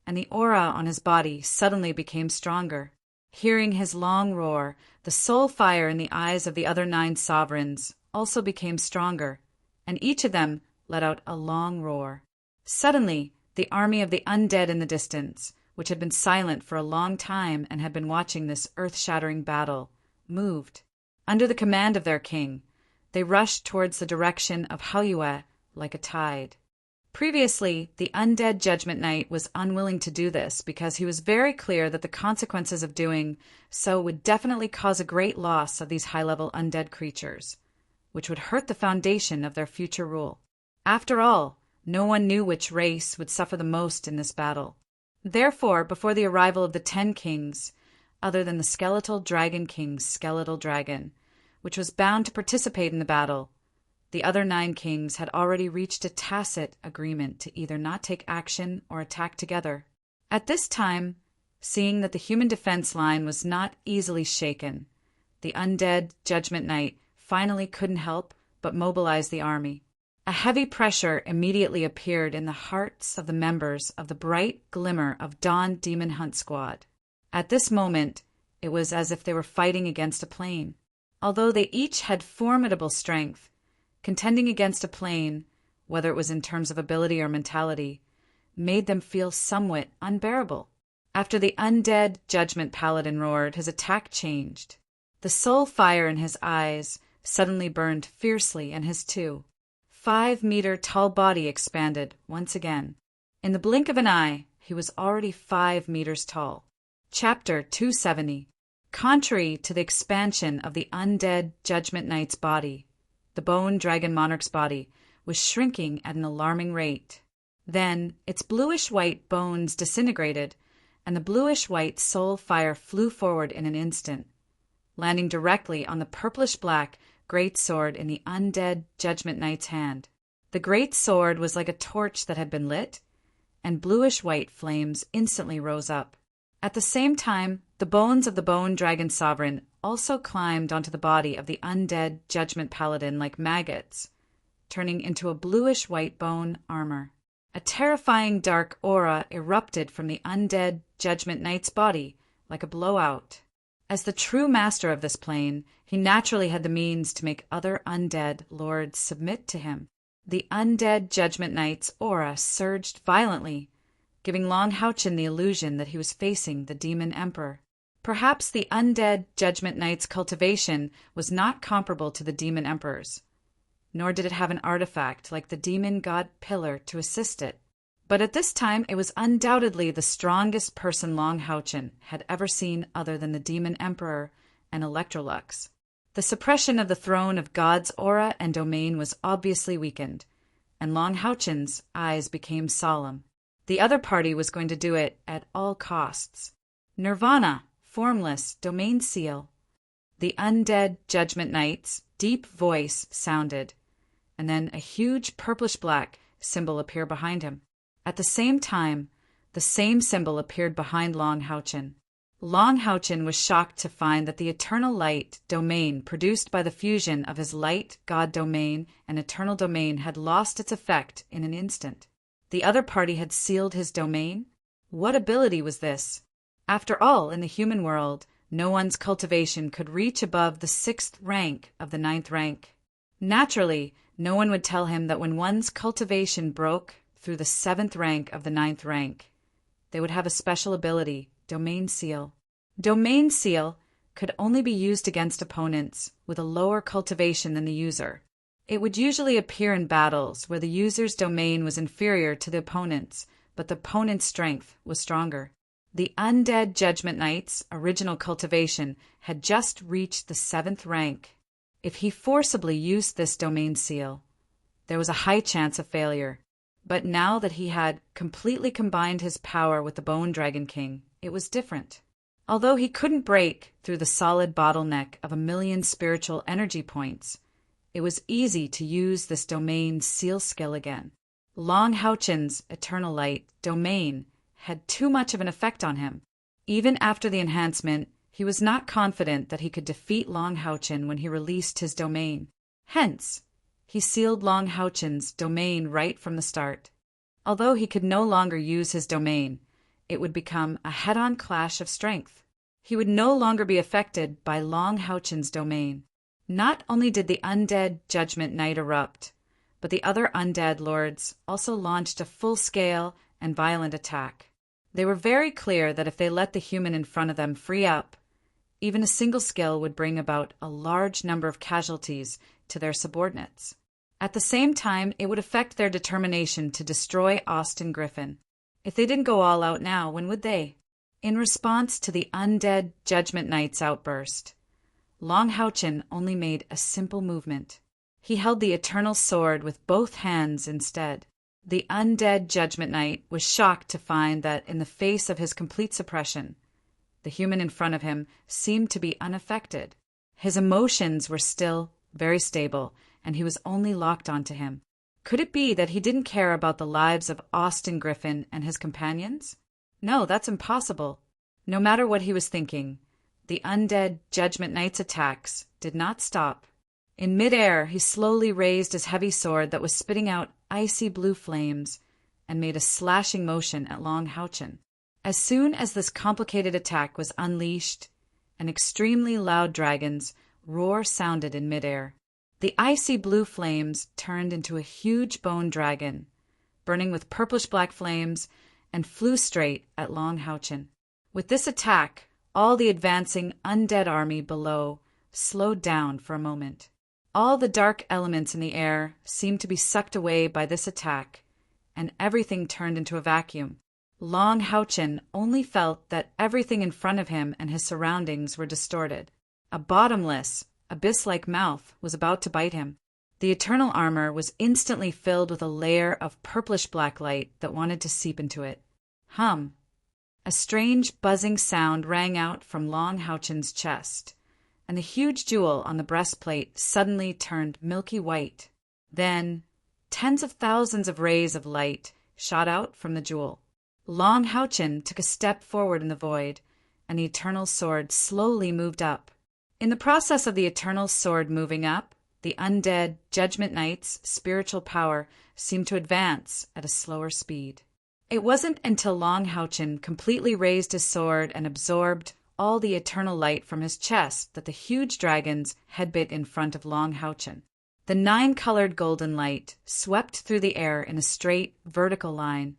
and the aura on his body suddenly became stronger. Hearing his long roar, the soul fire in the eyes of the other 9 sovereigns also became stronger, and each of them let out a long roar. Suddenly, the army of the undead in the distance, which had been silent for a long time and had been watching this earth-shattering battle, moved. Under the command of their king, they rushed towards the direction of Hauyue like a tide. Previously, the undead Judgment Knight was unwilling to do this because he was very clear that the consequences of doing so would definitely cause a great loss of these high-level undead creatures, which would hurt the foundation of their future rule. After all, no one knew which race would suffer the most in this battle. Therefore, before the arrival of the 10 kings, other than the skeletal dragon king's skeletal dragon, which was bound to participate in the battle, the other 9 kings had already reached a tacit agreement to either not take action or attack together. At this time, seeing that the human defense line was not easily shaken, the undead Judgment Knight finally couldn't help but mobilize the army. A heavy pressure immediately appeared in the hearts of the members of the bright glimmer of Dawn Demon Hunt Squad. At this moment, it was as if they were fighting against a plane. Although they each had formidable strength, contending against a plane, whether it was in terms of ability or mentality, made them feel somewhat unbearable. After the undead Judgment Paladin roared, his attack changed. The soul fire in his eyes suddenly burned fiercely, and his 5-meter tall body expanded once again. In the blink of an eye, he was already 5 meters tall. Chapter 270. Contrary to the expansion of the undead Judgment Knight's body, the Bone Dragon Monarch's body was shrinking at an alarming rate. Then its bluish-white bones disintegrated, and the bluish-white soul fire flew forward in an instant, landing directly on the purplish-black great sword in the undead Judgment Knight's hand. The great sword was like a torch that had been lit, and bluish-white flames instantly rose up. At the same time, the bones of the Bone Dragon Sovereign also climbed onto the body of the undead Judgment Paladin like maggots, turning into a bluish-white bone armor. A terrifying dark aura erupted from the undead Judgment Knight's body like a blowout. As the true master of this plane, he naturally had the means to make other undead lords submit to him. The undead Judgment Knight's aura surged violently, giving Long Houchin the illusion that he was facing the Demon Emperor. Perhaps the undead Judgment Knight's cultivation was not comparable to the Demon Emperor's, nor did it have an artifact like the Demon God Pillar to assist it. But at this time it was undoubtedly the strongest person Long Houchin had ever seen other than the Demon Emperor and Electrolux. The suppression of the throne of God's aura and domain was obviously weakened, and Long Houchin's eyes became solemn. The other party was going to do it at all costs. Nirvana, formless, domain seal. The undead Judgment Knight's deep voice sounded, and then a huge purplish-black symbol appeared behind him. At the same time, the same symbol appeared behind Long Houchin. Long Houchin was shocked to find that the eternal light domain produced by the fusion of his light god domain and eternal domain had lost its effect in an instant. The other party had sealed his domain? What ability was this? After all, in the human world, no one's cultivation could reach above the 6th rank of the 9th rank. Naturally, no one would tell him that when one's cultivation broke through the 7th rank of the 9th rank, they would have a special ability, Domain Seal. Domain Seal could only be used against opponents with a lower cultivation than the user. It would usually appear in battles where the user's domain was inferior to the opponent's, but the opponent's strength was stronger. The undead Judgment Knight's original cultivation had just reached the 7th rank. If he forcibly used this domain seal, there was a high chance of failure. But now that he had completely combined his power with the Bone Dragon King, it was different. Although he couldn't break through the solid bottleneck of 1,000,000 spiritual energy points, it was easy to use this domain seal skill again. Long Houchin's Eternal Light domain had too much of an effect on him. Even after the enhancement, he was not confident that he could defeat Long Houchin when he released his domain. Hence, he sealed Long Houchin's domain right from the start. Although he could no longer use his domain, it would become a head-on clash of strength. He would no longer be affected by Long Houchen's domain. Not only did the undead Judgment Knight erupt, but the other undead lords also launched a full-scale and violent attack. They were very clear that if they let the human in front of them free up, even a single skill would bring about a large number of casualties to their subordinates. At the same time, it would affect their determination to destroy Austin Griffin. If they didn't go all out now, when would they? In response to the undead Judgment Knight's outburst, Long Houchen only made a simple movement. He held the eternal sword with both hands instead. The undead Judgment Knight was shocked to find that in the face of his complete suppression, the human in front of him seemed to be unaffected. His emotions were still very stable, and he was only locked onto him. Could it be that he didn't care about the lives of Austin Griffin and his companions? No, that's impossible. No matter what he was thinking, the undead Judgment Knight's attacks did not stop. In midair, he slowly raised his heavy sword that was spitting out icy blue flames and made a slashing motion at Long Houchen. As soon as this complicated attack was unleashed, an extremely loud dragon's roar sounded in midair. The icy blue flames turned into a huge bone dragon, burning with purplish-black flames, and flew straight at Long Houchen. With this attack, all the advancing undead army below slowed down for a moment. All the dark elements in the air seemed to be sucked away by this attack, and everything turned into a vacuum. Long Houchen only felt that everything in front of him and his surroundings were distorted. A bottomless, abyss-like mouth was about to bite him. The eternal armor was instantly filled with a layer of purplish-black light that wanted to seep into it. Hum! A strange buzzing sound rang out from Long Houchen's chest, and the huge jewel on the breastplate suddenly turned milky white. Then, tens of thousands of rays of light shot out from the jewel. Long Houchen took a step forward in the void, and the eternal sword slowly moved up. In the process of the eternal sword moving up, the undead Judgment Knight's spiritual power seemed to advance at a slower speed. It wasn't until Long Houchen completely raised his sword and absorbed all the eternal light from his chest that the huge dragons had bit in front of Long Houchen. The 9-colored golden light swept through the air in a straight, vertical line,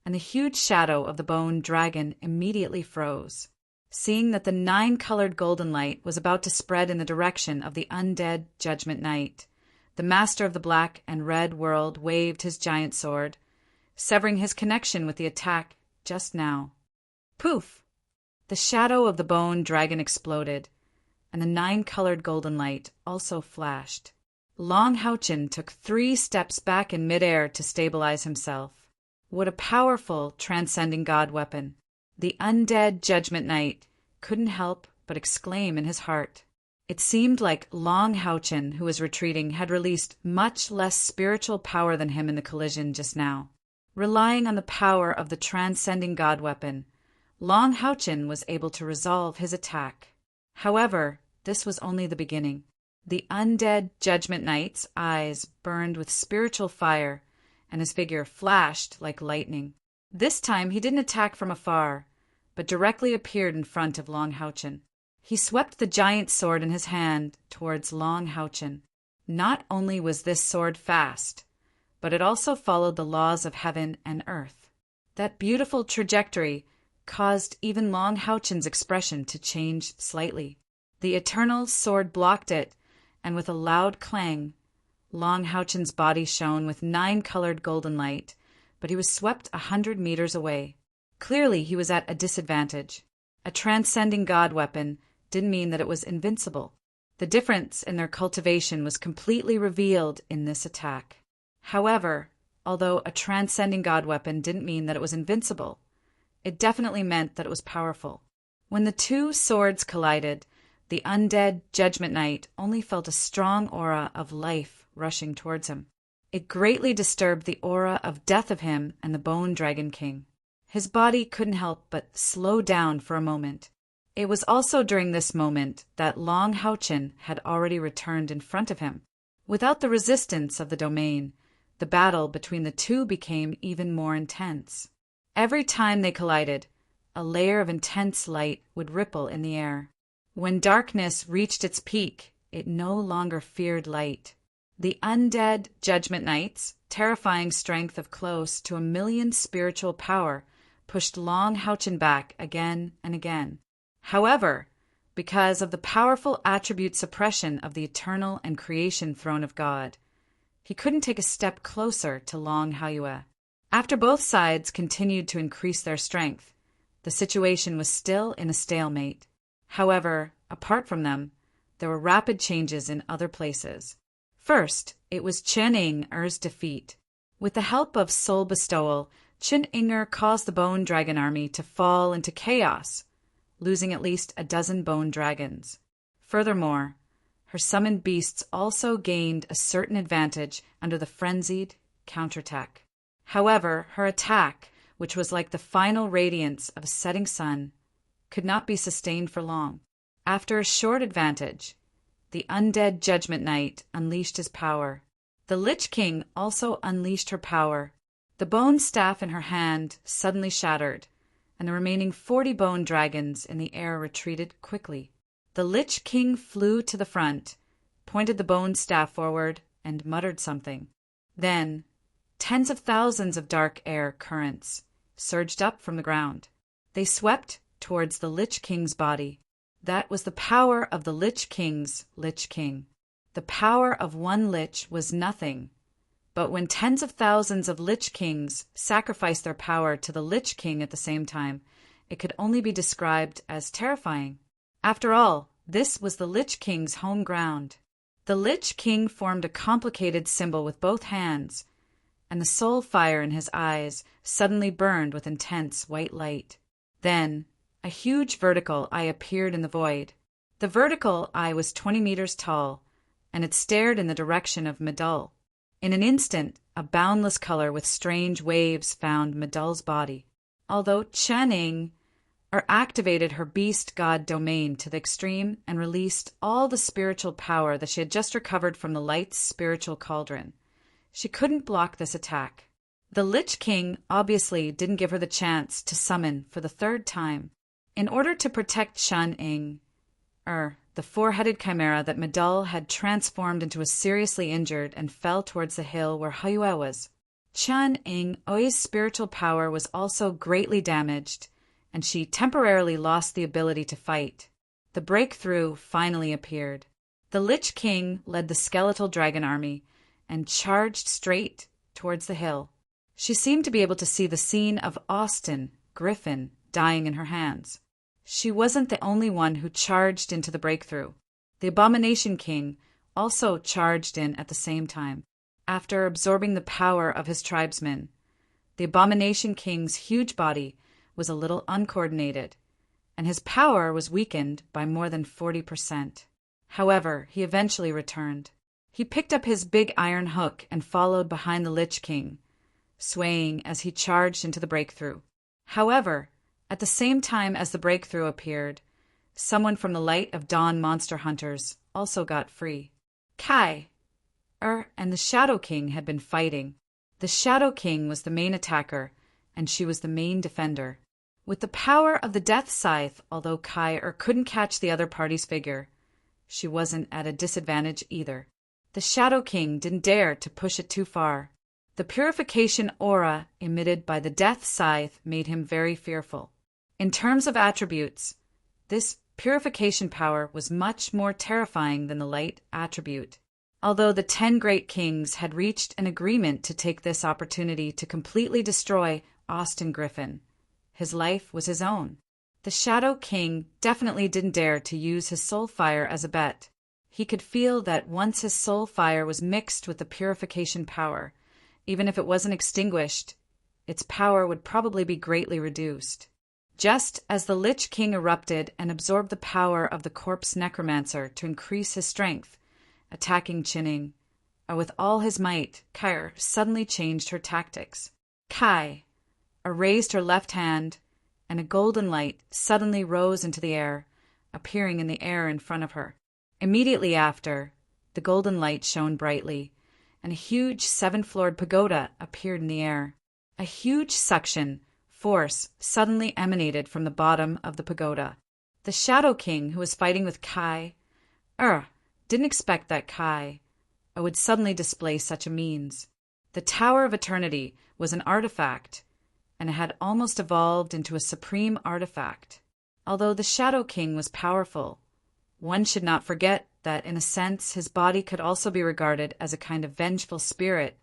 and the huge shadow of the bone dragon immediately froze. Seeing that the 9-colored golden light was about to spread in the direction of the undead Judgment Knight, the master of the black and red world waved his giant sword, severing his connection with the attack just now. Poof! The shadow of the bone dragon exploded, and the 9-colored golden light also flashed. Long Houchen took 3 steps back in midair to stabilize himself. What a powerful, transcending god weapon! The undead Judgment Knight couldn't help but exclaim in his heart. It seemed like Long Houchen, who was retreating, had released much less spiritual power than him in the collision just now. Relying on the power of the transcending god weapon, Long Houchen was able to resolve his attack. However, this was only the beginning. The undead Judgment Knight's eyes burned with spiritual fire, and his figure flashed like lightning. This time he didn't attack from afar, but directly appeared in front of Long Houchen. He swept the giant sword in his hand towards Long Houchen. Not only was this sword fast, but it also followed the laws of heaven and earth. That beautiful trajectory caused even Long Houchen's expression to change slightly. The eternal sword blocked it, and with a loud clang, Long Houchen's body shone with 9-colored golden light, but he was swept 100 meters away. Clearly he was at a disadvantage. A transcending god weapon didn't mean that it was invincible. The difference in their cultivation was completely revealed in this attack. However, although a transcending god weapon didn't mean that it was invincible, it definitely meant that it was powerful. When the 2 swords collided, the undead Judgment Knight only felt a strong aura of life rushing towards him. It greatly disturbed the aura of death of him and the Bone Dragon King. His body couldn't help but slow down for a moment. It was also during this moment that Long Houchen had already returned in front of him. Without the resistance of the domain, the battle between the 2 became even more intense. Every time they collided, a layer of intense light would ripple in the air. When darkness reached its peak, it no longer feared light. The undead Judgment Knights, terrifying strength of close to 1,000,000 spiritual power, pushed Long Houchen back again and again. However, because of the powerful attribute suppression of the eternal and creation throne of God, he couldn't take a step closer to Long Haiyue. After both sides continued to increase their strength, the situation was still in a stalemate. However, apart from them, there were rapid changes in other places. First, it was Chen Ying's defeat. With the help of soul bestowal, Chen Ying caused the Bone Dragon army to fall into chaos, losing at least a dozen bone dragons. Furthermore, her summoned beasts also gained a certain advantage under the frenzied counterattack. However, her attack, which was like the final radiance of a setting sun, could not be sustained for long. After a short advantage, the undead Judgment Knight unleashed his power. The Lich King also unleashed her power. The bone staff in her hand suddenly shattered, and the remaining 40 bone dragons in the air retreated quickly. The Lich King flew to the front, pointed the bone staff forward, and muttered something. Then, tens of thousands of dark air currents surged up from the ground. They swept towards the Lich King's body. That was the power of the Lich King's Lich King. The power of one Lich was nothing, but when tens of thousands of Lich Kings sacrificed their power to the Lich King at the same time, it could only be described as terrifying. After all, this was the Lich King's home ground. The Lich King formed a complicated symbol with both hands, and the soul fire in his eyes suddenly burned with intense white light. Then, a huge vertical eye appeared in the void. The vertical eye was 20 meters tall, and it stared in the direction of Medul. In an instant, a boundless color with strange waves found Medul's body. Although Chen Ying activated her beast god domain to the extreme and released all the spiritual power that she had just recovered from the light's spiritual cauldron, she couldn't block this attack. The Lich King obviously didn't give her the chance to summon for the third time. In order to protect Chen Ying, the four-headed chimera that Medul had transformed into, was seriously injured and fell towards the hill where Haiyue was. Chen Ying's spiritual power was also greatly damaged, and she temporarily lost the ability to fight. The breakthrough finally appeared. The Lich King led the skeletal dragon army and charged straight towards the hill. She seemed to be able to see the scene of Austin, Griffin, dying in her hands. She wasn't the only one who charged into the breakthrough. The Abomination King also charged in at the same time. After absorbing the power of his tribesmen, the Abomination King's huge body was a little uncoordinated, and his power was weakened by more than 40%. However, he eventually returned. He picked up his big iron hook and followed behind the Lich King, swaying as he charged into the breakthrough. However, at the same time as the breakthrough appeared, someone from the Light of Dawn monster hunters also got free. Kai and the Shadow King had been fighting. The Shadow King was the main attacker, and she was the main defender. With the power of the Death Scythe, although Kai couldn't catch the other party's figure, she wasn't at a disadvantage either. The Shadow King didn't dare to push it too far. The purification aura emitted by the Death Scythe made him very fearful. In terms of attributes, this purification power was much more terrifying than the light attribute. Although the 10 great kings had reached an agreement to take this opportunity to completely destroy Austin Griffin, his life was his own. The Shadow King definitely didn't dare to use his soul fire as a bet. He could feel that once his soul fire was mixed with the purification power, even if it wasn't extinguished, its power would probably be greatly reduced. Just as the Lich King erupted and absorbed the power of the corpse necromancer to increase his strength, attacking Chen Ying, with all his might, Kai suddenly changed her tactics. Kai raised her left hand, and a golden light suddenly rose into the air, appearing in the air in front of her. Immediately after, the golden light shone brightly, and a huge 7-floored pagoda appeared in the air. A huge suction force suddenly emanated from the bottom of the pagoda. The Shadow King, who was fighting with Kai, didn't expect that Kai would suddenly display such a means. The Tower of Eternity was an artifact, and it had almost evolved into a supreme artifact. Although the Shadow King was powerful, one should not forget that, in a sense, his body could also be regarded as a kind of vengeful spirit,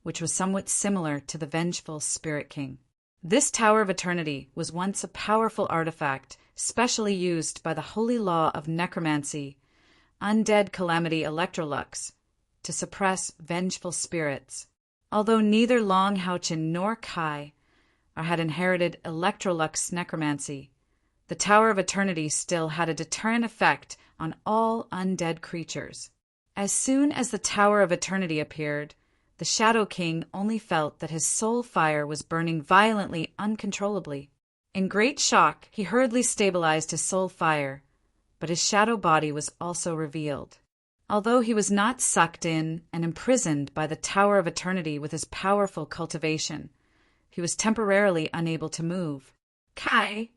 which was somewhat similar to the vengeful Spirit King. This Tower of Eternity was once a powerful artifact, specially used by the holy law of necromancy, undead calamity Electrolux, to suppress vengeful spirits. Although neither Long Houchin nor Kai had inherited Electrolux necromancy, the Tower of Eternity still had a deterrent effect on all undead creatures. As soon as the Tower of Eternity appeared, the Shadow King only felt that his soul fire was burning violently, uncontrollably. In great shock, he hurriedly stabilized his soul fire, but his shadow body was also revealed. Although he was not sucked in and imprisoned by the Tower of Eternity with his powerful cultivation, he was temporarily unable to move. Kai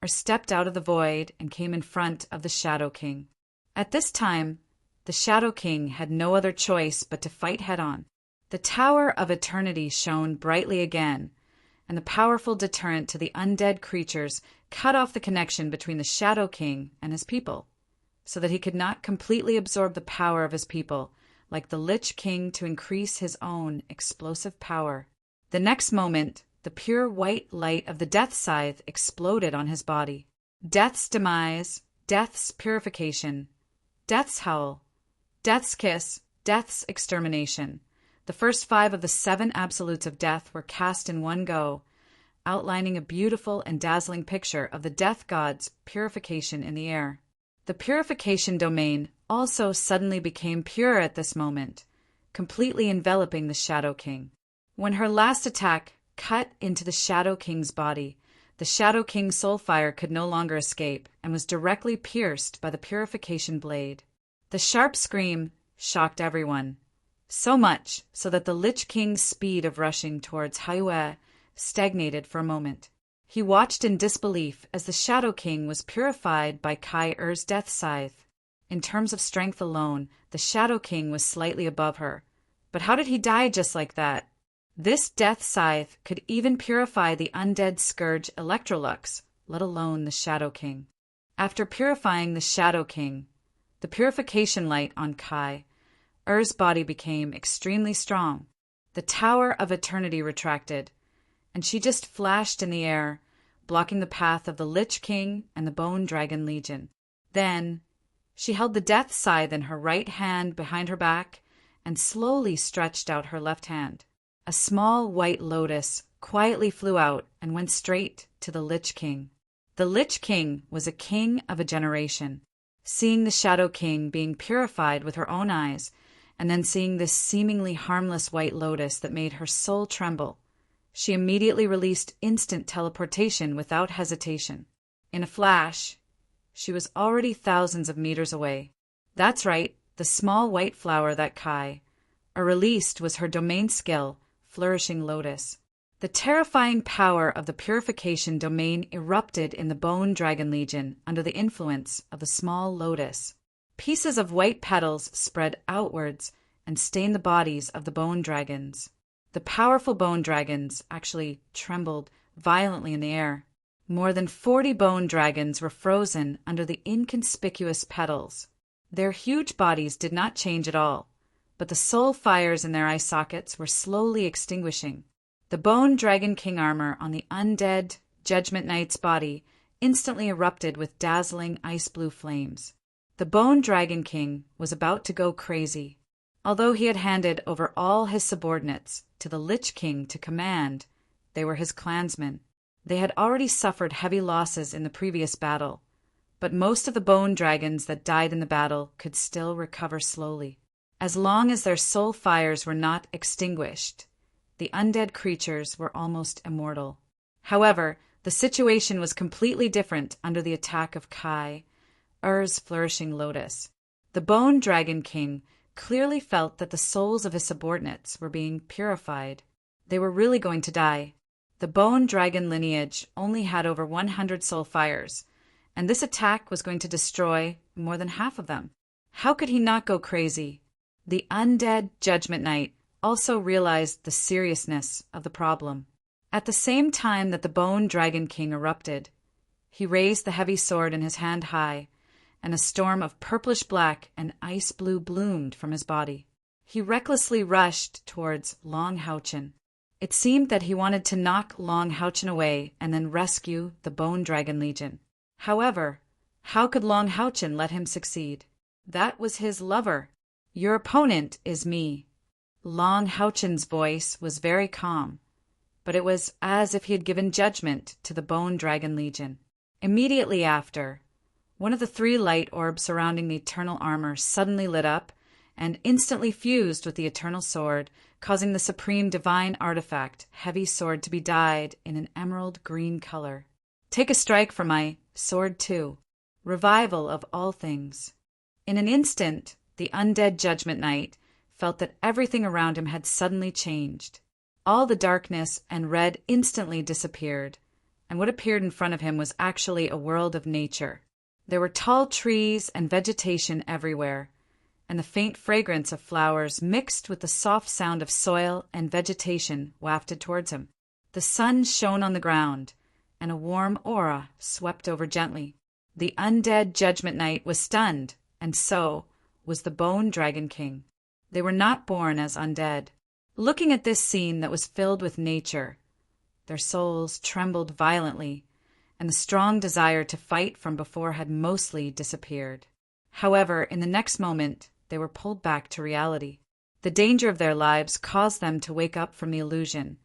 stepped out of the void and came in front of the Shadow King. At this time, the Shadow King had no other choice but to fight head-on. The Tower of Eternity shone brightly again, and the powerful deterrent to the undead creatures cut off the connection between the Shadow King and his people, so that he could not completely absorb the power of his people, like the Lich King, to increase his own explosive power. The next moment, the pure white light of the Death Scythe exploded on his body. Death's demise, Death's purification, Death's howl, Death's kiss, Death's extermination. The first 5 of the 7 absolutes of death were cast in one go, outlining a beautiful and dazzling picture of the death god's purification in the air. The purification domain also suddenly became pure at this moment, completely enveloping the Shadow King. When her last attack cut into the Shadow King's body, the Shadow King's soul fire could no longer escape and was directly pierced by the purification blade. The sharp scream shocked everyone, so much so that the Lich King's speed of rushing towards Haiyue stagnated for a moment. He watched in disbelief as the Shadow King was purified by Kai Er's Death Scythe. In terms of strength alone, the Shadow King was slightly above her. But how did he die just like that? This Death Scythe could even purify the undead scourge Electrolux, let alone the Shadow King. After purifying the Shadow King, the purification light on Kai Er's body became extremely strong. The Tower of Eternity retracted, and she just flashed in the air, blocking the path of the Lich King and the Bone Dragon Legion. Then she held the Death Scythe in her right hand behind her back and slowly stretched out her left hand. A small white lotus quietly flew out and went straight to the Lich King. The Lich King was a king of a generation. Seeing the Shadow King being purified with her own eyes, and then seeing this seemingly harmless white lotus that made her soul tremble, she immediately released instant teleportation without hesitation. In a flash, she was already thousands of meters away. That's right, the small white flower that Kai released was her domain skill, Flourishing Lotus. The terrifying power of the purification domain erupted in the Bone Dragon Legion under the influence of the small lotus. Pieces of white petals spread outwards and stained the bodies of the bone dragons. The powerful bone dragons actually trembled violently in the air. More than 40 bone dragons were frozen under the inconspicuous petals. Their huge bodies did not change at all, but the soul fires in their eye sockets were slowly extinguishing. The Bone Dragon King armor on the undead Judgment Knight's body instantly erupted with dazzling ice-blue flames. The Bone Dragon King was about to go crazy. Although he had handed over all his subordinates to the Lich King to command, they were his clansmen. They had already suffered heavy losses in the previous battle, but most of the bone dragons that died in the battle could still recover slowly. As long as their soul fires were not extinguished, the undead creatures were almost immortal. However, the situation was completely different under the attack of Kai Er's Flourishing Lotus. The Bone Dragon King clearly felt that the souls of his subordinates were being purified. They were really going to die. The bone dragon lineage only had over 100 soul fires, and this attack was going to destroy more than half of them. How could he not go crazy? The undead Judgment Knight also realized the seriousness of the problem. At the same time that the Bone Dragon King erupted, he raised the heavy sword in his hand high, and a storm of purplish black and ice blue bloomed from his body. He recklessly rushed towards Long Houchen. It seemed that he wanted to knock Long Houchen away and then rescue the Bone Dragon Legion. However, how could Long Houchen let him succeed? That was his lover. Your opponent is me. Long Houchen's voice was very calm, but it was as if he had given judgment to the Bone Dragon Legion. Immediately after, one of the 3 light orbs surrounding the eternal armor suddenly lit up and instantly fused with the eternal sword, causing the supreme divine artifact, heavy sword, to be dyed in an emerald green color. Take a strike for my sword too. Revival of all things. In an instant, the undead Judgment Knight felt that everything around him had suddenly changed. All the darkness and red instantly disappeared, and what appeared in front of him was actually a world of nature. There were tall trees and vegetation everywhere, and the faint fragrance of flowers mixed with the soft sound of soil and vegetation wafted towards him. The sun shone on the ground, and a warm aura swept over gently. The undead Judgment Knight was stunned, and so was the Bone Dragon King. They were not born as undead. Looking at this scene that was filled with nature, their souls trembled violently, and the strong desire to fight from before had mostly disappeared. However, in the next moment, they were pulled back to reality. The danger of their lives caused them to wake up from the illusion,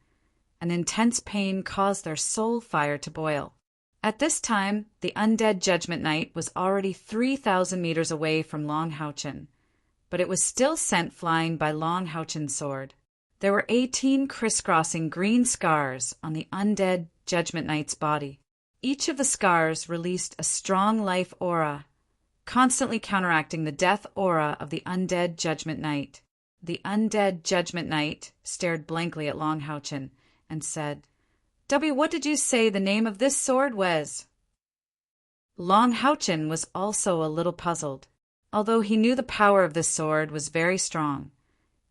and intense pain caused their soul fire to boil. At this time, the undead Judgment Knight was already 3,000 meters away from Long Houchen, but it was still sent flying by Long Houchen's sword. There were 18 crisscrossing green scars on the undead Judgment Knight's body. Each of the scars released a strong life aura, constantly counteracting the death aura of the undead Judgment Knight. The undead Judgment Knight stared blankly at Long Houchen and said, what did you say the name of this sword was?" Long Houchen was also a little puzzled. Although he knew the power of this sword was very strong,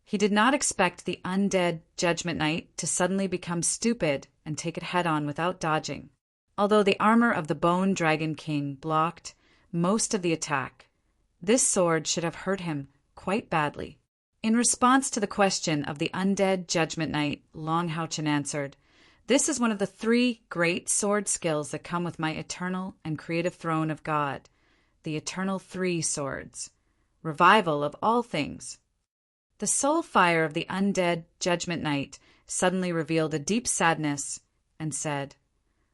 he did not expect the undead Judgment Knight to suddenly become stupid and take it head-on without dodging. Although the armor of the Bone Dragon King blocked most of the attack, this sword should have hurt him quite badly. In response to the question of the undead Judgment Knight, Long Houchen answered, "This is one of the 3 great sword skills that come with my eternal and creative throne of God, the eternal 3 swords. Revival of all things." The soul fire of the undead Judgment Knight suddenly revealed a deep sadness and said,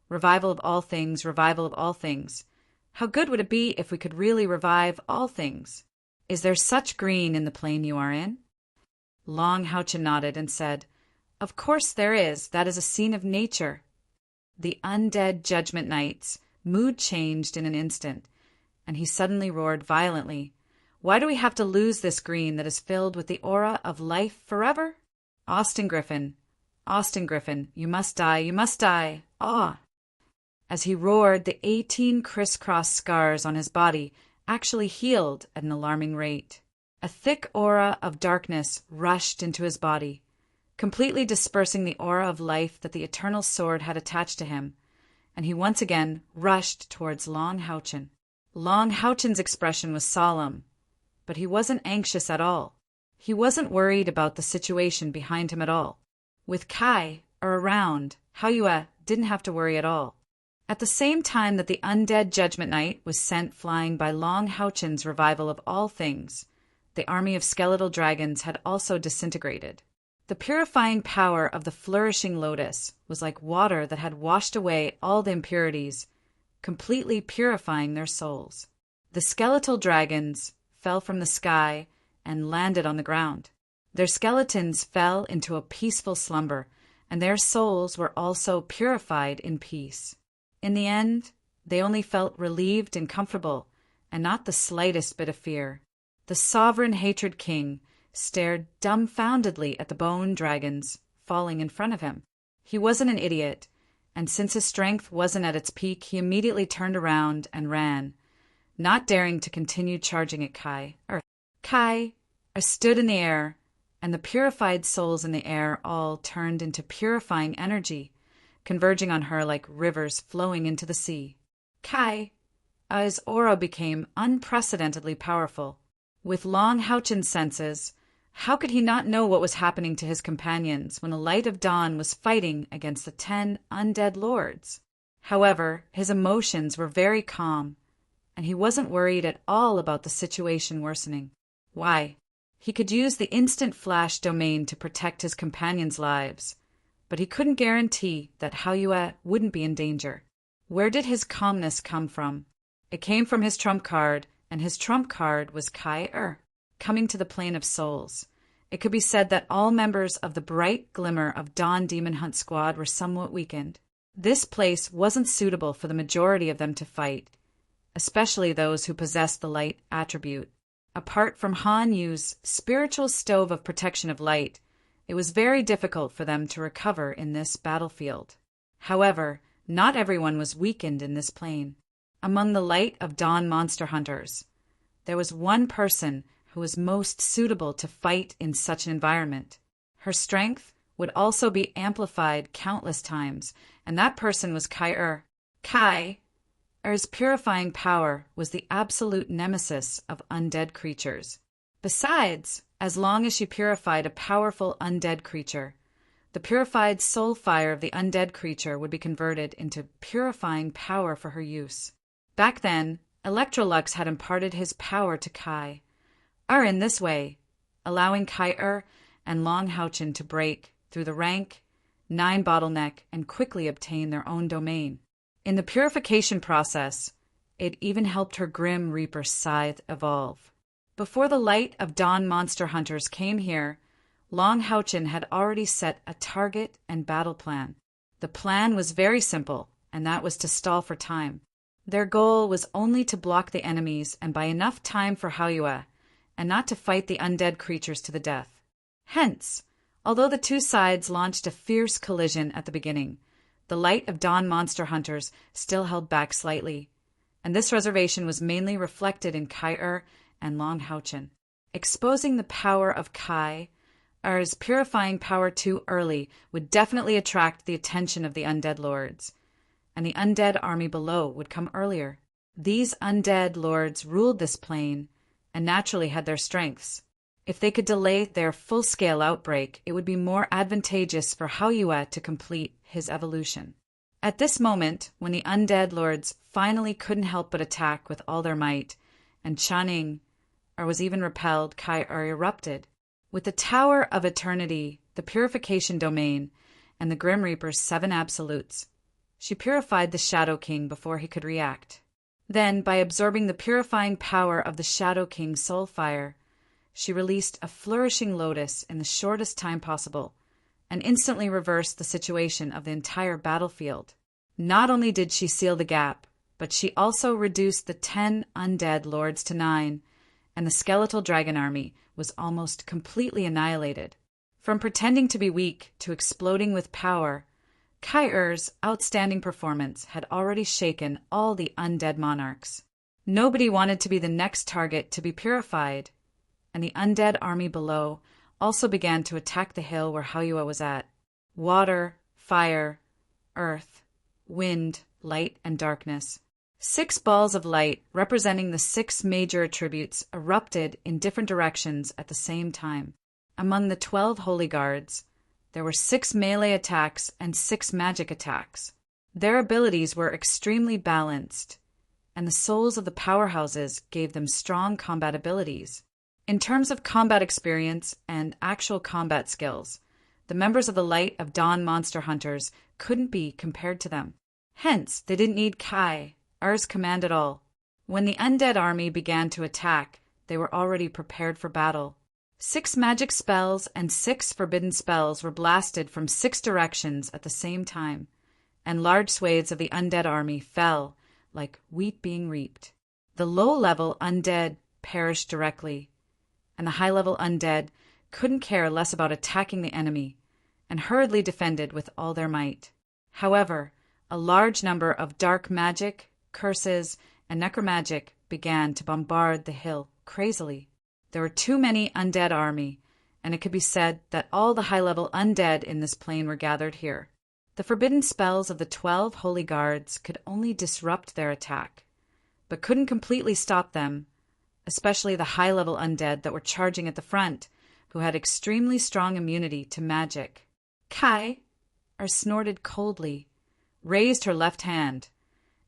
"Revival of all things, revival of all things. How good would it be if we could really revive all things? Is there such green in the plane you are in?" Long Houchen nodded and said, "Of course there is. That is a scene of nature." The undead Judgment Knight's mood changed in an instant, and he suddenly roared violently, "Why do we have to lose this green that is filled with the aura of life forever? Austin Griffin, you must die, you must die, ah!" As he roared, the 18 crisscross scars on his body actually healed at an alarming rate. A thick aura of darkness rushed into his body, completely dispersing the aura of life that the eternal sword had attached to him, and he once again rushed towards Long Houchen. Long Houchen's expression was solemn, but he wasn't anxious at all. He wasn't worried about the situation behind him at all. With Kai around, Haoyue didn't have to worry at all. At the same time that the undead Judgment Knight was sent flying by Long Houchen's revival of all things, the army of skeletal dragons had also disintegrated. The purifying power of the flourishing lotus was like water that had washed away all the impurities, completely purifying their souls. The skeletal dragons fell from the sky and landed on the ground. Their skeletons fell into a peaceful slumber, and their souls were also purified in peace. In the end, they only felt relieved and comfortable, and not the slightest bit of fear. The sovereign Hatred King stared dumbfoundedly at the bone dragons falling in front of him. He wasn't an idiot, and since his strength wasn't at its peak, he immediately turned around and ran, not daring to continue charging at Kai. Kai stood in the air, and the purified souls in the air all turned into purifying energy, converging on her like rivers flowing into the sea. Kai's aura became unprecedentedly powerful. With Long Houchen's senses, how could he not know what was happening to his companions when the light of dawn was fighting against the 10 undead lords? However, his emotions were very calm, and he wasn't worried at all about the situation worsening. Why? He could use the instant flash domain to protect his companions' lives, but he couldn't guarantee that Haoyue wouldn't be in danger. Where did his calmness come from? It came from his trump card, and his trump card was Kai coming to the plane of souls. It could be said that all members of the bright glimmer of Dawn Demon Hunt Squad were somewhat weakened. This place wasn't suitable for the majority of them to fight, especially those who possessed the light attribute. Apart from Han Yu's spiritual stove of protection of light, it was very difficult for them to recover in this battlefield. However, not everyone was weakened in this plane. Among the light of dawn monster hunters, there was one person who was most suitable to fight in such an environment. Her strength would also be amplified countless times, and that person was Kai. Kai's purifying power was the absolute nemesis of undead creatures. Besides, as long as she purified a powerful undead creature, the purified soul fire of the undead creature would be converted into purifying power for her use. Back then, Electrolux had imparted his power to Kai in this way, allowing Kai and Long Houchen to break through the rank 9 bottleneck and quickly obtain their own domain. In the purification process, it even helped her Grim Reaper scythe evolve. Before the light of dawn monster hunters came here, Long Houchen had already set a target and battle plan. The plan was very simple, and that was to stall for time. Their goal was only to block the enemies and buy enough time for Haoyue, and not to fight the undead creatures to the death. Hence, although the two sides launched a fierce collision at the beginning, the light of dawn monster hunters still held back slightly, and this reservation was mainly reflected in Kai and Long Houchen. Exposing the power of Kai's purifying power too early would definitely attract the attention of the undead lords, and the undead army below would come earlier. These undead lords ruled this plane and naturally had their strengths. If they could delay their full-scale outbreak, it would be more advantageous for Haoyue to complete his evolution. At this moment, when the undead lords finally couldn't help but attack with all their might, and Channing was even repelled, Kai erupted. With the Tower of Eternity, the Purification Domain, and the Grim Reaper's 7 absolutes, she purified the Shadow King before he could react. Then, by absorbing the purifying power of the Shadow King's soul fire, she released a flourishing lotus in the shortest time possible, and instantly reversed the situation of the entire battlefield. Not only did she seal the gap, but she also reduced the 10 undead lords to 9, and the skeletal dragon army was almost completely annihilated. From pretending to be weak to exploding with power, Kai's outstanding performance had already shaken all the undead monarchs. Nobody wanted to be the next target to be purified, and the undead army below also began to attack the hill where Haoyue was at. Water, fire, earth, wind, light, and darkness. 6 balls of light, representing the 6 major attributes, erupted in different directions at the same time. Among the 12 holy guards, there were 6 melee attacks and 6 magic attacks. Their abilities were extremely balanced, and the souls of the powerhouses gave them strong combat abilities. In terms of combat experience and actual combat skills, the members of the Light of Dawn Monster Hunters couldn't be compared to them. Hence, they didn't need Kai's command at all. When the undead army began to attack, they were already prepared for battle. 6 magic spells and 6 forbidden spells were blasted from 6 directions at the same time, and large swathes of the undead army fell like wheat being reaped. The low-level undead perished directly, and the high-level undead couldn't care less about attacking the enemy, and hurriedly defended with all their might. However, a large number of dark magic, curses, and necromagic began to bombard the hill crazily. There were too many undead army, and it could be said that all the high-level undead in this plane were gathered here. The forbidden spells of the 12 holy guards could only disrupt their attack, but couldn't completely stop them, especially the high-level undead that were charging at the front, who had extremely strong immunity to magic. Kai, snorted coldly, raised her left hand,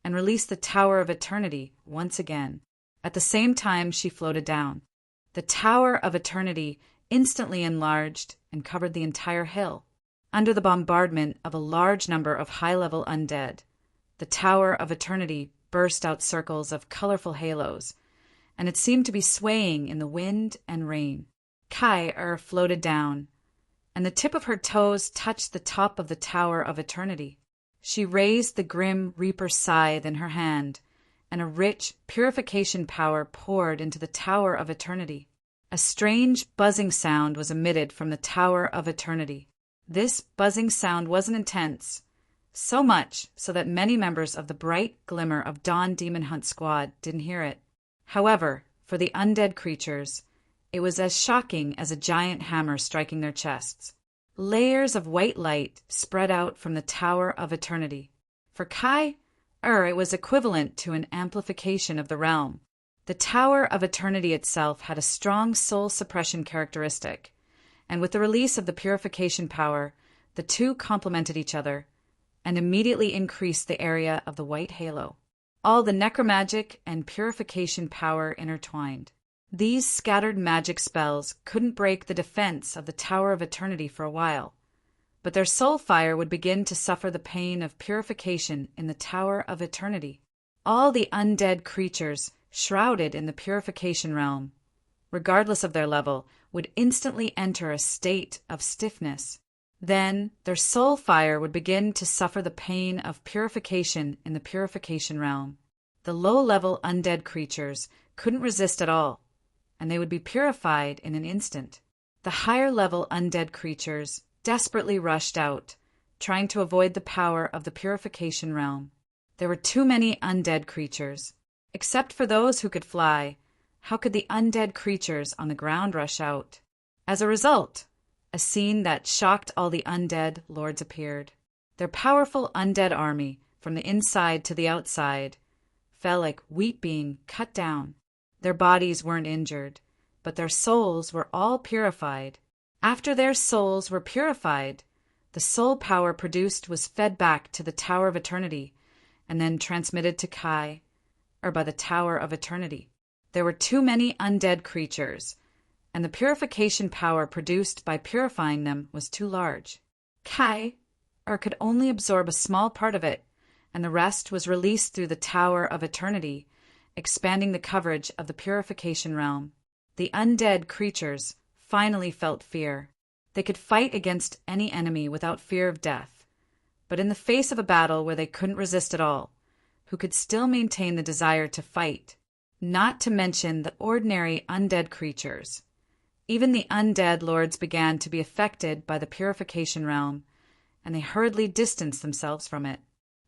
and released the Tower of Eternity once again. At the same time she floated down. The Tower of Eternity instantly enlarged and covered the entire hill. Under the bombardment of a large number of high-level undead, the Tower of Eternity burst out circles of colorful halos, and it seemed to be swaying in the wind and rain. Kai floated down, and the tip of her toes touched the top of the Tower of Eternity. She raised the grim Reaper's scythe in her hand, and a rich purification power poured into the Tower of Eternity. A strange buzzing sound was emitted from the Tower of Eternity. This buzzing sound wasn't intense, so much so that many members of the bright glimmer of Dawn Demon Hunt Squad didn't hear it. However, for the undead creatures, it was as shocking as a giant hammer striking their chests. Layers of white light spread out from the Tower of Eternity. For Kai, it was equivalent to an amplification of the realm. The Tower of Eternity itself had a strong soul suppression characteristic, and with the release of the purification power, the two complemented each other and immediately increased the area of the white halo. All the necromagic and purification power intertwined. These scattered magic spells couldn't break the defense of the Tower of Eternity for a while, but their soul fire would begin to suffer the pain of purification in the Tower of Eternity. All the undead creatures shrouded in the purification realm, regardless of their level, would instantly enter a state of stiffness. Then their soul fire would begin to suffer the pain of purification in the purification realm. The low-level undead creatures couldn't resist at all, and they would be purified in an instant. The higher-level undead creatures desperately rushed out, trying to avoid the power of the purification realm. There were too many undead creatures. Except for those who could fly, how could the undead creatures on the ground rush out? As a result, a scene that shocked all the undead lords appeared. Their powerful undead army, from the inside to the outside, fell like wheat being cut down. Their bodies weren't injured, but their souls were all purified. After their souls were purified, the soul power produced was fed back to the Tower of Eternity and then transmitted to Kai, by the Tower of Eternity. There were too many undead creatures, and the purification power produced by purifying them was too large. Kai, could only absorb a small part of it, and the rest was released through the Tower of Eternity, expanding the coverage of the purification realm. The undead creatures finally felt fear. They could fight against any enemy without fear of death, but in the face of a battle where they couldn't resist at all, who could still maintain the desire to fight, not to mention the ordinary undead creatures. Even the undead lords began to be affected by the purification realm, and they hurriedly distanced themselves from it.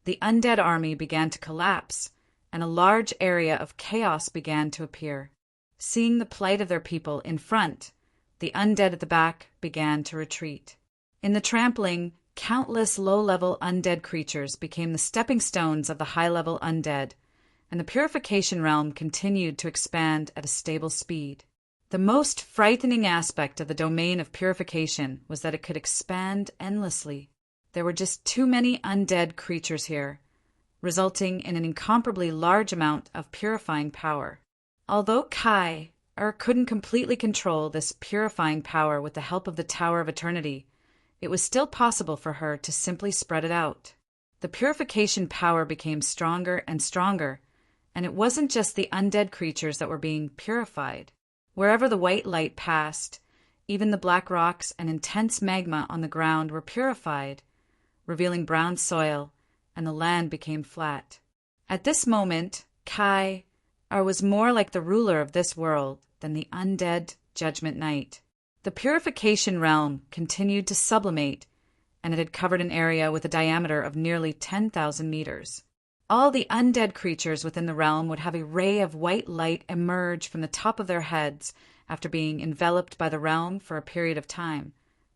The undead army began to collapse, and a large area of chaos began to appear. Seeing the plight of their people in front, the undead at the back began to retreat. In the trampling, countless low-level undead creatures became the stepping stones of the high-level undead, and the purification realm continued to expand at a stable speed. The most frightening aspect of the domain of purification was that it could expand endlessly. There were just too many undead creatures here, resulting in an incomparably large amount of purifying power. Although Kai couldn't completely control this purifying power with the help of the Tower of Eternity, it was still possible for her to simply spread it out. The purification power became stronger and stronger, and it wasn't just the undead creatures that were being purified. Wherever the white light passed, even the black rocks and intense magma on the ground were purified, revealing brown soil, and the land became flat. At this moment, Kai was more like the ruler of this world than the undead Judgment Knight. The purification realm continued to sublimate and it had covered an area with a diameter of nearly 10,000 meters. All the undead creatures within the realm would have a ray of white light emerge from the top of their heads after being enveloped by the realm for a period of time,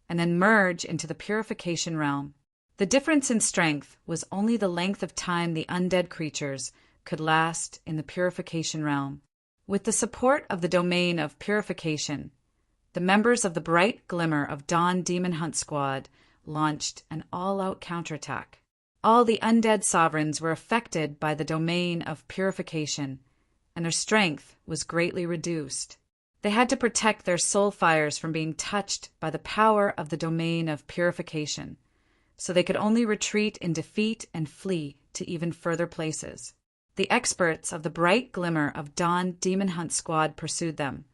and then merge into the purification realm. The difference in strength was only the length of time the undead creatures could last in the purification realm. With the support of the domain of purification, the members of the Bright Glimmer of Dawn Demon Hunt Squad launched an all-out counterattack. All the undead sovereigns were affected by the domain of purification, and their strength was greatly reduced. They had to protect their soul fires from being touched by the power of the domain of purification, so they could only retreat in defeat and flee to even further places. The experts of the Bright Glimmer of Dawn Demon Hunt Squad pursued them,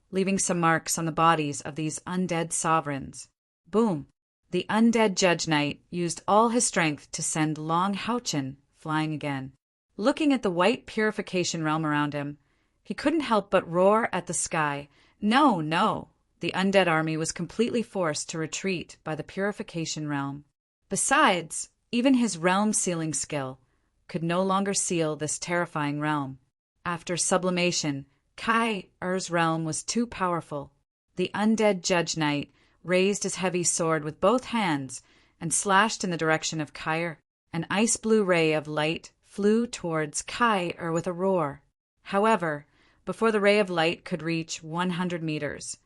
leaving some marks on the bodies of these undead sovereigns. Boom! The undead Judge Knight used all his strength to send Long Houchin flying again. Looking at the white purification realm around him, he couldn't help but roar at the sky. No, no! The undead army was completely forced to retreat by the purification realm. Besides, even his realm-sealing skill could no longer seal this terrifying realm. After sublimation, Kai-Er's realm was too powerful. The undead Judge Knight raised his heavy sword with both hands and slashed in the direction of Kai-Er. An ice-blue ray of light flew towards Kai-Er with a roar. However, before the ray of light could reach 100 meters,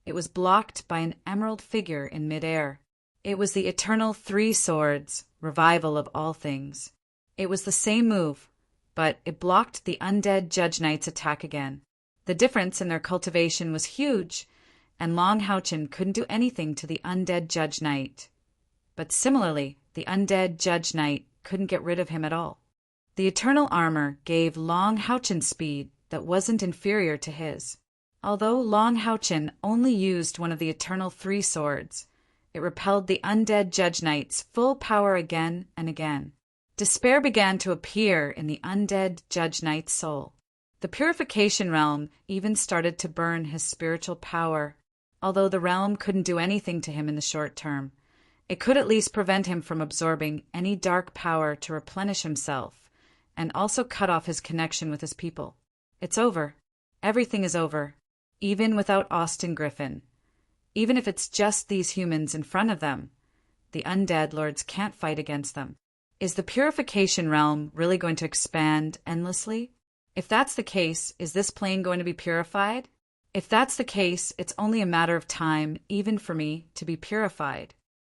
it was blocked by an emerald figure in midair. It was the eternal Three Swords, revival of all things. It was the same move, but it blocked the undead Judge Knight's attack again. The difference in their cultivation was huge, and Long Houchin couldn't do anything to the undead Judge Knight. But similarly, the undead Judge Knight couldn't get rid of him at all. The eternal armor gave Long Houchin speed that wasn't inferior to his. Although Long Houchin only used one of the eternal Three Swords, it repelled the undead Judge Knight's full power again and again. Despair began to appear in the undead Judge Knight's soul. The purification realm even started to burn his spiritual power. Although the realm couldn't do anything to him in the short term, it could at least prevent him from absorbing any dark power to replenish himself, and also cut off his connection with his people. It's over. Everything is over, even without Austin Griffin. Even if it's just these humans in front of them, the undead lords can't fight against them. Is the purification realm really going to expand endlessly? If that's the case, is this plane going to be purified? If that's the case, it's only a matter of time, even for me, to be purified.